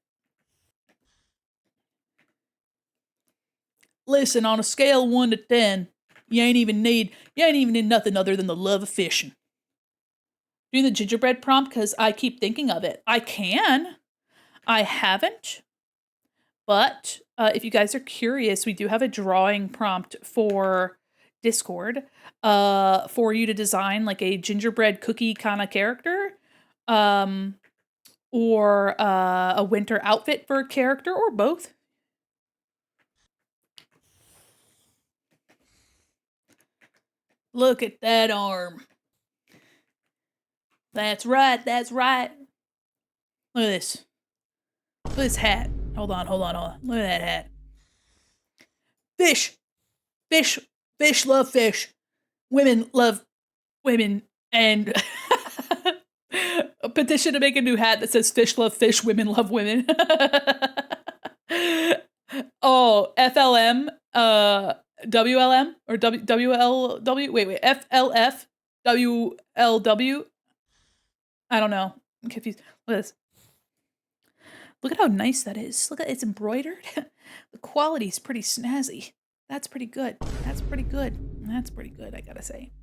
Listen, on a scale of 1 to 10, you ain't even need nothing other than the love of fishing. Do the gingerbread prompt because I keep thinking of it. I can. I haven't. But if you guys are curious, we do have a drawing prompt for Discord for you to design like a gingerbread cookie kind of character, or a winter outfit for a character, or both. Look at that arm. That's right, that's right. Look at this. Look at this hat. Hold on. Look at that hat. Fish love fish. Women love women. And a petition to make a new hat that says fish love fish, women love women. Oh, FLM, WLM, or WLW, wait, FLF, WLW. I don't know. I'm confused. Look at this. Look at how nice that is. Look at it's embroidered. The quality's pretty snazzy. That's pretty good. That's pretty good. That's pretty good, I gotta say.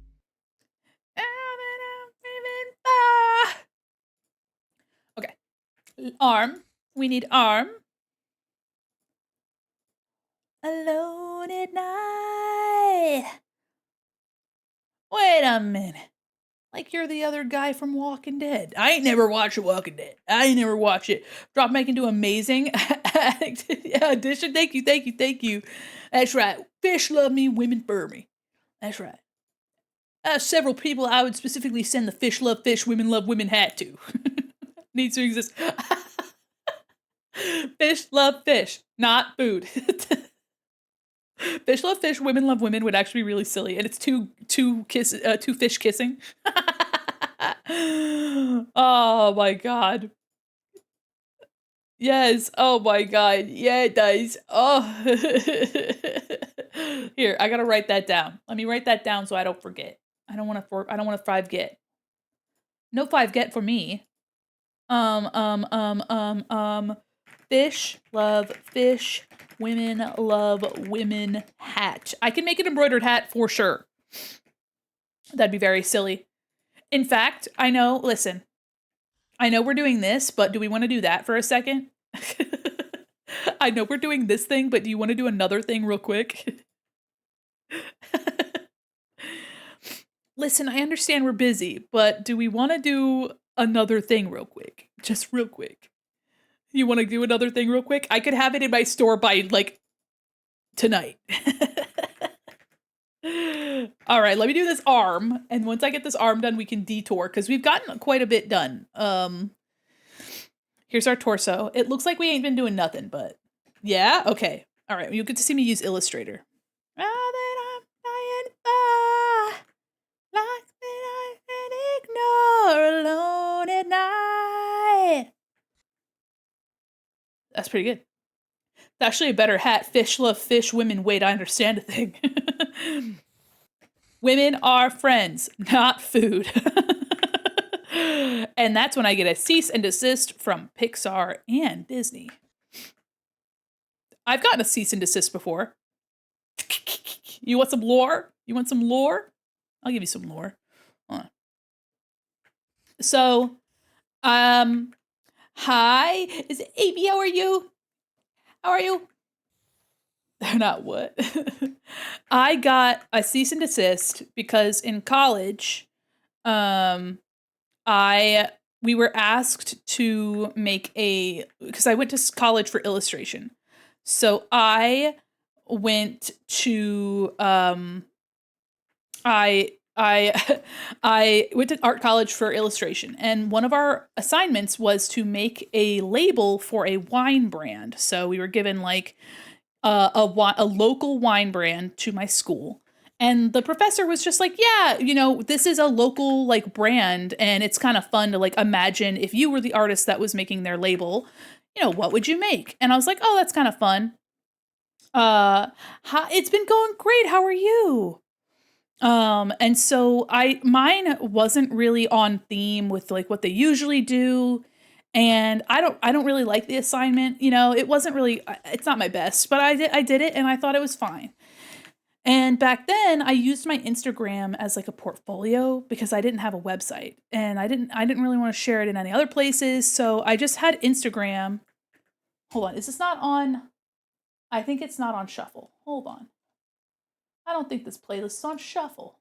Okay. Arm. We need arm. Alone at night. Wait a minute. Like you're the other guy from Walking Dead. I ain't never watched Walking Dead. I ain't never watched it. Drop Mike into amazing addition. Thank you. That's right. Fish love me, women fur me. That's right. Several people I would specifically send the fish love women hat to. Needs to exist. Fish love fish, not food. Fish love fish, women love women would actually be really silly, and it's two fish kissing. Oh my god. Yes. Oh my god. Yeah, it does. Oh. Here, I gotta write that down. Let me write that down so I don't forget. I don't want to 5-get. No 5-get for me. Fish love fish. Women love women hat. I can make an embroidered hat for sure. That'd be very silly. In fact, I know we're doing this, but do we want to do that for a second? I know we're doing this thing, but do you want to do another thing real quick? Listen, I understand we're busy, but do we want to do another thing real quick? Just real quick. You want to do another thing real quick? I could have it in my store by, like, tonight. All right, let me do this arm. And once I get this arm done, we can detour, because we've gotten quite a bit done. Here's our torso. It looks like we ain't been doing nothing, but yeah? Okay. All right, you'll get to see me use Illustrator. Ignore alone at night. That's pretty good. It's actually a better hat. Fish love fish, women wait, I understand a thing. Women are friends, not food. And that's when I get a cease and desist from Pixar and Disney. I've gotten a cease and desist before. You want some lore? I'll give you some lore. Hold on. So, hi, is it AB? How are you? They're not what? I got a cease and desist because in college, we were asked to make because I went to college for illustration. So I went to, I went to art college for illustration, and one of our assignments was to make a label for a wine brand. So we were given like a local wine brand to my school, and the professor was just like, yeah, this is a local like brand, and it's kind of fun to like imagine if you were the artist that was making their label, what would you make? And I was like, oh, that's kind of fun. It's been going great. How are you? And so mine wasn't really on theme with like what they usually do. And I don't really like the assignment. It wasn't really, it's not my best, but I did it and I thought it was fine. And back then I used my Instagram as like a portfolio because I didn't have a website and I didn't really want to share it in any other places. So I just had Instagram. Hold on. Is this not on? I think it's not on shuffle. Hold on. I don't think this playlist is on shuffle.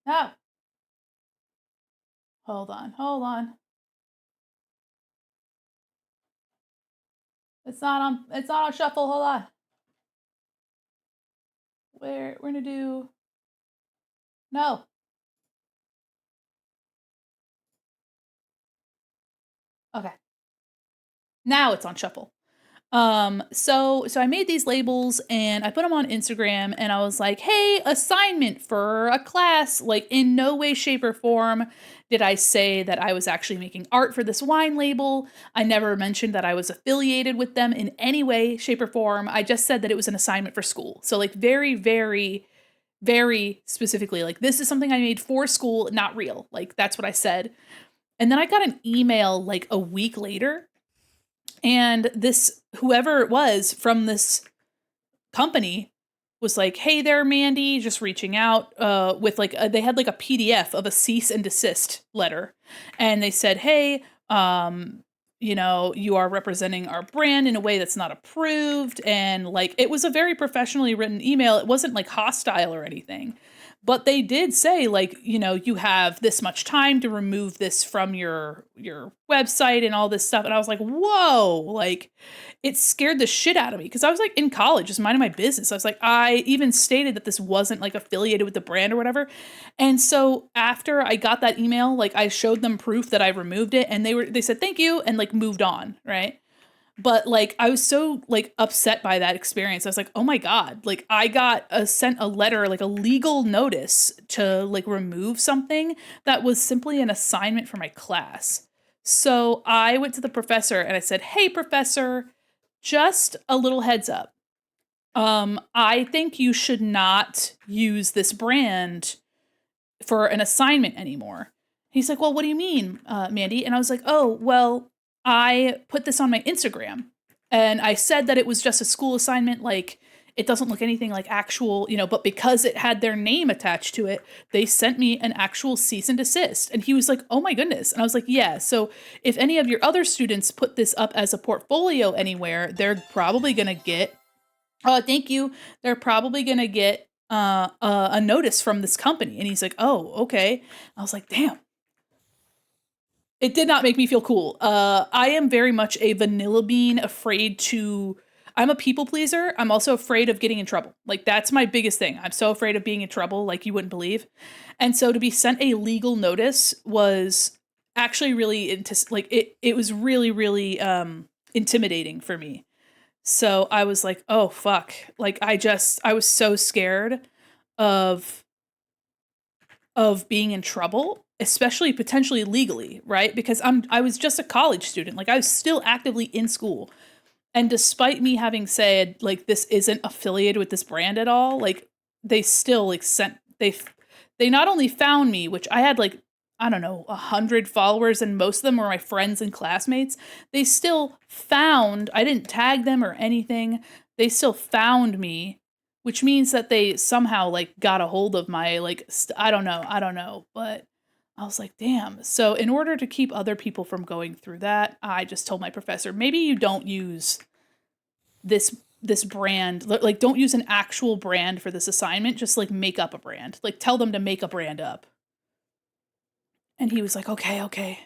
No. Hold on. It's not on shuffle. Hold on. We're gonna do no. Okay. Now it's on shuffle. So I made these labels and I put them on Instagram and I was like, hey, assignment for a class. Like in no way, shape, or form did I say that I was actually making art for this wine label. I never mentioned that I was affiliated with them in any way, shape, or form. I just said that it was an assignment for school. So like very, very, very specifically, like this is something I made for school, not real. Like that's what I said. And then I got an email like a week later. And this, whoever it was from this company was like, hey there, Mandi, just reaching out with like, they had like a PDF of a cease and desist letter. And they said, hey, you are representing our brand in a way that's not approved. And like, it was a very professionally written email. It wasn't like hostile or anything. But they did say, like, you have this much time to remove this from your website and all this stuff. And I was like, whoa, like, it scared the shit out of me. Because I was, like, in college, just minding my business. I was like, I even stated that this wasn't, like, affiliated with the brand or whatever. And so after I got that email, like, I showed them proof that I removed it. And they said, thank you, and, like, moved on, right? But like, I was so like upset by that experience. I was like, oh my God, like I got sent a letter, like a legal notice to like remove something that was simply an assignment for my class. So I went to the professor and I said, hey, professor, just a little heads up. I think you should not use this brand for an assignment anymore. He's like, well, what do you mean, Mandi? And I was like, oh, well, I put this on my Instagram and I said that it was just a school assignment. Like it doesn't look anything like actual, but because it had their name attached to it, they sent me an actual cease and desist. And he was like, oh my goodness. And I was like, yeah. So if any of your other students put this up as a portfolio anywhere, they're probably going to get, thank you. They're probably going to get a notice from this company. And he's like, oh, okay. I was like, damn. It did not make me feel cool. I am very much a vanilla bean, I'm a people pleaser. I'm also afraid of getting in trouble. Like that's my biggest thing. I'm so afraid of being in trouble, like you wouldn't believe. And so to be sent a legal notice was actually really, it was really, really intimidating for me. So I was like, oh fuck. Like I was so scared of being in trouble, especially potentially legally, right? Because I was just a college student. Like I was still actively in school. And despite me having said like this isn't affiliated with this brand at all, like they still like they not only found me, which I had like, I don't know, 100 followers and most of them were my friends and classmates. They still found, I didn't tag them or anything. They still found me, which means that they somehow like got a hold of my like, I don't know, but I was like, damn. So in order to keep other people from going through that, I just told my professor, maybe you don't use this brand, like don't use an actual brand for this assignment, just like make up a brand. Like tell them to make a brand up. And he was like, okay.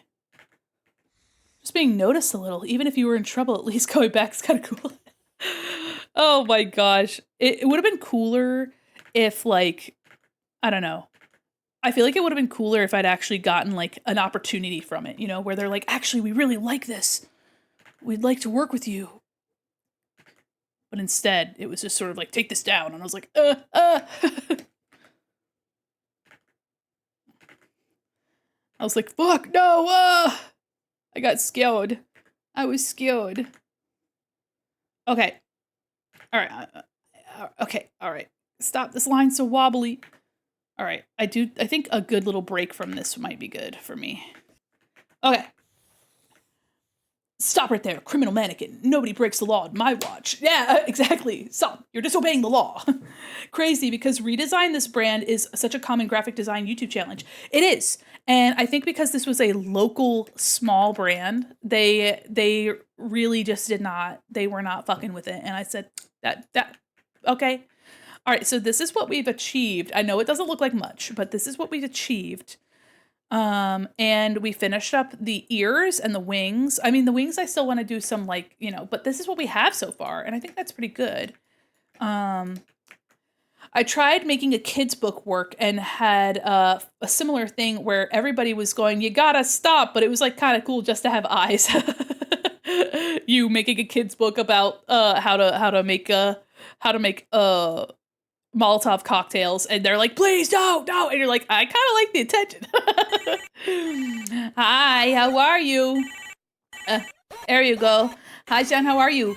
Just being noticed a little, even if you were in trouble, at least going back is kind of cool. Oh my gosh. It would have been cooler if like, I don't know. I feel like it would have been cooler if I'd actually gotten like an opportunity from it, where they're like, actually, we really like this. We'd like to work with you. But instead, it was just sort of like, take this down. And I was like, I was like, fuck, no, I got scared. I was scared. Okay. All right. Okay. All right. Stop. This line's so wobbly. All right. I think a good little break from this might be good for me. Okay. Stop right there. Criminal mannequin. Nobody breaks the law on my watch. Yeah, exactly. Stop. You're disobeying the law. Crazy, because Redesign This Brand is such a common graphic design YouTube challenge. It is. And I think because this was a local small brand, they really just they were not fucking with it. And I said, okay. All right, so this is what we've achieved. I know it doesn't look like much, but this is what we've achieved. And we finished up the ears and the wings. I mean, the wings I still want to do some but this is what we have so far, and I think that's pretty good. I tried making a kid's book work and had a similar thing where everybody was going, you gotta stop, but it was like kind of cool just to have eyes. You making a kid's book about how to make Molotov cocktails, and they're like, please no, and you're like, I kind of like the attention. Hi, how are you? There you go. Hi, Jen, how are you?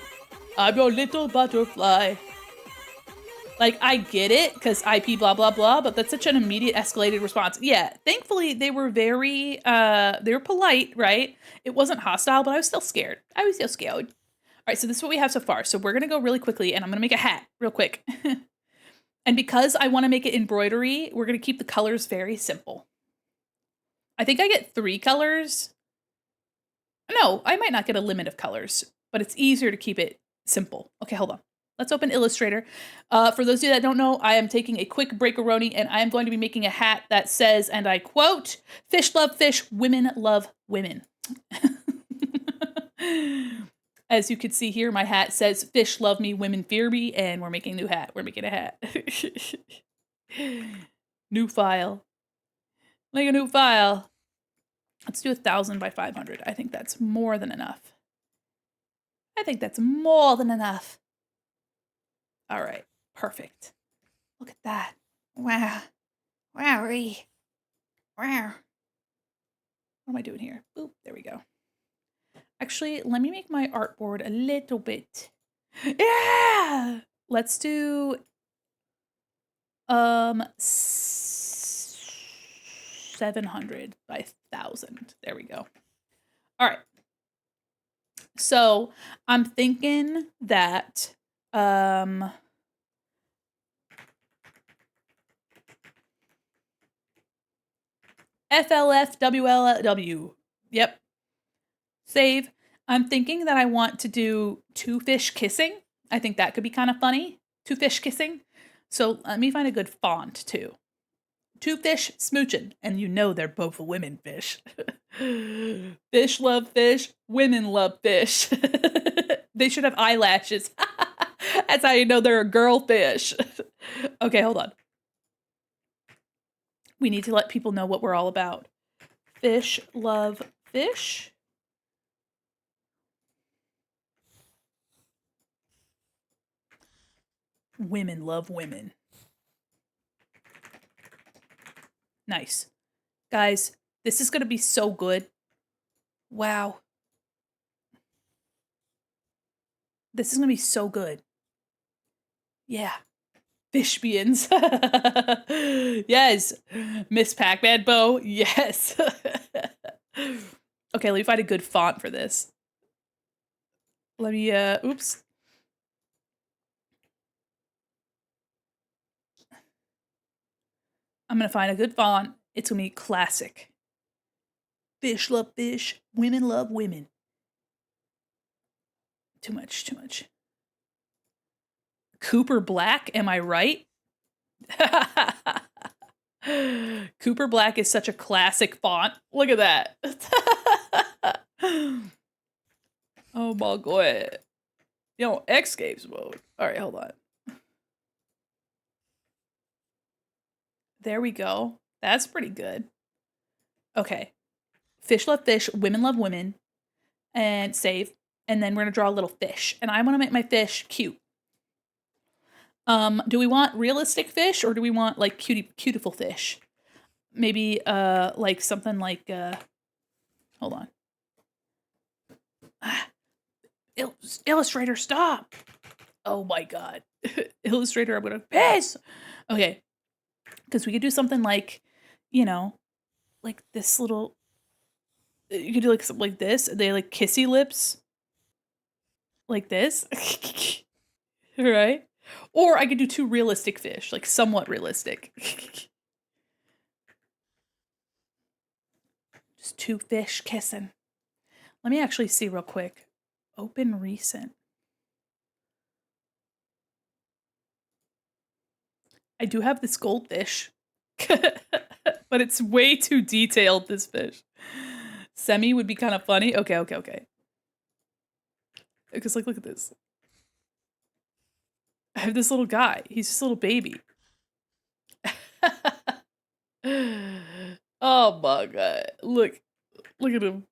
I'm your little butterfly. Like, I get it, because IP blah, blah, blah, but that's such an immediate escalated response. Yeah, thankfully, they were very, they were polite, right? It wasn't hostile, but I was still scared. I was still scared. All right, so this is what we have so far. So we're going to go really quickly, and I'm going to make a hat real quick. And because I want to make it embroidery, we're going to keep the colors very simple. I think I get 3 colors. No, I might not get a limit of colors, but it's easier to keep it simple. Okay, hold on. Let's open Illustrator. For those of you that don't know, I am taking a quick break-a-roni, and I am going to be making a hat that says, and I quote, fish love fish, women love women. As you can see here, my hat says, fish love me, women fear me, and we're making a new hat. We're making a hat. New file. Make a new file. Let's do 1,000 by 500. I think that's more than enough. I think that's more than enough. All right, perfect. Look at that. Wow. Wowie. Wow. What am I doing here? Boop, there we go. Actually, let me make my artboard a little bit. Yeah! Let's do 700 by 1,000. There we go. All right. So, I'm thinking that FLFWLW. Yep. Save. I'm thinking that I want to do 2 fish kissing. I think that could be kind of funny. 2 fish kissing. So let me find a good font too. 2 fish smooching. And you know they're both women fish. Fish love fish. Women love fish. They should have eyelashes. That's how you know they're a girl fish. Okay, hold on. We need to let people know what we're all about. Fish love fish. Women love women. Nice. Guys, this is going to be so good. Wow. This is going to be so good. Yeah. Fish beans. Yes. Miss Pac-Man bow. Yes. Okay, let me find a good font for this. Let me, oops. I'm going to find a good font. It's going to be classic. Fish love fish. Women love women. Too much, too much. Cooper Black, am I right? Cooper Black is such a classic font. Look at that. Oh my god. You know, X Games mode. All right, hold on. There we go. That's pretty good. Okay. Fish love fish, women love women. And save. And then we're going to draw a little fish. And I want to make my fish cute. Do we want realistic fish or do we want like cutiful fish? maybe like something like hold on. Illustrator, stop. Oh my god. Illustrator, I'm gonna piss. Okay. Because we could do something like, you know, like this little, you could do like something like this. They like kissy lips. Like this. Right? Or I could do 2 realistic fish, like somewhat realistic. Just 2 fish kissing. Let me actually see real quick. Open recent. I do have this goldfish, but it's way too detailed, this fish. Semi would be kind of funny. Okay. Because, like, look at this. I have this little guy. He's just a little baby. Oh my god. Look at him.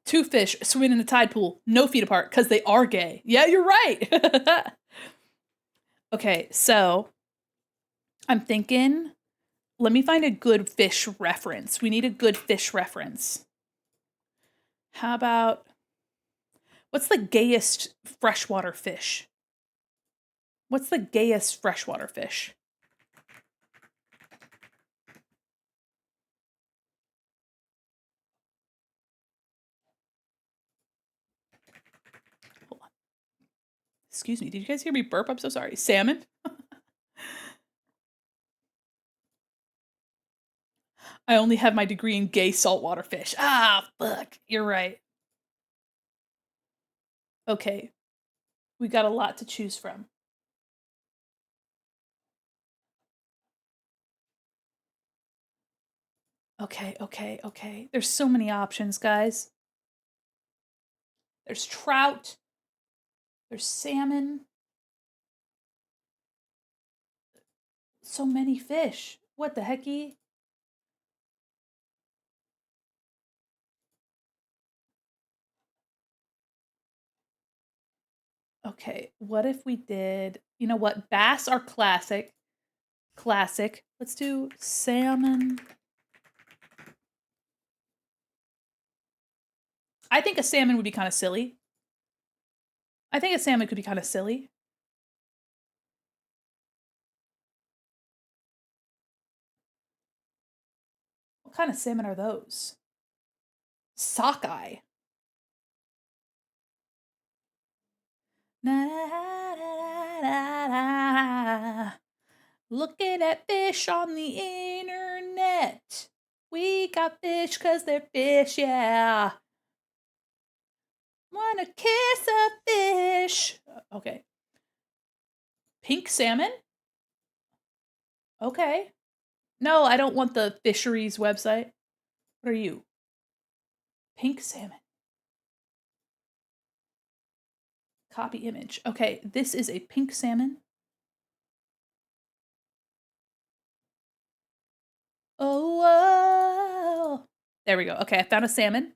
2 fish swimming in the tide pool, no feet apart, because they are gay. Yeah, you're right. Okay, so I'm thinking, let me find a good fish reference. We need a good fish reference. How about, what's the gayest freshwater fish? What's the gayest freshwater fish? Hold on. Excuse me, did you guys hear me burp? I'm so sorry. Salmon? I only have my degree in gay saltwater fish. Ah, fuck. You're right. Okay. We got a lot to choose from. Okay. There's so many options, guys. There's trout. There's salmon. So many fish. What the hecky? Okay, what if we did, you know what? Bass are classic. Classic. Let's do salmon. I think a salmon would be kind of silly. I think a salmon could be kind of silly. What kind of salmon are those? Sockeye. Looking at fish on the internet. We got fish 'cause they're fish, yeah. Wanna kiss a fish. Okay. Pink salmon? Okay. No, I don't want the fisheries website. What are you? Pink salmon. Copy image. Okay, this is a pink salmon. Oh, there we go. Okay, I found a salmon.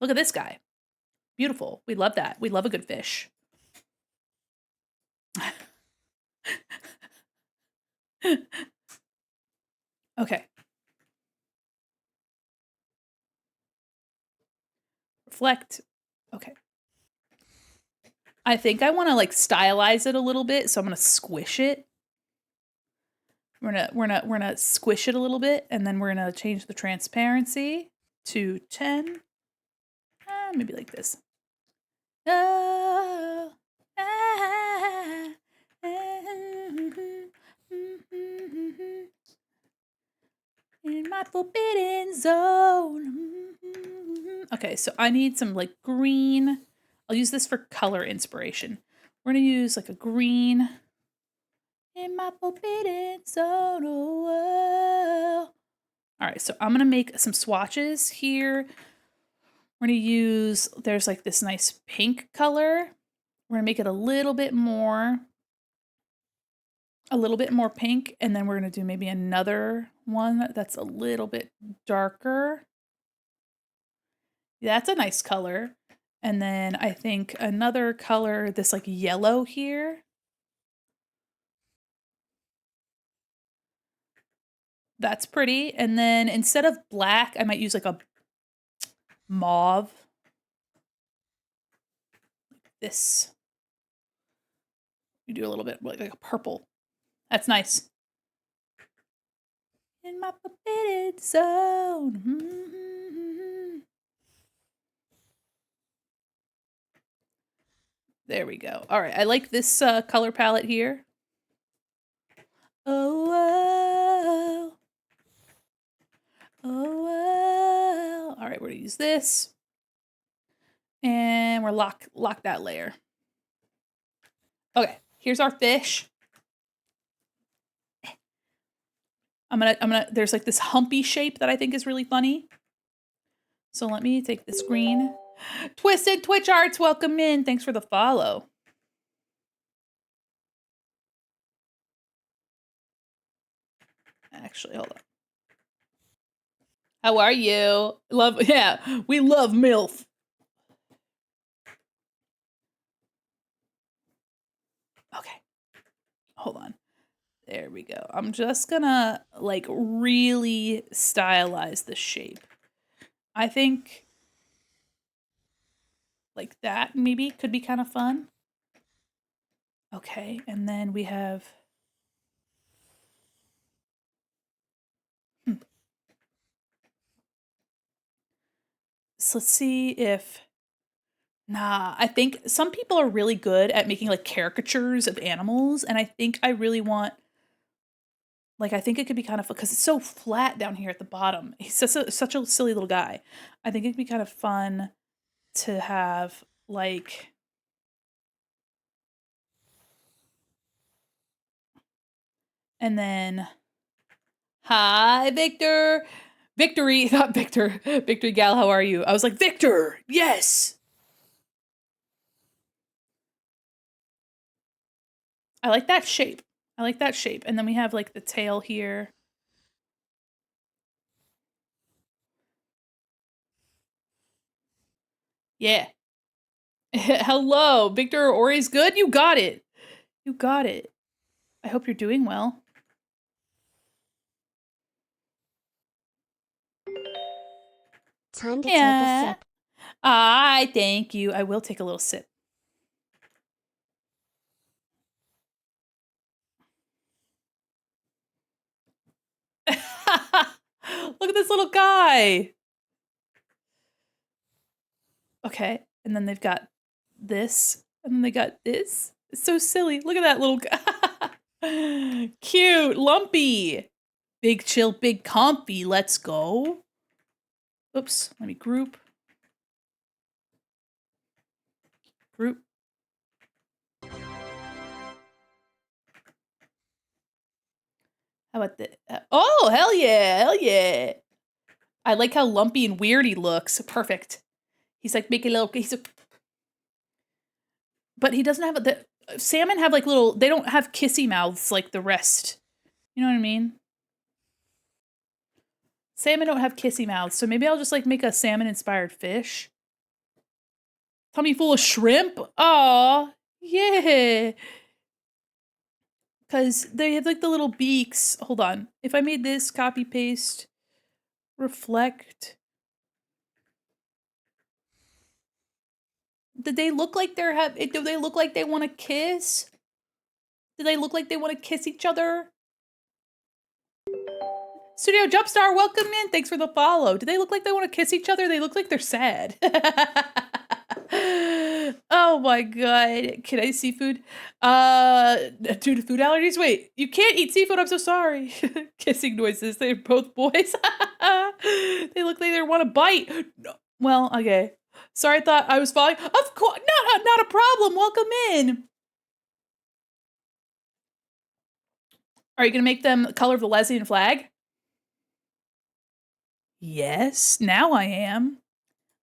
Look at this guy. Beautiful. We love that. We love a good fish. Okay. Reflect. Okay. I think I want to like stylize it a little bit, so I'm gonna squish it. We're gonna squish it a little bit, and then we're gonna change the transparency to 10. Maybe like this. Oh, in my forbidden zone. Okay, so I need some like green. I'll use this for color inspiration. We're gonna use like a green in my forbidden zone. Oh. All right, so I'm gonna make some swatches here. We're gonna use, there's like this nice pink color. We're gonna make it a little bit more pink, and then we're gonna do maybe another one that's a little bit darker. That's a nice color. And then I think another color, this like yellow here. That's pretty. And then instead of black, I might use like a mauve. This. You do a little bit like a purple. That's nice. In my forbidden zone. Mm-hmm. There we go. All right. I like this color palette here. Oh, oh. Oh, well. All right, we're gonna use this. And we're lock that layer. Okay, here's our fish. I'm gonna, there's like this humpy shape that I think is really funny. So let me take this green. Twisted Twitch Arts, welcome in. Thanks for the follow. Actually, hold on. How are you? Yeah, we love MILF. Okay, hold on. There we go. I'm just gonna like really stylize the shape. I think like that maybe could be kind of fun. Okay, and then we have so let's see if I think some people are really good at making like caricatures of animals, and I think I really want like I think it could be kind of fun because it's so flat down here at the bottom. He's such a silly little guy. I think it'd be kind of fun to have like and then hi Victor. Victory, not Victor. Victory Gal, how are you? I was like, Victor, yes. I like that shape. I like that shape. And then we have like the tail here. Yeah. Hello, Victor Ori's good? You got it. You got it. I hope you're doing well. Time to take a sip. Thank you. I will take a little sip. Look at this little guy. Okay, and then they've got this, and then they got this. It's so silly. Look at that little guy. Cute, lumpy. Big chill, big comfy. Let's go. Oops, let me group. Group. How about this? Oh, hell yeah, hell yeah. I like how lumpy and weird he looks. Perfect. He's like making a little, but he doesn't have, the salmon have like little, they don't have kissy mouths like the rest. You know what I mean? Salmon don't have kissy mouths, so maybe I'll just like make a salmon-inspired fish. Tummy full of shrimp? Aw, yeah. Because they have like the little beaks. Hold on. If I made this, copy, paste, reflect. Did they look like do they look like they want to kiss? Do they look like they want to kiss each other? Studio Jumpstar, welcome in. Thanks for the follow. Do they look like they want to kiss each other? They look like they're sad. Oh my god. Can I eat seafood? Due to food allergies? Wait, you can't eat seafood. I'm so sorry. Kissing noises. They're both boys. They look like they want to bite. No. Well, okay. Sorry, I thought I was falling. Of course, not a problem. Welcome in. Are you gonna make them the color of the lesbian flag? Yes, now I am.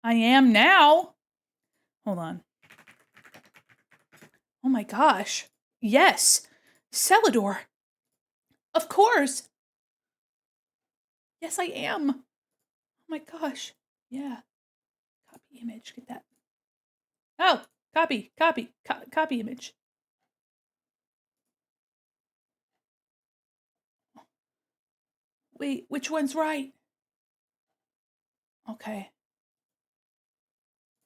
I am now. Hold on. Oh my gosh. Yes. Celador. Of course. Yes, I am. Oh my gosh. Yeah. Copy image. Get that. Oh, copy image. Wait, which one's right? Okay.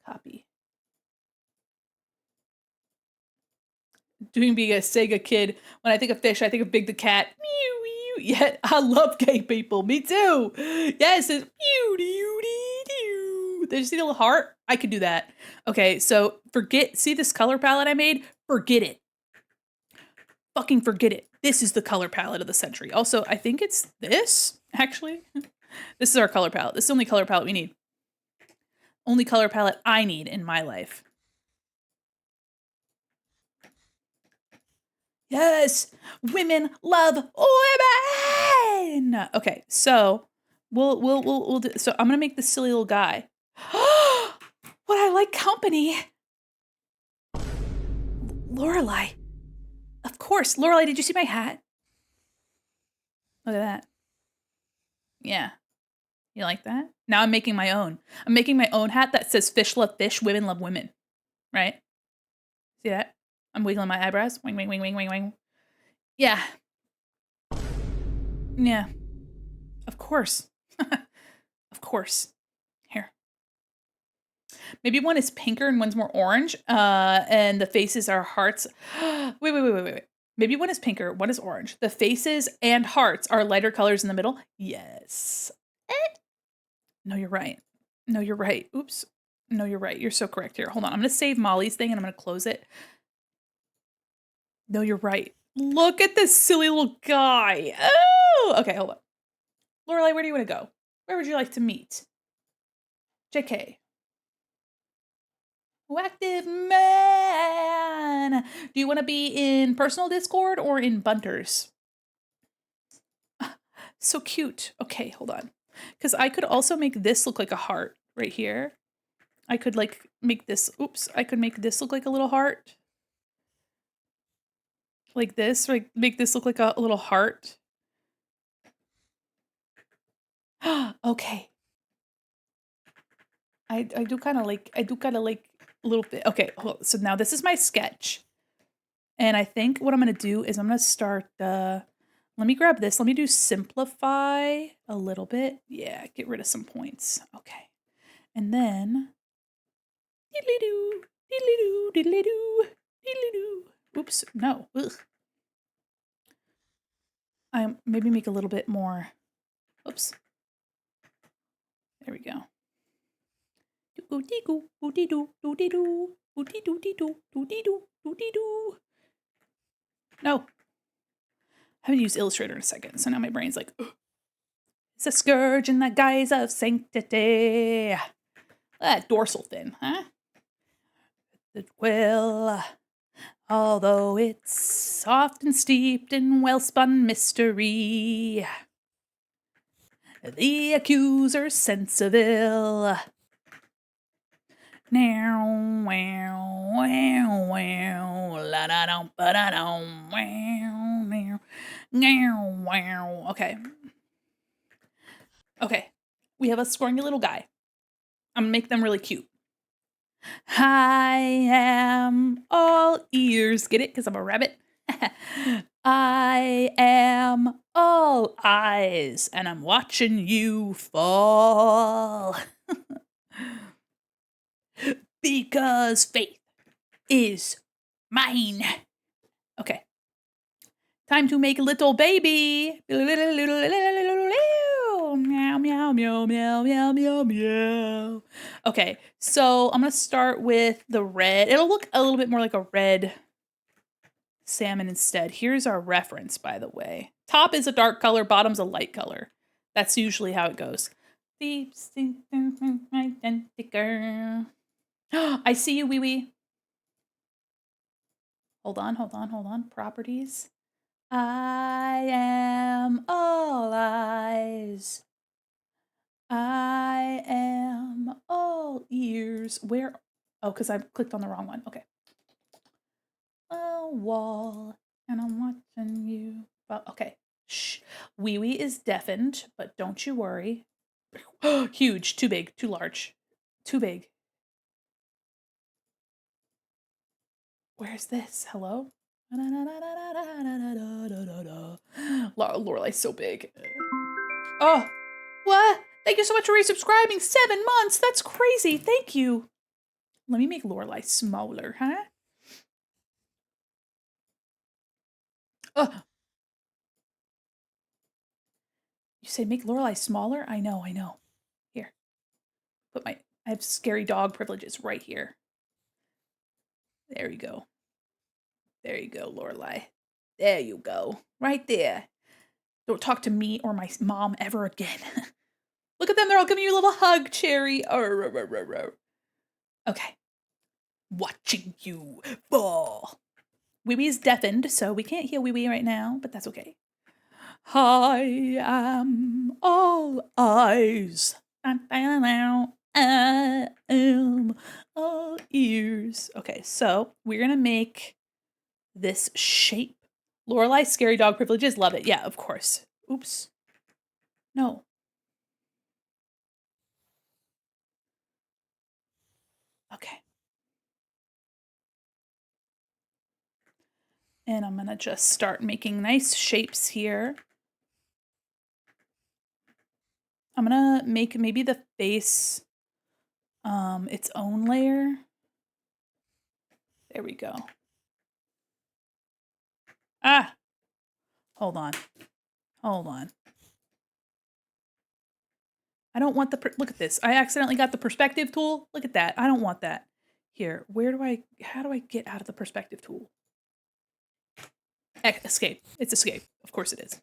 Copy. Doing being a Sega kid, when I think of fish, I think of Big the Cat. Mew, mew. Yeah, I love gay people. Me too. Yes, it's mew, doo, dee, doo. Did you see the little heart? I could do that. Okay, so see this color palette I made? Forget it. Fucking forget it. This is the color palette of the century. Also, I think it's this, actually. This is our color palette. This is the only color palette we need. Only color palette I need in my life. Yes, women love women. Okay, so we'll do. So I'm gonna make this silly little guy. Would I like company? Lorelai, of course. Lorelai, did you see my hat? Look at that. Yeah, you like that? Now I'm making my own. I'm making my own hat that says "Fish love fish, women love women." Right? See that? I'm wiggling my eyebrows. Wing, wing, wing, wing, wing, wing. Yeah. Yeah. Of course. Of course. Here. Maybe one is pinker and one's more orange. And the faces are hearts. Wait. Maybe one is pinker, one is orange. The faces and hearts are lighter colors in the middle. Yes. No, you're right. No, you're right. Oops. No, you're right. You're so correct here. Hold on. I'm going to save Molly's thing and I'm going to close it. No, you're right. Look at this silly little guy. Oh, okay, hold on. Lorelai, where do you want to go? Where would you like to meet? JK. Active man. Do you want to be in personal Discord or in Bunters? So cute. Okay, hold on. Because I could also make this look like a heart right here. I could like make this, oops, I could make this look like a little heart. Like this, like make this look like a little heart. Okay. I do kind of like a little bit. Okay, so now this is my sketch. And I think what I'm going to do is I'm going to start let me grab this. Let me do simplify a little bit. Yeah, get rid of some points. Okay. And then diddly-doo, diddly-doo, diddly-doo, diddly-doo. Oops, no. Ugh. I maybe make a little bit more. Oops. There we go. No. I haven't used Illustrator in a second, so now my brain's like, ugh. It's a scourge in the guise of sanctity. That dorsal fin, huh? Well, although it's soft and steeped in well-spun mystery, the accuser's sense of ill. Now, wow, wow, wow, la da dum, ba da dum, wow, wow, wow. Okay. Okay. We have a scrawny little guy. I'm gonna make them really cute. I am all ears. Get it? Because I'm a rabbit. I am all eyes, and I'm watching you fall. Because faith is mine. Okay. Time to make a little baby. Meow, meow, meow, meow, meow, meow, meow. Okay, so I'm going to start with the red. It'll look a little bit more like a red salmon instead. Here's our reference, by the way. Top is a dark color, bottom's a light color. That's usually how it goes. Deep, identical. I see you, wee wee. Hold on. Properties. I am all eyes. I am all ears. Where? Oh, because I clicked on the wrong one. Okay. A wall, and I'm watching you. Well, okay. Shh. Wee wee is deafened, but don't you worry. Huge, too big, too large, too big. Where's this? Hello? Lorelai's so big. Oh, what? Thank you so much for resubscribing. 7 months. That's crazy. Thank you. Let me make Lorelai smaller, huh? Oh. You say make Lorelai smaller? I know. Here. I have scary dog privileges right here. There you go. There you go, Lorelai. There you go. Right there. Don't talk to me or my mom ever again. Look at them. They're all giving you a little hug, Cherry. Okay. Watching you fall. Wee Wee's deafened, so we can't hear Wee Wee right now, but that's okay. I am all eyes. I am all ears. Okay, so we're gonna make this shape. Lorelai, scary dog privileges, love it. Yeah, of course. Oops. No. Okay. And I'm gonna just start making nice shapes here. I'm gonna make maybe the face its own layer. There we go. Ah! Hold on. I don't want look at this. I accidentally got the perspective tool. Look at that. I don't want that. Here, how do I get out of the perspective tool? Escape. It's escape. Of course it is.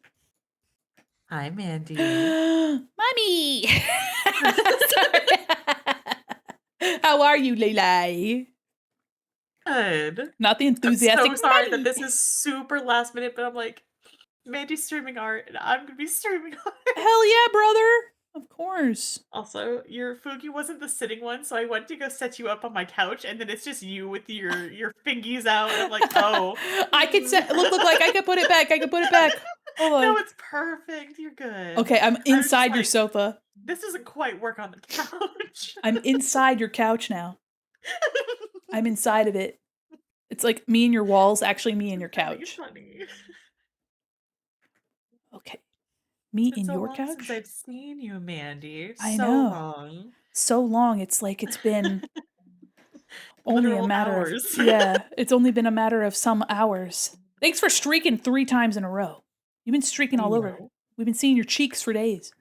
Hi, Mandy. Mommy! Sorry. How are you, Leilai? Good. Not the enthusiastic. I'm so sorry Mommy! that this is super last minute, but I'm like, Mandy's streaming art, and I'm gonna be streaming art. Hell yeah, brother! Of course. Also, your Fugi wasn't the sitting one, so I went to go set you up on my couch, and then it's just you with your fingies out, and I'm like, oh. I could look like I could put it back. Hold on. No, it's perfect. You're good. Okay, I'm inside your sofa. This doesn't quite work on the couch. I'm inside your couch now. I'm inside of it. It's like me and your walls, actually me and your couch. Funny. Okay. Me It's in so your long couch? since I've seen you, Mandy. I so know. long. So long. It's like it's been only Literal a matter hours. of yeah, it's only been a matter of some hours. Thanks for streaking 3 times in a row. You've been streaking all over. We've been seeing your cheeks for days.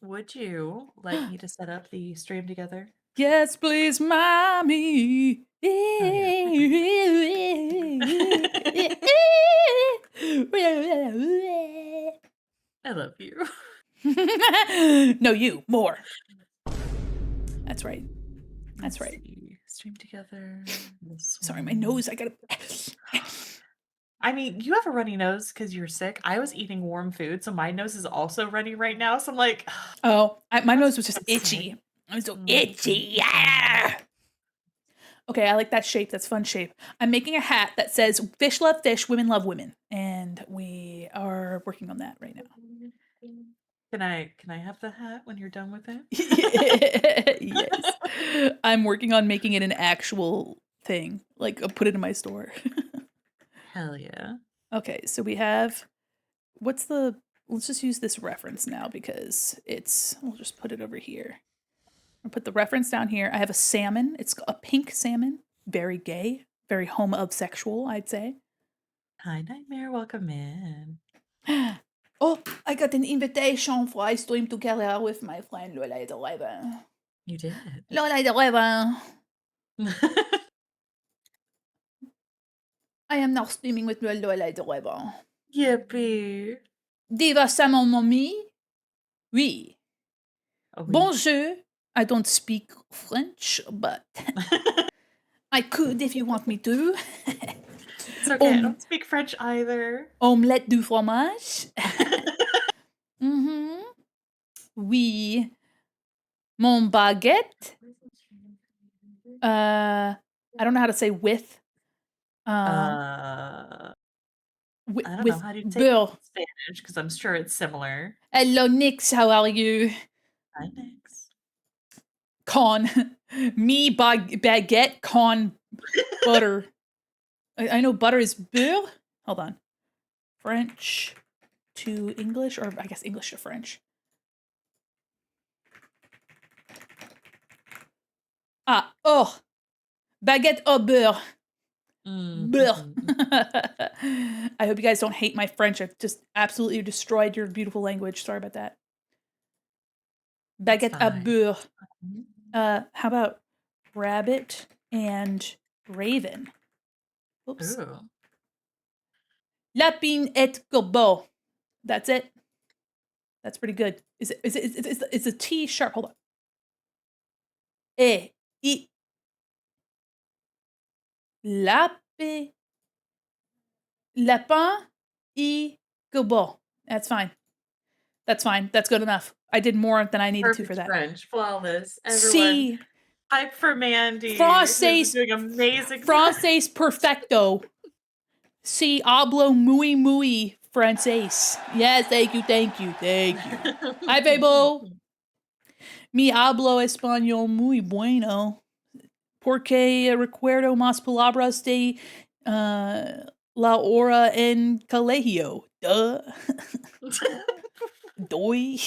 Would you like me to set up the stream together? Yes, please, mommy. I love you. No, you. More. That's right. Let's see. Stream together. Sorry, my nose. I gotta. I mean, you have a runny nose because you're sick. I was eating warm food, so my nose is also runny right now. So I'm like, oh, my nose was just itchy. I was so itchy. Yeah. Okay, I like that shape. That's a fun shape. I'm making a hat that says "Fish love fish, women love women," and we are working on that right now. Can I have the hat when you're done with it? Yes. I'm working on making it an actual thing. Like, I'll put it in my store. Hell yeah. Okay, so we have let's just use this reference now because we'll just put it over here. I'll put the reference down here. I have a salmon. It's a pink salmon. Very gay. Very homosexual, I'd say. Hi, Nightmare. Welcome in. Oh, I got an invitation for I stream together with my friend Lola the Raven. You did. Lola the Raven. I am now streaming with Lola the Raven. Yippee. Diva ça mon mommy? Oui. Oh, Bonjour. I don't speak French, but I could if you want me to. It's okay. I don't speak French either. Omelette du fromage. Mm-hmm. Oui. Mon baguette. I don't know how to say with. I don't know how to say beurre. Spanish because I'm sure it's similar. Hello, Nix. How are you? Hi, Nix. Con. Me baguette con butter. I know butter is beurre. Hold on. French to English, or I guess English to French. Oh, baguette au beurre. Beurre. Mm-hmm. I hope you guys don't hate my French. I've just absolutely destroyed your beautiful language. Sorry about that. Baguette à beurre. How about rabbit and raven? Oops. Ooh. Lapin et corbeau. That's it. That's pretty good. Is a T sharp? Hold on. E, I, lapin, lapin, I, corbeau. That's fine. That's fine. That's good enough. I did more than I needed to for Perfect that. French, flawless. Everyone, Si, hype for Mandi. Francais, Who's doing amazing. Francais perfecto. Si hablo muy francés. Yes, thank you. Hi, Fable. Mi hablo español muy bueno. Porque recuerdo más palabras de la hora en colegio. Duh. Doy.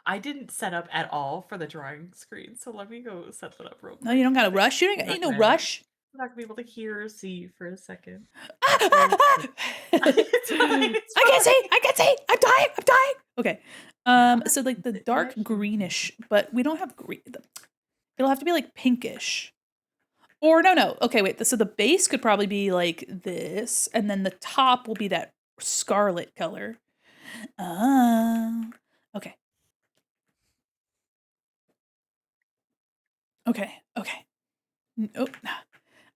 I didn't set up at all for the drawing screen, so let me go set that up real quick. No, you don't gotta rush. Ain't no rush. I'm not gonna be able to hear or see for a second. It's fine. I can't see. I'm dying. Okay. So like the dark greenish, but we don't have green. It'll have to be like pinkish. Or no. Okay, wait. So the base could probably be like this, and then the top will be that scarlet color. Okay. Okay. Oh,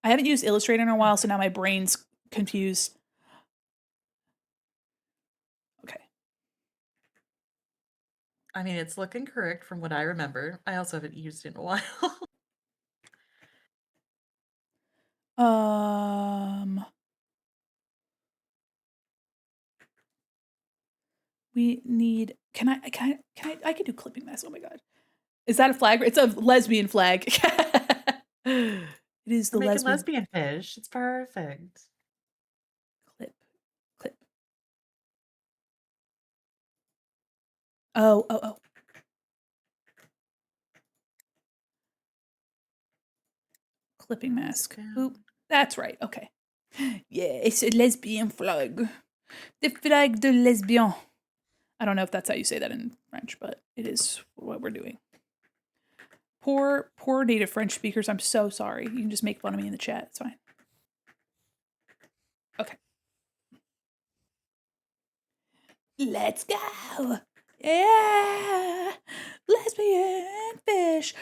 I haven't used Illustrator in a while, so now my brain's confused. Okay. I mean, it's looking correct from what I remember. I also haven't used it in a while. We need. Can I? I can do clipping mess. Oh my god, is that a flag? It's a lesbian flag. It is the lesbian fish. It's perfect. Clip. Oh. Clipping mask. Oop, that's right. Okay. Yeah, it's a lesbian flag. The flag de lesbian. I don't know if that's how you say that in French, but it is what we're doing. Poor native French speakers. I'm so sorry. You can just make fun of me in the chat. It's fine. Okay. Let's go. Yeah. Lesbian fish.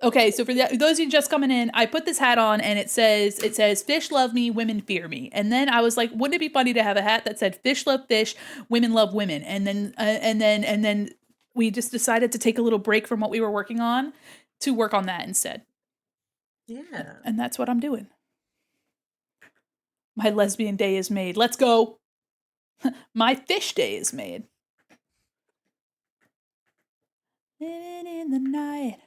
Okay, so for those of you just coming in, I put this hat on and it says fish love me, women fear me. And then I was like, wouldn't it be funny to have a hat that said fish love fish, women love women? And then we just decided to take a little break from what we were working on to work on that instead. Yeah. And that's what I'm doing. My lesbian day is made. Let's go. My fish day is made. Living in the night.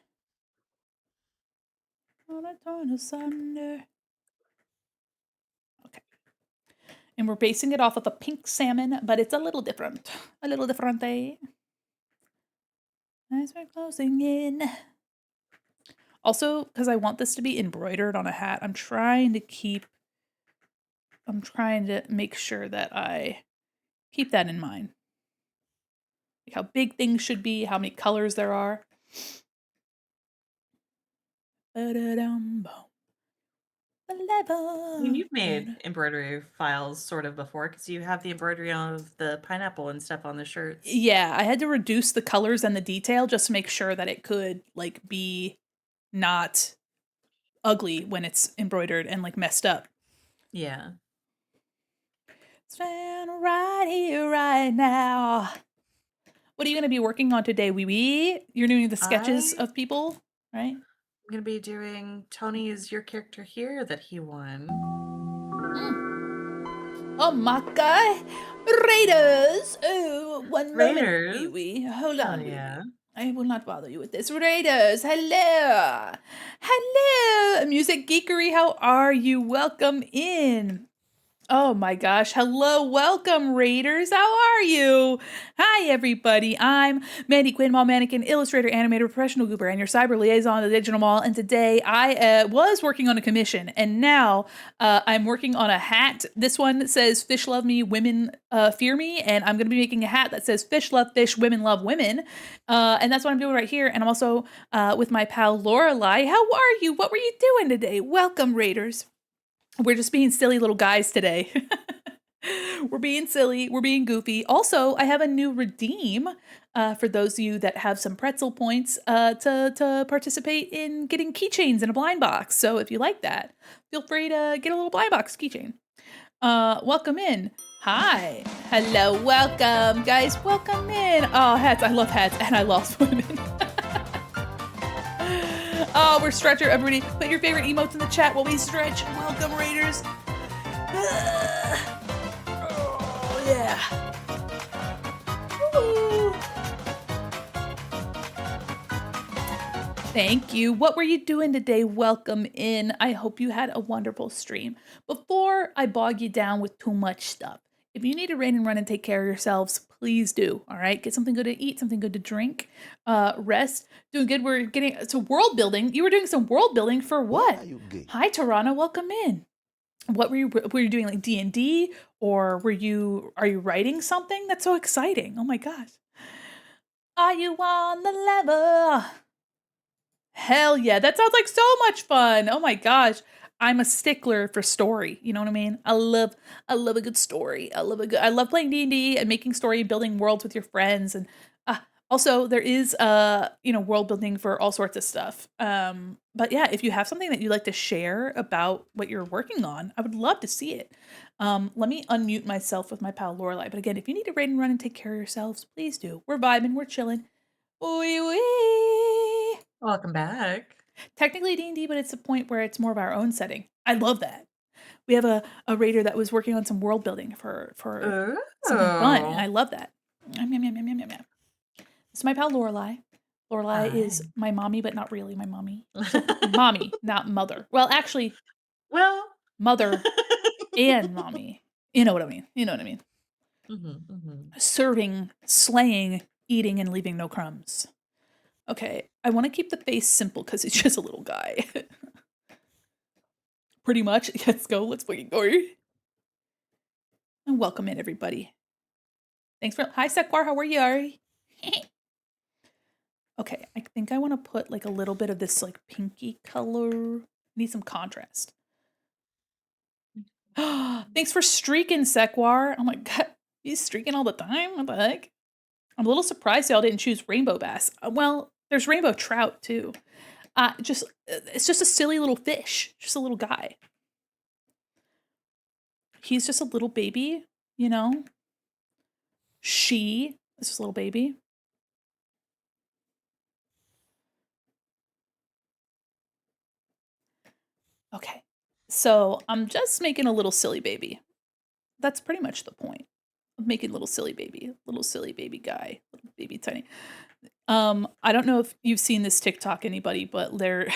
On a torn asunder. Okay. And we're basing it off of a pink salmon, but it's a little different. A little different, eh? As we're closing in. Also, because I want this to be embroidered on a hat, I'm trying to make sure that I keep that in mind. Like how big things should be, how many colors there are. You've made embroidery files sort of before because you have the embroidery of the pineapple and stuff on the shirts. Yeah, I had to reduce the colors and the detail just to make sure that it could like be not ugly when it's embroidered and like messed up. Yeah. Stand right here, right now. What are you going to be working on today, Wee Wee? You're doing the sketches of people, right? I'm going to be doing Tony's Your Character Here that he won. Oh my god. Raiders. Oh, one Raiders. moment, Wee Wee. Hold on, yeah. I will not bother you with this. Raiders, hello. Hello. Music Geekery, how are you? Welcome in. Oh my gosh. Hello, welcome, Raiders. How are you? Hi, everybody. I'm Mandi, Quin, mall mannequin, illustrator, animator, professional goober, and your cyber liaison at the Digital Mall. And today I was working on a commission, and now I'm working on a hat. This one says "Fish love me, women fear me," and I'm going to be making a hat that says "Fish love fish, women love women," and that's what I'm doing right here. And I'm also with my pal Lorelai. How are you? What were you doing today? Welcome, Raiders. We're just being silly little guys today. We're being silly. We're being goofy. Also, I have a new redeem for those of you that have some pretzel points to participate in getting keychains in a blind box. So if you like that, feel free to get a little blind box keychain. Welcome in. Hi. Hello. Welcome, guys. Welcome in. Oh, hats. I love hats, and I love women. Oh, we're Stretcher. Everybody, put your favorite emotes in the chat while we stretch. Welcome, Raiders. Oh, yeah. Woo. Thank you. What were you doing today? Welcome in. I hope you had a wonderful stream. Before I bog you down with too much stuff, if you need to rain and run and take care of yourselves, please do. All right. Get something good to eat, something good to drink, rest. Doing good. We're getting to world building. You were doing some world building for what? Hi, Tarana. Welcome in. What were you doing, like D&D, or are you writing something? That's so exciting. Oh my gosh. Are you on the level? Hell yeah. That sounds like so much fun. Oh my gosh. I'm a stickler for story. You know what I mean? I love a good story. I love playing D&D and making story and building worlds with your friends. And also there is world building for all sorts of stuff. But yeah, if you have something that you'd like to share about what you're working on, I would love to see it. Let me unmute myself with my pal Lorelai. But again, if you need to raid and run and take care of yourselves, please do. We're vibing, we're chilling. Wee wee. Welcome back. Technically D&D, but it's a point where it's more of our own setting. I love that. We have a raider that was working on some world building for something fun, and I love that. Yum, yum, yum, yum, yum, yum. This is my pal Lorelai. Lorelai is my mommy, but not really my mommy. Mommy, not mother. Well, actually, mother and mommy. You know what I mean. Serving, slaying, eating, and leaving no crumbs. Okay, I want to keep the face simple because he's just a little guy. Pretty much. Let's go. Let's fucking go. And welcome in, everybody. Thanks for... Hi, Sekwar. How are you, Ari? Okay, I think I want to put like a little bit of this like pinky color. Need some contrast. Thanks for streaking, Sekwar. Oh my god. He's streaking all the time? What the heck? I'm a little surprised y'all didn't choose rainbow bass. Well, there's rainbow trout too. It's just a silly little fish. Just a little guy. He's just a little baby, you know? She is just a little baby. Okay. So I'm just making a little silly baby. That's pretty much the point of making little silly baby guy, little baby tiny. I don't know if you've seen this TikTok, anybody, but there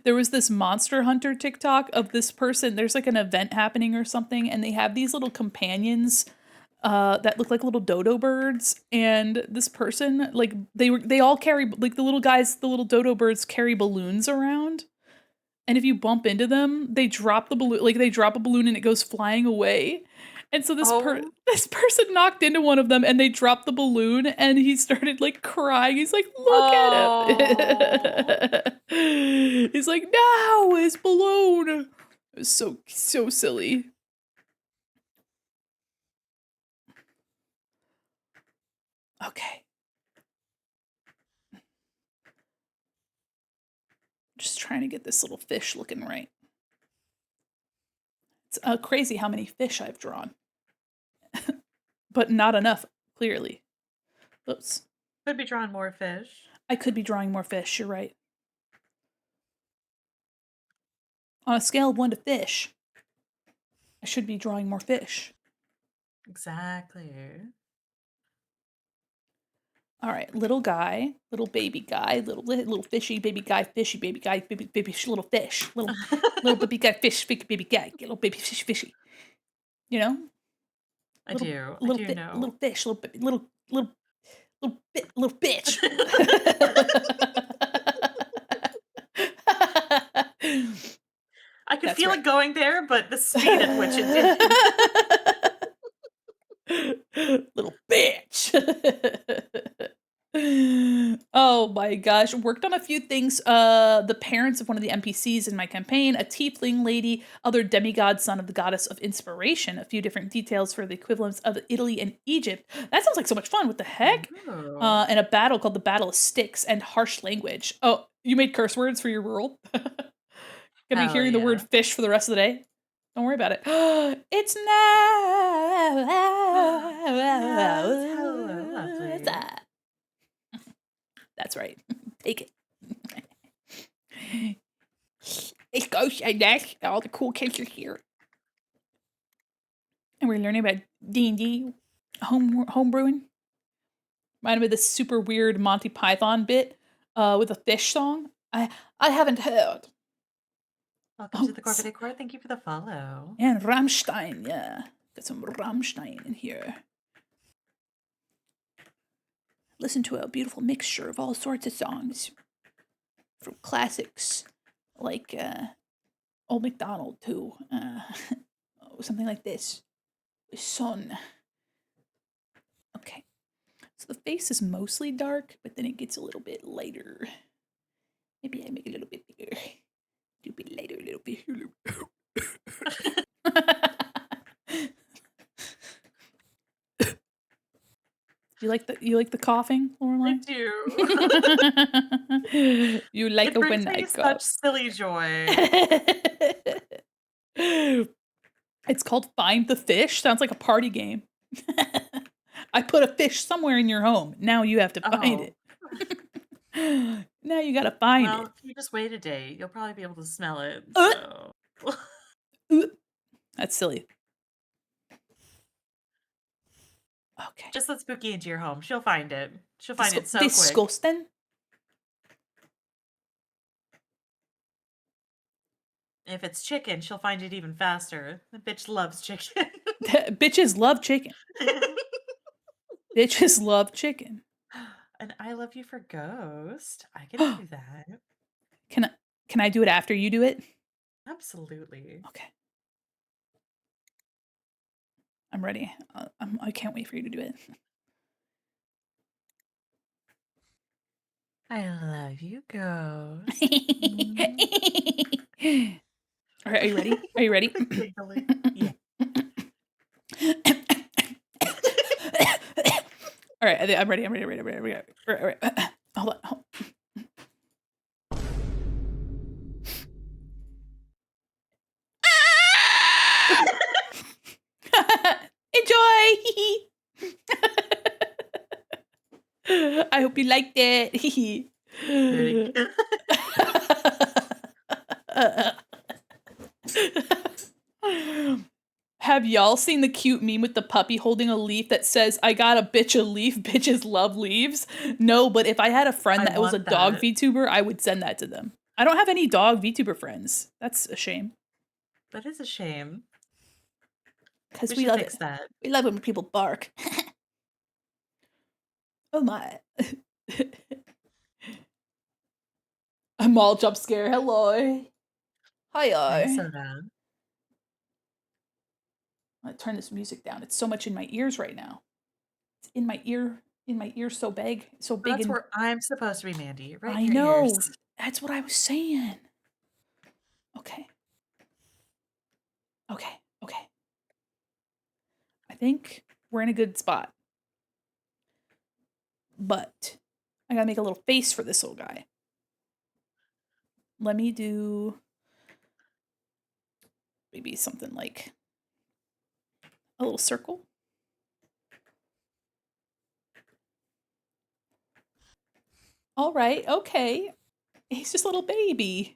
was this Monster Hunter TikTok of this person. There's like an event happening or something, and they have these little companions that look like little dodo birds. And this person, like they all carry, like the little dodo birds carry balloons around. And if you bump into them, they drop the balloon, like they drop a balloon and it goes flying away. And so this person knocked into one of them and they dropped the balloon and he started like crying. He's like, look at him. He's like, no, his balloon. It was so silly. Okay. Just trying to get this little fish looking right. It's crazy how many fish I've drawn. But not enough, clearly. Oops. Could be drawing more fish. I could be drawing more fish, you're right. On a scale of 1 to fish, I should be drawing more fish. Exactly. All right, little guy, little baby guy, little fishy baby guy, fishy baby guy, baby little fish, little baby guy, fish, baby guy, little baby fishy. You know? I do. I Little do know. little fish, little bitch. I could That's feel right. it going there, but the speed at which it did. Little bitch. Oh my gosh. Worked on a few things. The parents of one of the NPCs in my campaign, a tiefling lady, other demigod son of the goddess of inspiration, a few different details for the equivalents of Italy and Egypt. That sounds like so much fun. What the heck? Ooh. And a battle called the Battle of Sticks and harsh language. Oh, you made curse words for your world? Gonna be Hell hearing the word yeah. fish for the rest of the day. Don't worry about it. It's now. Hello, lovely. That's right. Take it. It's Ghost and Dash. All the cool kids are here. And we're learning about D&D home brewing. Reminded me of this super weird Monty Python bit with a fish song. I haven't heard. Welcome to the Corporate Decor. Thank you for the follow. And Rammstein, yeah. Got some Rammstein in here. Listen to a beautiful mixture of all sorts of songs. From classics like Old MacDonald to something like this. Son. Okay. So the face is mostly dark, but then it gets a little bit lighter. Maybe I make it a little bit bigger. A little bit lighter, a little bit. You like the coughing, Lorelai? I do. You like it it brings when me I such cough. silly joy. It's called Find the Fish. Sounds like a party game. I put a fish somewhere in your home. Now you have to find it. Now you gotta find Well, if you just wait a day, you'll probably be able to smell it. it. That's silly. Okay. Just let Spooky into your home. She'll find it. She'll find it so Disgusting. quick. If it's chicken, she'll find it even faster. The bitch loves chicken. Bitches love chicken. Bitches love chicken. And I love you for Ghost. I can do that. Can I do it after you do it? Absolutely. Okay. I'm ready. I can't wait for you to do it. I love you, Ghost. All right, are you ready? Are you ready? Yeah. All right, I'm ready. All right. Hold on. Enjoy! I hope you liked it. Have y'all seen the cute meme with the puppy holding a leaf that says, I got a bitch a leaf, bitches love leaves? No, but if I had a friend that was a dog VTuber, I would send that to them. I don't have any dog VTuber friends. That's a shame. That is a shame. Because we love it. That. We love when people bark. Oh my. A mall jump scare. Hello. Hi. So bad. I'm gonna turn this music down. It's so much in my ears right now. It's in my ear so big. So big. That's where I'm supposed to be, Mandy. Right. I know. Ears. That's what I was saying. Okay. I think we're in a good spot. But I gotta make a little face for this little guy. Let me do maybe something like a little circle. All right, okay. He's just a little baby.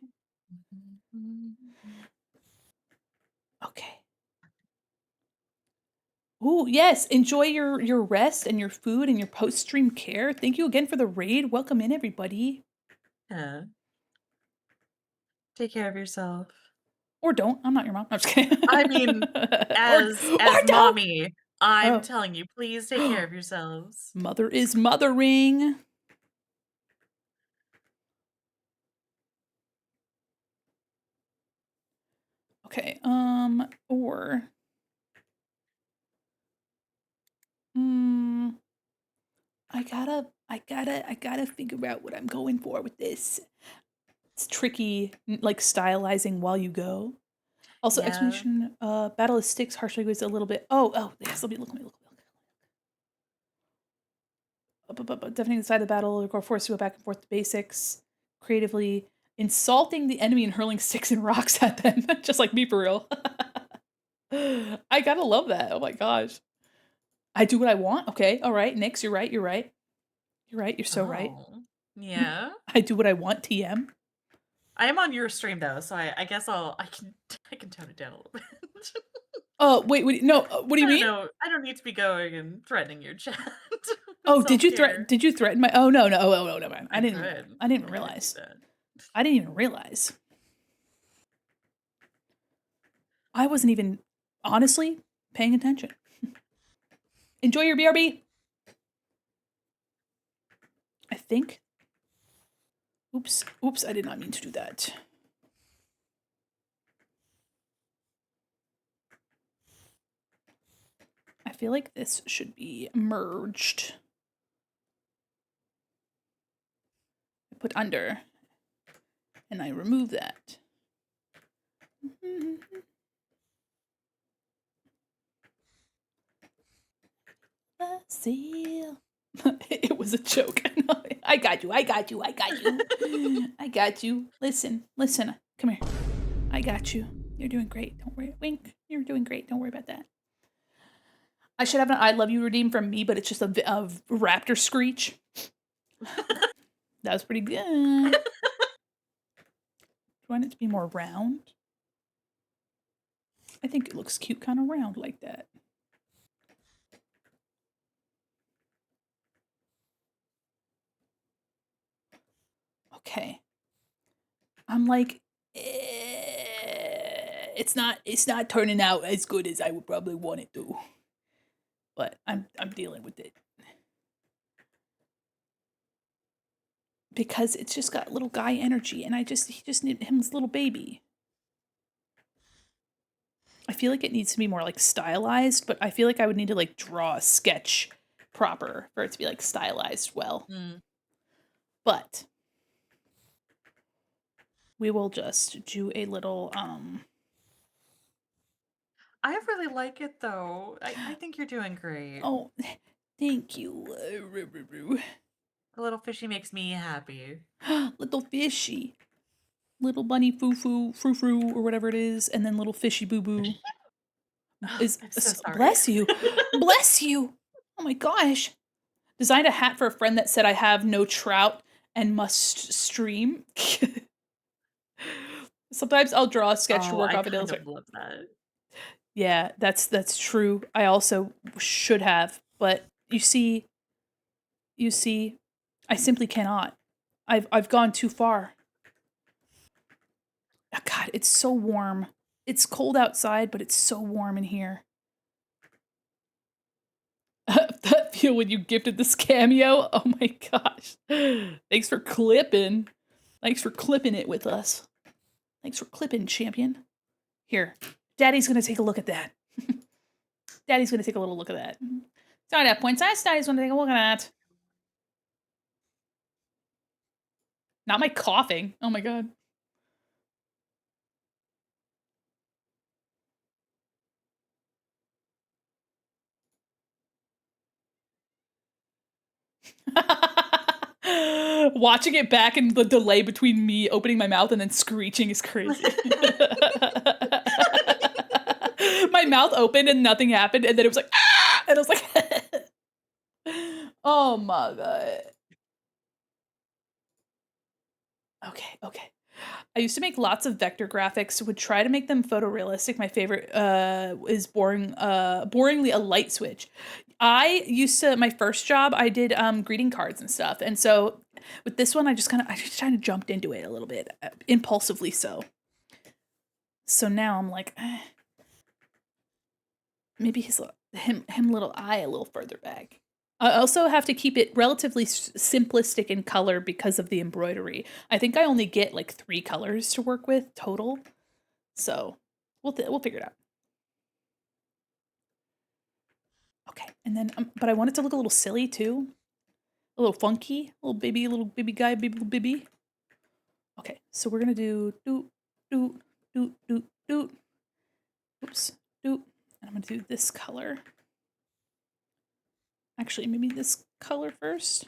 Okay. Ooh, yes. Enjoy your rest and your food and your post-stream care. Thank you again for the raid. Welcome in, everybody. Yeah. Take care of yourself. Or don't. I'm not your mom. I'm just kidding. I mean, as don't. mommy, I'm Oh. telling you, please take care of yourselves. Mother is mothering. Okay, or I gotta figure out what I'm going for with this. It's tricky, like stylizing while you go. Also, Yeah. explanation, Battle of Sticks harshly goes a little bit. Oh, yes, let me look. Deafening the side of the battle, or forced to go back and forth to basics, creatively insulting the enemy and hurling sticks and rocks at them, just like me for real. I gotta love that. Oh my gosh. I do what I want. Okay, all right, Nix, you're right. You're so right. Oh, yeah. I do what I want. TM. I am on your stream though, so I guess I can tone it down a little bit. Oh wait, no. What do you mean? No, I don't need to be going and threatening your chat. Oh, did you threaten my? Oh no. Man. I didn't even realize. I didn't even realize. I wasn't even honestly paying attention. Enjoy your BRB. I think. Oops, I did not mean to do that. I feel like this should be merged. I put under, and I remove that. Seal. It was a joke. I got you. I got you. Listen. Come here. I got you. You're doing great. Don't worry. Wink. You're doing great. Don't worry about that. I should have an I love you redeem from me, but it's just a raptor screech. That was pretty good. Do you want it to be more round? I think it looks cute kind of round like that. Okay. I'm like, it's not turning out as good as I would probably want it to. But I'm dealing with it. Because it's just got little guy energy, and he just need him's little baby. I feel like it needs to be more like stylized, but I feel like I would need to like draw a sketch proper for it to be like stylized well. But we will just do a little I really like it though. I think you're doing great. Oh, thank you. The little fishy makes me happy. Little fishy. Little bunny foo-foo, frou-frou, or whatever it is, and then little fishy boo-boo. I'm so sorry. Bless you. Bless you. Oh my gosh. Designed a hat for a friend that said I have no trout and must stream. Sometimes I'll draw a sketch to work off an illustration. I love that. Yeah, that's true. I also should have, but you see, I simply cannot. I've gone too far. Oh, God, it's so warm. It's cold outside, but it's so warm in here. That feel when you gifted this cameo? Oh my gosh. Thanks for clipping. Thanks for clipping it with us. Thanks for clipping, champion. Here, Daddy's gonna take a look at that. Daddy's gonna take a little look at that. Sorry, that point size. Daddy's gonna take a look at that. Not my coughing. Oh my God. Watching it back and the delay between me opening my mouth and then screeching is crazy. My mouth opened and nothing happened, and then it was like, ah! And I was like, oh my God. Okay. I used to make lots of vector graphics, would try to make them photorealistic. My favorite is boringly a light switch. I used to, my first job, I did greeting cards and stuff. And so with this one, I just kind of jumped into it a little bit, impulsively so. So now I'm like, maybe him little eye a little further back. I also have to keep it relatively simplistic in color because of the embroidery. I think I only get like 3 colors to work with total. So we'll figure it out. Okay, and then but I want it to look a little silly too, a little funky, little baby guy, baby baby. Okay, so we're gonna do doot doot doot doot doot. Oops, doot, and I'm gonna do this color. Actually, maybe this color first.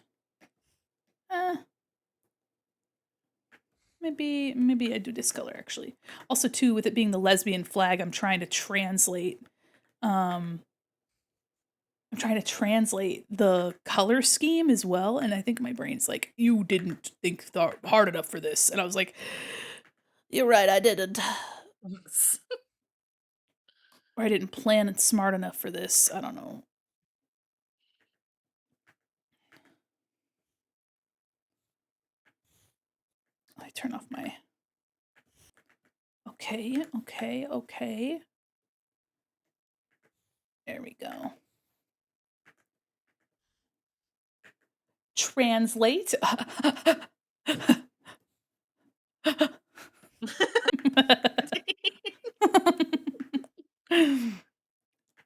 Maybe I do this color actually. Also, too, with it being the lesbian flag, I'm trying to translate. I'm trying to translate the color scheme as well, and I think my brain's like, "You didn't think hard enough for this," and I was like, "You're right, I didn't." Or I didn't plan it smart enough for this. I don't know. I turn off my. Okay. There we go. Translate.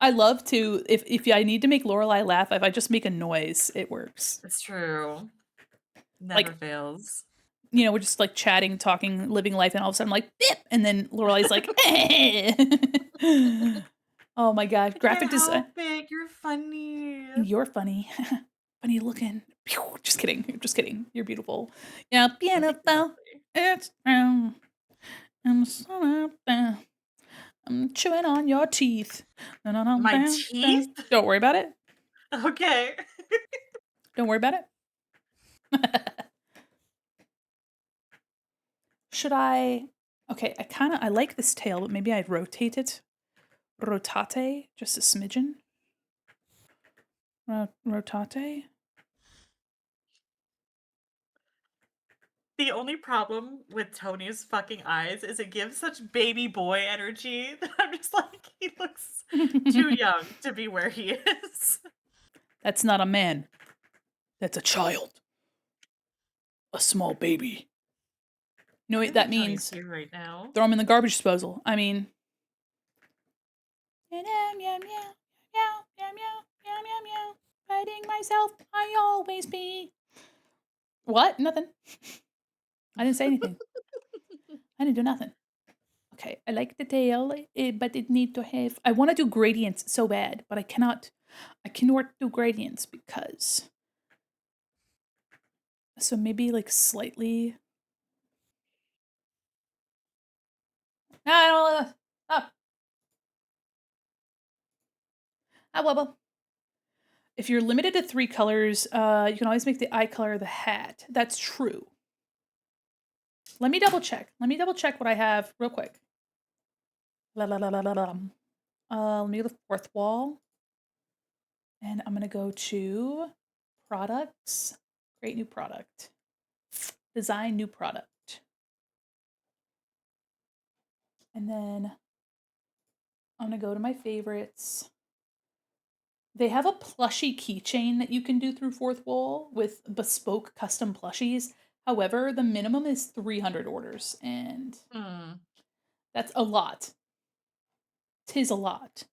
I love to if I need to make Lorelai laugh, if I just make a noise, it works. It's true. Never Like, fails. You know, we're just like chatting, talking, living life, and all of a sudden I'm like, Bip! And then Lorelai's like, eh. Oh my god, graphic design. You're funny. You're funny. Funny looking. Pew! Just kidding. You're beautiful. Yeah, beautiful. It's I'm so I'm chewing on your teeth. My teeth? Don't worry about it. Okay. Don't worry about it. Should I? Okay, I like this tail, but maybe I'd rotate it. Rotate, just a smidgen. Rotate. The only problem with Tony's fucking eyes is it gives such baby boy energy that I'm just like, he looks too young to be where he is. That's not a man. That's a child. A small baby. You know what that means? Here right now. Throw him in the garbage disposal. I mean. Meow, meow, meow, meow, meow, meow, meow, meow. Fighting myself, I always be. What? Nothing. I didn't say anything. I didn't do nothing. Okay, I like the tail, but it need to have. I want to do gradients so bad, but I cannot. I cannot do gradients because. So maybe like slightly. No, I don't. Oh. Ah, wobble. If you're limited to 3 colors, you can always make the eye color the hat. That's true. Let me double check. Let me double check what I have real quick. Let me go to the 4th wall. And I'm going to go to products. Create new product. Design new product. And then I'm going to go to my favorites. They have a plushie keychain that you can do through 4th wall with bespoke custom plushies. However, the minimum is 300 orders, and that's a lot. 'Tis a lot.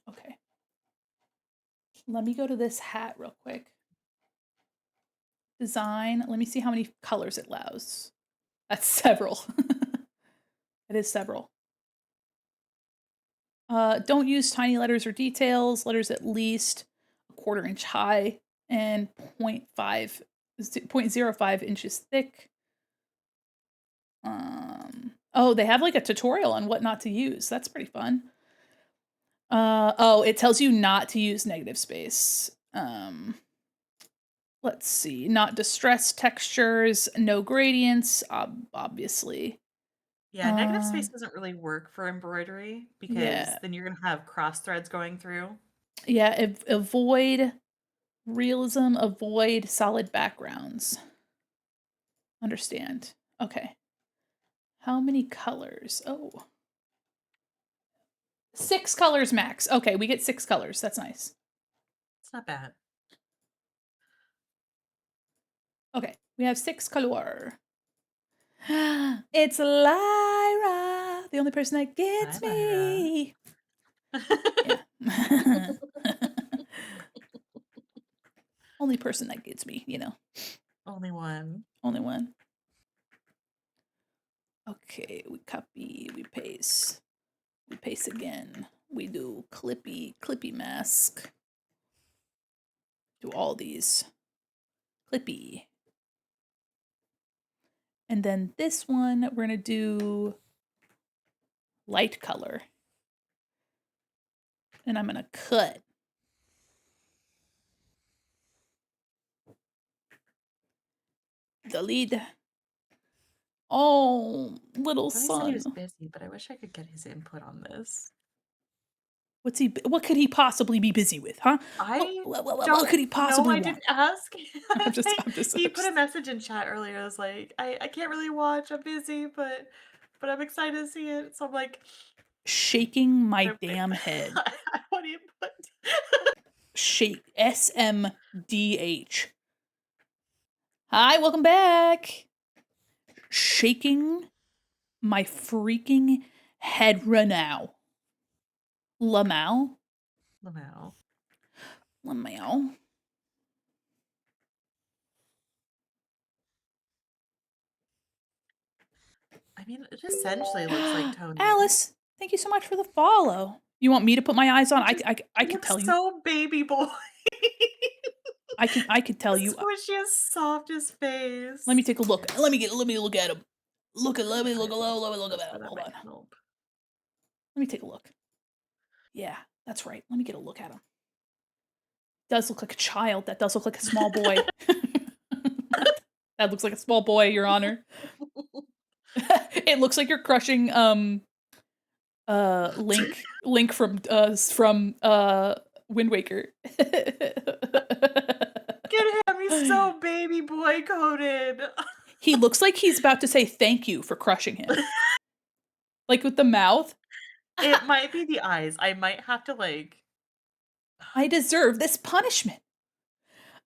Okay. Let me go to this hat real quick. Design. Let me see how many colors it allows. That's several. It is several. Don't use tiny letters or details. Letters at least a 1/4 inch high and 0.05 inches thick. Oh, they have like a tutorial on what not to use. That's pretty fun. Oh, it tells you not to use negative space. Let's see. Not distressed textures, no gradients, obviously. Yeah, negative space doesn't really work for embroidery because then you're going to have cross threads going through. Yeah, avoid Realism, avoid solid backgrounds. Understand. Okay. How many colors? Oh. 6 colors max. Okay, we get 6 colors. That's nice. It's not bad. Okay, we have 6 color. It's Lyra, the only person that gets Hi, me. Yeah. Only person that gets me, you know. Only one. Only one. Okay, we copy, we paste. We paste again. We do clippy mask. Do all these. Clippy. And then this one, we're going to do light color. And I'm going to cut. Delete. Oh, little Tony said he was son. busy, but I wish I could get his input on this. What could he possibly be busy with, huh? What could he possibly I want? didn't ask. I'm just He put a message in chat earlier. I was like, I can't really watch. I'm busy, but I'm excited to see it. So I'm like, shaking my damn head. What do you put? Shake SMDH. Hi, welcome back. Shaking my freaking head right now. Lamau. I mean, it essentially looks like Tony. Alice, thank you so much for the follow. You want me to put my eyes on? I can tell you. So baby boy. I could tell you. Squishy as soft as face. Let me take a look. Let me look at him. Let me look at him. Hold on. Let me take a look. Yeah, that's right. Let me get a look at him. Does look like a child. That does look like a small boy. That looks like a small boy, Your Honor. It looks like you're crushing Link from Wind Waker. Get him, he's so baby boy coded. He looks like he's about to say thank you for crushing him. Like with the mouth. It might be the eyes. I might have to like I deserve this punishment.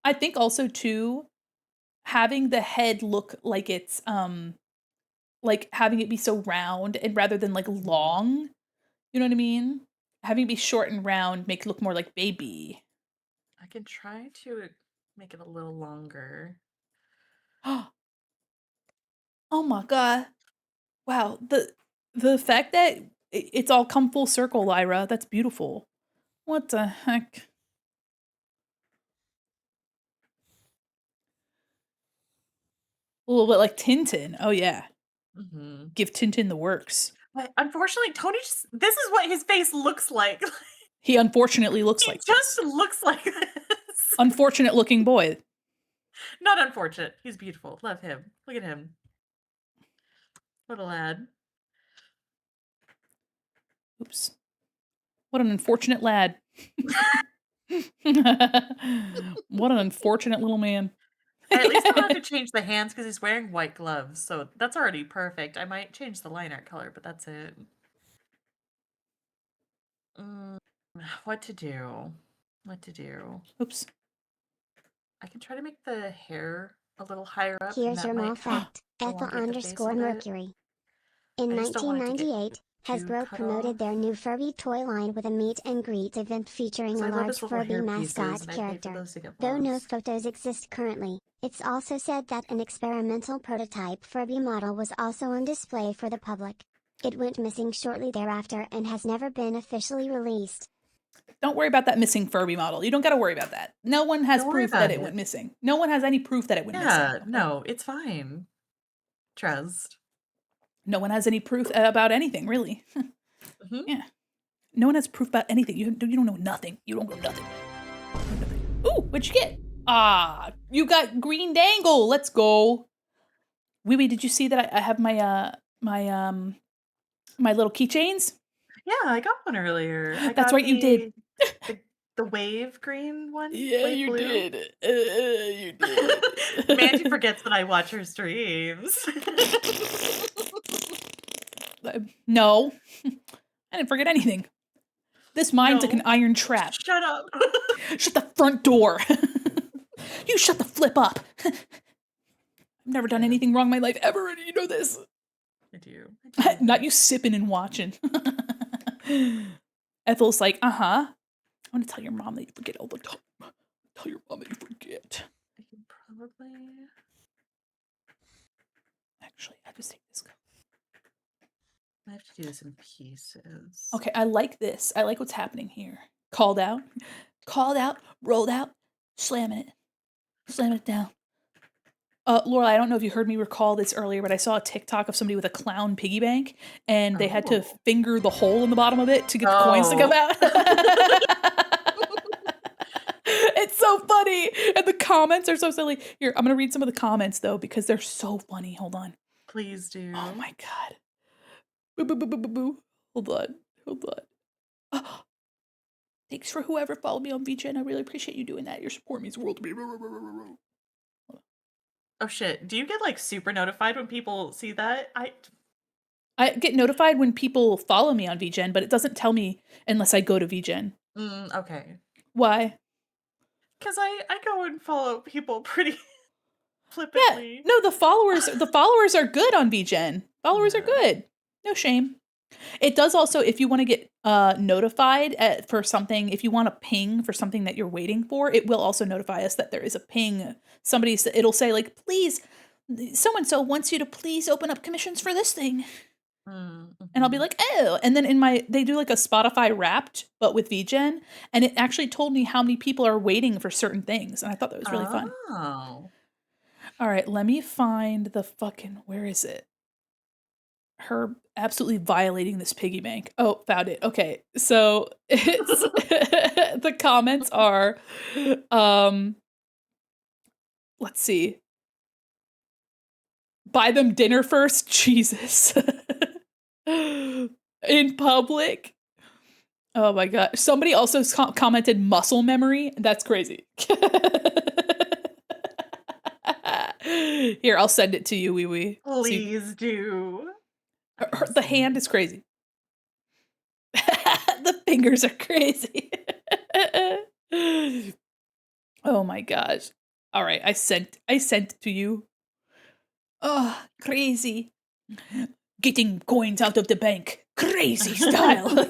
I think also too, having the head look like it's like having it be so round and rather than like long, you know what I mean? Having it be short and round make it look more like baby. I can try to make it a little longer. Oh my god. Wow, the fact that it's all come full circle, Lyra, that's beautiful. What the heck? A little bit like Tintin. Oh yeah. Mm-hmm. Give Tintin the works. But unfortunately, Tony this is what his face looks like. He unfortunately looks like this. He just looks like this. Unfortunate looking boy. Not unfortunate. He's beautiful. Love him. Look at him. What a lad. Oops. What an unfortunate lad. What an unfortunate little man. I at least don't have to change the hands because he's wearing white gloves, so that's already perfect. I might change the line art color, but that's it. What to do? Oops. I can try to make the hair a little higher up. Here's your mole fact. Ethel_Mercury. In 1998, Hasbro promoted their new Furby toy line with a meet and greet event featuring a large Furby mascot character. Though no photos exist currently, it's also said that an experimental prototype Furby model was also on display for the public. It went missing shortly thereafter and has never been officially released. Don't worry about that missing Furby model. You don't got to worry about that. No one has proof that it went missing. No one has any proof that it went missing. Yeah, no, it's fine. Trust. No one has any proof about anything, really. Mm-hmm. Yeah. No one has proof about anything. You don't know nothing. You don't know nothing. Ooh, what'd you get? Ah, you got green dangle. Let's go. Wee, did you see that I have my my little keychains? Yeah, I got one earlier. That's right, you did. The the wave green one? Yeah, Wave you blue? did. You did. Mandy forgets that I watch her streams. No. I didn't forget anything. This mind's like an iron trap. Shut up. Shut the front door. You shut the flip up. I've never done anything wrong in my life ever, and you know this. I do. Not you sipping and watching. Ethel's like, I'm gonna tell your mom that you forget all the time. Tell your mom that you forget. I can probably... Actually, I just take this. I have to do this in pieces. Okay, I like this. I like what's happening here. Called out, rolled out, slamming it down. Laura, I don't know if you heard me recall this earlier, but I saw a TikTok of somebody with a clown piggy bank, and they had to finger the hole in the bottom of it to get the coins to come out. It's so funny, and the comments are so silly. Here, I'm gonna read some of the comments though because they're so funny. Hold on. Please do. Oh my god. Boo, boo, boo, boo, boo, boo. Hold on. Oh, thanks for whoever followed me on VGen. I really appreciate you doing that. Your support means the world to me. Oh shit. Do you get like super notified when people see that? I get notified when people follow me on VGen, but it doesn't tell me unless I go to VGen. Okay. Why? Because I go and follow people pretty flippantly. Yeah. No, the followers are good on VGen. Followers are good. No shame. It does also, if you want to get notified for something, if you want a ping for something that you're waiting for, it will also notify us that there is a ping. It'll say like, please, so-and-so wants you to please open up commissions for this thing. And I'll be like, oh, and then they do like a Spotify Wrapped, but with VGen, and it actually told me how many people are waiting for certain things, and I thought that was really fun. Oh. All right, let me find the fucking, where is it? Her absolutely violating this piggy bank. Oh, found it. Okay, so it's the comments are, let's see. Buy them dinner first, Jesus. In public. Oh my god. Somebody also commented muscle memory. That's crazy. Here, I'll send it to you, wee wee. Please do. The hand is crazy. The fingers are crazy. Oh my gosh. All right, I sent it to you. Oh, crazy. Getting coins out of the bank. Crazy style.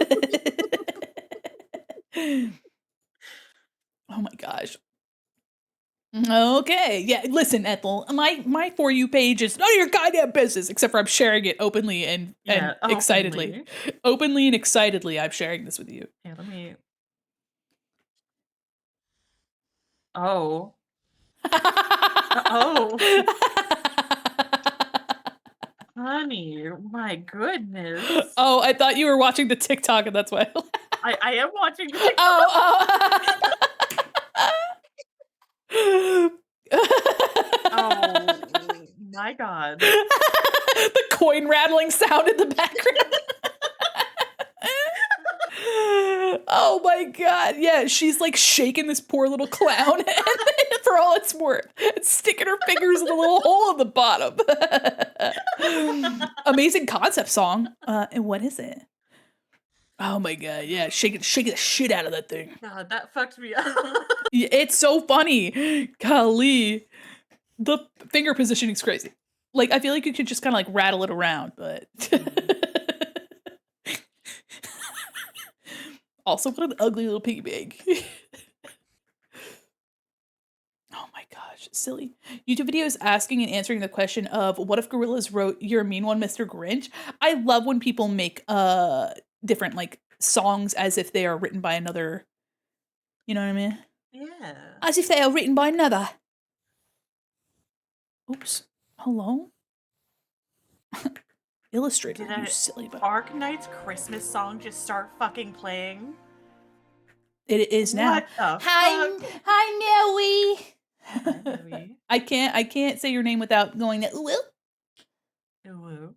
Oh my gosh. Okay. Yeah, listen, Ethel. My For You page is none of your goddamn business, except for I'm sharing it openly and excitedly. Openly and excitedly, I'm sharing this with you. Yeah, let me... Oh. Oh. Honey, my goodness. Oh, I thought you were watching the TikTok, and that's why. I am watching the TikTok. Oh, my God. The coin rattling sound in the background. Oh my god, yeah, she's like shaking this poor little clown for all it's worth. And sticking her fingers in the little hole in the bottom. Amazing concept song. And what is it? Oh my god, yeah, shaking the shit out of that thing. God, that fucked me up. It's so funny. Golly. The finger positioning is crazy. Like, I feel like you could just kind of like rattle it around, but... Also, what an ugly little piggy bank. Oh my gosh, silly. YouTube videos asking and answering the question of what if gorillas wrote "You're a Mean One, Mr. Grinch." I love when people make different like songs as if they are written by another. You know what I mean? Yeah. As if they are written by another. Oops. Hello? Illustrator, you silly but Arknight's Christmas song just start fucking playing? It is now. What the Hi, fuck? Noe. Hi, Noe. I can't say your name without going that. Ooh. Ooh.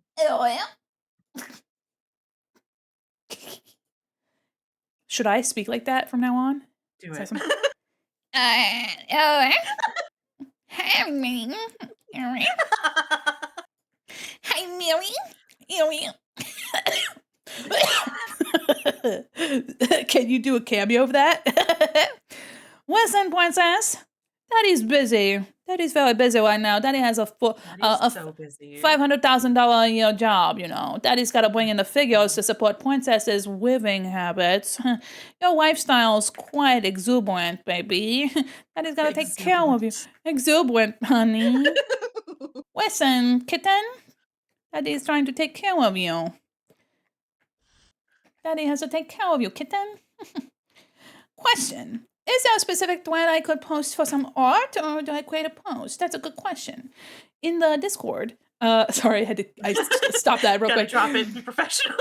Should I speak like that from now on? Do Say it. some- Hi, Mary. Hi, Mary. Can you do a cameo of that? Listen, princess. Daddy's busy. Daddy's very busy right now. Daddy has a Daddy's so busy. $500,000 a year job, you know. Daddy's got to bring in the figures to support princess's living habits. Your lifestyle's quite exuberant, baby. Daddy's got to take care of you. Exuberant, honey. Listen, kitten. Daddy's trying to take care of you. Daddy has to take care of you, kitten. Question. Is there a specific thread I could post for some art, or do I create a post? That's a good question. In the Discord, sorry, I stopped that real quick. Drop it, be professional.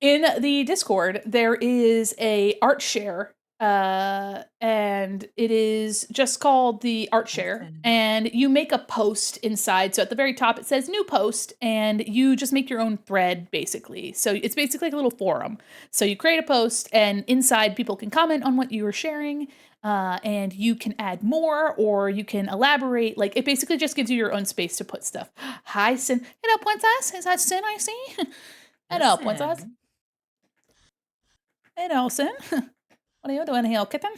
In the Discord, there is a art share, and it is just called the art share, and you make a post inside. So at the very top, it says new post, and you just make your own thread, basically. So it's basically like a little forum. So you create a post, and inside people can comment on what you are sharing, and you can add more, or you can elaborate. Like, it basically just gives you your own space to put stuff. Hi, Sin. Hello, princess. Is that Sin I see? Hello, princess. Hello, Sin. What are you doing here, kitten?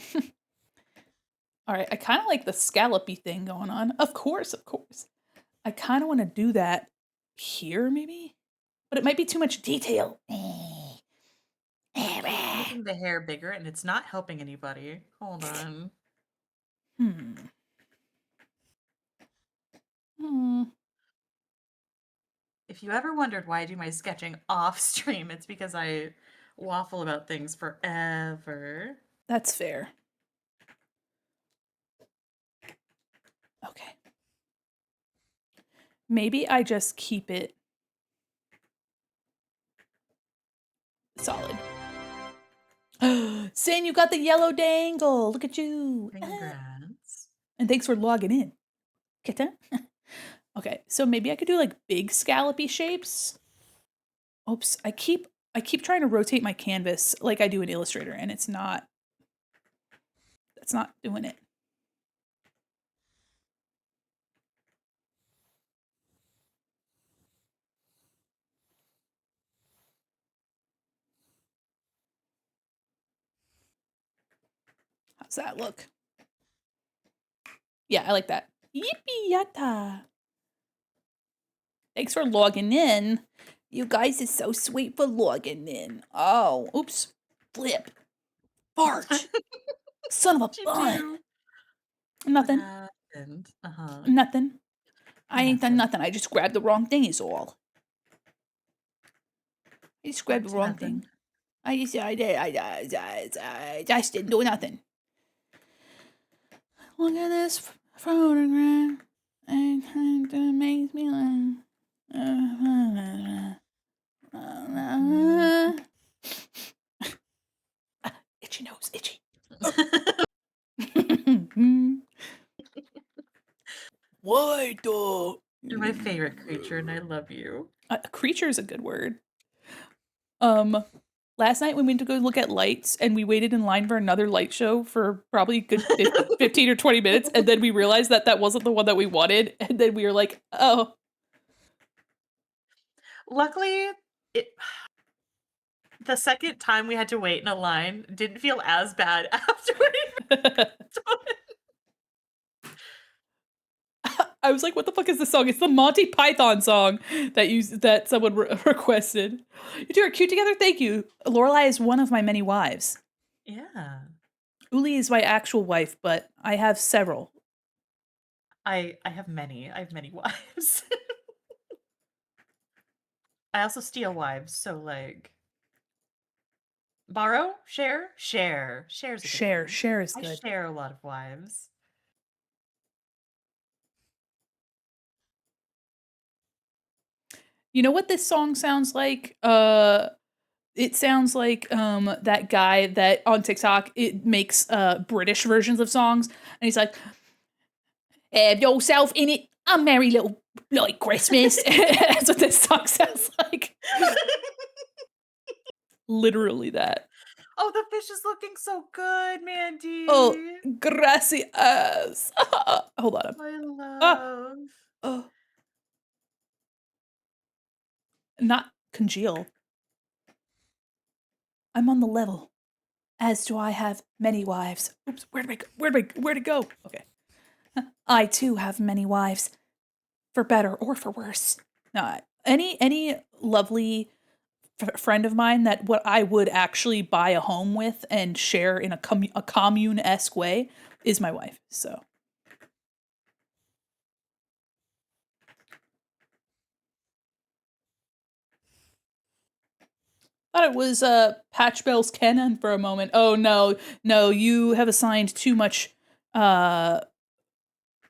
All right, I kind of like the scallopy thing going on. Of course, of course. I kind of want to do that here, maybe? But it might be too much detail. Making the hair bigger, and it's not helping anybody. Hold on. If you ever wondered why I do my sketching off stream, it's because I waffle about things forever. That's fair. Okay. Maybe I just keep it solid. Sin, you got the yellow dangle. Look at you. Congrats. And thanks for logging in. Kitten. Okay, so maybe I could do like big scallopy shapes. Oops, I keep trying to rotate my canvas like I do in Illustrator, and that's not doing it. How's that look? Yeah, I like that. Yippee yatta. Thanks for logging in. You guys is so sweet for logging in. Oh, oops. Flip. Barch. Son of a bun. Nothing. What happened? Nothing. I ain't done nothing. I just grabbed the wrong thing is all. I just grabbed the wrong thing. I just didn't do nothing. Look at this photograph. It makes me laugh. Itchy nose, itchy. Why, though? You're my favorite creature, and I love you. Creature is a good word. Last night we went to go look at lights, and we waited in line for another light show for probably a good 15 or 20 minutes, and then we realized that wasn't the one that we wanted, and then we were like, oh. Luckily, the second time we had to wait in a line didn't feel as bad after we I was like, what the fuck is this song? It's the Monty Python song that someone requested. You two are cute together? Thank you. Lorelai is one of my many wives. Yeah. Uli is my actual wife, but I have several. I have many. I have many wives. I also steal wives, so like borrow, share. Share is good. Share is good. I share a lot of wives. You know what this song sounds like? It sounds like that guy that on TikTok it makes British versions of songs, and he's like, "Have yourself in it, a merry little like Christmas." That's what this song sounds like. Literally that. Oh, the fish is looking so good, Mandy. Oh, gracias. Hold on. I Ah, love. oh. Not congeal. I'm on the level. As do I have many wives. Oops, where'd it go? Okay. I too have many wives. For better or for worse. Any lovely friend of mine that what I would actually buy a home with and share in a commune-esque way is my wife. So thought it was Patch Bell's Kenan for a moment. Oh no, you have assigned too much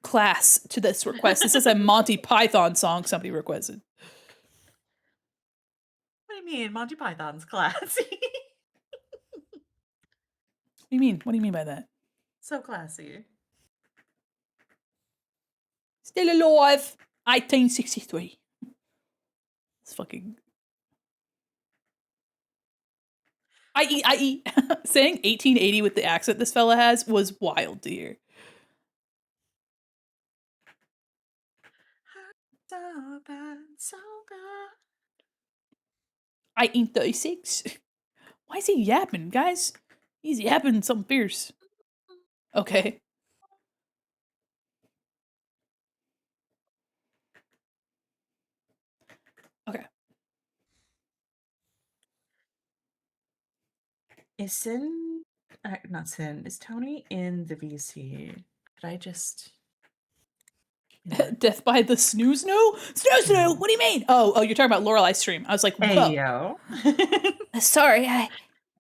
class to this request. This is a Monty Python song somebody requested. What do you mean? Monty Python's classy. What do you mean? What do you mean by that? So classy. Still alive. 1863. It's fucking. I eat. Saying 1880 with the accent this fella has was wild to hear. So bad, so good. I ain't 36. Why is he yapping, guys? He's yapping something fierce. Okay. Okay. Is not Sin, is Tony in the VC? Did I just... Death by the snooze no? Snoo? What do you mean? Oh, you're talking about Lorelai's stream. I was like, whoa. Hey, yo. Sorry, I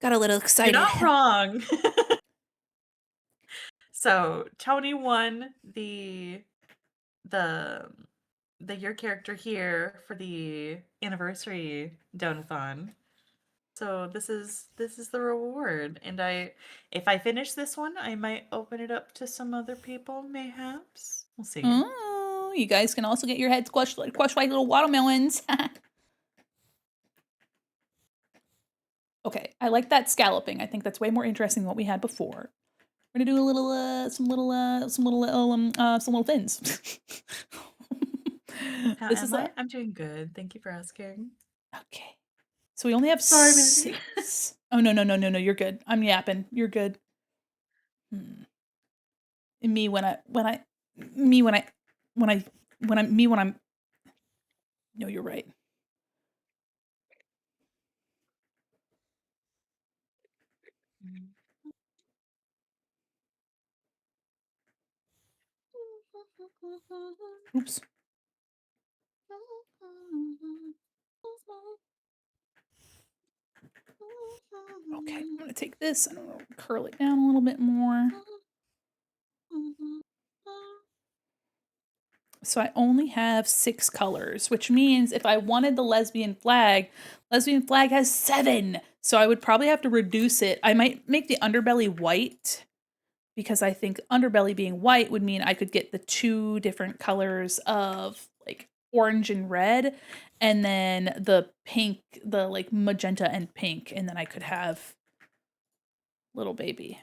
got a little excited. You're not wrong. So, Tony won the your character here for the anniversary donathon. So this is the reward, and if I finish this one, I might open it up to some other people, mayhaps. We'll see. Oh, you guys can also get your heads crushed like little watermelons. Okay, I like that scalloping. I think that's way more interesting than what we had before. We're gonna do a little, some little fins. I'm doing good. Thank you for asking. Okay. So we only have Sorry, 6. Oh no, you're good. I'm yapping. You're good. And when I'm no, you're right. Oops. Okay, I'm gonna take this and I'm gonna curl it down a little bit more. So I only have 6 colors, which means if I wanted the lesbian flag has 7. So I would probably have to reduce it. I might make the underbelly white because I think underbelly being white would mean I could get the 2 different colors of like orange and red, and then the pink, the like magenta and pink, and then I could have little baby.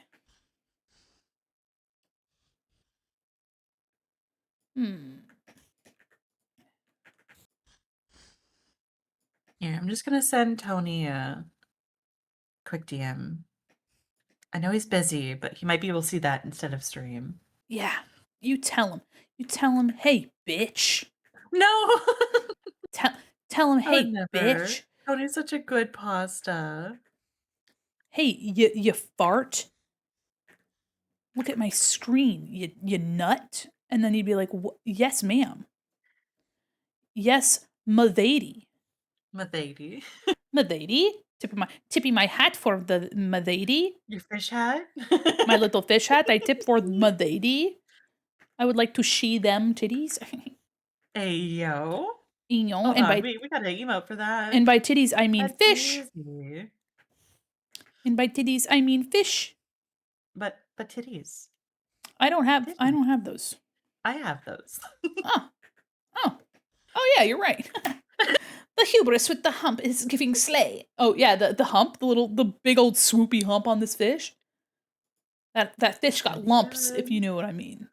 Here, I'm just gonna send Tony a quick DM. I know he's busy, but he might be able to see that instead of stream. Yeah, you tell him. You tell him, hey, bitch. No! Tell him, hey, bitch. Tony's such a good pasta. Hey, you fart? Look at my screen, you nut. And then he'd be like, yes, ma'am. Yes, m'lady. M'lady. M'lady? Tipping my hat for the m'lady. Your fish hat? My little fish hat I tip for m'lady. I would like to see them titties. Hey, yo. And we got an emote for that. And by titties, I mean That's fish. Easy. And by titties, I mean fish. But titties. I don't have those. I have those. Oh yeah, you're right. The hubris with the hump is giving slay. Oh yeah, the hump, the big old swoopy hump on this fish. That fish got lumps, if you know what I mean.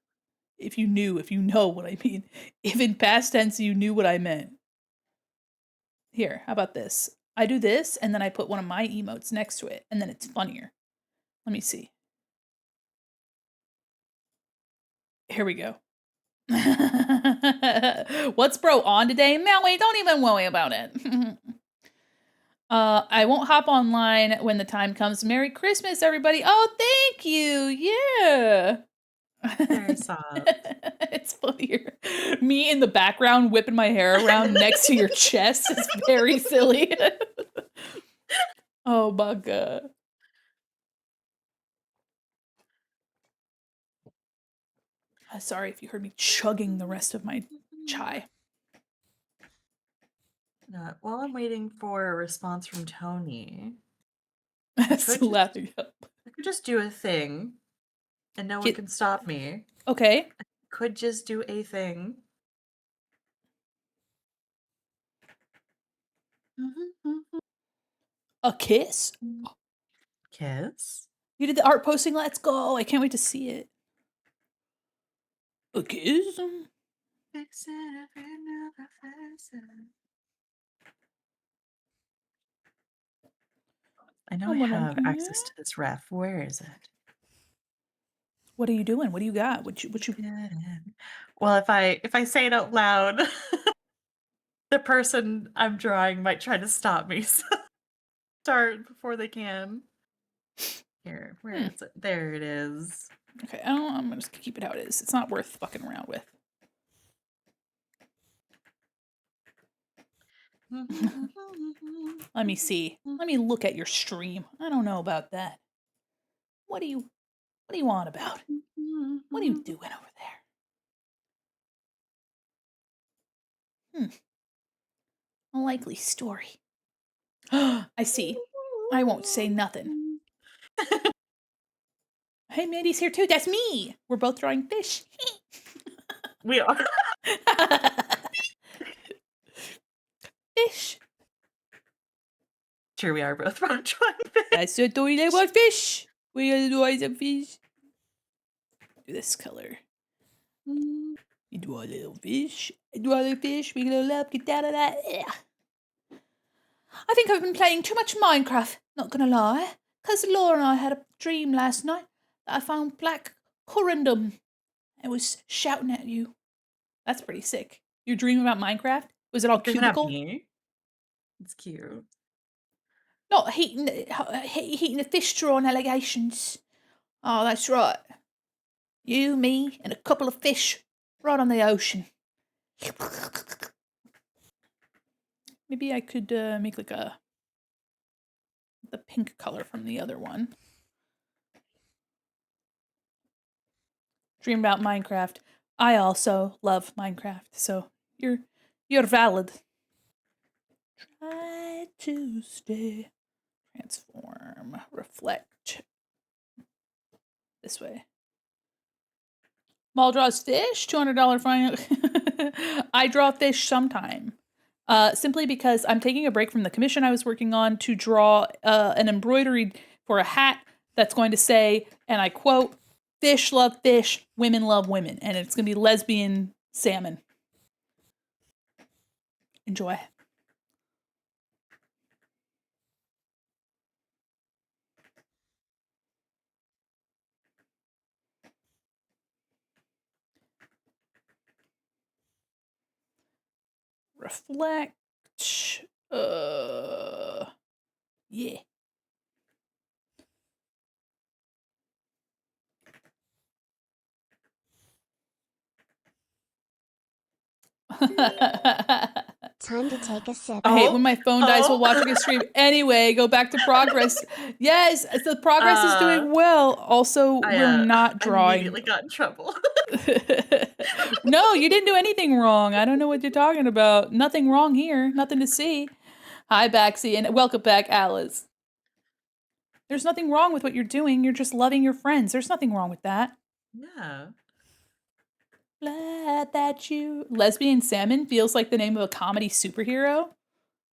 If you know what I mean. If in past tense you knew what I meant. Here, how about this? I do this, and then I put one of my emotes next to it, and then it's funnier. Let me see. Here we go. What's bro on today? Maui, don't even worry about it. I won't hop online when the time comes. Merry Christmas, everybody. Oh, thank you. Yeah. Very soft. It's funnier. Me in the background whipping my hair around next to your chest is very silly. Oh my god. Sorry if you heard me chugging the rest of my chai. While I'm waiting for a response from Tony, Still laughing up. I could just do a thing, and no one can stop me. Okay. I could just do a thing. A kiss? Kiss? You did the art posting? Let's go. I can't wait to see it. A kiss? I know I have access to this ref. Where is it? What are you doing? What do you got? What you Well, if I say it out loud, the person I'm drawing might try to stop me. So start before they can. Here, where is it? There it is. Okay, I'm gonna just keep it how it is. It's not worth fucking around with. Let me see. Let me look at your stream. I don't know about that. What do you want about? What are you doing over there? A likely story. I see. I won't say nothing. Hey, Mandy's here too. That's me. We're both drawing fish. We are. Fish. Sure, we are both drawing fish. I said, do you want fish? We are doing some fish. Do this color. You draw a little fish. I draw a little fish. We little up. Get down to that. Yeah. I think I've been playing too much Minecraft. Not gonna lie. Cause Laura and I had a dream last night that I found black corundum. I was shouting at you. That's pretty sick. Your dream about Minecraft? Was it all cubicle? It's cute. Not heating the fish drawing allegations. Oh, that's right. You, me, and a couple of fish right on the ocean. Maybe I could make like the pink color from the other one. Dream about Minecraft. I also love Minecraft, so you're valid. Try to stay. Transform. Reflect. This way. Maul draws fish. $200 fine. I draw fish sometime. Simply because I'm taking a break from the commission I was working on to draw an embroidery for a hat that's going to say, and I quote, "Fish love fish, women love women." And it's going to be lesbian salmon. Enjoy. Reflect. Yeah. Time to take a sip. I hate when my phone dies while watching a stream. Anyway, go back to progress. Yes, the progress is doing well. Also, we're not drawing. I immediately got in trouble. No, you didn't do anything wrong. I don't know what you're talking about. Nothing wrong here. Nothing to see. Hi, Baxi, and welcome back, Alice. There's nothing wrong with what you're doing. You're just loving your friends. There's nothing wrong with that. Yeah. Glad that you... Lesbian Salmon feels like the name of a comedy superhero.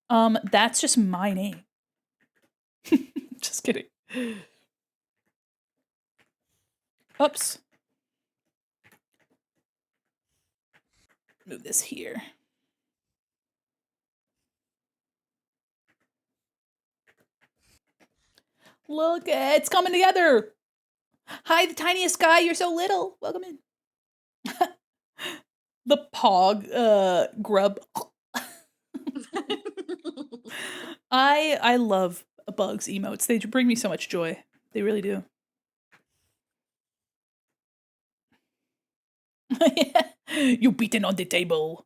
That's just my name. Just kidding. Oops. Move this here. Look, it's coming together. Hi, the tiniest guy. You're so little. Welcome in. The pog grub. I love Bugs emotes. They bring me so much joy. They really do. You beaten on the table.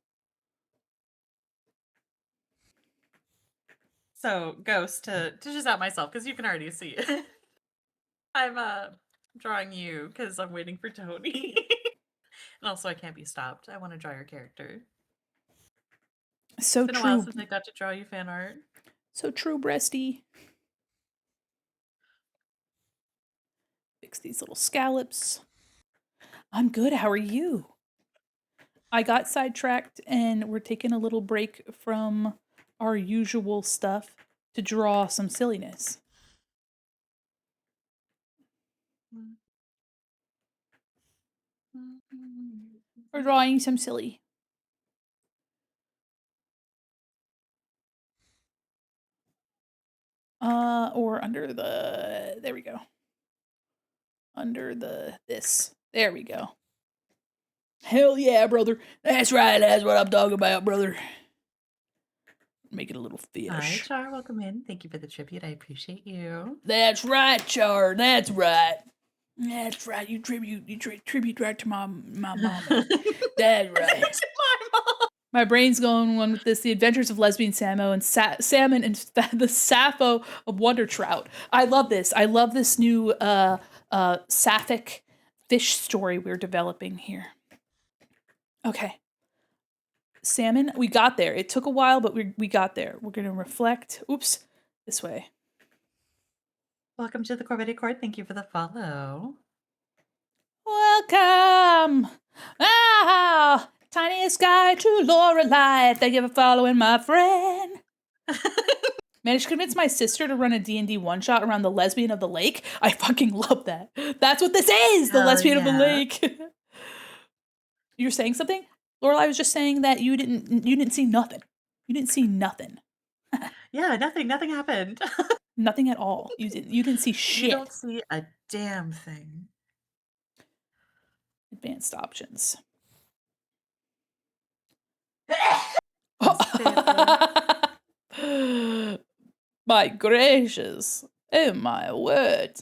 So, Ghost, to just out myself, because you can already see it. I'm drawing you because I'm waiting for Tony. And also I can't be stopped. I want to draw your character. So it's been true. a while since I got to draw you fan art. So true, breasty. Fix these little scallops. I'm good. How are you? I got sidetracked and we're taking a little break from our usual stuff to draw some silliness. We're drawing some silly. Or under the, there we go. Under this. There we go. Hell yeah, brother. That's right. That's what I'm talking about, brother. Make it a little fish. Hi, Char. Welcome in. Thank you for the tribute. I appreciate you. That's right, Char. That's right. That's right. You tribute right to my mom. That's right. My brain's going one with this: The Adventures of Lesbian Samo and Salmon and the Sappho of Wonder Trout. I love this. I love this new sapphic fish story we're developing here. Okay. Salmon, we got there. It took a while, but we got there. We're going to reflect. Oops. This way. Welcome to the Corvette Court. Thank you for the follow. Welcome. Ah, tiniest guy to Lorelei. Thank you for following my friend. Managed to convince my sister to run a D&D one-shot around the lesbian of the lake. I fucking love that. That's what this is, the lesbian of the lake. You're saying something? Lorelei was just saying that you didn't see nothing. You didn't see nothing. Yeah, nothing happened. Nothing at all. You didn't see shit. You don't see a damn thing. Advanced options. My gracious. Oh my word.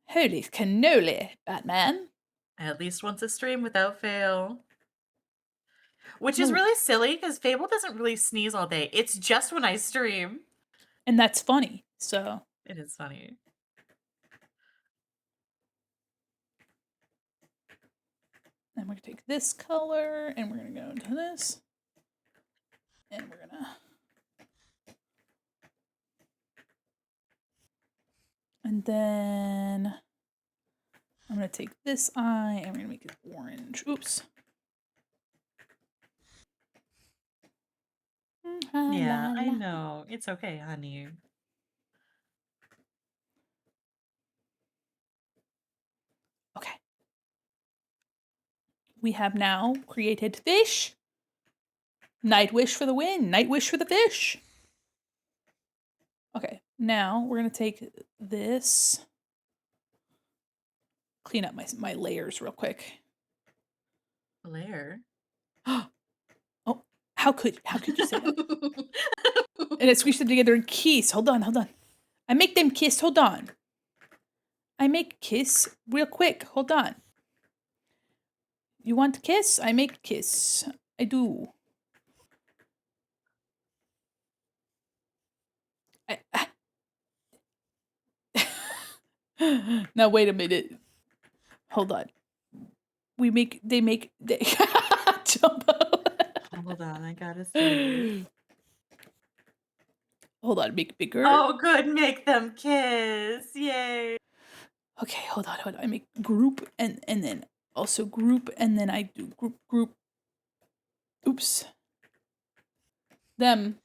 Holy cannoli, Batman. At least once a stream without fail. Which is really silly because Fable doesn't really sneeze all day. It's just when I stream. And that's funny, so. It is funny. And we're going to take this color, and we're going to go into this. And we're going to... And then... I'm going to take this eye, and we're going to make it orange. Oops. Yeah, I know. It's okay, honey. Okay. We have now created fish. Night wish for the win. Night wish for the fish. Okay, now we're going to take this. Clean up my layers real quick. Layer? Oh, how could you say that? And I squeezed them together in kiss. Hold on. I make them kiss. Hold on. I make kiss real quick. Hold on. You want to kiss? I make kiss. I do. Now wait a minute. Hold on. They make Jumbo. Hold on, I gotta see. Hold on, make it bigger. Oh, good, make them kiss. Yay. Okay, hold on. I make group and then also group and then I do group. Oops. them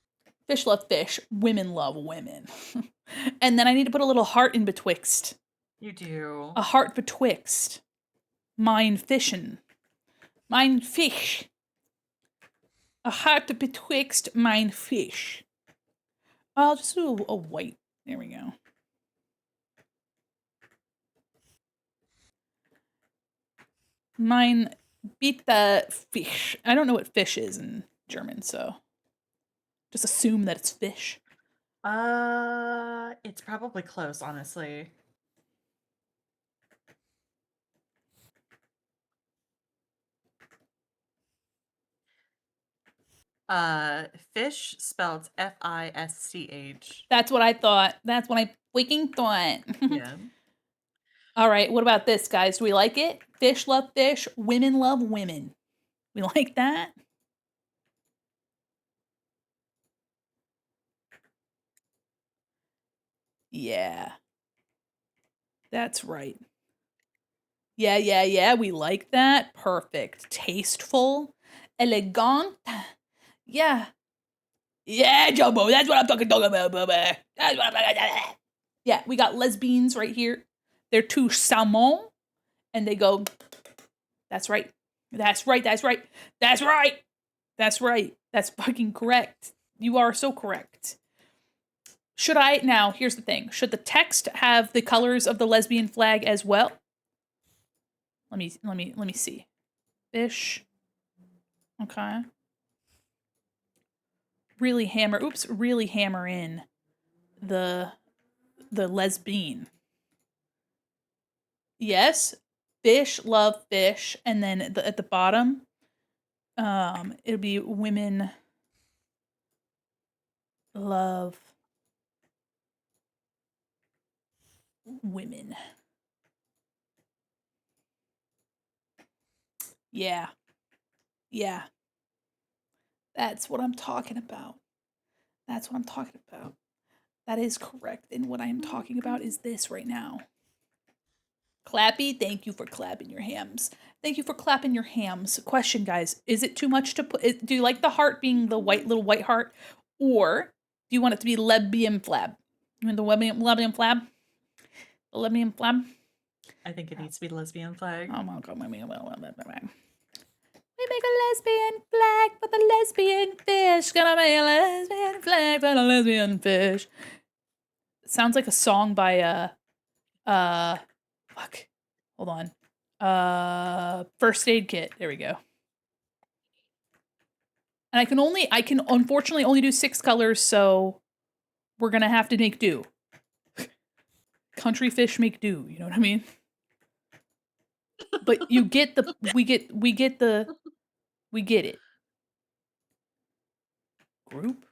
fish love fish, women love women. And then I need to put a little heart in betwixt. You do. A heart betwixt. Mine fishin'. Mine fish. A heart betwixt mine fish. I'll just do a white. There we go. Mine beat the fish. I don't know what fish is in German, so just assume that it's fish. It's probably close, honestly. Fish spelled F-I-S-C-H. That's what I thought. That's what I freaking thought. Yeah. All right, what about this, guys? Do we like it? Fish love fish, women love women. We like that? Yeah. That's right. Yeah, we like that. Perfect. Tasteful. Elegant. Yeah. Yeah, Jumbo, that's what I'm talking about, baby. That's what I'm talking about. Yeah, we got lesbians right here. They're two salmon, and they go, that's right. That's right, that's right. That's right. That's right. That's fucking correct. You are so correct. Should I, now, here's the thing. Should the text have the colors of the lesbian flag as well? Let me see. Fish. Okay. Really hammer in the lesbian. Yes, fish love fish, and then at the bottom, it'll be women love women. Yeah. That's what I'm talking about. That is correct. And what I am talking about is this right now. Clappy, thank you for clapping your hams. Question, guys, is it too much to put? Do you like the heart being the little white heart? Or do you want it to be lesbian flab? You want the lesbian flab? The lesbian flab? I think it needs to be lesbian flag. Oh my god, we make a lesbian flag for the lesbian fish. Gonna make a lesbian flag for the lesbian fish. It sounds like a song by fuck. Hold on. First Aid Kit. There we go. And I can unfortunately only do 6 colors, so we're gonna have to make do. Country fish make do, you know what I mean? But you get the we get it. Group.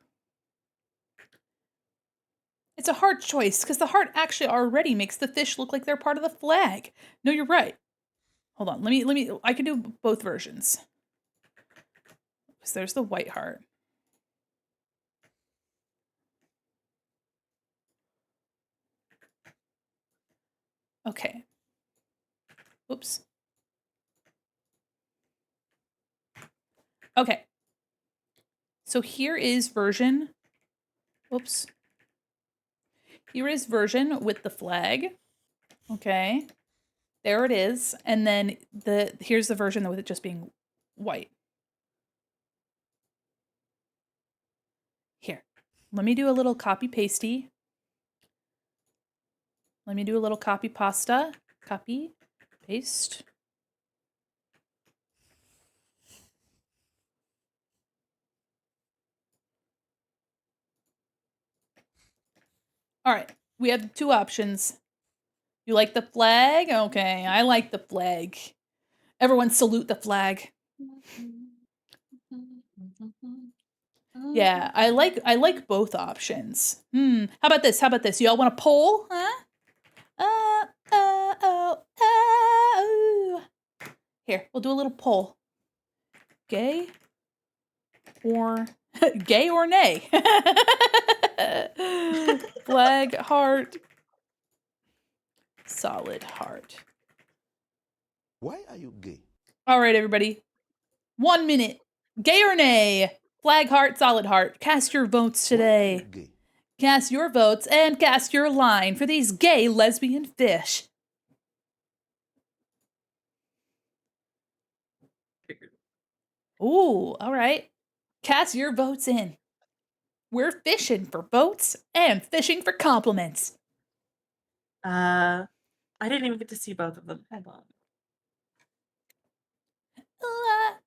It's a hard choice because the heart actually already makes the fish look like they're part of the flag. No, you're right. Hold on. Let me I can do both versions. So there's the white heart. Okay. Oops. Okay. So here is version. Oops. Here is version with the flag. Okay. There it is. And then here's the version with it just being white. Here. Let me do a little copy pasty. Let me do a little copy pasta. Copy, paste. All right, we have 2 options. You like the flag? Okay, I like the flag. Everyone salute the flag. Yeah, I like both options. How about this? Y'all want a poll? Huh? Here, we'll do a little poll. Gay or nay? Flag, heart, solid heart. Why are you gay? All right, everybody. 1 minute. Gay or nay? Flag heart, solid heart. Cast your votes today. Cast your votes and cast your line for these gay lesbian fish. Ooh, all right. Cast your votes in. We're fishing for votes and fishing for compliments. I didn't even get to see both of them. Hold on.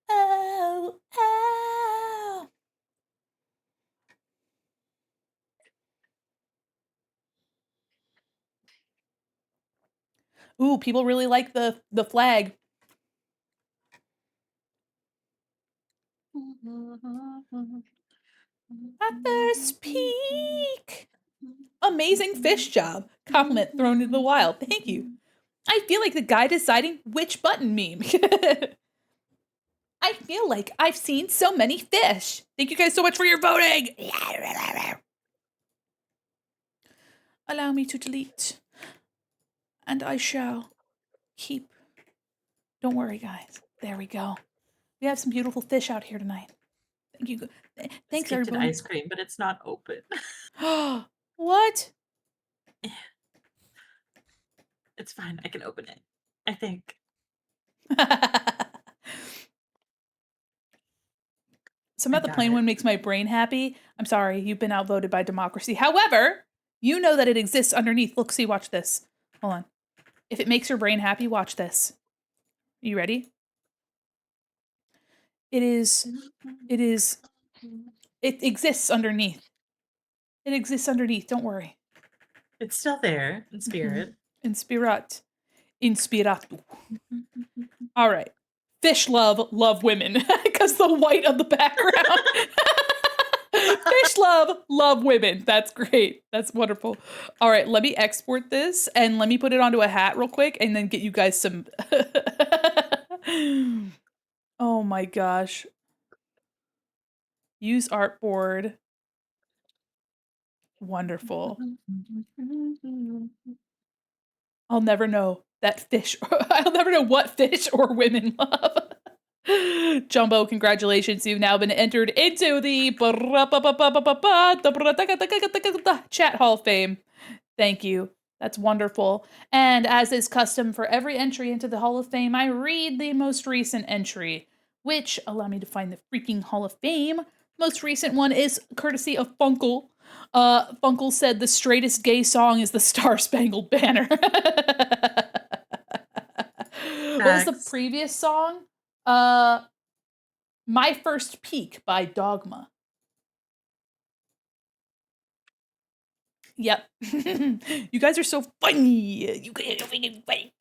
Oh, oh. Ooh, people really like the flag. At first peak. Amazing fish job. Compliment thrown into the wild. Thank you. I feel like the guy deciding which button meme. I feel like I've seen so many fish. Thank you guys so much for your voting. Allow me to delete. And I shall keep. Don't worry, guys. There we go. We have some beautiful fish out here tonight. Thank you. Thanks, Skipped everybody. an ice cream, but it's not open. What? It's fine. I can open it. I think. Some of the plain one makes my brain happy. I'm sorry, you've been outvoted by democracy. However, you know that it exists underneath. Look, see, watch this. Hold on. If it makes your brain happy, watch this. Are you ready? It exists underneath. It exists underneath, don't worry. It's still there in spirit. In spirit. Inspiratu. All right. Fish love women. Because the white of the background. Fish love women. That's great. That's wonderful. All right, let me export this and let me put it onto a hat real quick and then get you guys some. Oh my gosh. Use artboard. Wonderful. I'll never know that fish. I'll never know what fish or women love. Jumbo, congratulations. You've now been entered into the Chat Hall of Fame. Thank you. That's wonderful. And as is custom for every entry into the Hall of Fame, I read the most recent entry, which, allow me to find the freaking Hall of Fame. Most recent one is courtesy of Funkle. Funkle said the straightest gay song is the Star Spangled Banner. What was the previous song? My First Peak by Dogma. Yep. You guys are so funny. You guys are freaking funny.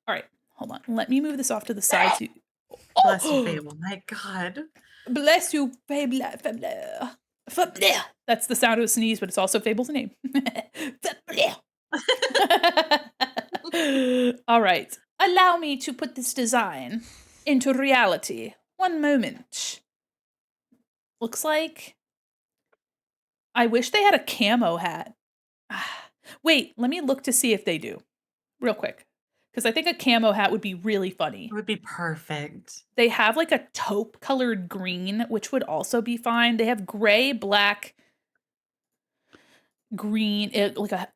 All right, hold on. Let me move this off to the side. So Bless you, Fable. My God. Bless you, Fable. That's the sound of a sneeze, but it's also Fable's name. All right. Allow me to put this design into reality. One moment. Looks like I wish they had a camo hat. Wait, let me look to see if they do. Real quick. Because I think a camo hat would be really funny. It would be perfect. They have like a taupe colored green, which would also be fine. They have gray, black, green, like a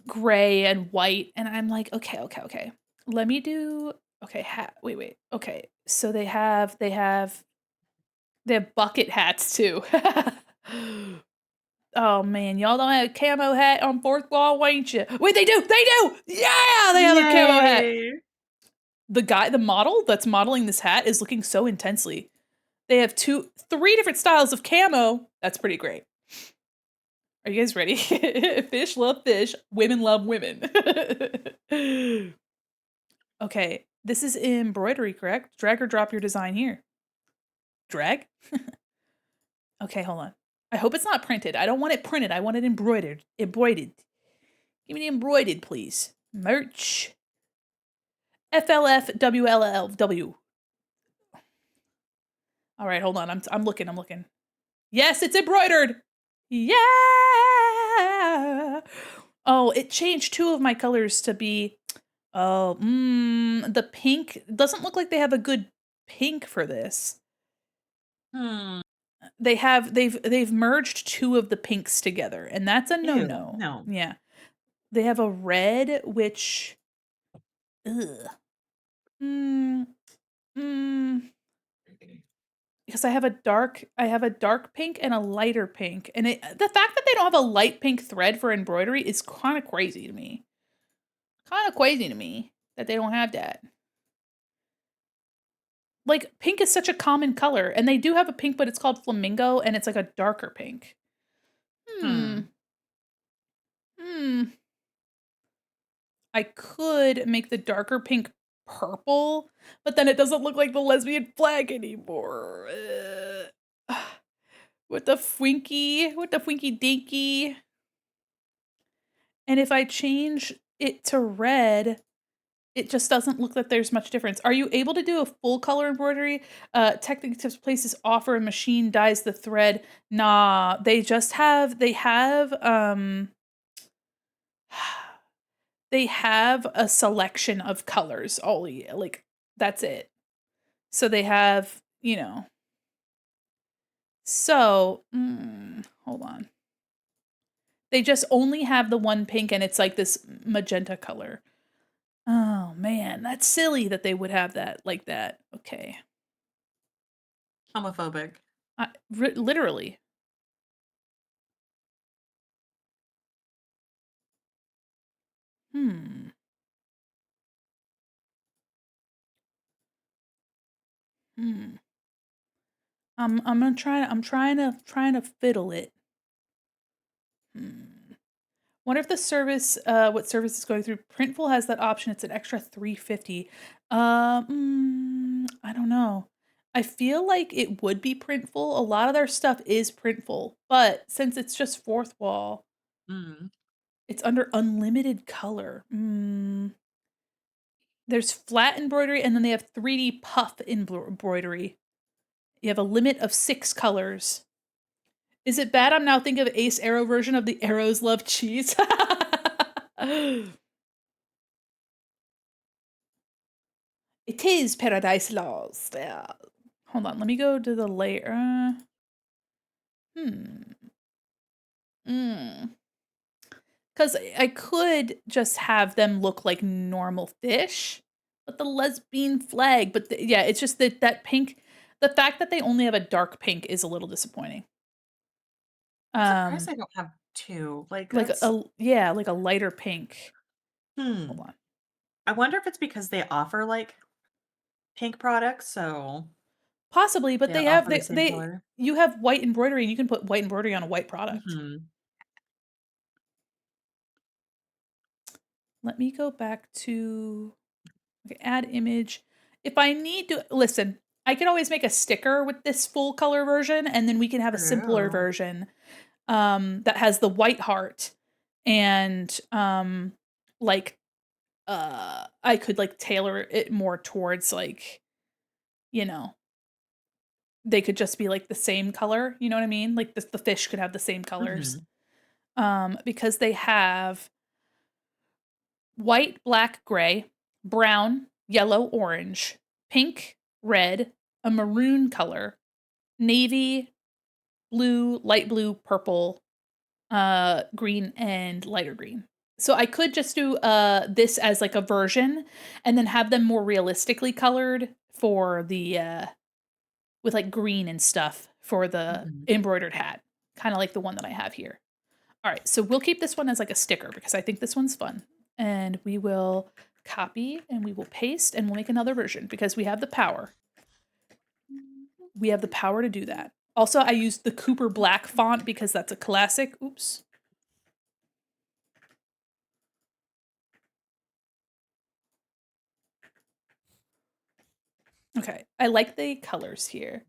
gray and white. And I'm like, okay. Let me do, okay, hat. Wait. Okay. So they have bucket hats too. Oh man, y'all don't have a camo hat on fourth wall, ain't you? Wait, they do! Yeah, they have a camo hat. The model that's modeling this hat is looking so intensely. They have 3 different styles of camo. That's pretty great. Are you guys ready? Fish love fish. Women love women. Okay, this is embroidery, correct? Drag or drop your design here. Drag? Okay, hold on. I hope it's not printed. I don't want it printed. I want it embroidered. Embroidered. Give me the embroidered, please. Merch. FLFWLLW. All right, hold on. I'm looking. Yes, it's embroidered. Yeah. Oh, it changed 2 of my colors to be the pink. Doesn't look like they have a good pink for this. They've merged 2 of the pinks together, and that's a Ew, no-no. no. Yeah. They have a red, which ugh. Mm, mm, because I have a dark pink and a lighter pink, and the fact that they don't have a light pink thread for embroidery is kind of crazy to me. Kind of crazy to me that they don't have that. Like, pink is such a common color, and they do have a pink, but it's called flamingo, and it's like a darker pink. Hmm. I could make the darker pink purple, but then it doesn't look like the lesbian flag anymore. With the Winky Dinky. And if I change it to red, it just doesn't look like there's much difference. Are you able to do a full color embroidery? Technical Tips Places offer a machine dyes the thread. Nah, they have they have a selection of colors, Ollie. Like, that's it. So they have, so, hold on. They just only have the one pink, and it's like this magenta color. Oh, man, that's silly that they would have that like that. Okay. Homophobic. Literally. I'm trying to fiddle it. Wonder if the service, what service is going through. Printful has that option. It's an extra $3.50. I don't know. I feel like it would be Printful. A lot of their stuff is Printful, but since it's just fourth wall, it's under unlimited color. There's flat embroidery, and then they have 3D puff embroidery. You have a limit of 6 colors. Is it bad I'm now thinking of Ace Arrow version of the Arrows Love Cheese? It is Paradise Lost. Yeah. Hold on, let me go to the layer. Because I could just have them look like normal fish, but the lesbian flag. But yeah, it's just that pink. The fact that they only have a dark pink is a little disappointing. I'm surprised I don't have 2. Like like that's like a lighter pink. Hold on. I wonder if it's because they offer like pink products, so Possibly, but they offer the same color. You have white embroidery, and you can put white embroidery on a white product. Let me go back to add image. If I need to listen, I can always make a sticker with this full color version, and then we can have a simpler version that has the white heart, and I could like tailor it more towards like, they could just be like the same color, you know what I mean? Like the fish could have the same colors. Because they have white, black, gray, brown, yellow, orange, pink, red, a maroon color, navy, blue, light blue, purple, green, and lighter green. So I could just do this as like a version, and then have them more realistically colored for the with like green and stuff for the embroidered hat, kind of like the one that I have here. All right, so we'll keep this one as like a sticker because I think this one's fun. And we will copy and we will paste and we'll make another version because we have the power. We have the power to do that. Also, I used the Cooper Black font because that's a classic. Oops. Okay, I like the colors here.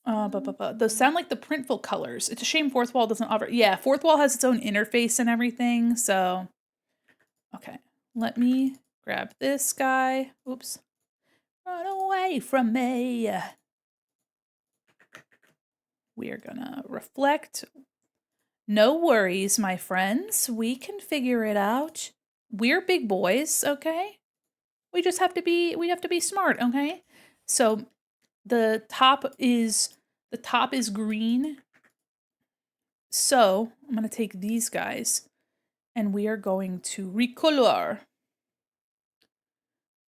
Those sound like the Printful colors. It's a shame Fourth Wall doesn't offer. Yeah, Fourth Wall has its own interface and everything. So, okay, let me grab this guy. Oops. Run away from me. We are gonna reflect. No worries, my friends. We can figure it out. We're big boys, okay? We have to be smart, okay? So the top is green. So I'm going to take these guys and we are going to recolor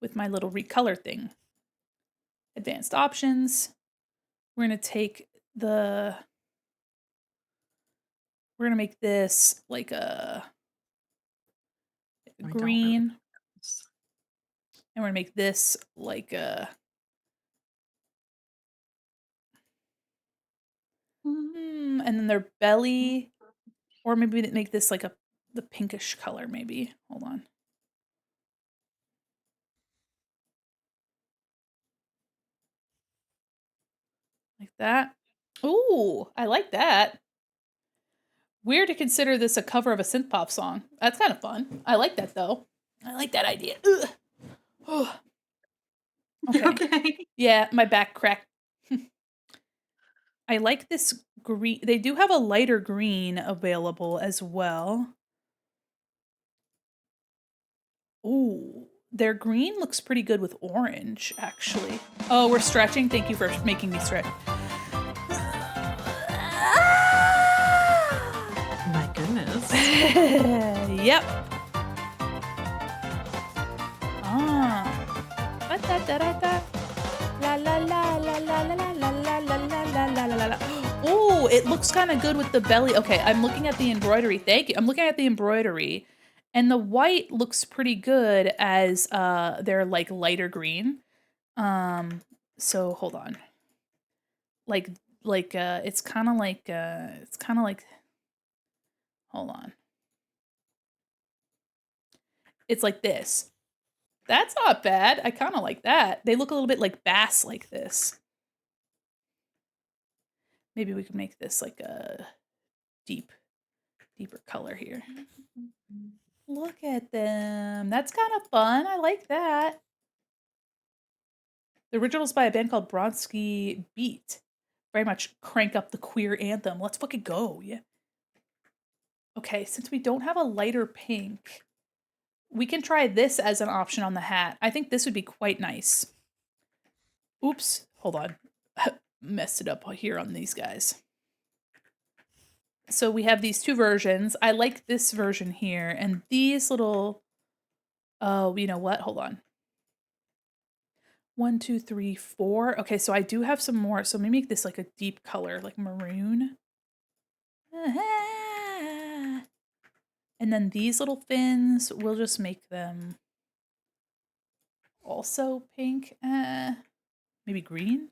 with my little recolor thing. Advanced options. We're going to take we're going to make this like a green. And we're going to make this like a and then their belly, or maybe make this like the pinkish color maybe. Hold on. Like that. Ooh, I like that. Weird to consider this a cover of a synth pop song. That's kind of fun. I like that though. I like that idea. Ugh. Okay. Okay. Yeah, my back cracked. I like this green. They do have a lighter green available as well. Ooh, their green looks pretty good with orange, actually. Oh, we're stretching. Thank you for making me stretch. My goodness. Yep. Ah. La la la la la la la la la la la la la la. Oh, it looks kind of good with the belly. Okay, I'm looking at the embroidery. Thank you. I'm looking at the embroidery, and the white looks pretty good as they're like lighter green. So hold on. Like it's kind of like hold on. It's like this. That's not bad. I kind of like that. They look a little bit like bass like this. Maybe we could make this like a deeper color here. Look at them. That's kind of fun. I like that. The original's by a band called Bronski Beat. Very much crank up the queer anthem. Let's fucking go. Yeah. Okay, since we don't have a lighter pink, we can try this as an option on the hat. I think this would be quite nice. Oops. Hold on. Messed it up here on these guys. So we have these two versions. I like this version here. And these little... Oh, you know what? Hold on. 1, 2, 3, 4. Okay, so I do have some more. So maybe make this like a deep color, like maroon. And then these little fins, we'll just make them also pink. Maybe green.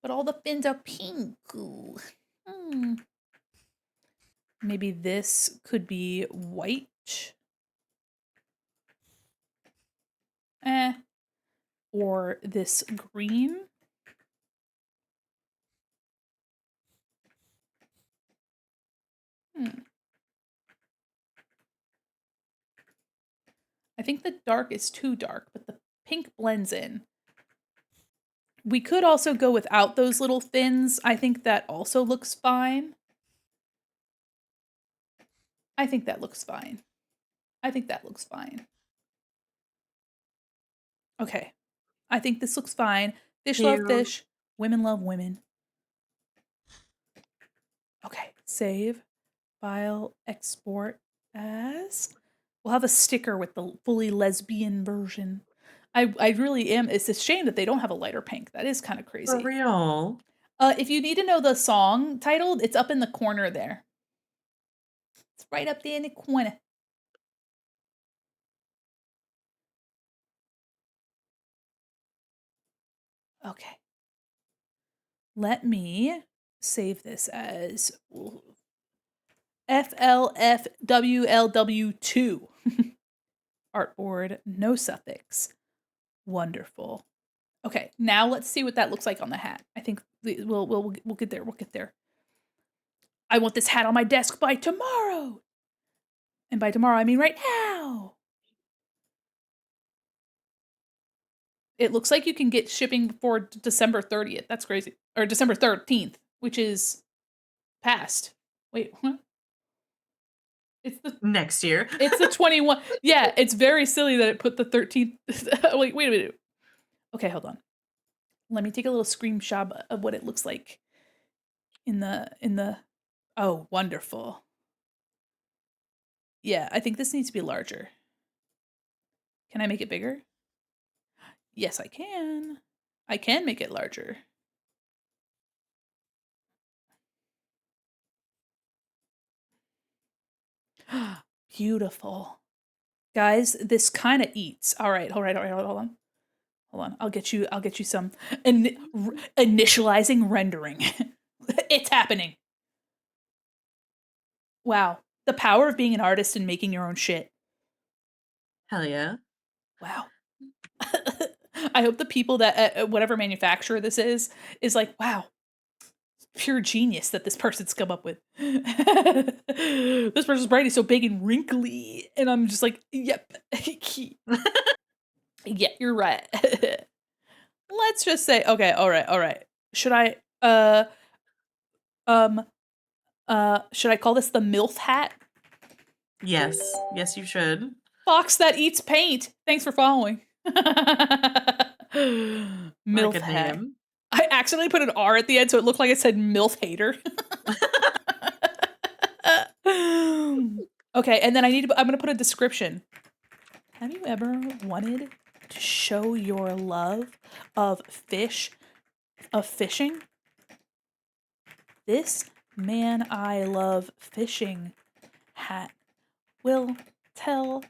But all the fins are pink. Maybe this could be white. Or this green. I think the dark is too dark, but the pink blends in. We could also go without those little fins. I think that also looks fine. I think that looks fine. Okay. I think this looks fine. Fish love fish. Women love women. Okay. Save. File. Export as. We'll have a sticker with the fully lesbian version. I really am. It's a shame that they don't have a lighter pink. That is kind of crazy. For real. If you need to know the song title, it's up in the corner there. It's right up there in the corner. Okay. Let me save this as FLFWLW2. Artboard, no suffix. Wonderful. Okay, now let's see what that looks like on the hat. I think we'll get there. We'll get there. I want this hat on my desk by tomorrow. And by tomorrow, I mean right now. It looks like you can get shipping before December 30th. That's crazy. Or December 13th, which is past. Wait, what? It's the next year. It's the 21. Yeah, it's very silly that it put the 13th. Wait a minute. Okay, hold on. Let me take a little screenshot of what it looks like in the. Oh, wonderful. Yeah, I think this needs to be larger. Can I make it bigger? Yes, I can. I can make it larger. Beautiful. Guys, this kind of eats. All right, hold on. Hold on. I'll get you some initializing rendering. It's happening. Wow. The power of being an artist and making your own shit. Hell yeah. Wow. I hope the people that whatever manufacturer this is like, wow, pure genius that this person's come up with. This person's brain is so big and wrinkly, and I'm just like, yep. Yeah, you're right. Let's just say, okay, all right. Should I should I call this the MILF hat? Yes, you should. Fox that eats paint. Thanks for following. MILF hat. Name. I accidentally put an R at the end, so it looked like it said MILF hater. Okay, and then I'm gonna put a description. Have you ever wanted to show your love of fishing? This man I love fishing hat will tell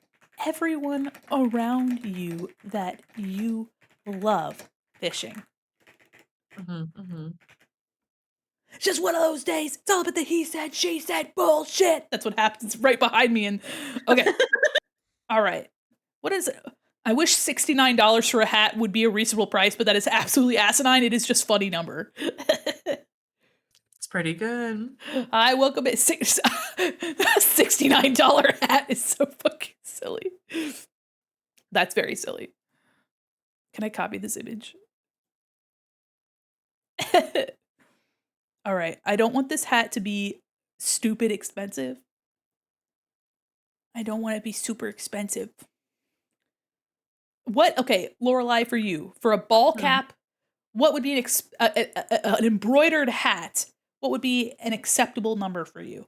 everyone around you that you love fishing. It's just one of those days. It's all about the he said, she said bullshit. That's what happens right behind me. And okay. All right. What is it? I wish $69 for a hat would be a reasonable price, but that is absolutely asinine. It is just funny number. It's pretty good. I woke up at $69 hat is so fucking silly. That's very silly. Can I copy this image? All right. I don't want this hat to be stupid expensive. I don't want it to be super expensive. What? Okay, Lorelai, for you, for a ball cap, what would be an embroidered hat? What would be an acceptable number for you?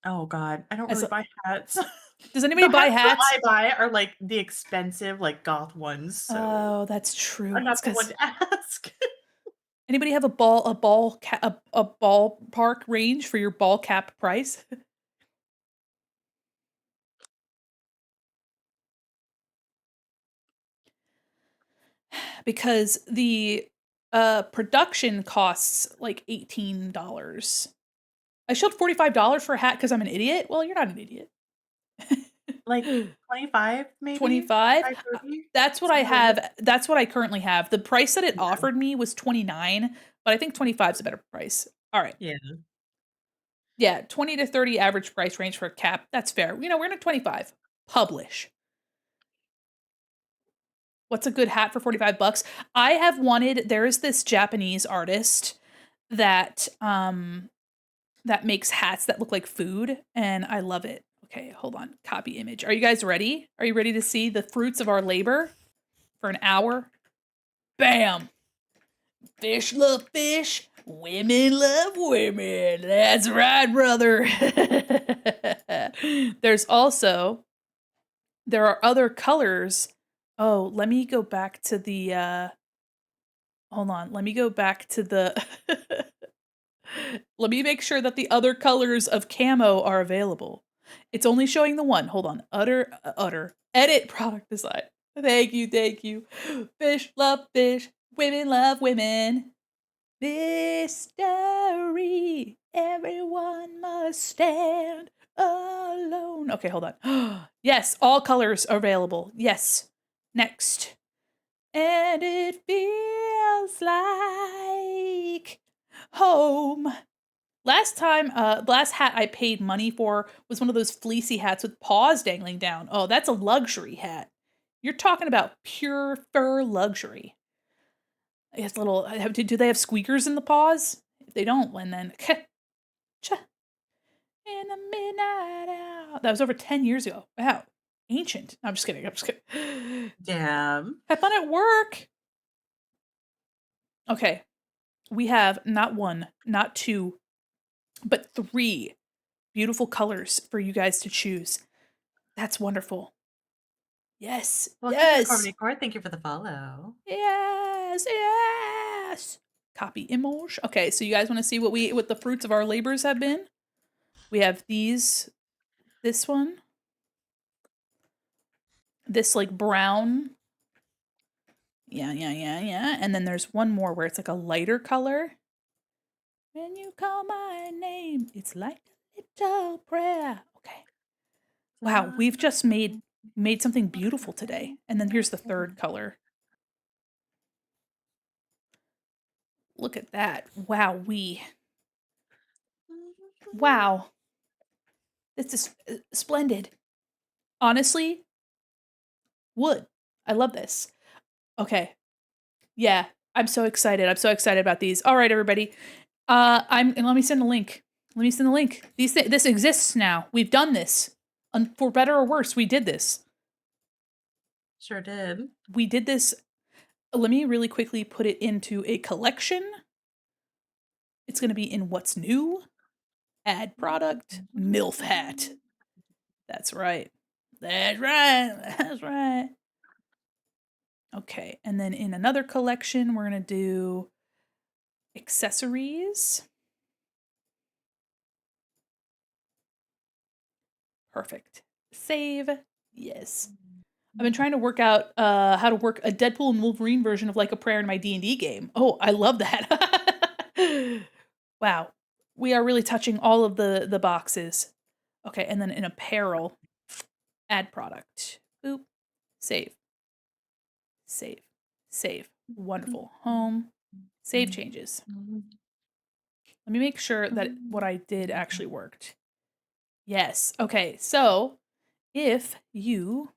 Oh God, I don't really buy hats. Does anybody buy hats? That I buy are like the expensive, like goth ones. So oh, that's true. I'm not the one to ask. Anybody have a ballpark range for your ball cap price? Because the production costs like $18. I showed $45 for a hat because I'm an idiot. Well, you're not an idiot. Like 25, maybe 25. That's what I have. That's what I currently have. The price that it offered me was $29, but I think 25 is a better price. All right. Yeah, 20 to 30 average price range for a cap. That's fair. You know, we're in a 25. Publish. What's a good hat for $45? I have wanted. There is this Japanese artist that that makes hats that look like food, and I love it. Okay, hold on. Copy image. Are you guys ready? Are you ready to see the fruits of our labor for an hour? Bam! Fish love fish. Women love women. That's right, brother. There are other colors. Oh, let me go back to the, hold on. Let me go back to the, let me make sure that the other colors of camo are available. It's only showing the one. Hold on. Edit product design. Thank you. Fish love fish. Women love women. Mystery. Everyone must stand alone. Okay, hold on. Yes, all colors are available. Yes. Next. And it feels like home. Last hat I paid money for was one of those fleecy hats with paws dangling down. Oh, that's a luxury hat. You're talking about pure fur luxury. I guess do they have squeakers in the paws? If they don't, well then, In the midnight hour. That was over 10 years ago. Wow. Ancient. I'm just kidding. I'm just kidding. Damn. Have fun at work. Okay. We have not one, not two, but 3 beautiful colors for you guys to choose. That's wonderful. Yes. Well, yes. thank you for the follow. Yes. Yes. Copy image. Okay, so you guys want to see what the fruits of our labors have been? We have these. This one. This like brown. Yeah. And then there's one more where it's like a lighter color. When you call my name, it's like a little prayer. Okay. Wow, we've just made something beautiful today. And then here's the third color. Look at that. Wow, Wow. This is splendid. Honestly, wood. I love this. Okay. Yeah, I'm so excited. I'm so excited about these. All right, everybody. And let me send a link. This exists now. We've done this. For better or worse, we did this. Sure did. We did this. Let me really quickly put it into a collection. It's going to be in what's new. Add product. MILF hat. That's right. That's right. That's right. Okay. And then in another collection, we're going to do accessories. Perfect. Save. Yes. I've been trying to work out how to work a Deadpool and Wolverine version of Like a Prayer in my D&D game. Oh, I love that. Wow. We are really touching all of the boxes. Okay, and then in apparel, add product. Boop. Save. Save. Save. Wonderful. Home. Save changes. Let me make sure that what I did actually worked. Yes. Okay, so if you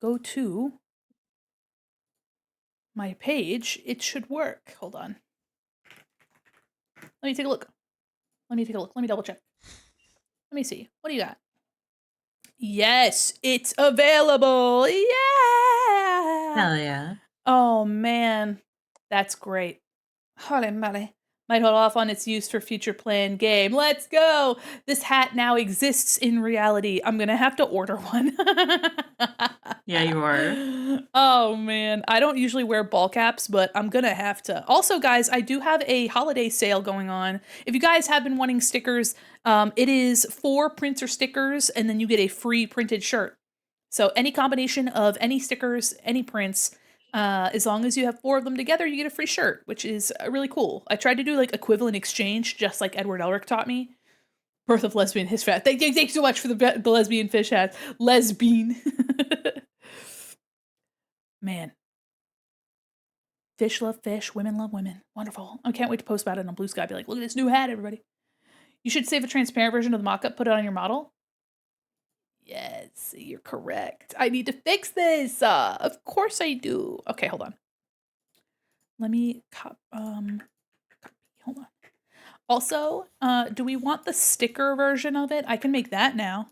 go to my page, it should work. Hold on. Let me take a look. Let me double check. Let me see. What do you got? Yes, it's available. Yeah. Hell yeah. Oh man, that's great. Holy moly. Might hold off on its use for future planned game. Let's go! This hat now exists in reality. I'm gonna have to order one. Yeah, you are. Oh man, I don't usually wear ball caps, but I'm gonna have to. Also, guys, I do have a holiday sale going on. If you guys have been wanting stickers, it is 4 prints or stickers, and then you get a free printed shirt. So any combination of any stickers, any prints, as long as you have 4 of them together, you get a free shirt, which is really cool. I tried to do like equivalent exchange, just like Edward Elric taught me. Birth of Lesbian Fish Hat. Thanks so much for the lesbian fish hat. Lesbian. Man. Fish love fish. Women love women. Wonderful. I can't wait to post about it on Blue Sky. Be like, look at this new hat, everybody. You should save a transparent version of the mock-up, put it on your model. Yes, you're correct. I need to fix this. Of course I do. Okay, hold on. Let me copy. Hold on. Also, do we want the sticker version of it? I can make that now.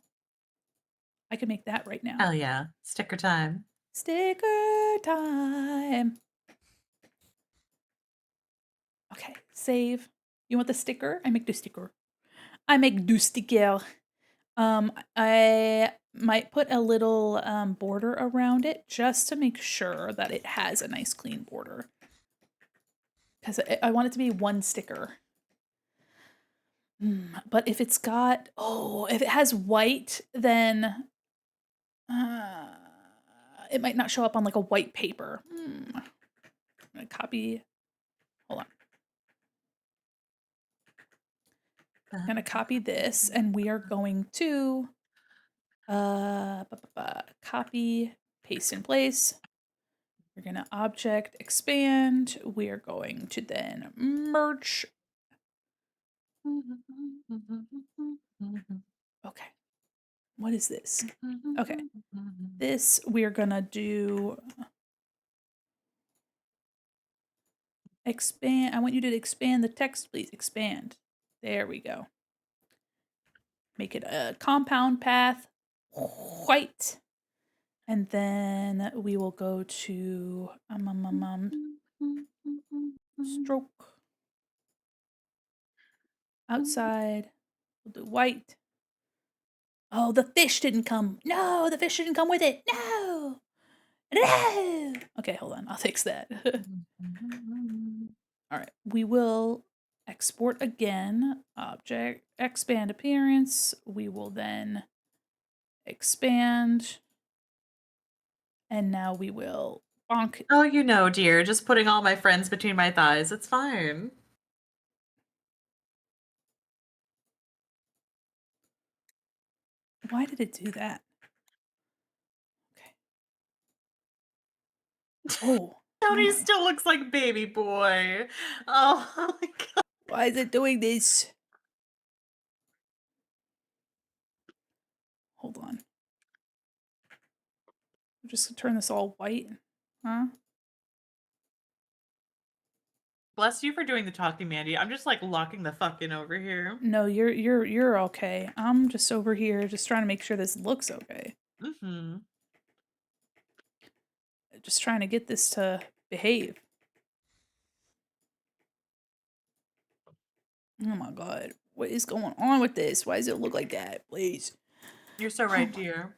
I can make that right now. Hell yeah. Sticker time. Sticker time. Okay, save. You want the sticker? I make the sticker. I might put a little border around it just to make sure that it has a nice clean border. Because I want it to be one sticker. But if it's got, if it has white, then it might not show up on like a white paper. I'm gonna copy. Hold on. I'm gonna copy this, and we are going to copy, paste in place. We're gonna object expand. We are going to then merge. Okay. What is this? Okay. This we're gonna do expand. I want you to expand the text, please. Expand. There we go. make it a compound path, white. And then we will go to stroke. Outside, we'll do white. Oh, the fish didn't come. No, the fish didn't come with it. No. No. Okay, hold on. I'll fix that. All right. We will export again. Object, expand appearance. We will then expand. And now we will bonk. Oh, you know, dear, just putting all my friends between my thighs. It's fine. Why did it do that? Okay. Oh. Tony still looks like baby boy. Oh my god. Why is it doing this? Hold on. I'm just gonna turn this all white. Huh? Bless you for doing the talking, Mandy. I'm just like locking the fuck in over here. No, you're okay. I'm just over here just trying to make sure this looks okay. Mm-hmm. Just trying to get this to behave. Oh my god. What is going on with this? Why does it look like that? Please. You're so right, dear.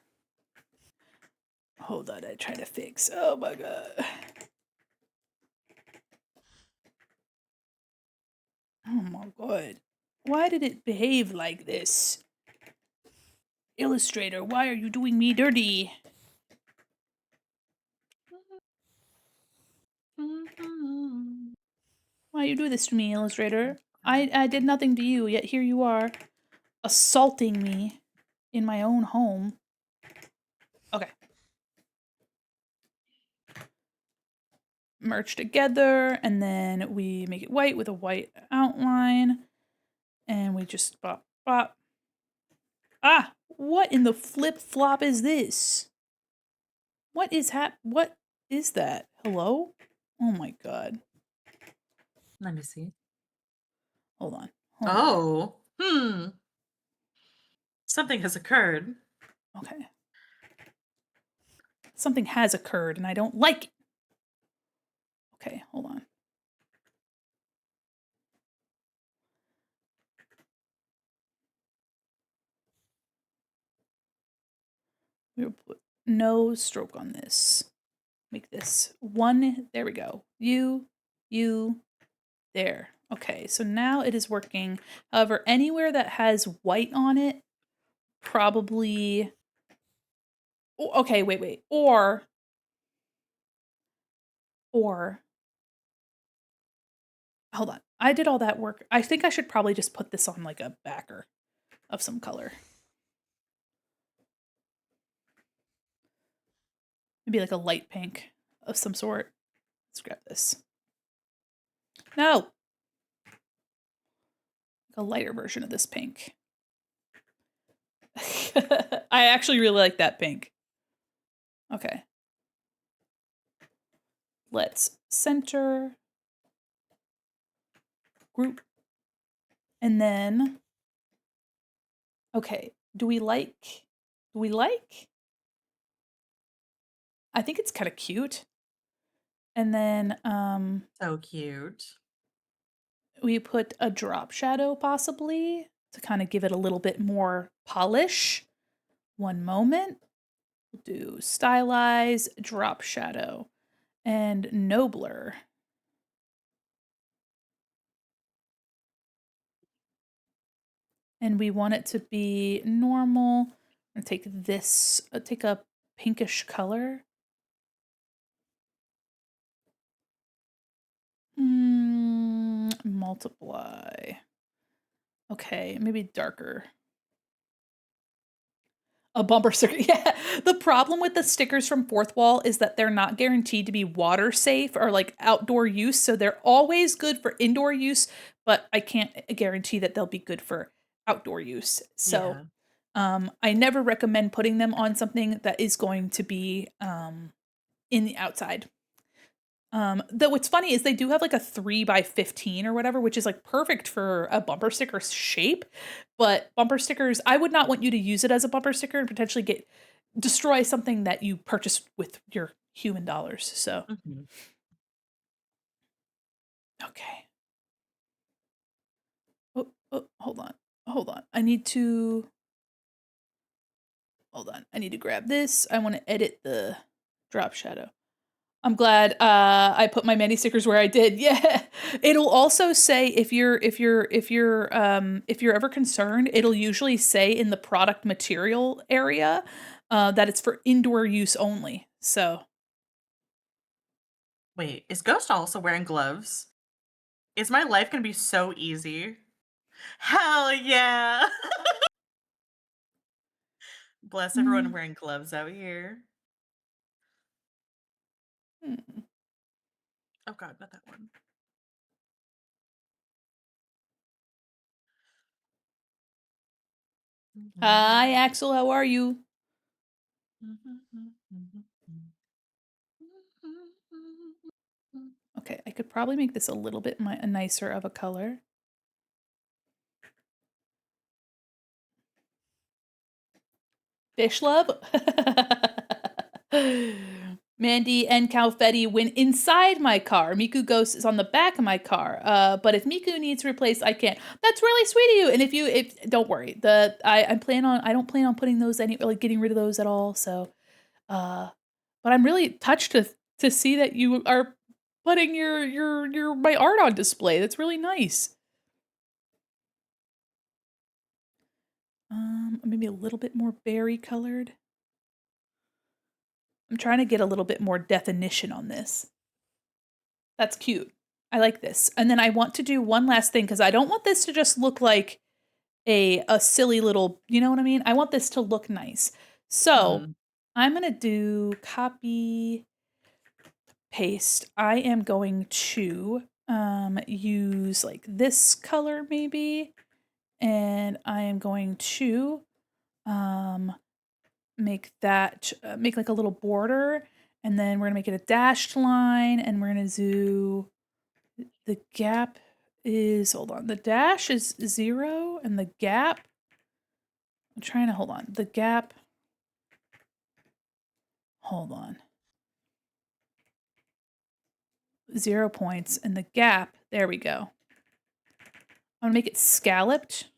Hold on, I try to fix. Oh my god. Oh my god. Why did it behave like this? Illustrator, why are you doing me dirty? Why you do this to me, Illustrator? I did nothing to you, yet here you are, assaulting me in my own home. Okay. Merge together, and then we make it white with a white outline. And we just bop, bop. Ah! What in the flip-flop is this? What is that? Hello? Oh my god. Let me see. Hold on. Something has occurred. Okay. Something has occurred, and I don't like it. Okay, hold on. We'll put no stroke on this. Make this one. There we go. You, there. Okay, so now it is working. However, anywhere that has white on it, probably... Okay, wait. Or... Hold on. I did all that work. I think I should probably just put this on like a backer of some color. Maybe like a light pink of some sort. Let's grab this. No! A lighter version of this pink. I actually really like that pink. Okay. Let's center. Group. And then, okay, do we like? I think it's kind of cute. And then, So cute. we put a drop shadow possibly to kind of give it a little bit more polish. One moment. We'll do stylize, drop shadow, and no blur. And we want it to be normal. I'm gonna take this, take a pinkish color. Multiply. Okay, maybe darker. A bumper sticker. Yeah. The problem with the stickers from Fourth Wall is that they're not guaranteed to be water safe or like outdoor use. So they're always good for indoor use, but I can't guarantee that they'll be good for outdoor use. So I never recommend putting them on something that is going to be in the outside. Though what's funny is they do have like a 3x15 or whatever, which is like perfect for a bumper sticker shape. But bumper stickers, I would not want you to use it as a bumper sticker and potentially destroy something that you purchased with your human dollars. So, okay. Oh, hold on. I need to grab this. I want to edit the drop shadow. I'm glad I put my Mandi stickers where I did. Yeah. It'll also say if you're ever concerned, it'll usually say in the product material area that it's for indoor use only. So Wait, is Ghost also wearing gloves? Is my life gonna be so easy? Hell yeah! Bless everyone wearing gloves out here. Oh god, not that one. Hi, Axel. How are you? Okay, I could probably make this a little bit nicer of a color. Fish love? Mandi and Calfetti went inside my car. Miku Ghost is on the back of my car. But if Miku needs replaced, I can't. That's really sweet of you. And if don't worry, I don't plan on putting those getting rid of those at all. So, but I'm really touched to see that you are putting your my art on display. That's really nice. Maybe a little bit more berry colored. I'm trying to get a little bit more definition on this. That's cute. I like this. And then I want to do one last thing because I don't want this to just look like a silly little, you know what I mean? I want this to look nice. So I'm going to do copy, paste. I am going to use like this color maybe. And I am going to make like a little border, and then we're gonna make it a dashed line, and we're gonna do the gap is, hold on, the dash is 0 and the gap, I'm trying to, hold on, the gap, hold on, 0 points, and the gap, there we go. I'm gonna make it scalloped,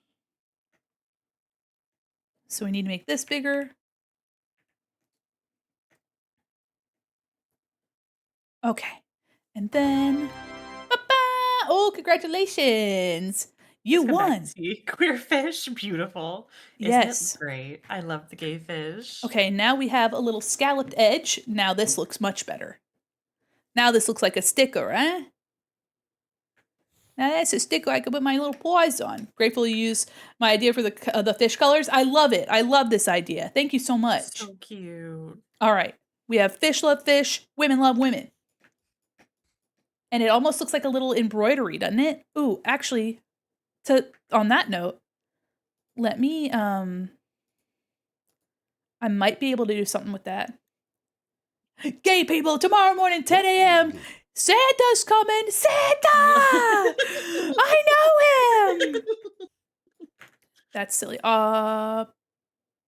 so we need to make this bigger. Okay, and then oh, congratulations! You won! Queer fish, beautiful. Yes. Isn't it great? I love the gay fish. Okay, now we have a little scalloped edge. Now this looks much better. Now this looks like a sticker, eh? Now that's a sticker I could put my little paws on. Grateful you used my idea for the fish colors. I love it. I love this idea. Thank you so much. So cute. All right. We have fish love fish, women love women. And it almost looks like a little embroidery, doesn't it? Ooh, actually, on that note, let me I might be able to do something with that. Gay people, tomorrow morning, 10 a.m. Santa's coming! Santa! I know him! That's silly. Path.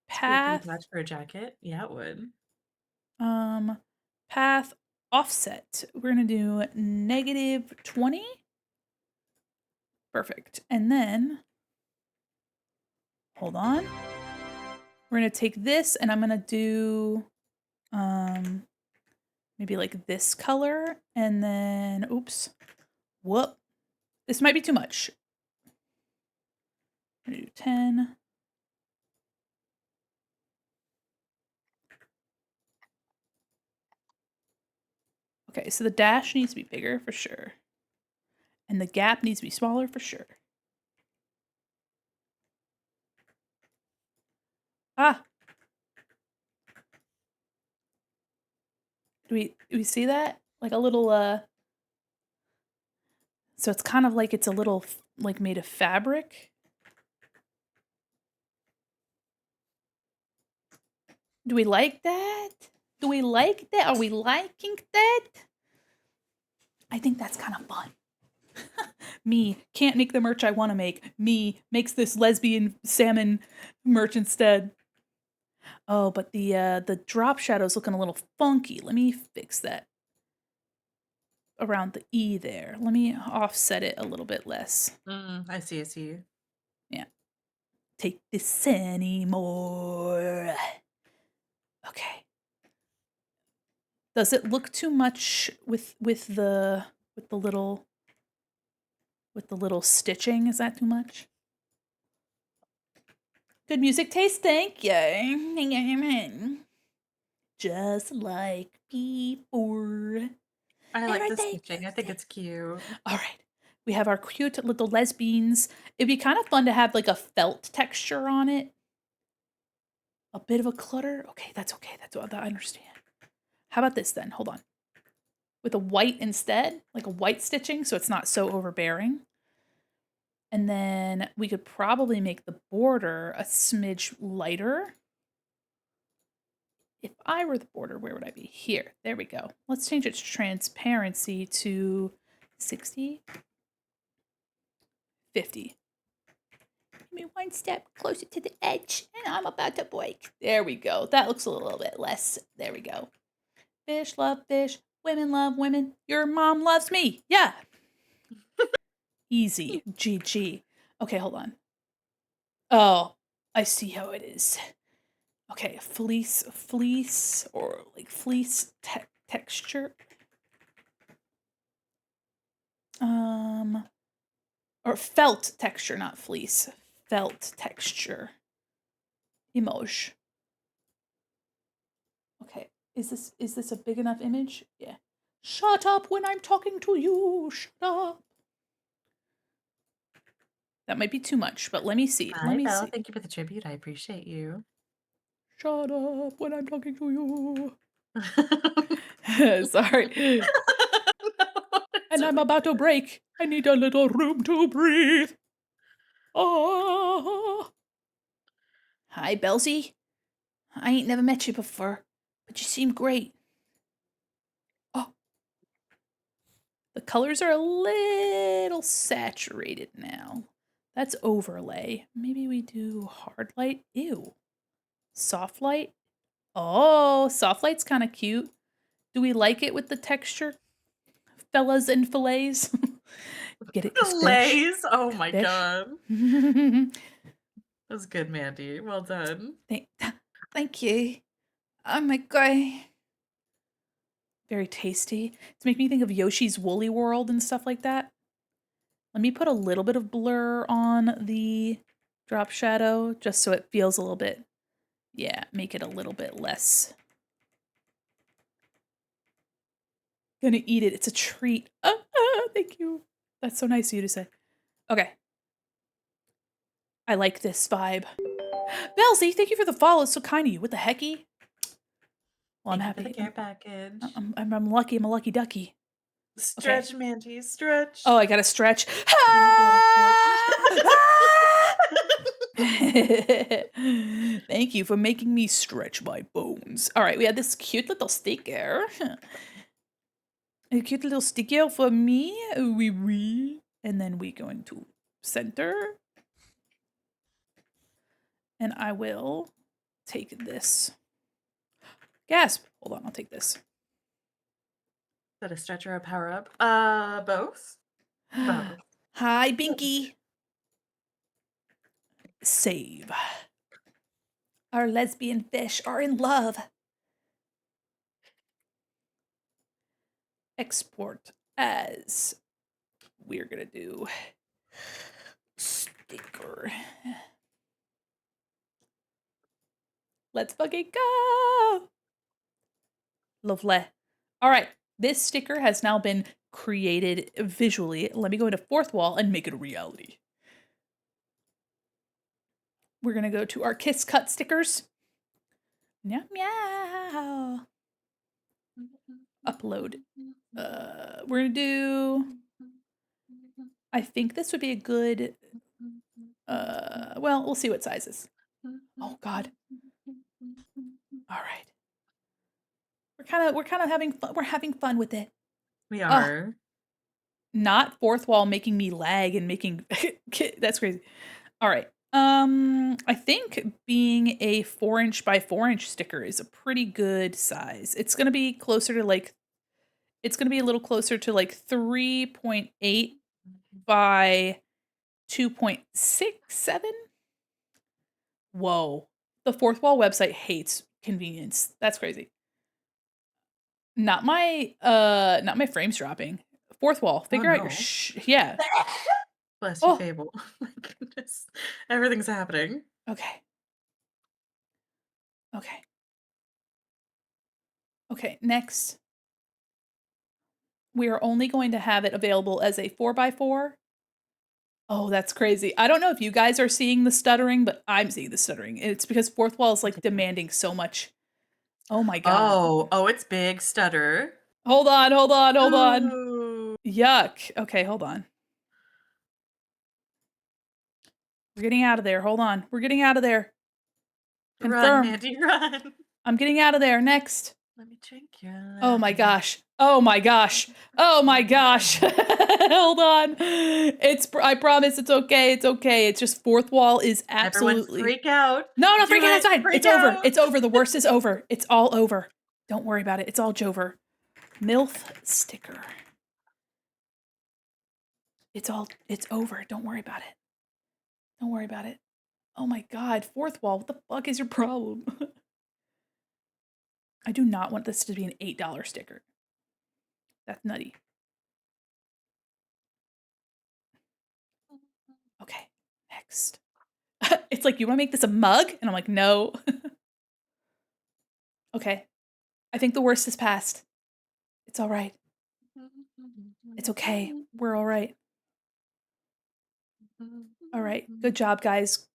Patch for a jacket? Yeah, it would. Path offset. We're gonna do -20. Perfect. And then, hold on. We're gonna take this and I'm gonna do, maybe like this color, and then, oops, whoop. This might be too much. I'm gonna do 10. Okay, so the dash needs to be bigger for sure. And the gap needs to be smaller for sure. Ah! Do we see that? Like a little, so it's kind of like it's a little, like, made of fabric. Do we like that? Do we like that? Are we liking that? I think that's kind of fun. Me can't make the merch I want to make. Me makes this lesbian salmon merch instead. Oh, but the drop shadow's looking a little funky. Let me fix that around the E there. Let me offset it a little bit less. I see. Yeah. Take this anymore. Okay. Does it look too much with the little stitching? Is that too much? Good music taste, thank you. Just like before. I like the stitching. I think it's cute. All right. We have our cute little lesbians. It'd be kind of fun to have like a felt texture on it. A bit of a clutter. Okay, that's okay. That's what I understand. How about this then? Hold on. With a white instead, like a white stitching, so it's not so overbearing. And then we could probably make the border a smidge lighter. If I were the border, where would I be? Here. There we go. Let's change its transparency to 60. 50. Give me one step closer to the edge, and I'm about to break. There we go. That looks a little bit less. There we go. Fish love fish. Women love women. Your mom loves me. Yeah. Easy. GG. Okay, hold on. Oh, I see how it is. Okay, fleece, or like fleece texture. Or felt texture, not fleece. Felt texture. Emoji. Okay, is this a big enough image? Yeah. Shut up when I'm talking to you. Shut up. That might be too much, but let me see. Hi, Belle. Thank you for the tribute. I appreciate you. Shut up when I'm talking to you. Sorry. And I'm about to break. I need a little room to breathe. Oh. Hi, Belzy. I ain't never met you before, but you seem great. Oh. The colors are a little saturated now. That's overlay. Maybe we do hard light. Ew. Soft light. Oh, soft light's kind of cute. Do we like it with the texture? Fellas and fillets. Get it? Fillets? Oh my god. That was good, Mandy. Well done. Thank you. Oh my god. Very tasty. It's making me think of Yoshi's Woolly World and stuff like that. Let me put a little bit of blur on the drop shadow just so it feels a little bit, yeah, make it a little bit less. Gonna eat it. It's a treat. Thank you. That's so nice of you to say. Okay. I like this vibe. Belzy, thank you for the follow. It's so kind of you. What the hecky? Well, I'm happy. For the care package. I'm lucky. I'm a lucky ducky. Stretch, okay. Mandy, stretch. Oh, I gotta stretch. Thank you for making me stretch my bones. All right, we have this cute little sticker. A cute little sticker for me. Oui. And then we going to center. And I will take this. Gasp. Hold on, I'll take this. Is that a stretch or a power up? Both. Hi, Binky. Save. Our lesbian fish are in love. Export as. We're gonna do sticker. Let's fucking go. Lovely. All right. This sticker has now been created visually. Let me go into fourth wall and make it a reality. We're going to go to our Kiss Cut stickers. Meow, meow. Upload. We're going to do... I think this would be a good... well, we'll see what sizes. Oh, God. All right. We're kind of having fun. We're having fun with it. We are. not fourth wall making me lag and making that's crazy. All right. I think being a 4" by 4" sticker is a pretty good size. It's gonna be closer to like it's gonna be a little closer to like 3.8 by 2.67. Whoa. The fourth wall website hates convenience. That's crazy. Not my frames dropping. Fourth wall. Figure out your yeah. Bless you, Fable. Oh my goodness. Everything's happening. Okay. Okay. Okay, next. We are only going to have it available as a 4x4. Oh, that's crazy. I don't know if you guys are seeing the stuttering, but I'm seeing the stuttering. It's because fourth wall is like demanding so much. Oh my god. Oh, it's big stutter. Hold on. Ooh. Yuck. Okay, hold on. We're getting out of there. Hold on. We're getting out of there. Confirm. Run, Mandi, run. I'm getting out of there. Next. Let me drink your life. Oh my gosh. Oh my gosh. Oh my gosh. Hold on. I promise it's okay. It's okay. It's just fourth wall is absolutely. Everyone freak out. No, freak out. It's fine. It's over. It's over. The worst is over. It's all over. Don't worry about it. It's all Jover. MILF sticker. It's over. Don't worry about it. Don't worry about it. Oh my god. Fourth wall. What the fuck is your problem? I do not want this to be an $8 sticker. That's nutty. Okay, next. It's like, you want to make this a mug? And I'm like, no. Okay. I think the worst is past. It's all right. It's okay. We're all right. All right. Good job, guys.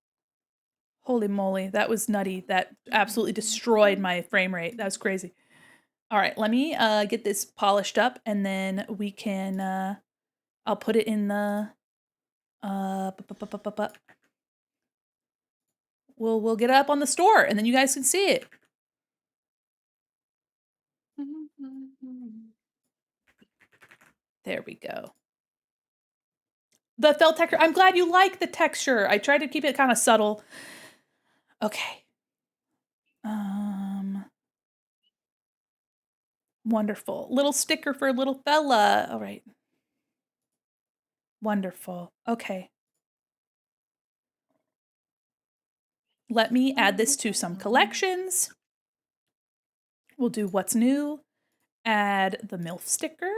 Holy moly. That was nutty. That absolutely destroyed my frame rate. That was crazy. All right. Let me get this polished up, and then we can, I'll put it in the, we'll get it up on the store, and then you guys can see it. There we go. The felt texture. I'm glad you like the texture. I tried to keep it kind of subtle. Okay. Wonderful. Little sticker for a little fella. All right. Wonderful. Okay. Let me add this to some collections. We'll do what's new. Add the MILF sticker.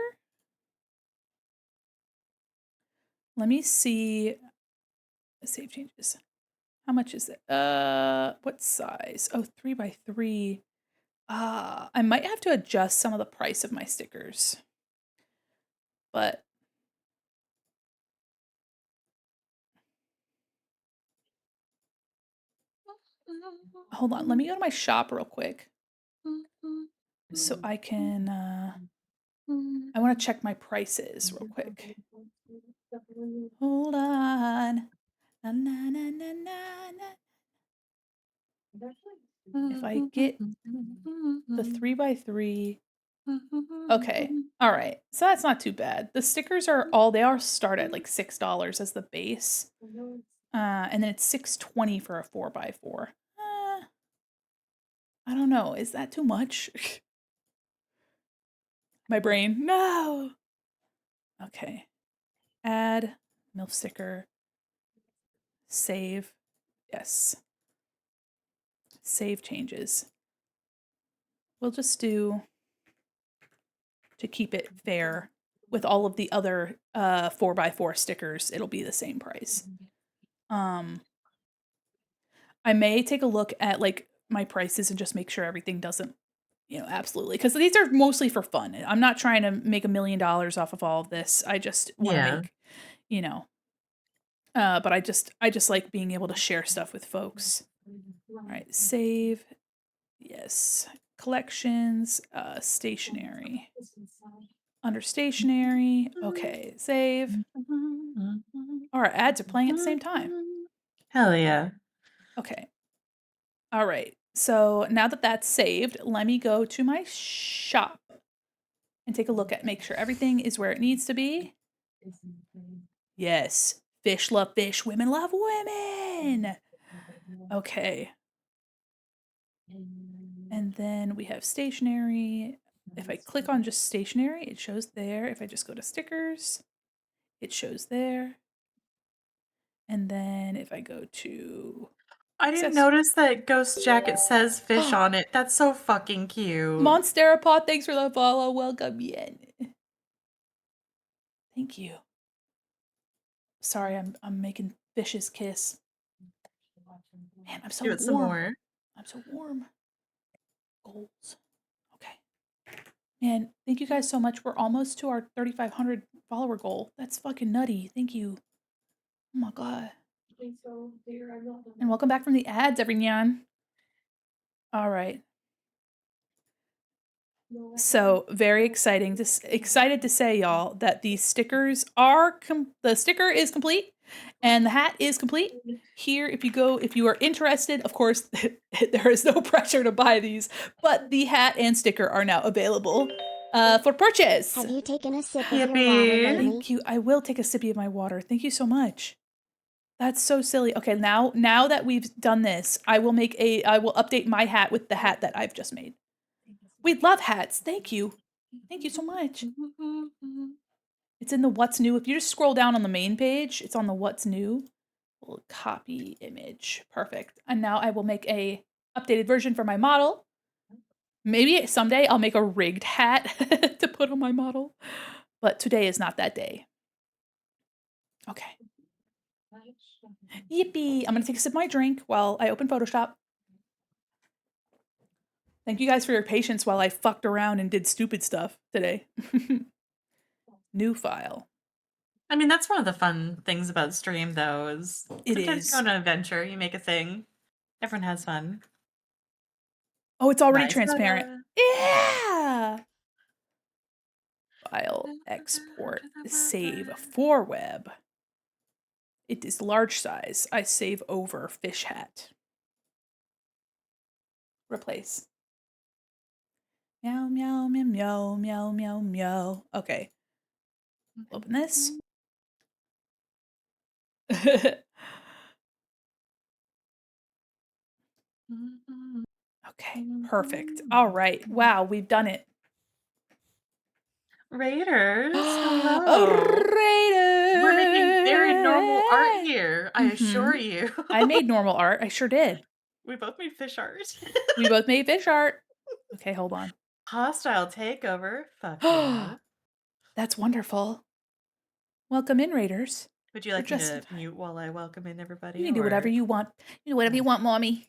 Let me see. Save changes. How much is it? What size? Oh, 3x3. I might have to adjust some of the price of my stickers. But hold on, let me go to my shop real quick. So I can I want to check my prices real quick. Hold on. Na, na, na, na, na. If I get the 3x3. Okay. All right. So that's not too bad. The stickers they all start at like $6 as the base. And then it's $6.20 for a 4x4. I don't know. Is that too much? My brain. No. Okay. Add MILF sticker. Save. Yes. Save changes. We'll just do, to keep it fair, with all of the other 4x4 stickers, it'll be the same price. I may take a look at like my prices and just make sure everything doesn't, absolutely, because these are mostly for fun. I'm not trying to make $1 million off of all of this. I just want to make, but I just like being able to share stuff with folks. All right, save. Yes. Collections, stationery. Under stationery. Okay, save. All right, ads are playing at the same time. Hell yeah. Okay. All right. So now that that's saved, let me go to my shop and take a look at, make sure everything is where it needs to be. Yes. Fish love fish. Women love women. Okay. And then we have stationery. If I click on just stationery, it shows there. If I just go to stickers, it shows there. And then if I go to... I didn't notice that Ghost Jacket says fish on it. That's so fucking cute. Monsterapod, thanks for the follow. Welcome in. Thank you. Sorry, I'm making fishes kiss. Man, I'm so Do warm. it some more. I'm so warm. Goals. Okay. Man, thank you guys so much. We're almost to our 3,500 follower goal. That's fucking nutty. Thank you. Oh my god. And welcome back from the ads, everyone. All right. So very excited to say, y'all, that the stickers are the sticker is complete and the hat is complete. Here, if you are interested, of course, there is no pressure to buy these, but the hat and sticker are now available for purchase. Have you taken a sip of your water, baby? Thank you. I will take a sippy of my water. Thank you so much. That's so silly. Okay, now that we've done this, I will update my hat with the hat that I've just made. We love hats. Thank you. Thank you so much. It's in the what's new. If you just scroll down on the main page, it's on the what's new. We'll copy image. Perfect. And now I will make a updated version for my model. Maybe someday I'll make a rigged hat to put on my model. But today is not that day. Okay. Yippee! I'm going to take a sip of my drink while I open Photoshop. Thank you guys for your patience while I fucked around and did stupid stuff today. New file. I mean, that's one of the fun things about stream, though, is sometimes you go on an adventure, you make a thing. Everyone has fun. Oh, it's already transparent. Yeah! File, export, save for web. It is large size. I save over fish hat. Replace. Meow, meow, meow, meow, meow, meow, meow. Okay. Open this. Okay, perfect. All right. Wow, we've done it. Raiders, hello. Raiders! We're making very normal art here, I assure you. I made normal art. I sure did. We both made fish art. We both made fish art. Okay, hold on. Hostile takeover. Fuck yeah. That's wonderful. Welcome in, Raiders. Would you like me to mute while I welcome in everybody? You can do whatever you want. You do whatever you want, Mommy.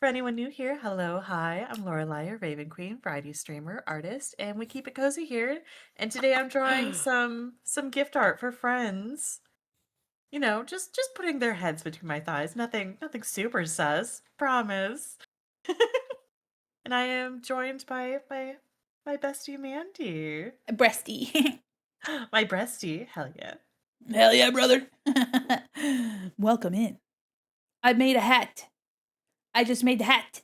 For anyone new here, hello, hi, I'm Lorelei, Raven Queen, variety streamer, artist, and we keep it cozy here. And today I'm drawing some gift art for friends. You know, just putting their heads between my thighs. Nothing super sus, promise. And I am joined by my bestie Mandi. Breasty. My breasty, hell yeah. Hell yeah, brother. Welcome in. I made a hat. I just made the hat.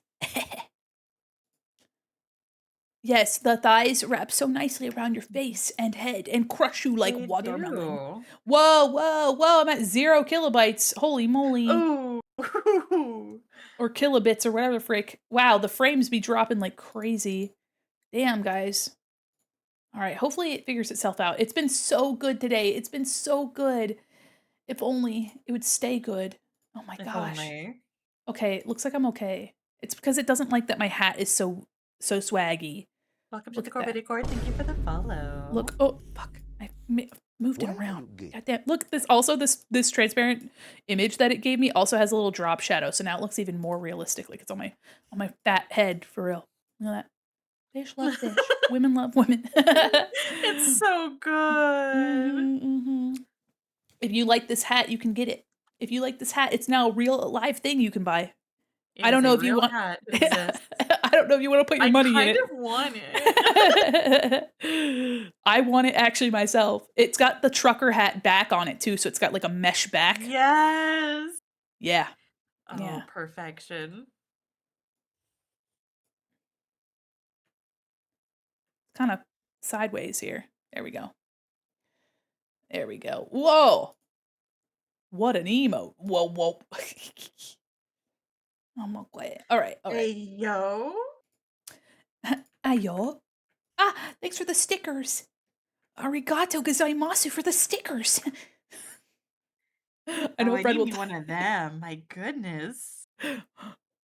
Yes, the thighs wrap so nicely around your face and head and crush you like watermelon. Whoa, whoa, whoa, I'm at 0 kilobytes. Holy moly. Ooh. Or kilobits or whatever the frick. Wow, the frames be dropping like crazy. Damn, guys. All right, hopefully it figures itself out. It's been so good today. It's been so good. If only it would stay good. Oh my gosh. Okay, looks like I'm okay. It's because it doesn't like that my hat is so swaggy. Welcome to the Corbiddy Court. Thank you for the follow. Look, oh fuck, I moved it around. Goddamn. Look, this transparent image that it gave me also has a little drop shadow, so now it looks even more realistic, like it's on my fat head for real. Look at that. Fish love fish. Women love women. It's so good. If you like this hat, you can get it. If you like this hat, it's now a real live thing you can buy. I don't know if you want. I don't know if you want to put your money in it. I kind of want it. I want it actually myself. It's got the trucker hat back on it too, so it's got like a mesh back. Yes. Yeah. Oh, yeah. Perfection. Kind of sideways here. There we go. There we go. Whoa. What an emote. Whoa. I'm okay. All right. Hey, yo. Ayo. Thanks for the stickers. Arigato gozaimasu for the stickers. I know I Fred need will. me one of them. My goodness.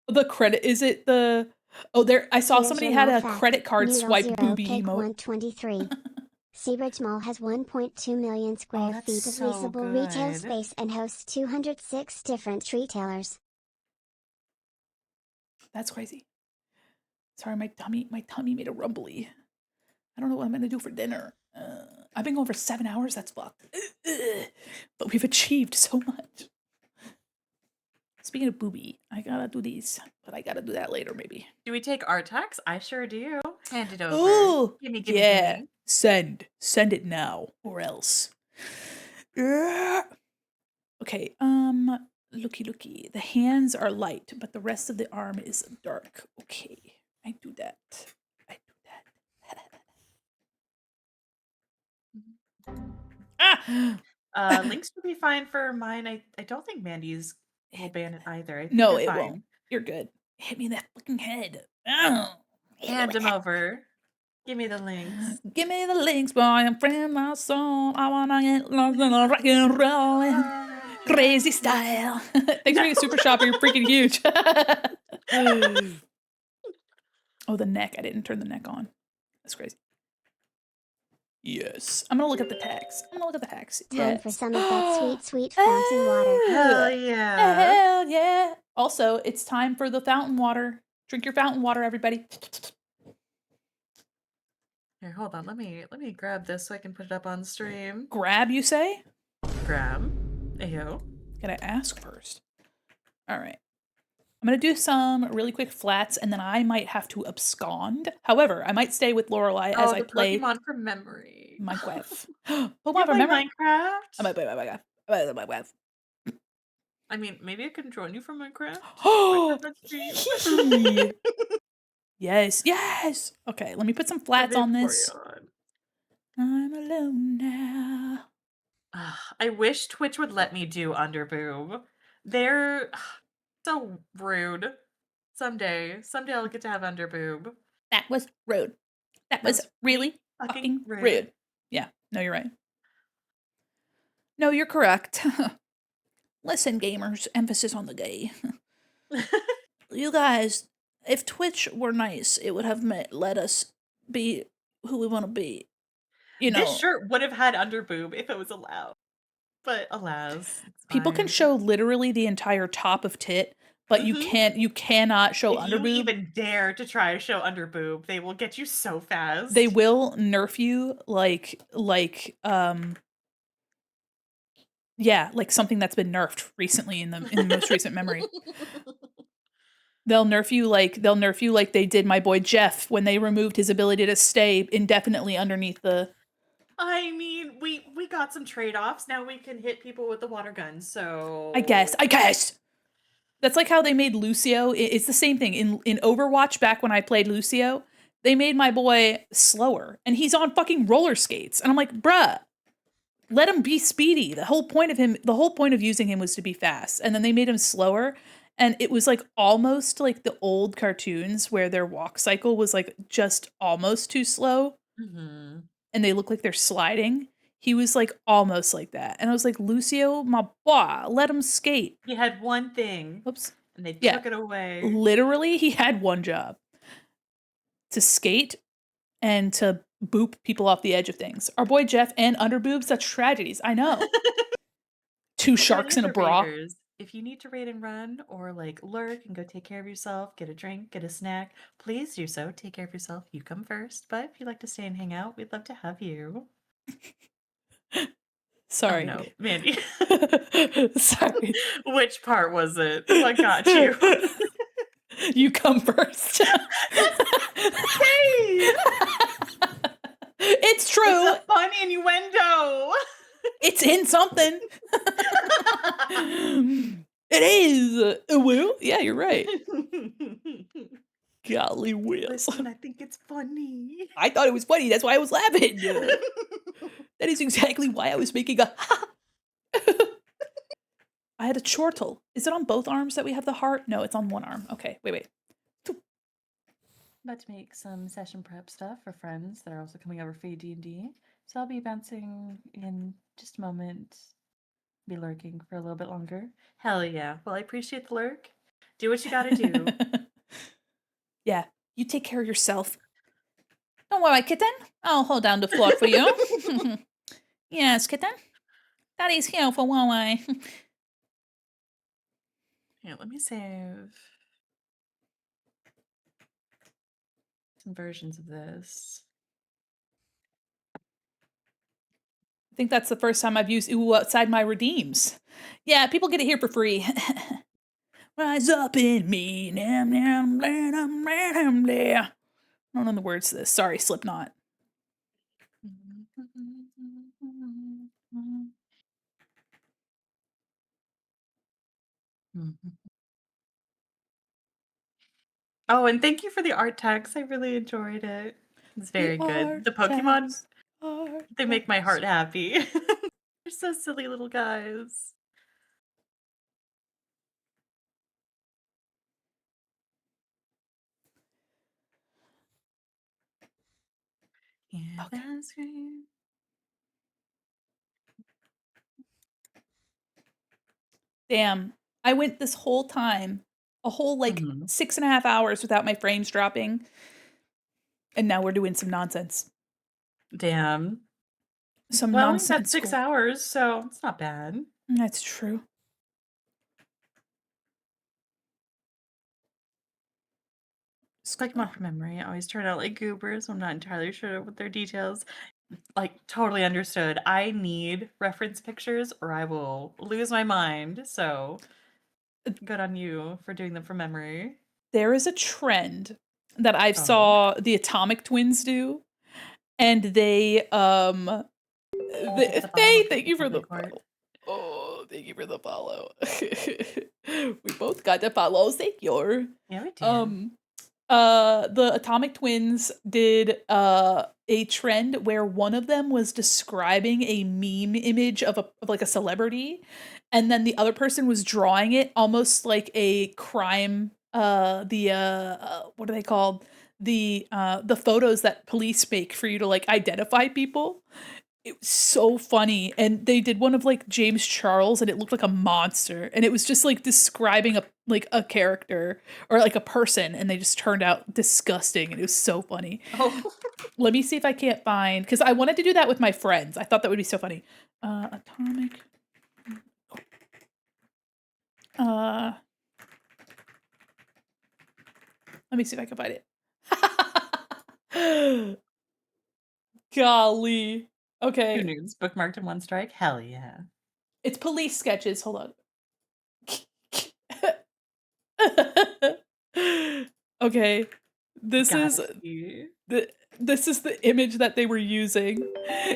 The credit, is it the? Oh, there. I saw Here's somebody your had mall a fact. credit card Noodle swipe Zero booby Cake emote. 123. Seabridge Mall has 1.2 million square that's feet of so leasable retail good. space and hosts 206 different retailers. That's crazy. Sorry, my tummy made a rumbly. I don't know what I'm gonna do for dinner. I've been going for 7 hours. That's fucked. But we've achieved so much. Speaking of booby, I gotta do these, but I gotta do that later, maybe. Do we take our tax? I sure do. Hand it over. Ooh, Gimme. yeah. Send it now, or else. Okay. Looky. The hands are light, but the rest of the arm is dark. Okay, I do that. Links would be fine for mine. I don't think Mandy's will ban it either. I think No, you're it fine. won't. You're good. Hit me in that fucking head. Hand them over. Give me the links. Give me the links, boy. I'm freeing my soul. I wanna get lost in a rock and roll. Crazy style. Thanks for being a super shopper. You're freaking huge. Oh, the neck. I didn't turn the neck on. That's crazy. Yes. I'm gonna look at the tags. Time for some of that sweet fountain water. Hell yeah. Hell yeah. Also, it's time for the fountain water. Drink your fountain water, everybody. Here, hold on. Let me grab this so I can put it up on stream. Grab, you say? Grab. Ayo. Gotta ask first. All right. I'm gonna do some really quick flats, and then I might have to abscond. However, I might stay with Lorelai as I play Pokemon from memory. Minecraft. You Pokemon from play memory. Minecraft? I might play Minecraft. I mean, maybe I can join you from Minecraft. Oh, Minecraft yes. Okay, let me put some flats on this. I'm alone now. I wish Twitch would let me do underboob. They're so rude. Someday I'll get to have underboob. That was rude. That was really fucking rude. Yeah, no, you're right. No, you're correct. Listen, gamers, emphasis on the gay. You guys, if Twitch were nice, it would have let us be who we want to be. You know, This shirt would have had underboob if it was allowed. But alas, people can show literally the entire top of tit, but you cannot show underboob. If you even dare to try to show underboob, they will get you so fast. They will nerf you like something that's been nerfed recently in the most recent memory. They'll nerf you like they did my boy Jeff when they removed his ability to stay indefinitely underneath the. I mean, we got some trade-offs. Now we can hit people with the water gun, so I guess. That's like how they made Lucio. It's the same thing. In Overwatch, back when I played Lucio, they made my boy slower. And he's on fucking roller skates. And I'm like, bruh, let him be speedy. The whole point of using him was to be fast. And then they made him slower. And it was like almost like the old cartoons where their walk cycle was like just almost too slow. Mm-hmm. And they look like they're sliding. He was like almost like that. And I was like, Lucio, my boy, let him skate. He had one thing. Oops. And they took it away. Literally, he had one job. To skate and to boop people off the edge of things. Our boy Jeff and underboobs, such tragedies. I know. Two sharks in a bra. If you need to raid and run or like lurk and go take care of yourself, get a drink, get a snack, please do so. Take care of yourself. You come first. But if you'd like to stay and hang out, we'd love to have you. Sorry. Oh, no, Mandy. Sorry. Which part was it? What got you? You come first. Hey! It's true. It's a funny innuendo. It's in something. It is. Well, yeah, you're right. Golly whiz. Listen, I think it's funny. I thought it was funny. That's why I was laughing. That is exactly why I was making a I had a chortle. Is it on both arms that we have the heart? No, it's on one arm. Okay, wait. About to make some session prep stuff for friends that are also coming over for D&D. So I'll be bouncing in just a moment. Be lurking for a little bit longer. Hell yeah. Well, I appreciate the lurk. Do what you gotta do. Yeah, you take care of yourself. Don't worry, kitten. I'll hold down the fort for you. Yes, kitten. Daddy's here for one way. Yeah, let me save some versions of this. I think that's the first time I've used ooh outside my redeems. Yeah, people get it here for free. Rise up in me. I don't know the words to this. Sorry, Slipknot. Oh, and thank you for the art text. I really enjoyed it. It's very good. The Pokemon, they make my heart happy. They're so silly little guys. Yeah, Okay. that's great. Damn, I went this whole time, a whole 6.5 hours without my frames dropping. And now we're doing some nonsense. Damn. Some Well, nonsense. that's 6 hours, so it's not bad. That's true. Pokemon from memory always turn out like goobers. I'm not entirely sure what their details. Like, totally understood. I need reference pictures or I will lose my mind. So, good on you for doing them from memory. There is a trend that I've saw the Atomic Twins do, and they thank you for the follow. Oh, thank you for the follow. We both got the follows. Thank you. Yeah, we did. The Atomic Twins did a trend where one of them was describing a meme image of like a celebrity, and then the other person was drawing it almost like a crime. What are they called? The photos that police make for you to like identify people. It was so funny, and they did one of like James Charles, and it looked like a monster, and it was just like describing a character or like a person, and they just turned out disgusting, and it was so funny. Oh. Let me see if I can't find, because I wanted to do that with my friends. I thought that would be so funny. Atomic. Let me see if I can find it. Golly. Okay. Who news? Bookmarked in one strike? Hell yeah. It's police sketches. Hold on. Okay. This is the image that they were using.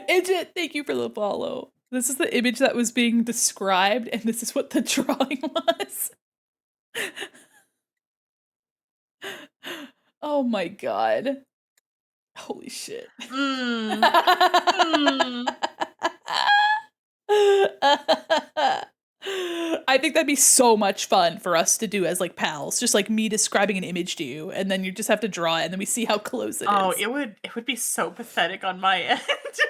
Idjit, thank you for the follow. This is the image that was being described, and this is what the drawing was. Oh my god. Holy shit. I think that'd be so much fun for us to do as like pals, just like me describing an image to you, and then you just have to draw it, and then we see how close it is. Oh, it would be so pathetic on my end.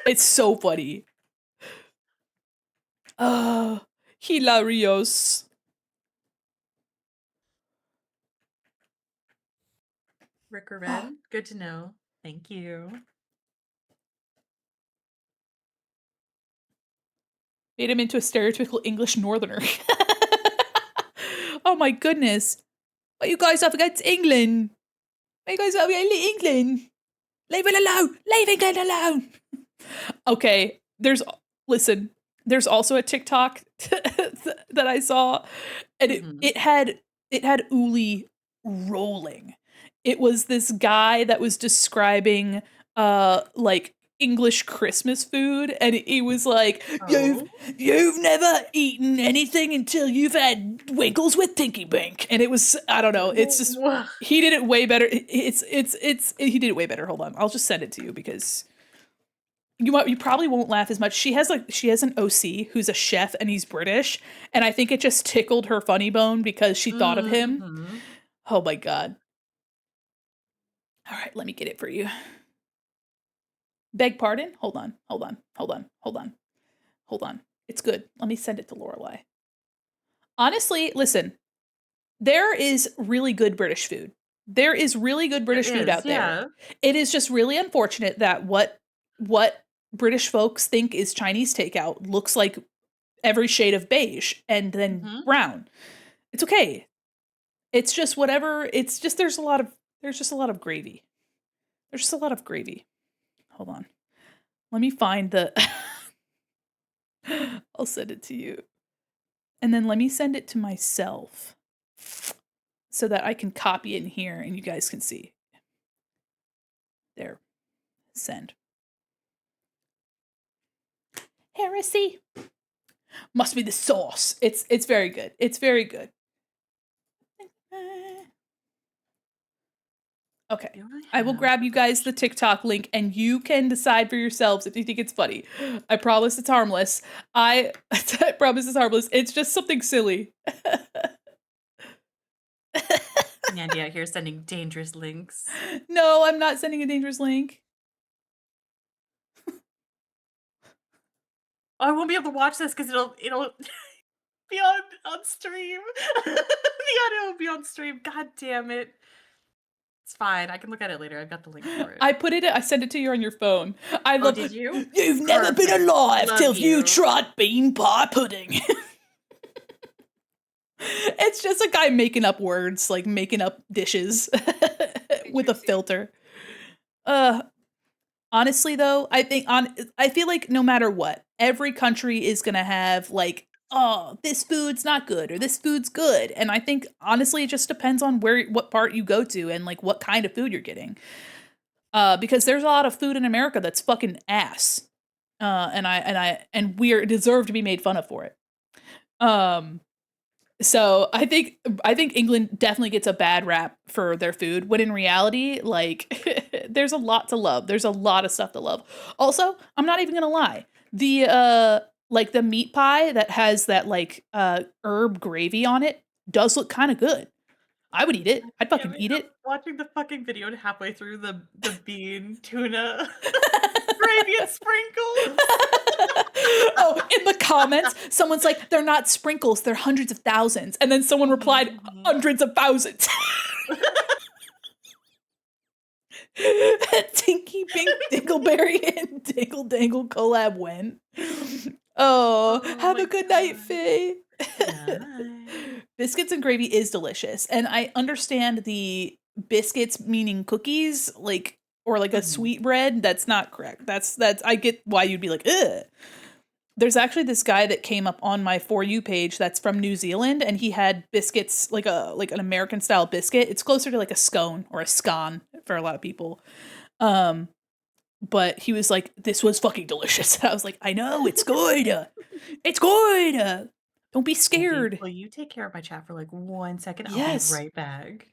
It's so funny. Hilarious. Rick or Red, good to know. Thank you. Made him into a stereotypical English northerner. Oh my goodness. What you guys have against England? What you guys have against England? Leave it alone. Leave England alone. Okay, there's also a TikTok that I saw, and it had Uli rolling. It was this guy that was describing like English Christmas food, and he was like, you've never eaten anything until you've had Winkles with Tinky Bink. And it was, I don't know, it's just, he did it way better. He did it way better. Hold on, I'll just send it to you because you probably won't laugh as much. She has an OC who's a chef and he's British, and I think it just tickled her funny bone because she thought of him. Mm-hmm. Oh my god. All right, let me get it for you. Beg pardon? Hold on. It's good. Let me send it to Lorelai. Honestly, listen. There is really good British food. There is really good British food out there. It is just really unfortunate that what British folks think is Chinese takeout looks like every shade of beige and then brown. It's okay. It's just whatever. It's just there's just a lot of gravy. There's just a lot of gravy. Hold on. Let me find the I'll send it to you. And then let me send it to myself so that I can copy it in here and you guys can see. There. Send. Heresy. Must be the sauce. It's very good. It's very good. Okay. I will grab you guys the TikTok link and you can decide for yourselves if you think it's funny. I promise it's harmless. I promise it's harmless. It's just something silly. Mandi out here sending dangerous links. No, I'm not sending a dangerous link. I won't be able to watch this because it'll be on stream. The audio will be on stream. God damn it. It's fine. I can look at it later. I've got the link for it. I sent it to you on your phone. Did you? You've never been alive till you tried bean pie pudding. It's just a guy making up words, like making up dishes with a filter. Honestly though, I feel like no matter what, every country is gonna have like, oh, this food's not good or this food's good. And I think honestly it just depends on what part you go to and like what kind of food you're getting. Because there's a lot of food in America that's fucking ass. And we deserve to be made fun of for it. So I think England definitely gets a bad rap for their food, when in reality, like there's a lot to love. There's a lot of stuff to love. Also, I'm not even gonna lie. The like the meat pie that has that like herb gravy on it does look kind of good. I would eat it. I'd fucking eat it. Watching the fucking video and halfway through the bean tuna gravy and sprinkles. Oh, in the comments, someone's like, they're not sprinkles, they're hundreds of thousands. And then someone replied, hundreds of thousands. Tinky Pink Dingleberry and Dingle Dangle collab win. Oh, have a good night, Faye. Biscuits and gravy is delicious. And I understand the biscuits meaning cookies, like, or like a sweet bread. That's not correct. That's I get why you'd be like, ugh. There's actually this guy that came up on my For You page that's from New Zealand, and he had biscuits, like an American style biscuit. It's closer to like a scone or a scone for a lot of people. But he was like, this was fucking delicious. And I was like, I know, it's good. It's good. Don't be scared. Will you take care of my chat for like 1 second? Yes. I'll be right back.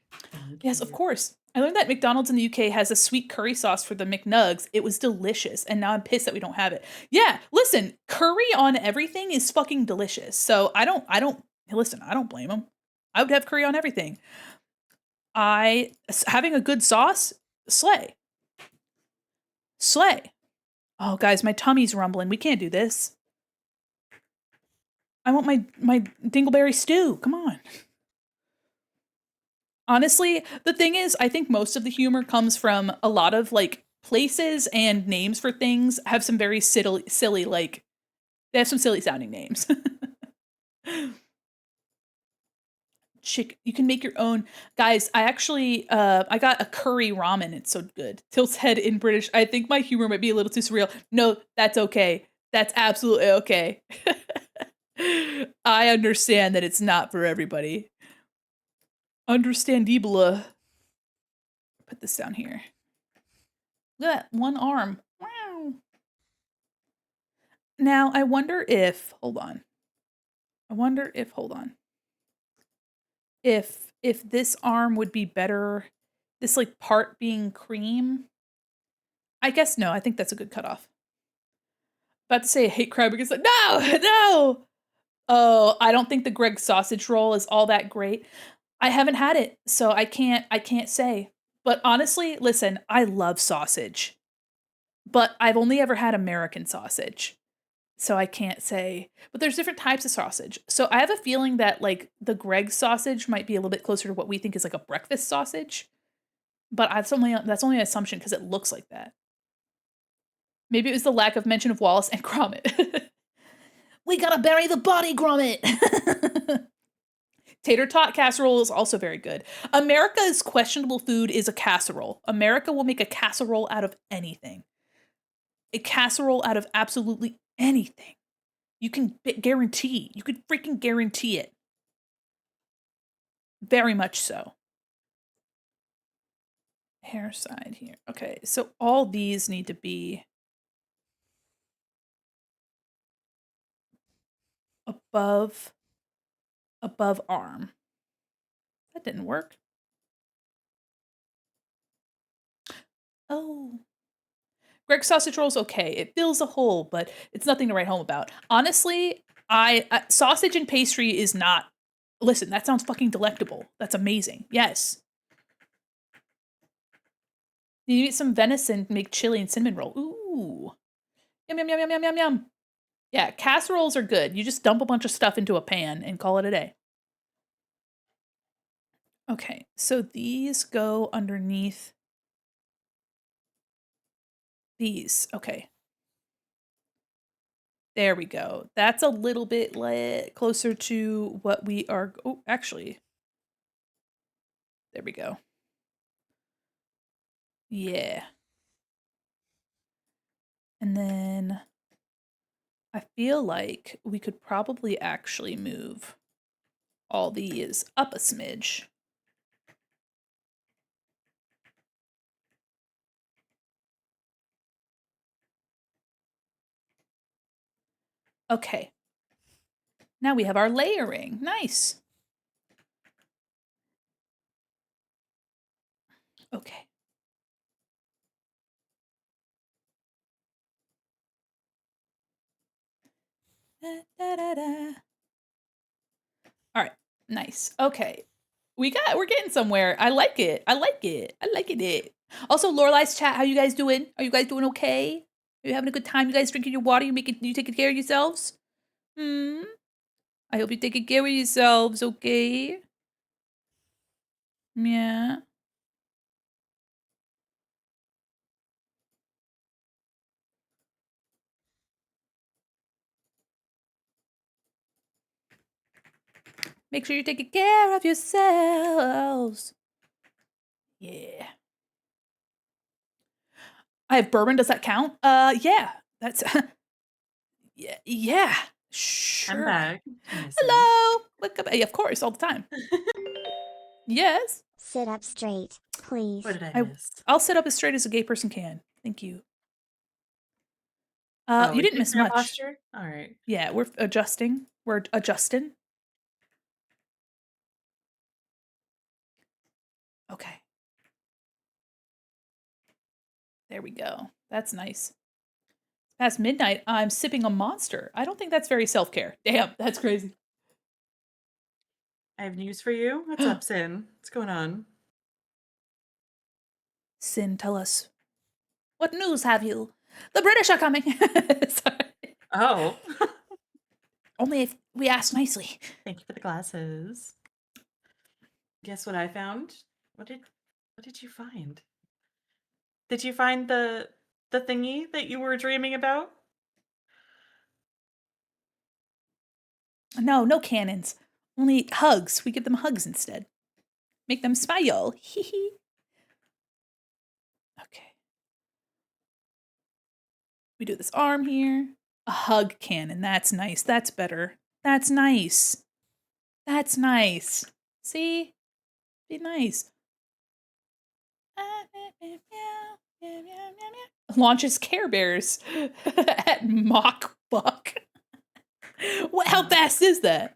Yes, of course. I learned that McDonald's in the UK has a sweet curry sauce for the McNugs. It was delicious, and now I'm pissed that we don't have it. Yeah, listen, curry on everything is fucking delicious. So I don't blame them. I would have curry on everything. Having a good sauce, slay. Oh, guys, my tummy's rumbling. We can't do this. I want my dingleberry stew. Come on. Honestly, the thing is, I think most of the humor comes from a lot of like places and names for things have some very silly like they have some silly sounding names. You can make your own. Guys, I actually I got a curry ramen. It's so good. Tilt's head in British. I think my humor might be a little too surreal. No, that's okay. That's absolutely okay. I understand that it's not for everybody. Understandable. Put this down here. Look at that, one arm. Wow. Now, I wonder if, hold on. If this arm would be better, this like part being cream. I guess no, I think that's a good cutoff. About to say I hate crab because no. Oh, I don't think the Greg's sausage roll is all that great. I haven't had it, so I can't say. But honestly, listen, I love sausage. But I've only ever had American sausage. So I can't say. But there's different types of sausage. So I have a feeling that like the Greg's sausage might be a little bit closer to what we think is like a breakfast sausage. But that's only an assumption because it looks like that. Maybe it was the lack of mention of Wallace and Gromit. We gotta bury the body, Gromit. Tater tot casserole is also very good. America's questionable food is a casserole. America will make a casserole out of anything. A casserole out of absolutely anything. You can guarantee. You could freaking guarantee it. Very much so. Hair side here. Okay, so all these need to be above arm. That didn't work. Oh. Greg's sausage roll's okay. It fills a hole, but it's nothing to write home about. Honestly, sausage and pastry is not. Listen, that sounds fucking delectable. That's amazing. Yes. You eat some venison, make chili and cinnamon roll. Ooh. Yum, yum, yum, yum, yum, yum, yum. Yeah, casseroles are good. You just dump a bunch of stuff into a pan and call it a day. Okay, so these go underneath these. Okay. There we go. That's a little bit closer to what we are. Oh, actually. There we go. Yeah. And then I feel like we could probably actually move all these up a smidge. Okay. Now we have our layering. Nice. Okay. Da, da, da, da. All right. Nice. Okay. We're getting somewhere. I like it. I like it. Also, Lorelai's chat, how you guys doing? Are you guys doing okay? Are you having a good time? You guys drinking your water? You taking care of yourselves? I hope you're taking care of yourselves, okay? Yeah. Make sure you're taking care of yourselves. Yeah. I have bourbon. Does that count? Yeah. That's yeah. Sure. I'm back. Hello. Wake up. Yeah, of course, all the time. Yes. Sit up straight, please. What did I miss? I'll sit up as straight as a gay person can. Thank you. Oh, you didn't miss much. Posture? All right. Yeah, we're adjusting. We're adjusting. Okay. There we go. That's nice. Past midnight, I'm sipping a Monster. I don't think that's very self-care. Damn, that's crazy. I have news for you. What's up, Sin? What's going on? Sin, tell us. What news have you? The British are coming. Sorry. Oh. Only if we ask nicely. Thank you for the glasses. Guess what I found? What did you find? Did you find the thingy that you were dreaming about? No cannons. Only hugs. We give them hugs instead. Make them smile. Hee hee. Okay. We do this arm here. A hug cannon. That's nice. That's better. That's nice. That's nice. See? Be nice. Launches Care Bears at Mach Buck. How fast is that?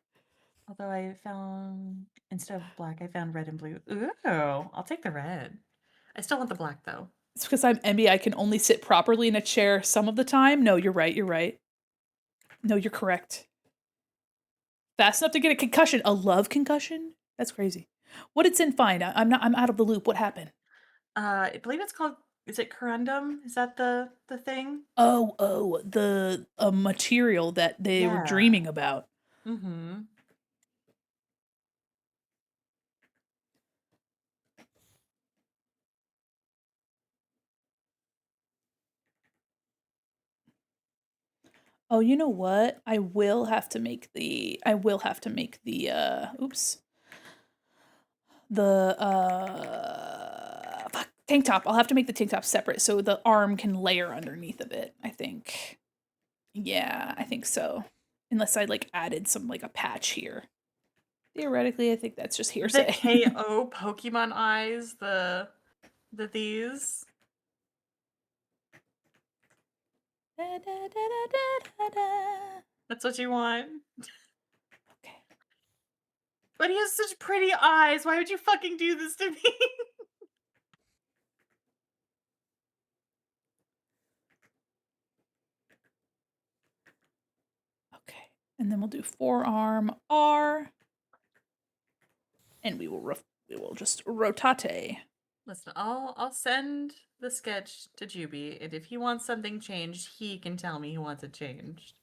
Although I found, instead of black, I found red and blue. Ooh, I'll take the red. I still want the black, though. It's because I'm Emmy. I can only sit properly in a chair some of the time. No, you're right. No, you're correct. Fast enough to get a concussion. A love concussion? That's crazy. What did Sin find? I'm out of the loop. What happened? I believe it's called, is it corundum? Is that the thing? The material that they were dreaming about. Mm-hmm. Oh, you know what? I will have to make the oops. The tank top. I'll have to make the tank top separate so the arm can layer underneath of it, I think. Yeah, I think so. Unless I like added some like a patch here. Theoretically, I think that's just hearsay. The KO Pokemon eyes, the these. Da, da, da, da. That's what you want? Okay. But he has such pretty eyes. Why would you fucking do this to me? Okay. And then we'll do forearm R. And we will just rotate. Listen, I'll send the sketch to Juby, and if he wants something changed, he can tell me he wants it changed.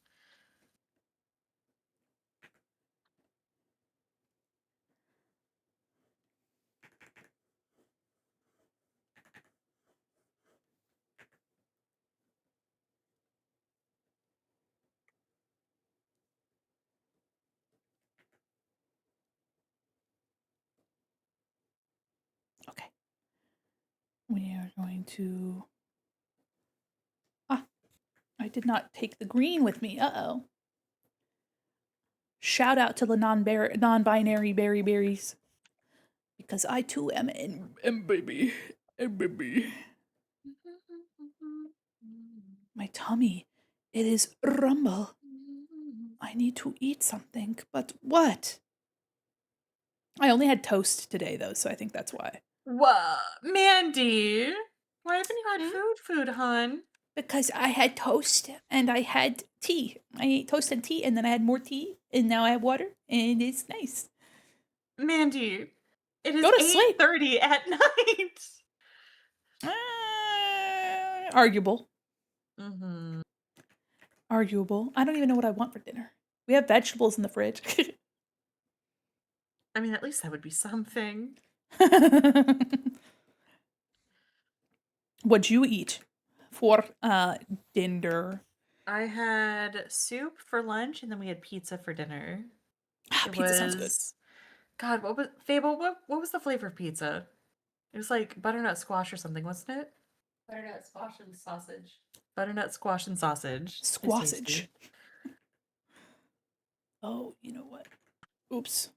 Okay. We are going to... I did not take the green with me. Uh-oh. Shout out to the non-binary berries. Because I too am baby. My tummy. It is rumble. I need to eat something. But what? I only had toast today, though, so I think that's why. What? Mandy? Why haven't you had food, hon? Because I had toast and I had tea. I ate toast and tea, and then I had more tea, and now I have water, and it's nice. Mandy, it is Go to sleep. 8:30 at night. Arguable. Mm-hmm. Arguable. I don't even know what I want for dinner. We have vegetables in the fridge. I mean, at least that would be something. What'd you eat for dinner? I had soup for lunch, and then we had pizza for dinner. Pizza sounds good. God, what was Fable? What was the flavor of pizza? It was like butternut squash or something, wasn't it? Butternut squash and sausage. Butternut squash and sausage. Squassage. Oh, you know what? Oops.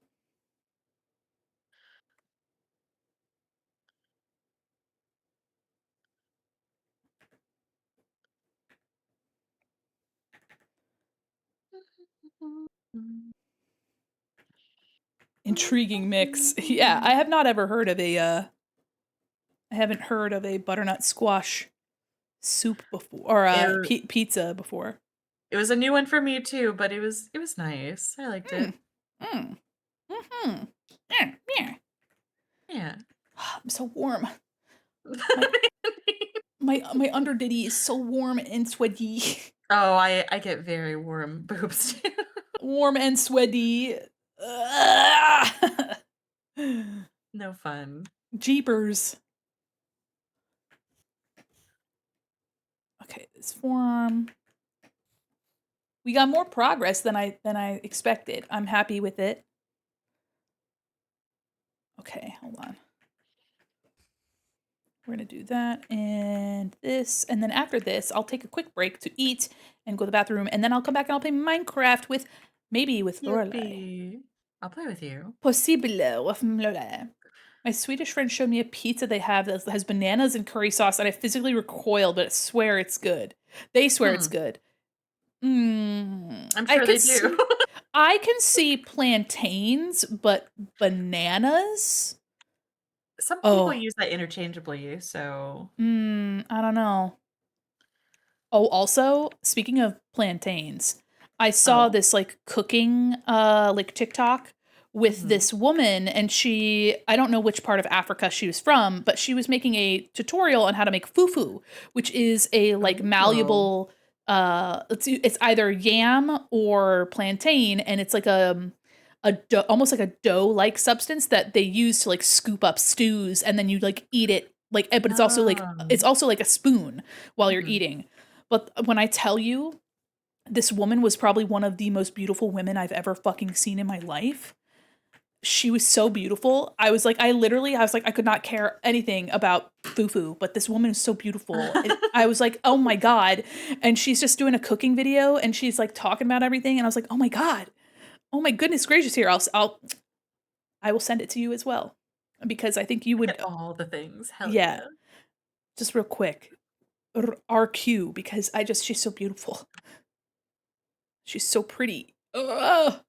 Intriguing mix. Yeah, I have not ever heard of I haven't heard of a butternut squash soup before, or pizza before. It was a new one for me too, but it was nice. I liked it. Yeah. I'm so warm. My underditty is so warm and sweaty. Oh, I get very warm boobs too. Warm and sweaty. No fun. Jeepers. Okay, this forearm. We got more progress than I expected. I'm happy with it. Okay, hold on. We're gonna do that and this, and then after this, I'll take a quick break to eat and go to the bathroom, and then I'll come back and I'll play Minecraft with Lorelai. I'll play with you. Possible with Lorelai. My Swedish friend showed me a pizza they have that has bananas and curry sauce, and I physically recoiled, but I swear it's good. They swear it's good. I'm sure they do. I can see plantains, but bananas? Some people use that interchangeably, so... I don't know. Oh, also, speaking of plantains, I saw this like cooking like TikTok with this woman, and I don't know which part of Africa she was from, but she was making a tutorial on how to make fufu, which is a like malleable it's either yam or plantain, and it's like almost like a dough like substance that they use to like scoop up stews, and then you like eat it like, but it's also like a spoon while you're eating. But when I tell you, this woman was probably one of the most beautiful women I've ever fucking seen in my life. She was so beautiful. I was like, I could not care anything about fufu, but this woman is so beautiful. And I was like, oh my God. And she's just doing a cooking video, and she's like talking about everything. And I was like, oh my God. Oh my goodness gracious, here. I will send it to you as well, because I think you would. All the things. Hell yeah. Just real quick. RQ, because she's so beautiful. She's so pretty. Ugh.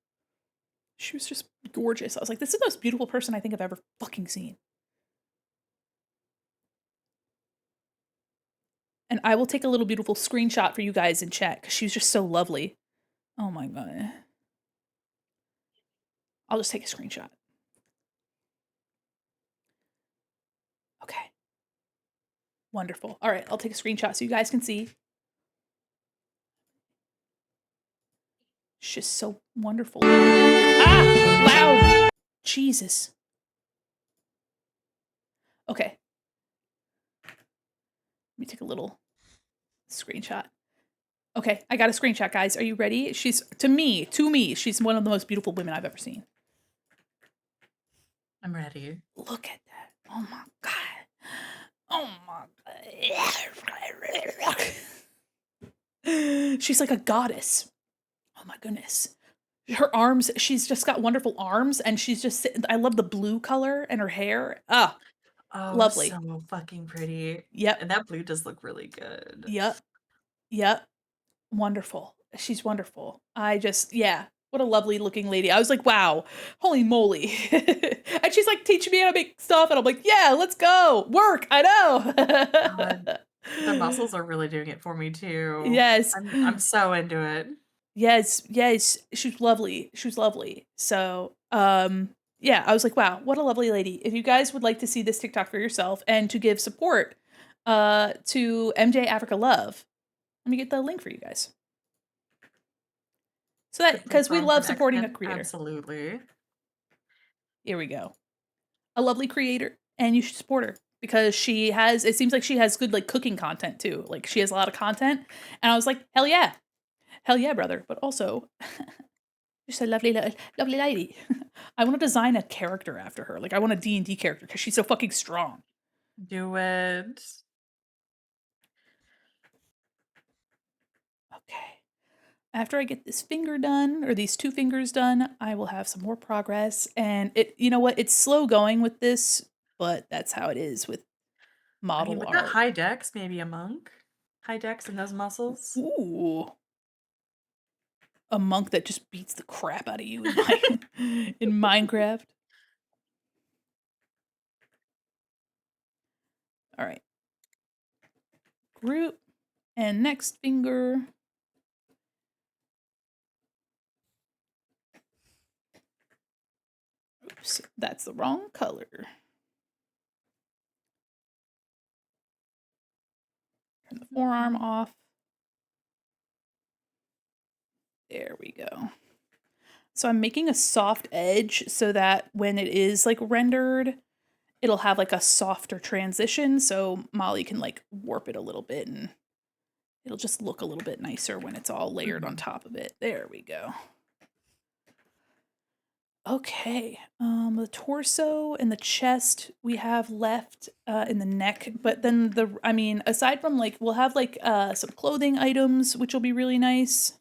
She was just gorgeous. I was like, this is the most beautiful person I think I've ever fucking seen. And I will take a little beautiful screenshot for you guys in chat, because she was just so lovely. Oh my God. I'll just take a screenshot. Okay. Wonderful. All right, I'll take a screenshot so you guys can see. She's so wonderful. Ah! Loud! Jesus. Okay. Let me take a little screenshot. Okay, I got a screenshot, guys. Are you ready? She's, to me, she's one of the most beautiful women I've ever seen. I'm ready. Look at that. Oh my God. Oh my God. She's like a goddess. Oh my goodness. Her arms, she's just got wonderful arms, and she's just sitting. I love the blue color and her hair. Ah, lovely. So fucking pretty. Yep. And that blue does look really good. Yep. Wonderful. She's wonderful. Yeah. What a lovely looking lady. I was like, wow, holy moly. And she's like teaching me how to make stuff. And I'm like, yeah, let's go. Work. I know. The muscles are really doing it for me too. Yes. I'm so into it. Yes. She's lovely. So, yeah, I was like, wow, what a lovely lady. If you guys would like to see this TikTok for yourself and to give support to MJ Africa Love, let me get the link for you guys. So that, because we love supporting a creator. Absolutely. Here we go. A lovely creator, and you should support her, because it seems like she has good like cooking content too. Like, she has a lot of content, and I was like, hell yeah, brother. But also, just a lovely lady. I want to design a character after her. Like, I want a D&D character, because she's so fucking strong. Do it. Okay. After I get this finger done, or these two fingers done, I will have some more progress. And you know what? It's slow going with this, but that's how it is with model with art. that high dex, maybe a monk. High dex and those muscles. Ooh. A monk that just beats the crap out of you in Minecraft. All right. Group. And next finger. Oops, that's the wrong color. Turn the forearm off. There we go. So I'm making a soft edge so that when it is like rendered, it'll have like a softer transition. So Molly can like warp it a little bit, and it'll just look a little bit nicer when it's all layered on top of it. There we go. Okay, the torso and the chest we have left in the neck, but then aside from like, we'll have like some clothing items, which will be really nice.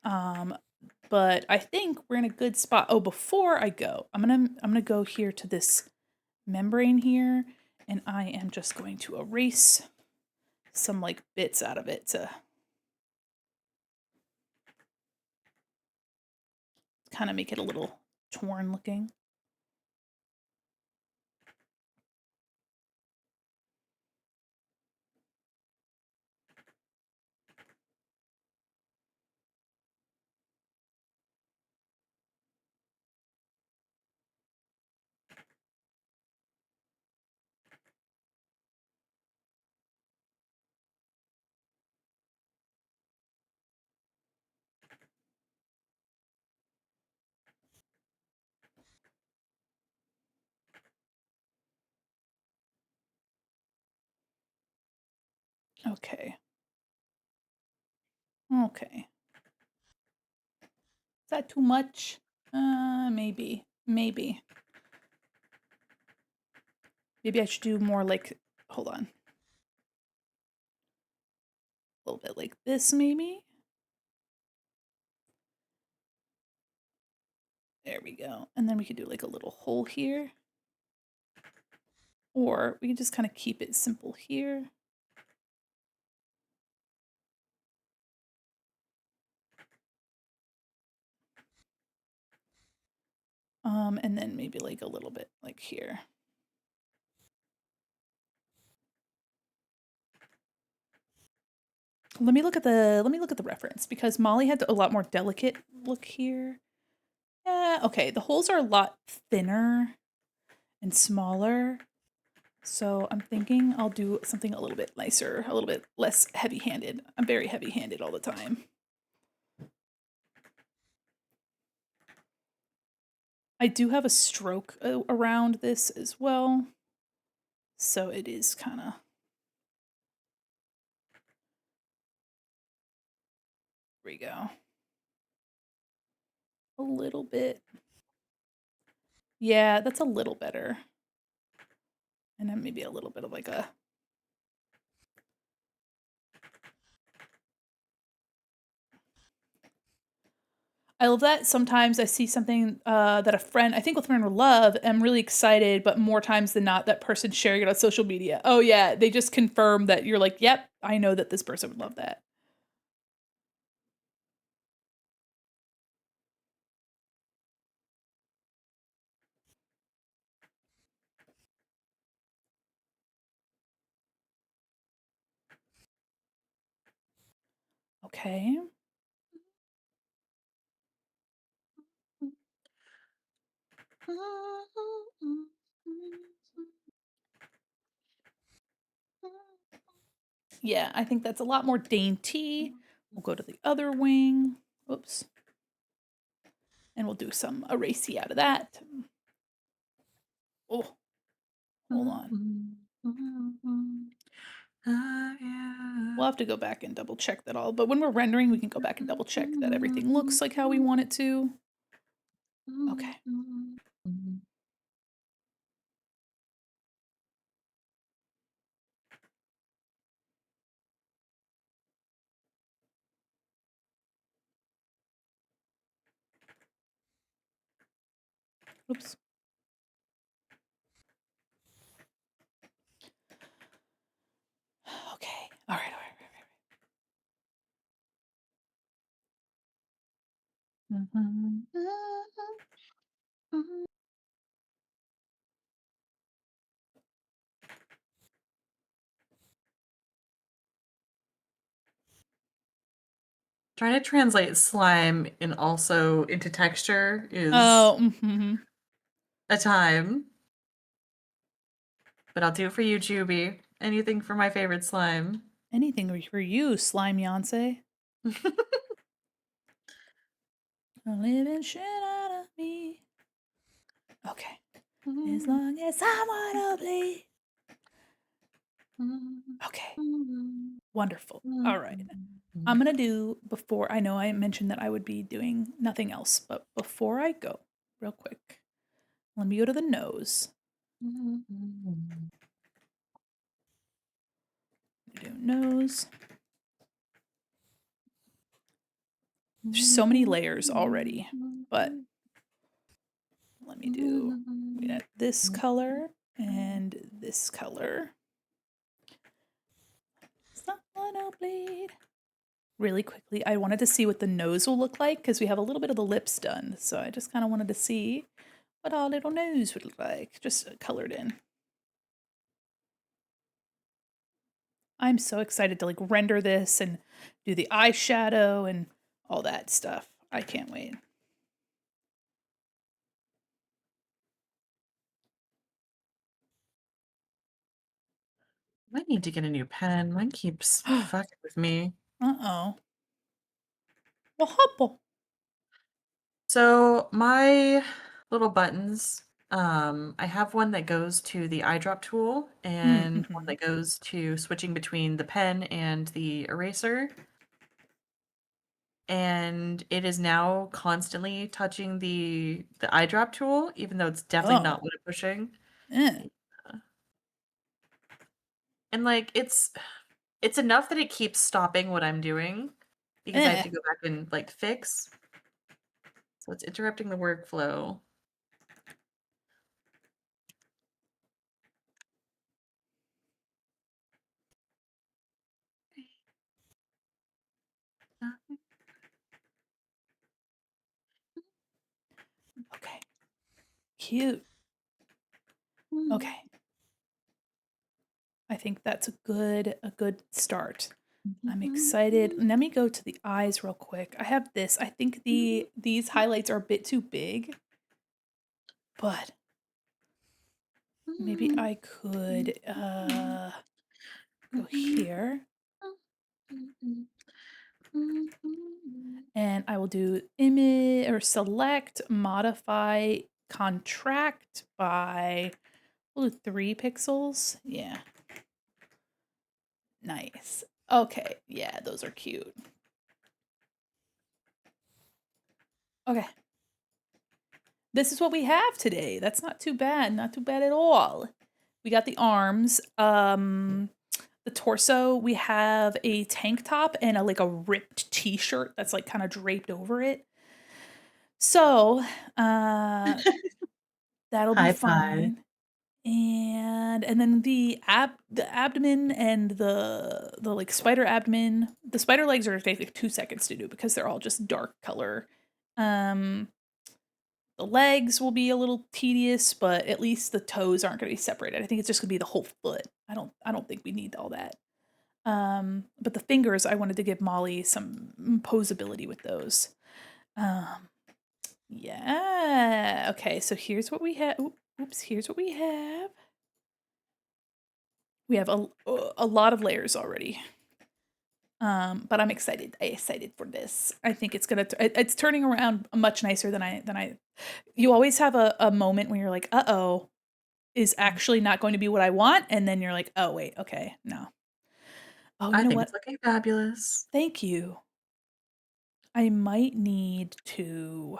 But I think we're in a good spot. Oh, before I go, I'm gonna go here to this membrane here, and I am just going to erase some like bits out of it to kind of make it a little torn looking. Okay. Okay. Is that too much? Maybe. Maybe. Maybe I should do more like, hold on. A little bit like this, maybe? There we go. And then we could do like a little hole here. Or we can just kind of keep it simple here. And then maybe like a little bit like here. Let me look at the reference because Molly had a lot more delicate look here. Yeah, okay. The holes are a lot thinner and smaller. So I'm thinking I'll do something a little bit nicer, a little bit less heavy-handed. I'm very heavy-handed all the time. I do have a stroke around this as well. So it is kind of... There we go. A little bit. Yeah, that's a little better. And then maybe a little bit of like a... I love that sometimes I see something that a friend, I think with friend would love, I'm really excited, but more times than not, that person's sharing it on social media. Oh yeah, they just confirm that you're like, yep, I know that this person would love that. Okay. Yeah, I think that's a lot more dainty. We'll go to the other wing. Oops. And we'll do some erasy out of that. Oh, hold on. We'll have to go back and double check that all. But when we're rendering, we can go back and double check that everything looks like how we want it to. Okay. Oops. Okay. All right. Trying to translate slime and also into texture is a time. But I'll do it for you, Juby. Anything for my favorite slime. Anything for you, Slime Yonsei. Living shit out of me. Okay. As long as I wanna bleed. Okay. Wonderful. All right. I'm gonna do, before, I know I mentioned that I would be doing nothing else, but before I go, real quick, let me go to the nose. Do nose. There's so many layers already, but let me do this color and this color. Someone bleed. Really quickly, I wanted to see what the nose will look like because we have a little bit of the lips done. So I just kind of wanted to see what our little nose would look like, just colored in. I'm so excited to like render this and do the eyeshadow and all that stuff. I can't wait. I need to get a new pen. Mine keeps fucking with me. Uh-oh. Well, hopple. So my little buttons I have one that goes to the eyedrop tool and one that goes to switching between the pen and the eraser. And it is now constantly touching the eyedrop tool, even though it's definitely not what I'm pushing. Eh. And like it's enough that it keeps stopping what I'm doing because I have to go back and like fix. So it's interrupting the workflow. Okay. Cute. Okay. I think that's a good start. I'm excited. Let me go to the eyes real quick. I have this. I think these highlights are a bit too big. But maybe I could go here. And I will do image or select, modify, contract by, we'll do 3 pixels. Yeah. Nice. Okay. Yeah, those are cute. Okay. This is what we have today. That's not too bad. Not too bad at all. We got the arms. The torso, we have a tank top and like a ripped t-shirt that's like kind of draped over it. So, that'll be fine. And then the abdomen and the like spider abdomen, the spider legs are take like 2 seconds to do because they're all just dark color. The legs will be a little tedious, but at least the toes aren't going to be separated. I think it's just going to be the whole foot. I don't think we need all that. But the fingers, I wanted to give Molly some posability with those. Yeah. Okay, so here's what we have. Oops, here's what we have. We have a lot of layers already. But I'm excited. I'm excited for this. I think it's it's turning around much nicer than I. You always have a moment when you're like, uh-oh, is actually not going to be what I want, and then you're like, oh wait, okay, no. Oh, you know what? It's looking fabulous. Thank you. I might need to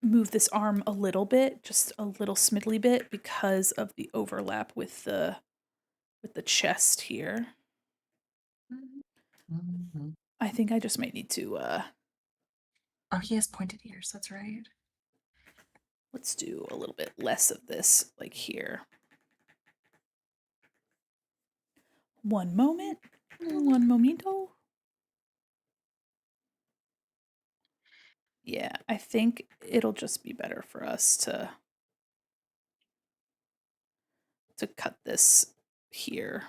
move this arm a little bit, just a little smiddly bit, because of the overlap with the chest here. I think I just might need to Oh, he has pointed ears, that's right. Let's do a little bit less of this, like here. One moment. One momento. Yeah, I think it'll just be better for us to cut this here.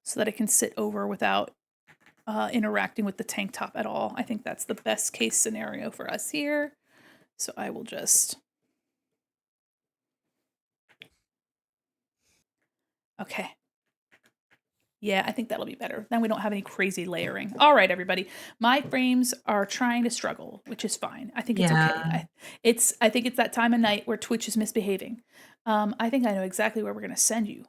So that it can sit over without interacting with the tank top at all. I think that's the best case scenario for us here. So I will just... Okay. Yeah, I think that'll be better. Then we don't have any crazy layering. All right, everybody. My frames are trying to struggle, which is fine. I think it's okay. I think it's that time of night where Twitch is misbehaving. I think I know exactly where we're going to send you.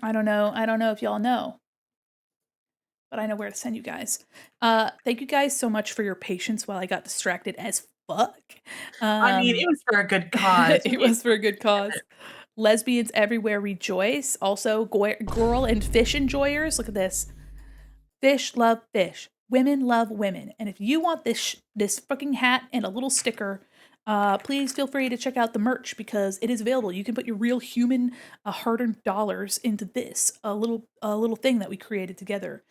I don't know if y'all know, but I know where to send you guys. Thank you guys so much for your patience while I got distracted as fuck. I mean, it was for a good cause. It was for a good cause. Lesbians everywhere rejoice. Also, girl and fish enjoyers. Look at this. Fish love fish. Women love women. And if you want this fucking hat and a little sticker, please feel free to check out the merch because it is available. You can put your real human hard-earned dollars into this a little thing that we created together.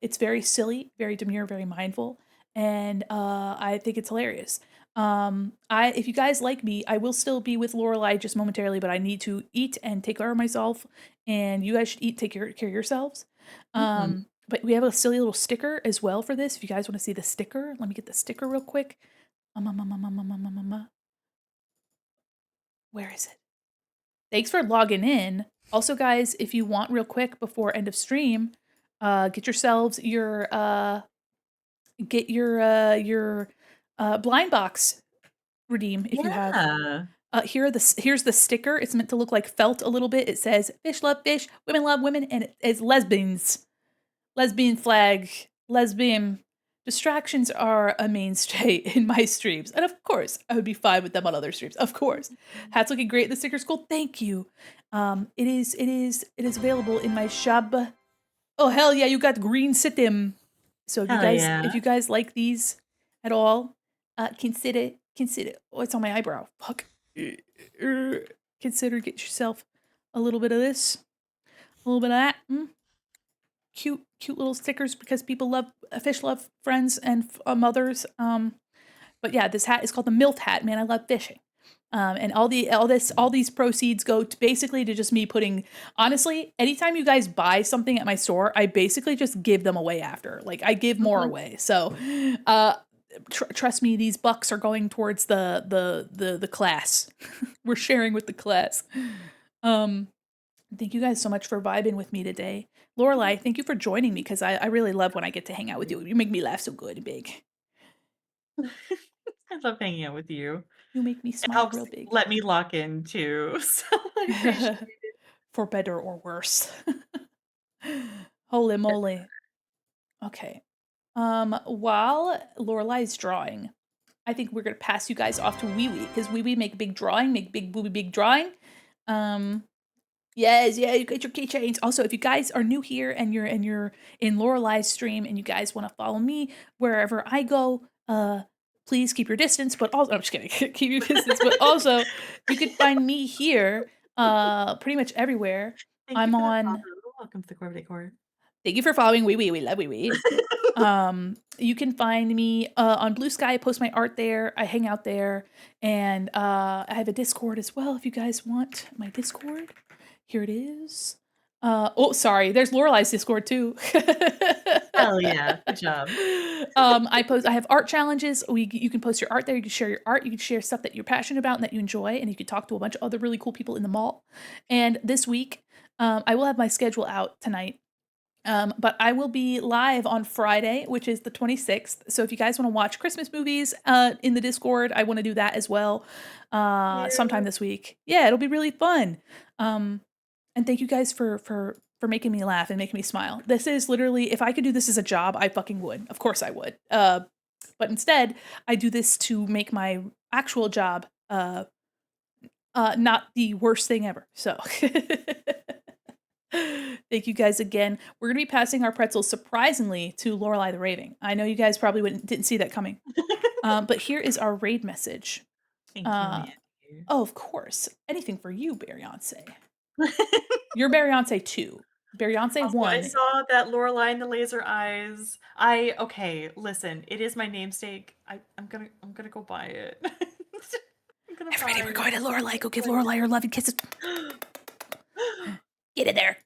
It's very silly, very demure, very mindful, and I think it's hilarious. If you guys like me, I will still be with Lorelai just momentarily, but I need to eat and take care of myself, and you guys should take care of yourselves. But we have a silly little sticker as well for this. If you guys want to see the sticker, let me get the sticker real quick. Where is it? Thanks for logging in. Also, guys, if you want real quick before end of stream, get yourselves your blind box redeem if you have. Here's the sticker. It's meant to look like felt a little bit. It says "Fish love fish, women love women," and it's lesbians, lesbian flag, lesbian. Distractions are a mainstay in my streams, and of course, I would be fine with them on other streams. Of course, hat's looking great. The sticker's cool. Thank you. It is available in my shop. Oh hell yeah, you got green sitim. So if you guys like these at all, consider. Oh, it's on my eyebrow. Fuck. Consider get yourself a little bit of this, a little bit of that. Cute little stickers because people love fish, love friends and mothers. But yeah, this hat is called the MILF hat. Man, I love fishing. And all these proceeds go to basically to just me putting, honestly, anytime you guys buy something at my store, I basically just give them away after. Like I give more away. So, trust me, these bucks are going towards the class. We're sharing with the class. Thank you guys so much for vibing with me today. Lorelai, thank you for joining me because I really love when I get to hang out with you. You make me laugh so good and big. I love hanging out with you. You make me smile real big. Let me lock in too. So I appreciate it. For better or worse. Holy moly. Okay. While Lorelai's drawing, I think we're gonna pass you guys off to Wee Wee because Wee Wee make big drawing, make big booby big drawing. Yes, yeah, you get your keychains. Also, if you guys are new here and you're in Lorelai's stream and you guys want to follow me wherever I go, please keep your distance. But also, I'm just kidding, keep your distance. But also, you can find me here, pretty much everywhere. I'm on. Welcome to the Corvette Court. Thank you for following Wee Wee. We love Wee Wee. You can find me on Blue Sky. I post my art there. I hang out there, and I have a Discord as well. If you guys want my Discord. Here it is. Oh, sorry. There's Lorelai's Discord too. Hell yeah. Good job. I have art challenges. You can post your art there. You can share your art. You can share stuff that you're passionate about and that you enjoy. And you can talk to a bunch of other really cool people in the mall. And this week, I will have my schedule out tonight. But I will be live on Friday, which is the 26th. So if you guys want to watch Christmas movies in the Discord, I want to do that as well sometime this week. Yeah, it'll be really fun. And thank you guys for making me laugh and making me smile. This is literally, if I could do this as a job, I fucking would. Of course I would. But instead, I do this to make my actual job not the worst thing ever. So thank you guys again. We're going to be passing our pretzels surprisingly to Lorelai the Raving. I know you guys probably didn't see that coming. But here is our raid message. Thank you. Oh, of course. Anything for you, Beyonce. You're Beyonce 2. Beyonce 1. I saw that Lorelai and the laser eyes. Okay, listen, it is my namesake. I'm gonna go buy it. Everybody, we're going to Lorelai. Go give Lorelai her loving kisses. Get in there.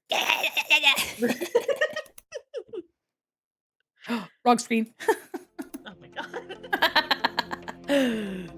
Wrong screen. Oh my god.